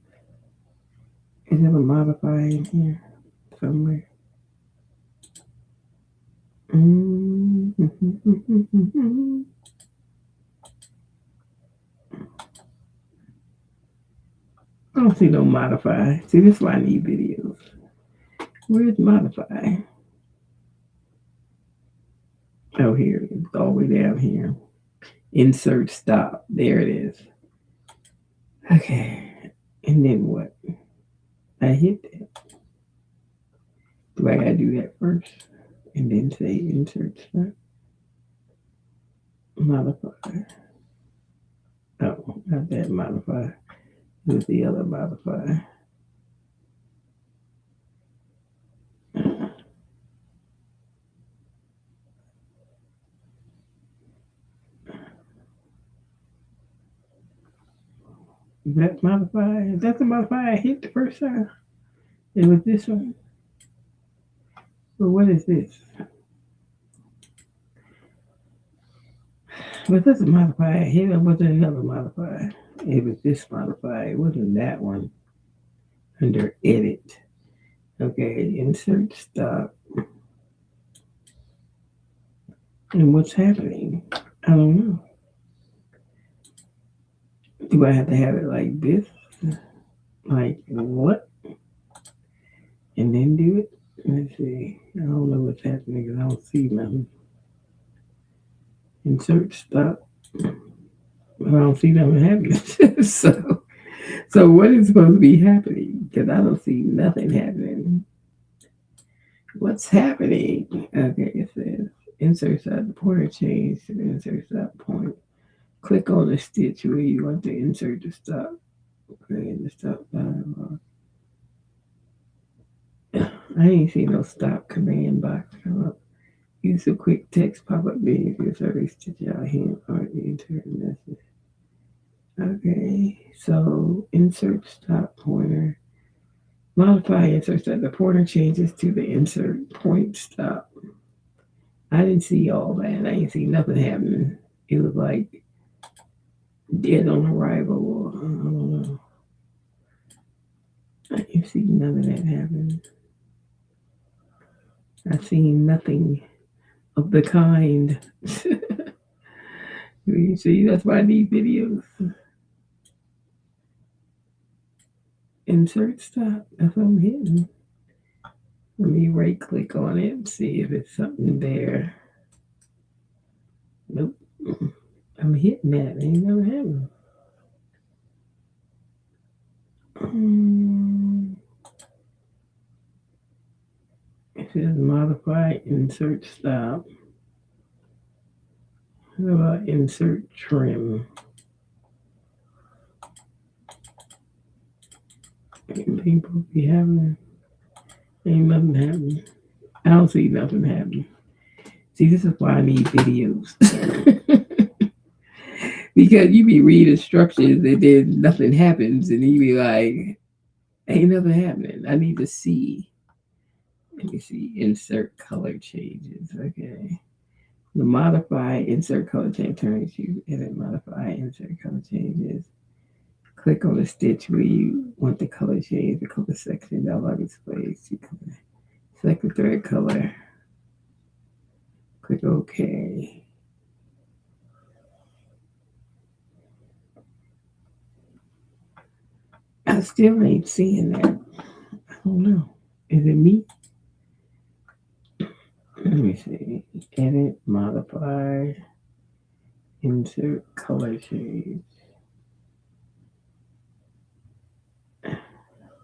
Is there a modify in here somewhere? Mm-hmm. I don't see no modify. See, this is why I need videos. Where's modify? Oh, here it is. All the way down here. Insert stop. There it is. Okay. And then what? I hit that. Do I gotta do that first? And then say insert stop? Modify. Oh, not that modify. It was the other modify. That modify? Is that the modify I hit the first time? It was this one. But what is this? But that's a modify I hit. It wasn't another modify. It was this modify. It wasn't that one. Under edit. Okay, insert stop. And what's happening? I don't know. Do I have to have it like this? Like what? And then do it? Let's see. I don't know what's happening because I don't see nothing. Insert stop. But I don't see nothing happening. So what is supposed to be happening? Because I don't see nothing happening. What's happening? Okay, it says insert stop. The pointer change to the insert stop point. Click on the stitch where you want to insert the stop. Okay, the stop dialog. I ain't seen no stop command box come up. Use a quick text pop-up menu for your service to out hint or enter a message. Okay, so insert stop pointer. Modify insert stop. The pointer changes to the insert point stop. I didn't see all that. I didn't see nothing happening. It was like dead on arrival. I don't know. I didn't see none of that happen. I seen nothing of the kind. You see, that's why I need videos. Insert stop. That's what I'm hitting. Let me right click on it and see if it's something there. Nope. I'm hitting that. Ain't never happened. It says modify insert stop. How about insert trim? People be having, ain't nothing happening. I don't see nothing happening. See, this is why I need videos. Because you be reading instructions and then nothing happens, and you be like, ain't nothing happening. I need to see. Let me see. Insert color changes. Okay. The modify insert color change turns you edit modify insert color changes. Click on the stitch where you want the color change. The color section dialog displays. Select the thread color. Click OK. I still ain't seeing that. I don't know. Is it me? Let me see. Edit, modify, insert color change.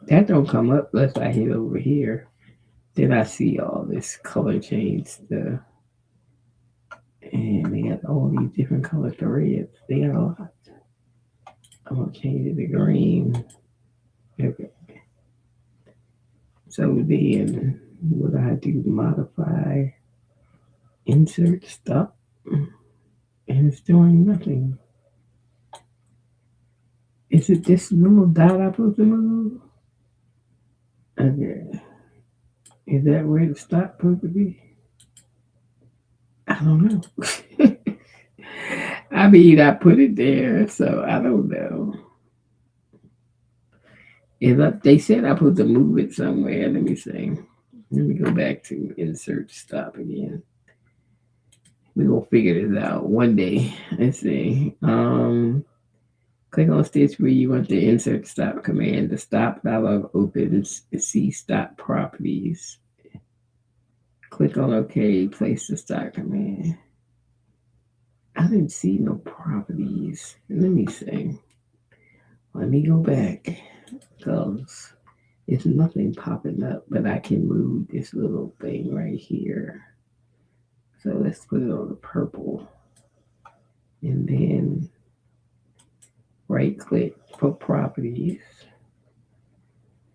That don't come up unless I hit over here. Then I see all this color change stuff. And they got all these different color threads. They got a lot. I'm gonna change it to green. Okay. So then what I do? Modify, insert stop, and it's doing nothing. Is it this little dot I'm supposed to move? Okay. Is that where the stop supposed to be? I don't know. I mean, I put it there, so I don't know. They said I supposed to move it somewhere. Let me see. Let me go back to insert stop again. We're gonna figure this out one day. Let's see. Click on stitch where you want the insert stop command. The stop dialog opens. See stop properties. Click on OK. Place the stop command. I didn't see no properties. Let me see. Let me go back because it's nothing popping up, but I can move this little thing right here. So let's put it on the purple and then right click for properties.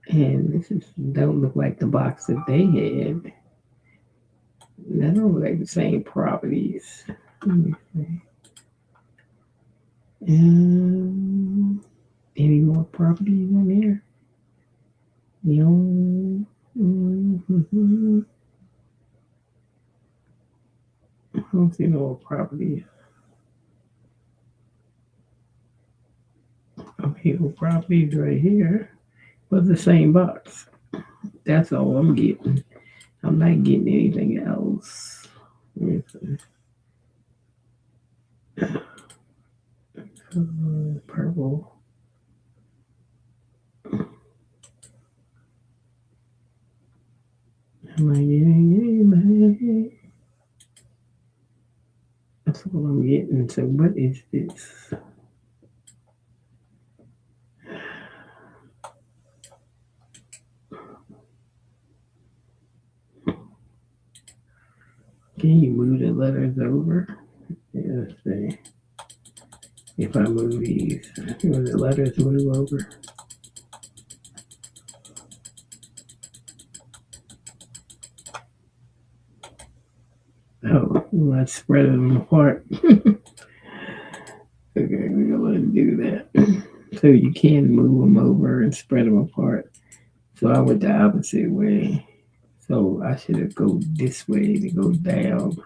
And this is don't look like the box that they had. That don't look like the same properties. Let me see. Any more properties in there? No. I don't see no more properties. Okay, well, properties right here was the same box. That's all I'm getting. I'm not getting anything else. Purple. Am I getting anything? That's all I'm getting. So what is this? Can you move the letters over? Yeah, let's see. If I move these, will the letters move over? Oh, let's spread them apart. Okay, we're gonna do that. So you can move them over and spread them apart. So I went the opposite way. So I should have go this way to go down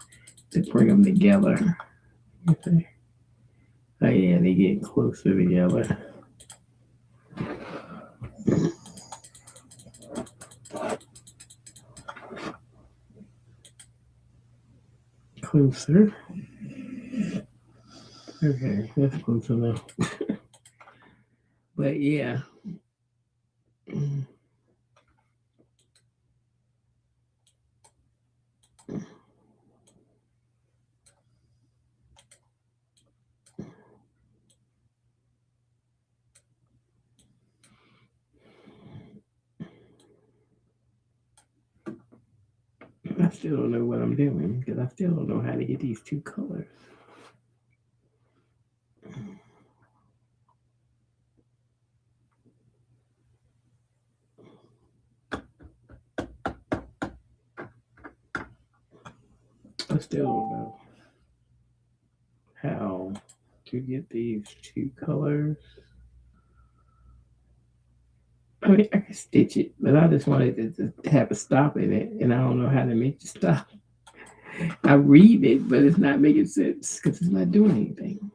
to bring them together. Okay. Oh yeah, they get closer together. Closer. Okay, that's close enough. But yeah. I still don't know what I'm doing because I still don't know how to get these two colors. I still don't know how to get these two colors. I mean, I can stitch it, but I just wanted to have a stop in it, and I don't know how to make the stop. I read it, but it's not making sense because it's not doing anything.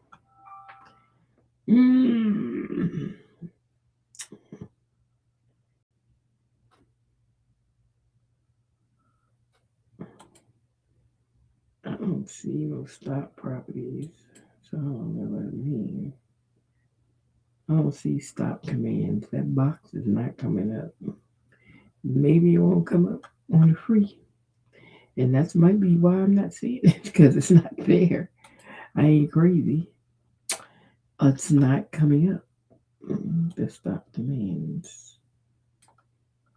I don't see no stop properties, so I don't know what it means. I don't see stop commands. That box is not coming up. Maybe it won't come up on the free. And that might be why I'm not seeing it because it's not there. I ain't crazy. It's not coming up. The stop commands.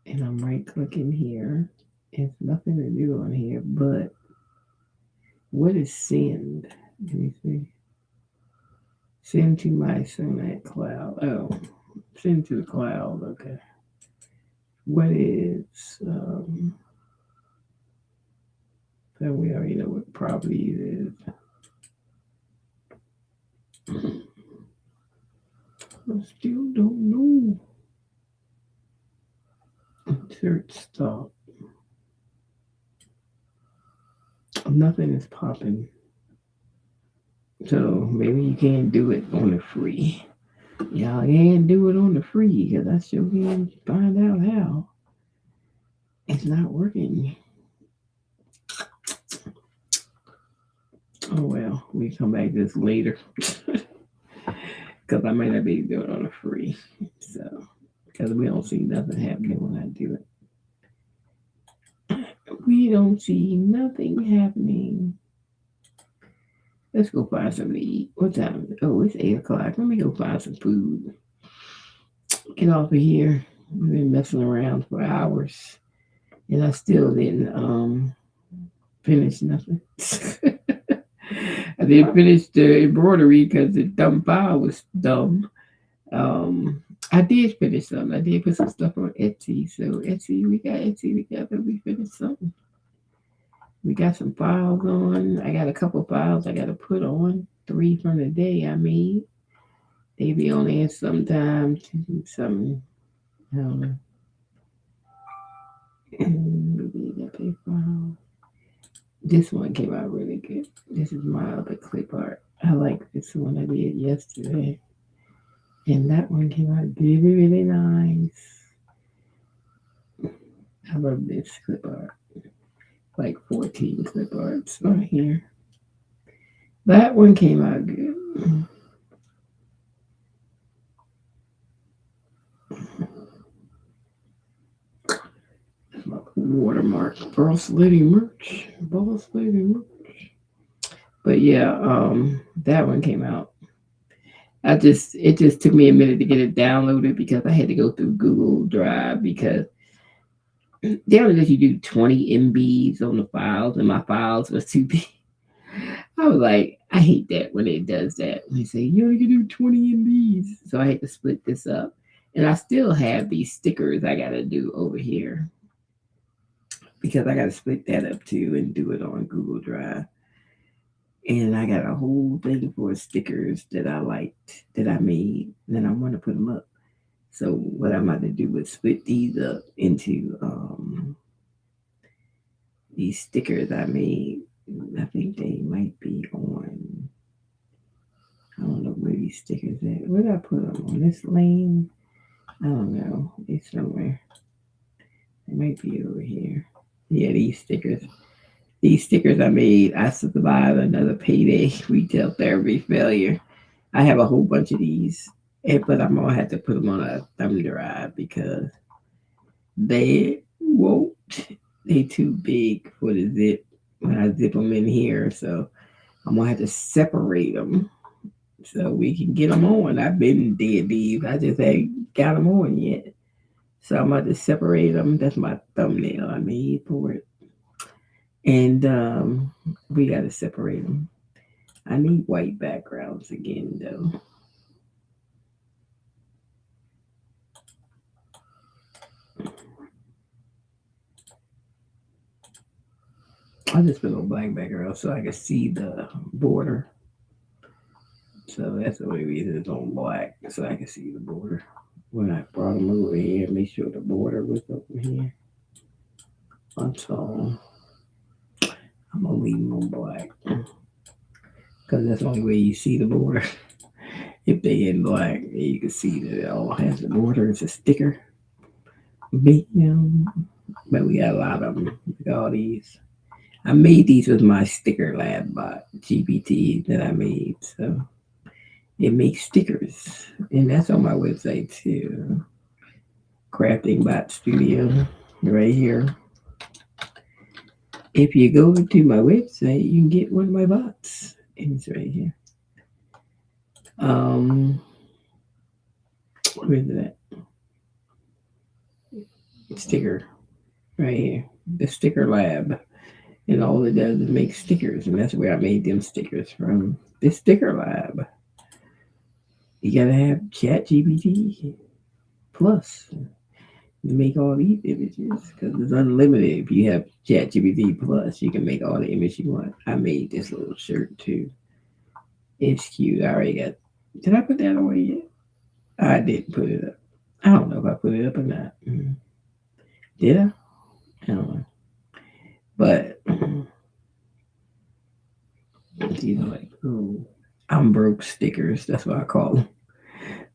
And I'm right clicking here. It's nothing to do on here, but what is send? Let me see. Send to my Sonnet cloud. Oh, send to the cloud. Okay. What is so we already know what properties is. I still don't know. Search stop. Nothing is popping. So maybe you can't do it on the free. Y'all can't do it on the free because I still can't find out how. It's not working. Oh well, we come back to this later because I might not be able to do it on the free. So because we don't see nothing happening when I do it. We don't see nothing happening. Let's go find something to eat. What time? Oh, it's 8 o'clock. Let me go find some food. Get off of here. We've been messing around for hours, and I still didn't finish nothing. I didn't finish the embroidery because the dumb file was dumb. I did finish something. I did put some stuff on Etsy. So Etsy, we got Etsy together. We finished something. We got some files on. I got a couple files I got to put on. 3 from the day I made. They be on there sometime. Something. I don't know. This one came out really good. This is my other clip art. I like this one I did yesterday. And that one came out really, really nice. I love this clip art. Like 14 clip arts right here. That one came out good. My watermark. Boss Lady merch. Boss Lady merch. But yeah, that one came out. It just took me a minute to get it downloaded because I had to go through Google Drive because they only let you do 20 MBs on the files, and my files was too big. I was like, I hate that when it does that. They say you only can do 20 MBs, so I had to split this up, and I still have these stickers I gotta do over here because I gotta split that up too and do it on Google Drive. And I got a whole thing for stickers that I liked that I made, and then I want to put them up. So what I'm about to do is split these up into these stickers I made. I think they might be on. I don't know where these stickers at. Where did I put them on this lane? I don't know. It's somewhere. They might be over here. Yeah, these stickers. These stickers I made. I survived another payday retail therapy failure. I have a whole bunch of these, but I'm gonna have to put them on a thumb drive because they won't. They too big for the zip when I zip them in here. So I'm gonna have to separate them so we can get them on. I've been dead these. I just ain't got them on yet. So I'm about to separate them. That's my thumbnail I made for it. And we got to separate them. I need white backgrounds again, though. I just put a black background so I can see the border. So that's the only reason it's on black, so I can see the border. When I brought them over here, make sure the border was over here. Until I'm gonna leave them on black because that's the only way you see the border. If they in black, you can see that it all has the border. It's a sticker. Bam. But we got a lot of them. Look at all these. I made these with my sticker lab bot GPT that I made. So it makes stickers. And that's on my website too. Crafting Bot Studio right here. If you go to my website, you can get one of my bots. And it's right here. Where is that? Sticker. Right here. The sticker lab. And all it does is make stickers. And that's where I made them stickers from. The sticker lab. You gotta have Chat GPT Plus to make all these images because it's unlimited. If you have Chat GPT Plus, you can make all the images you want. I made this little shirt too. It's cute. I already got. Did I put that away yet? I did put it up. I don't know if I put it up or not. Did I? I don't know. But these are like, oh, I'm broke stickers. That's what I call them.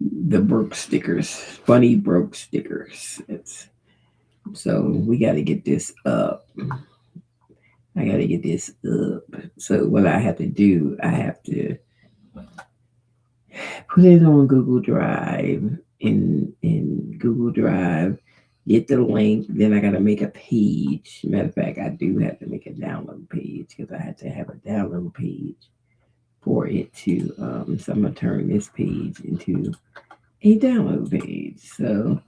The broke stickers. Funny broke stickers. So we got to get this up. I got to get this up. So what I have to do, I have to put it on Google Drive. In Google Drive, get the link. Then I got to make a page. Matter of fact, I do have to make a download page because I had to have a download page for it to. So I'm gonna turn this page into a download page. So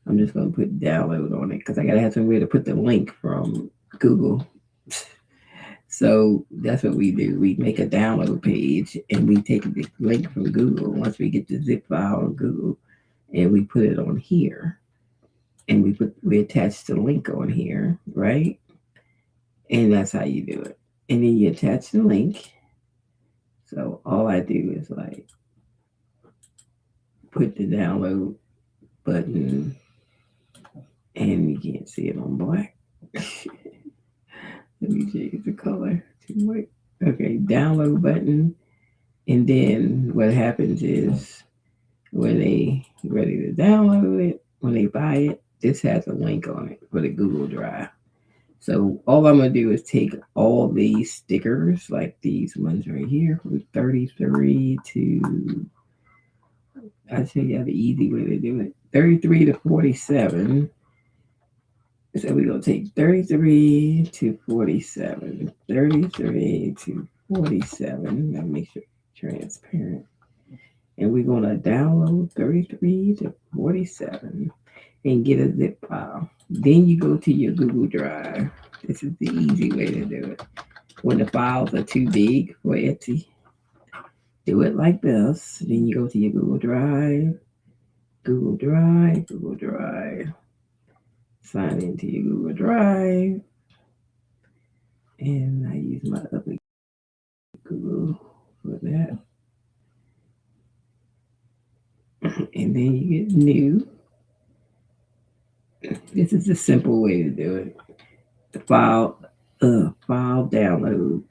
I'm just gonna put download on it because I gotta have somewhere to put the link from Google. So that's what we do. We make a download page and we take the link from Google once we get the zip file on Google and we put it on here and we attach the link on here, right? And that's how you do it. And then you attach the link. So all I do is like put the download button and you can't see it on black. Let me change the color to white. Okay, download button. And then what happens is when they ready to download it, when they buy it, this has a link on it for the Google Drive. So all I'm gonna do is take all these stickers, like these ones right here, from 33 to I'll show you the easy way to do it. 33 to 47. So we're gonna take 33 to 47. 33 to 47. Let me make sure it's transparent. And we're gonna download 33 to 47 and get a zip file. Then you go to your Google Drive. This is the easy way to do it. When the files are too big for Etsy, do it like this. Then you go to your Google Drive, Google Drive, Google Drive. Sign into your Google Drive. And I use my other Google for that. And then you get new. This is a simple way to do it. The file download.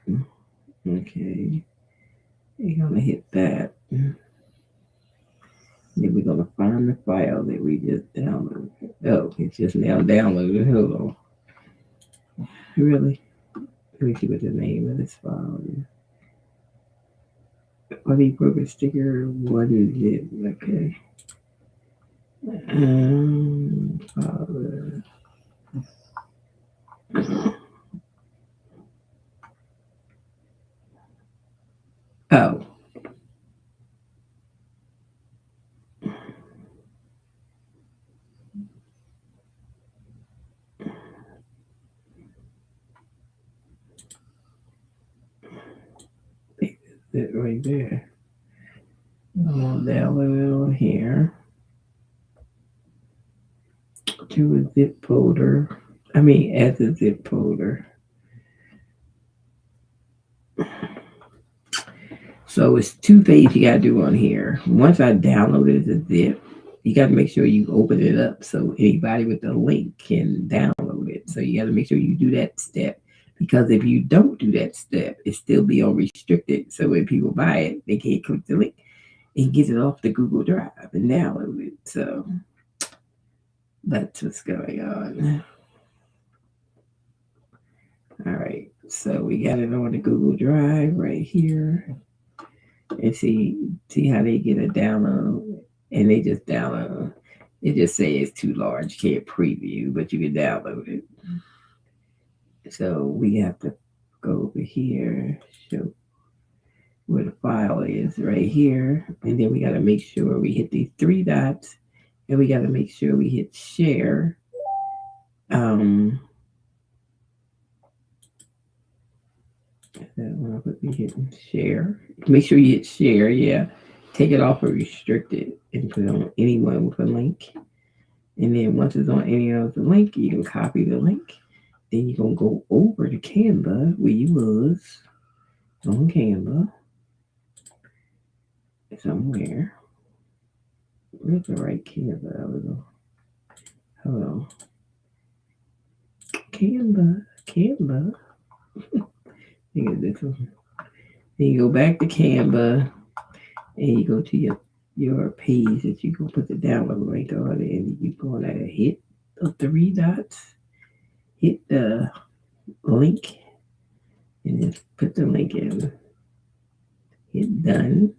Okay. You're gonna hit that. Then we're gonna find the file that we just downloaded. Oh, it's just now downloaded. Hold on. Really? Let me see what the name of this file is. Funny broken sticker. What is it? Okay. Oh. It right there. I'm gonna download it on here to a zip folder. As a zip folder. So it's two things you gotta do on here. Once I downloaded the zip, you gotta make sure you open it up so anybody with the link can download it. So you gotta make sure you do that step. Because if you don't do that step, it still be on restricted. So when people buy it, they can't click the link and get it off the Google Drive and download it. So that's what's going on. All right. So we got it on the Google Drive right here. And see how they get a download. And they just download. It just say it's too large, can't preview, but you can download it. So we have to go over here, show where the file is right here. And then we got to make sure we hit these three dots and we got to make sure we hit share. We hit share. Make sure you hit share. Yeah. Take it off of restricted and put it on anyone with a link. And then once it's on any other link, you can copy the link. Then you're going to go over to Canva where you was on Canva somewhere. Where's the right Canva? Hold on. Canva. I think it's this one. Then you go back to Canva and you go to your page that you go put the download link on it, and you go on there, hit the three dots, hit the link, and then put the link in, hit done,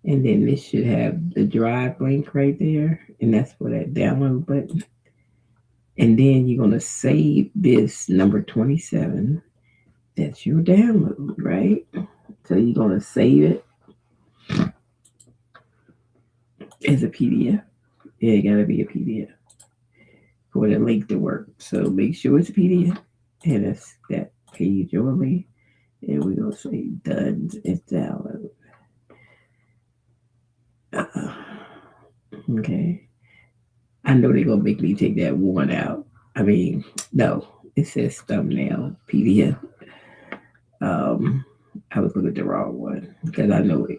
and then this should have the drive link right there, and that's for that download button. And then you're gonna save this number 27. That's your download, right? So you're gonna save it as a PDF. Yeah, it gotta be a PDF for the link to work. So make sure it's a PDF, and it's that page only. And we're gonna say done. It's download. Uh, okay. I know they're gonna make me take that one out. I mean, no, it says thumbnail PDF. Um, I was looking at the wrong one because I know it.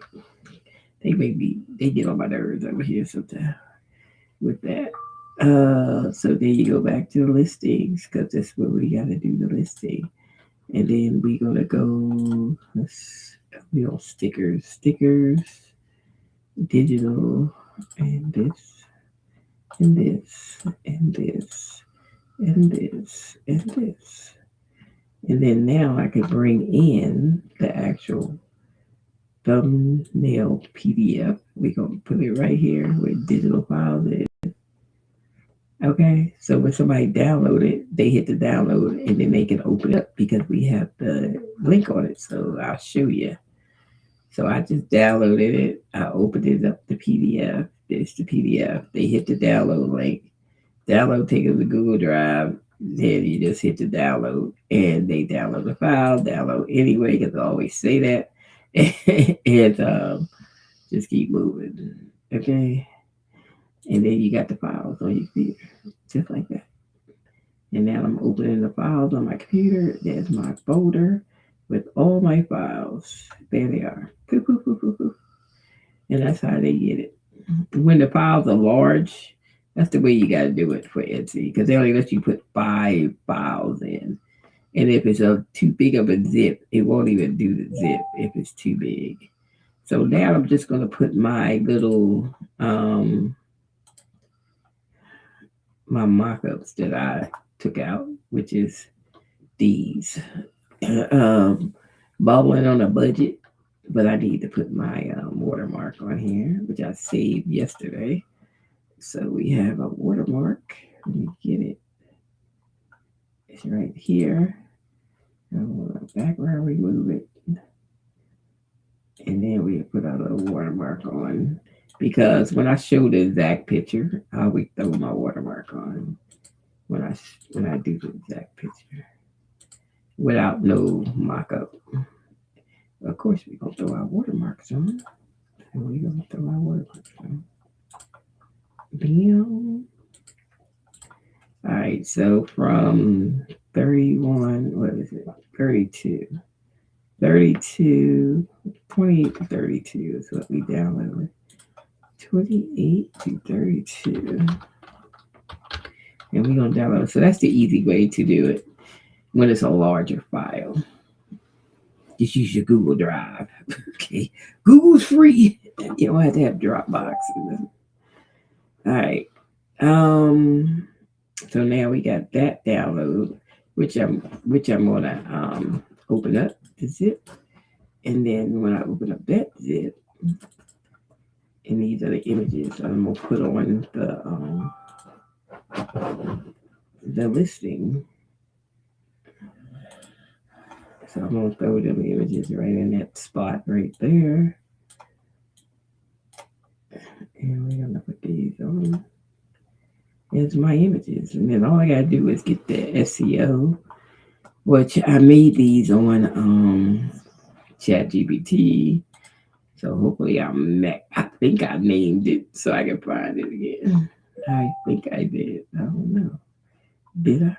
They get on my nerves over here sometimes with that. So then you go back to the listings because that's where we gotta do the listing, and then we gonna go. We on stickers, digital, and this, and this, and this, and this, and this. And then now I can bring in the actual thumbnail PDF. We're going to put it right here where digital files is. Okay, so when somebody download it, they hit the download and then they can open it up because we have the link on it. So I'll show you. So I just downloaded it. I opened it up, the PDF. There's the PDF. They hit the download link. Download take it to Google Drive. Then you just hit the download and they download the file, download anyway, because I always say that. And just keep moving. Okay. And then you got the files on your computer, just like that. And now I'm opening the files on my computer. There's my folder with all my files. There they are. Poof, poof, poof, poof, poof. And that's how they get it. When the files are large, that's the way you got to do it for Etsy because they only let you put 5 files in. And if it's too big of a zip, it won't even do the zip if it's too big. So now I'm just going to put my little my mock-ups that I took out, which is these. Bubbling on a budget, but I need to put my watermark on here, which I saved yesterday. So we have a watermark. Let me get it. It's right here. Background, remove it. And then we put our little watermark on. Because when I show the exact picture, I always throw my watermark on when I do the exact picture without no mock-up. Of course, we're going to throw our watermarks on. And we're going to throw our watermarks on. Bam. All right, so from 31, what is it? 32. 32, 28 to 32 is what we downloaded. 28 to 32. And we're going to download. So that's the easy way to do it when it's a larger file. Just use your Google Drive. Okay. Google's free. You don't have to have Dropbox. All right. So now we got that download, which I'm gonna open up the zip. And then when I open up that zip, and these are the images I'm gonna put on the listing. So I'm gonna throw them images right in that spot right there. And we're gonna put these on as my images. And then all I gotta do is get the SEO, which I made these on ChatGPT. So hopefully I think I named it so I can find it again. I think I did. I don't know. Did I?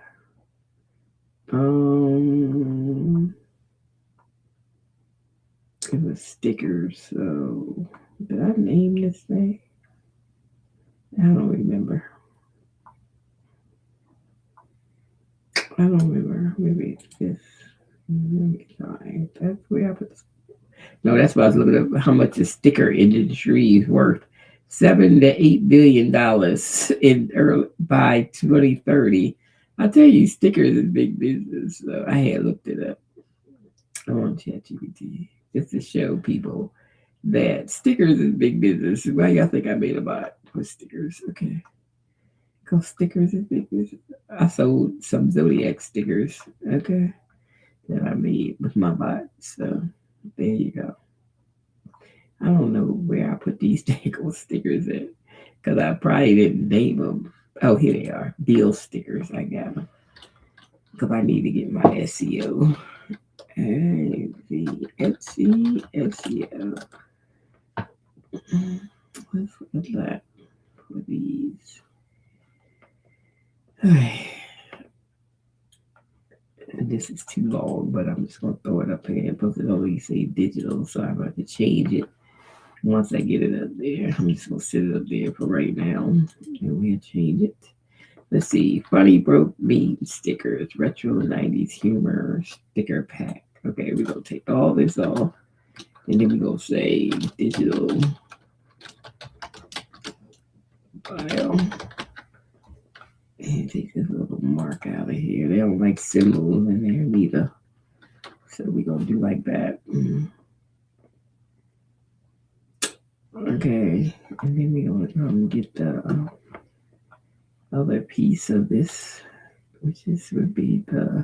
It was stickers. So did I name this thing? I don't remember. I don't remember. Maybe it's this. Let me find. That's where I put this. No, that's why I was looking up how much the sticker industry is worth. $7 to $8 billion in early by 2030. I tell you, stickers is big business. So I had looked it up on ChatGPT just to show people that stickers is big business. Why y'all think I made a bot for stickers? Okay, because stickers is big business. I sold some Zodiac stickers. Okay, that I made with my bot. So there you go. I don't know where I put these Dago stickers at because I probably didn't name them. Oh, here they are. Bill stickers. I got them because I need to get my SEO. And the Etsy SEO. Let's look at that for these. And this is too long, but I'm just going to throw it up here because it only say digital, so I'm going to change it. Once I get it up there, I'm just gonna sit it up there for right now, and we'll change it. Let's see, funny broke meme stickers, retro 90s humor sticker pack. Okay, we're gonna take all this off, and then we're gonna say digital file, and take this little mark out of here. They don't like symbols in there neither, so we're gonna do like that. Okay, and then we're gonna get the other piece of this, which is would be the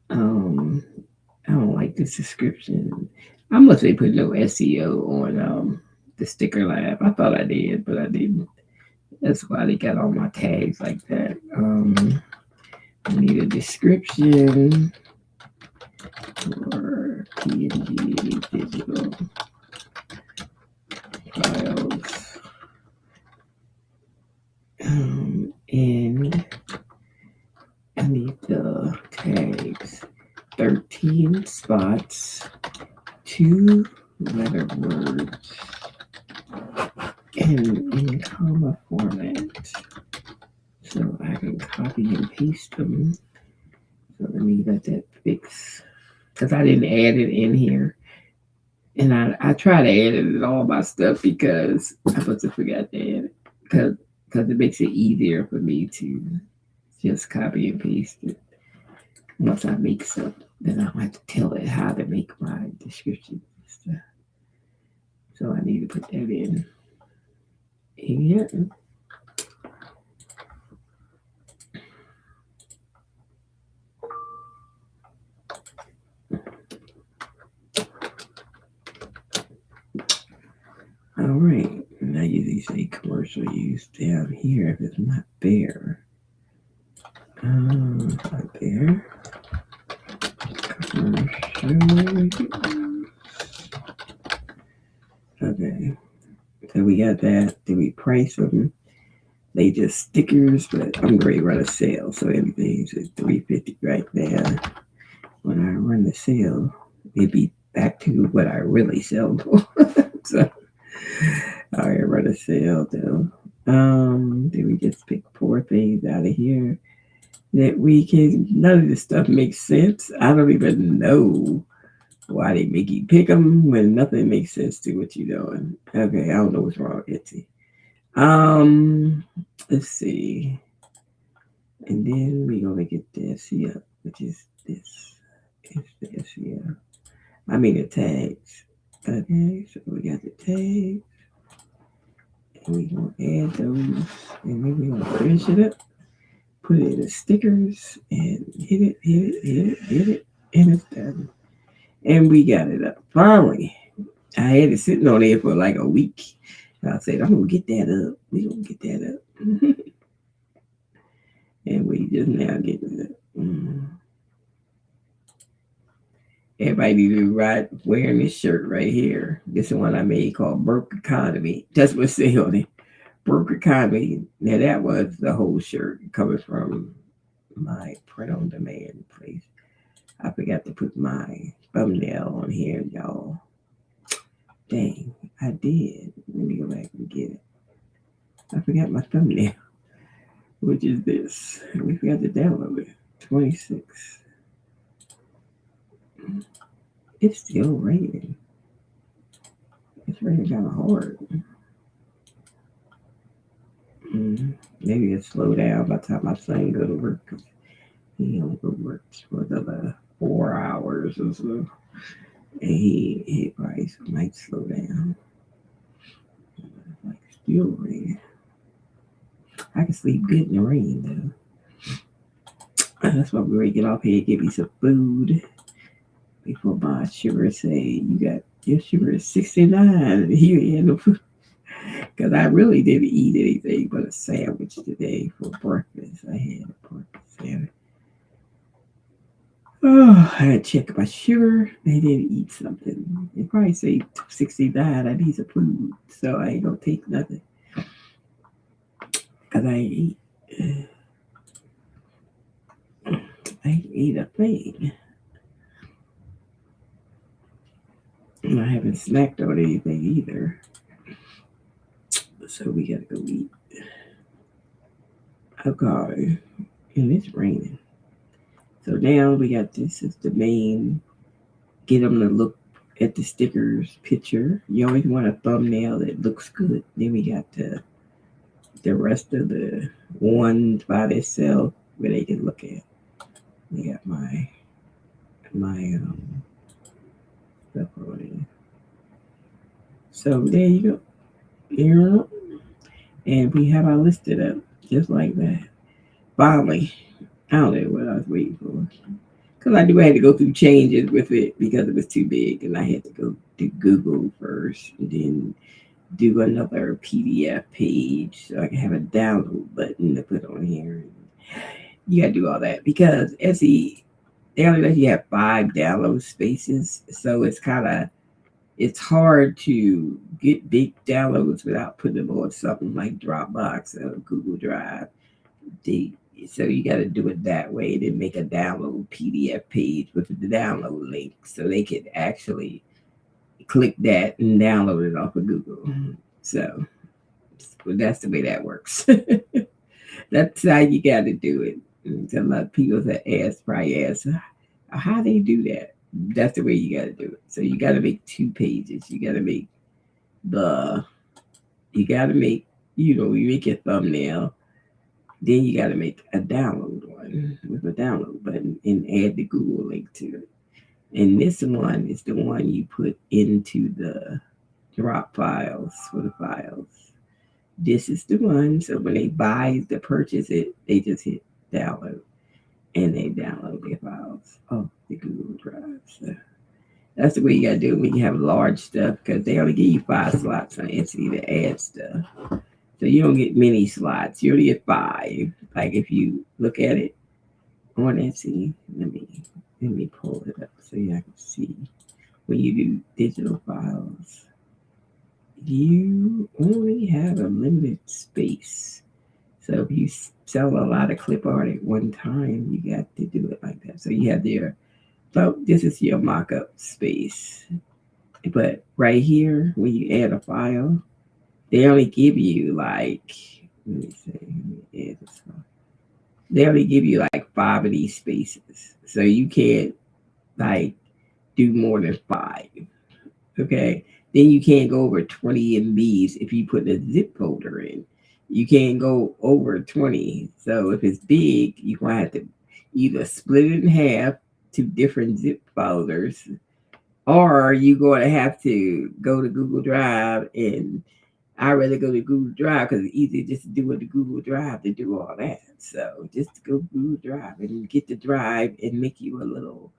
I don't like this description. I must say put no SEO on the sticker lab. I thought I did, but I didn't. That's why they got all my tags like that. I need a description for PNG digital files. And I need the tags. 13 spots, 2 letter words, and in comma format. So I can copy and paste them. So let me let that fix. Because I didn't add it in here. And I try to add it in all my stuff because I must have forgot to add it. Because it makes it easier for me to just copy and paste it. Once I make something, then I have to tell it how to make my description stuff. So I need to put that in here. All right, and I usually say commercial use down here if it's not there. Right there. Commercial. Okay, so we got that. Did we price them? They just stickers, but I'm going to run a sale, so everything's at $3.50 right there. When I run the sale, it'd be back to what I really sell for. So I run a sale though. Did we just pick 4 things out of here that we can? None of this stuff makes sense. I don't even know why they make you pick them when nothing makes sense to what you're doing. Okay, I don't know what's wrong with Etsy. Let's see. And then we're gonna get the SEO, which is this. It's the SEO. I mean the tags. Okay, so we got the tags. And we're gonna add those. And then we're gonna finish it up. Put it in the stickers and hit it, and it's done. And we got it up. Finally. I had it sitting on there for like a week. I said, I'm gonna get that up. We're gonna get that up. And we just now getting it up. Everybody need to right wearing this shirt right here. This is one I made called Broke Economy. That's what say on it. Broke Economy. Now that was the whole shirt coming from my print on demand place. I forgot to put my thumbnail on here, y'all. Dang, I did. Let me go back and get it. I forgot my thumbnail, which is this. We forgot to download it. 26. It's still raining. It's raining kind of hard. Maybe it slow down by the time my son go to work. He only go work for the 4 hours or so. And he probably might slow down. Like still raining. I can sleep good in the rain though. That's why we're gonna get off here and get me some food before my sugar say you got your sugar is 69. Here you had no food. Because I really didn't eat anything but a sandwich today for breakfast. I had a breakfast sandwich. Oh, I had to check my sugar. They didn't eat something. They probably say 69. I need some food. So I ain't going to take nothing. Because I ain't eat. I ain't eat a thing. And I haven't snacked on anything either. So we got to go eat. Okay. And it's raining. So now we got this is the main. Get them to look at the stickers picture. You always want a thumbnail that looks good. Then we got the rest of the ones by themselves where they can look at. We got my stuff on there. So there you go. Yeah. And we have our listed up just like that. Finally, I don't know what I was waiting for. Because I knew I had to go through changes with it because it was too big. And I had to go to Google first and then do another PDF page so I can have a download button to put on here. You got to do all that because Etsy, they only let you have 5 download spaces. So it's hard to get big downloads without putting them on something like Dropbox or Google Drive. So you got to do it that way. Then make a download PDF page with the download link so they could actually click that and download it off of Google. So that's the way that works. That's how you got to do it. And a lot of people that probably ask how they do that. That's the way you got to do it. So you got to make 2 pages. You got to make you make your thumbnail. Then you got to make a download one with a download button and add the Google link to it. And this one is the one you put into the drop files for the files. This is the one. So when they purchase it, they just hit download and they download their files off the Google Drive. So that's the way you got to do it when you have large stuff because they only give you 5 slots on Etsy to add stuff. So you don't get many slots. You only get 5. Like if you look at it on Etsy, let me pull it up so you can see. When you do digital files, you only have a limited space. So if you sell a lot of clip art at one time, you got to do it like that. So you have this is your mock-up space. But right here, when you add a file, they only give you like, they only give you like 5 of these spaces. So you can't like do more than 5. Okay. Then you can't go over 20 MBs if you put a zip folder in. You can't go over 20. So if it's big, you're going to have to either split it in half to different zip folders, or you're going to have to go to Google Drive. And I'd rather go to Google Drive because it's easy just to do it to Google Drive to do all that. So just go to Google Drive and get the drive and make you a little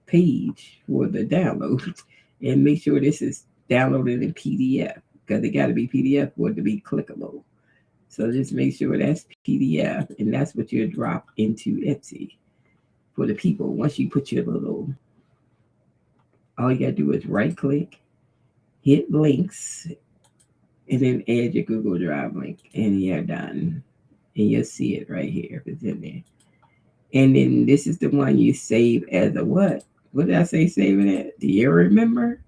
page for the download and make sure this is downloaded in PDF because it got to be PDF for it to be clickable. So just make sure that's PDF and that's what you drop into Etsy for the people. Once you put your all you got to do is right click, hit links, and then add your Google Drive link and you're done. And you'll see it right here if it's in there. And then this is the one you save as a what? What did I say save it at? Do you remember?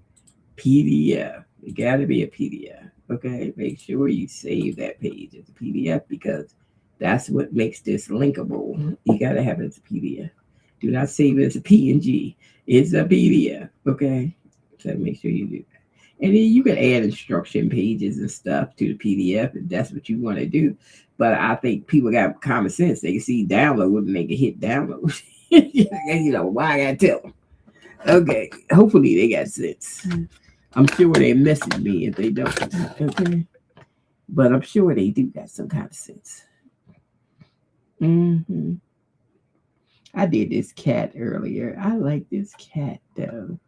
PDF. It got to be a PDF. Okay, make sure you save that page as a PDF because that's what makes this linkable. You got to have it as a PDF. Do not save it as a PNG. It's a PDF. Okay, so make sure you do that. And then you can add instruction pages and stuff to the PDF if that's what you want to do. But I think people got common sense. They can see download and they can hit download. Why I gotta tell them? Okay, hopefully they got sense. I'm sure they message me if they don't. Okay, but I'm sure they do got some kind of sense. hmm I did this cat earlier. I like this cat though.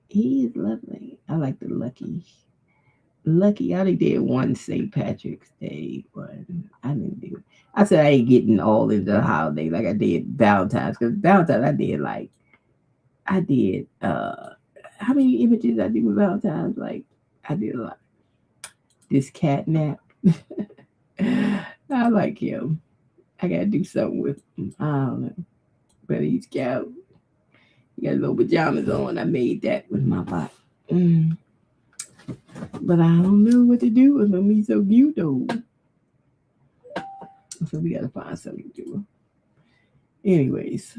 He's lovely. I like the Lucky. Lucky, I only did one St. Patrick's Day one. I didn't do. I said I ain't getting all into the holiday like I did Valentine's because Valentine's I did how many images I do with Valentine's? Like I did a lot. This cat nap. I like him. I gotta do something with him. I don't know. But he's cute. He got little pajamas on. I made that with my bot. But I don't know what to do with him. He's so cute though. So we gotta find something to do. Anyways,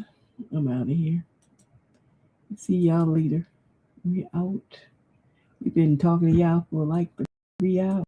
I'm out of here. See y'all later. We're out. We've been talking to y'all for like 3 hours.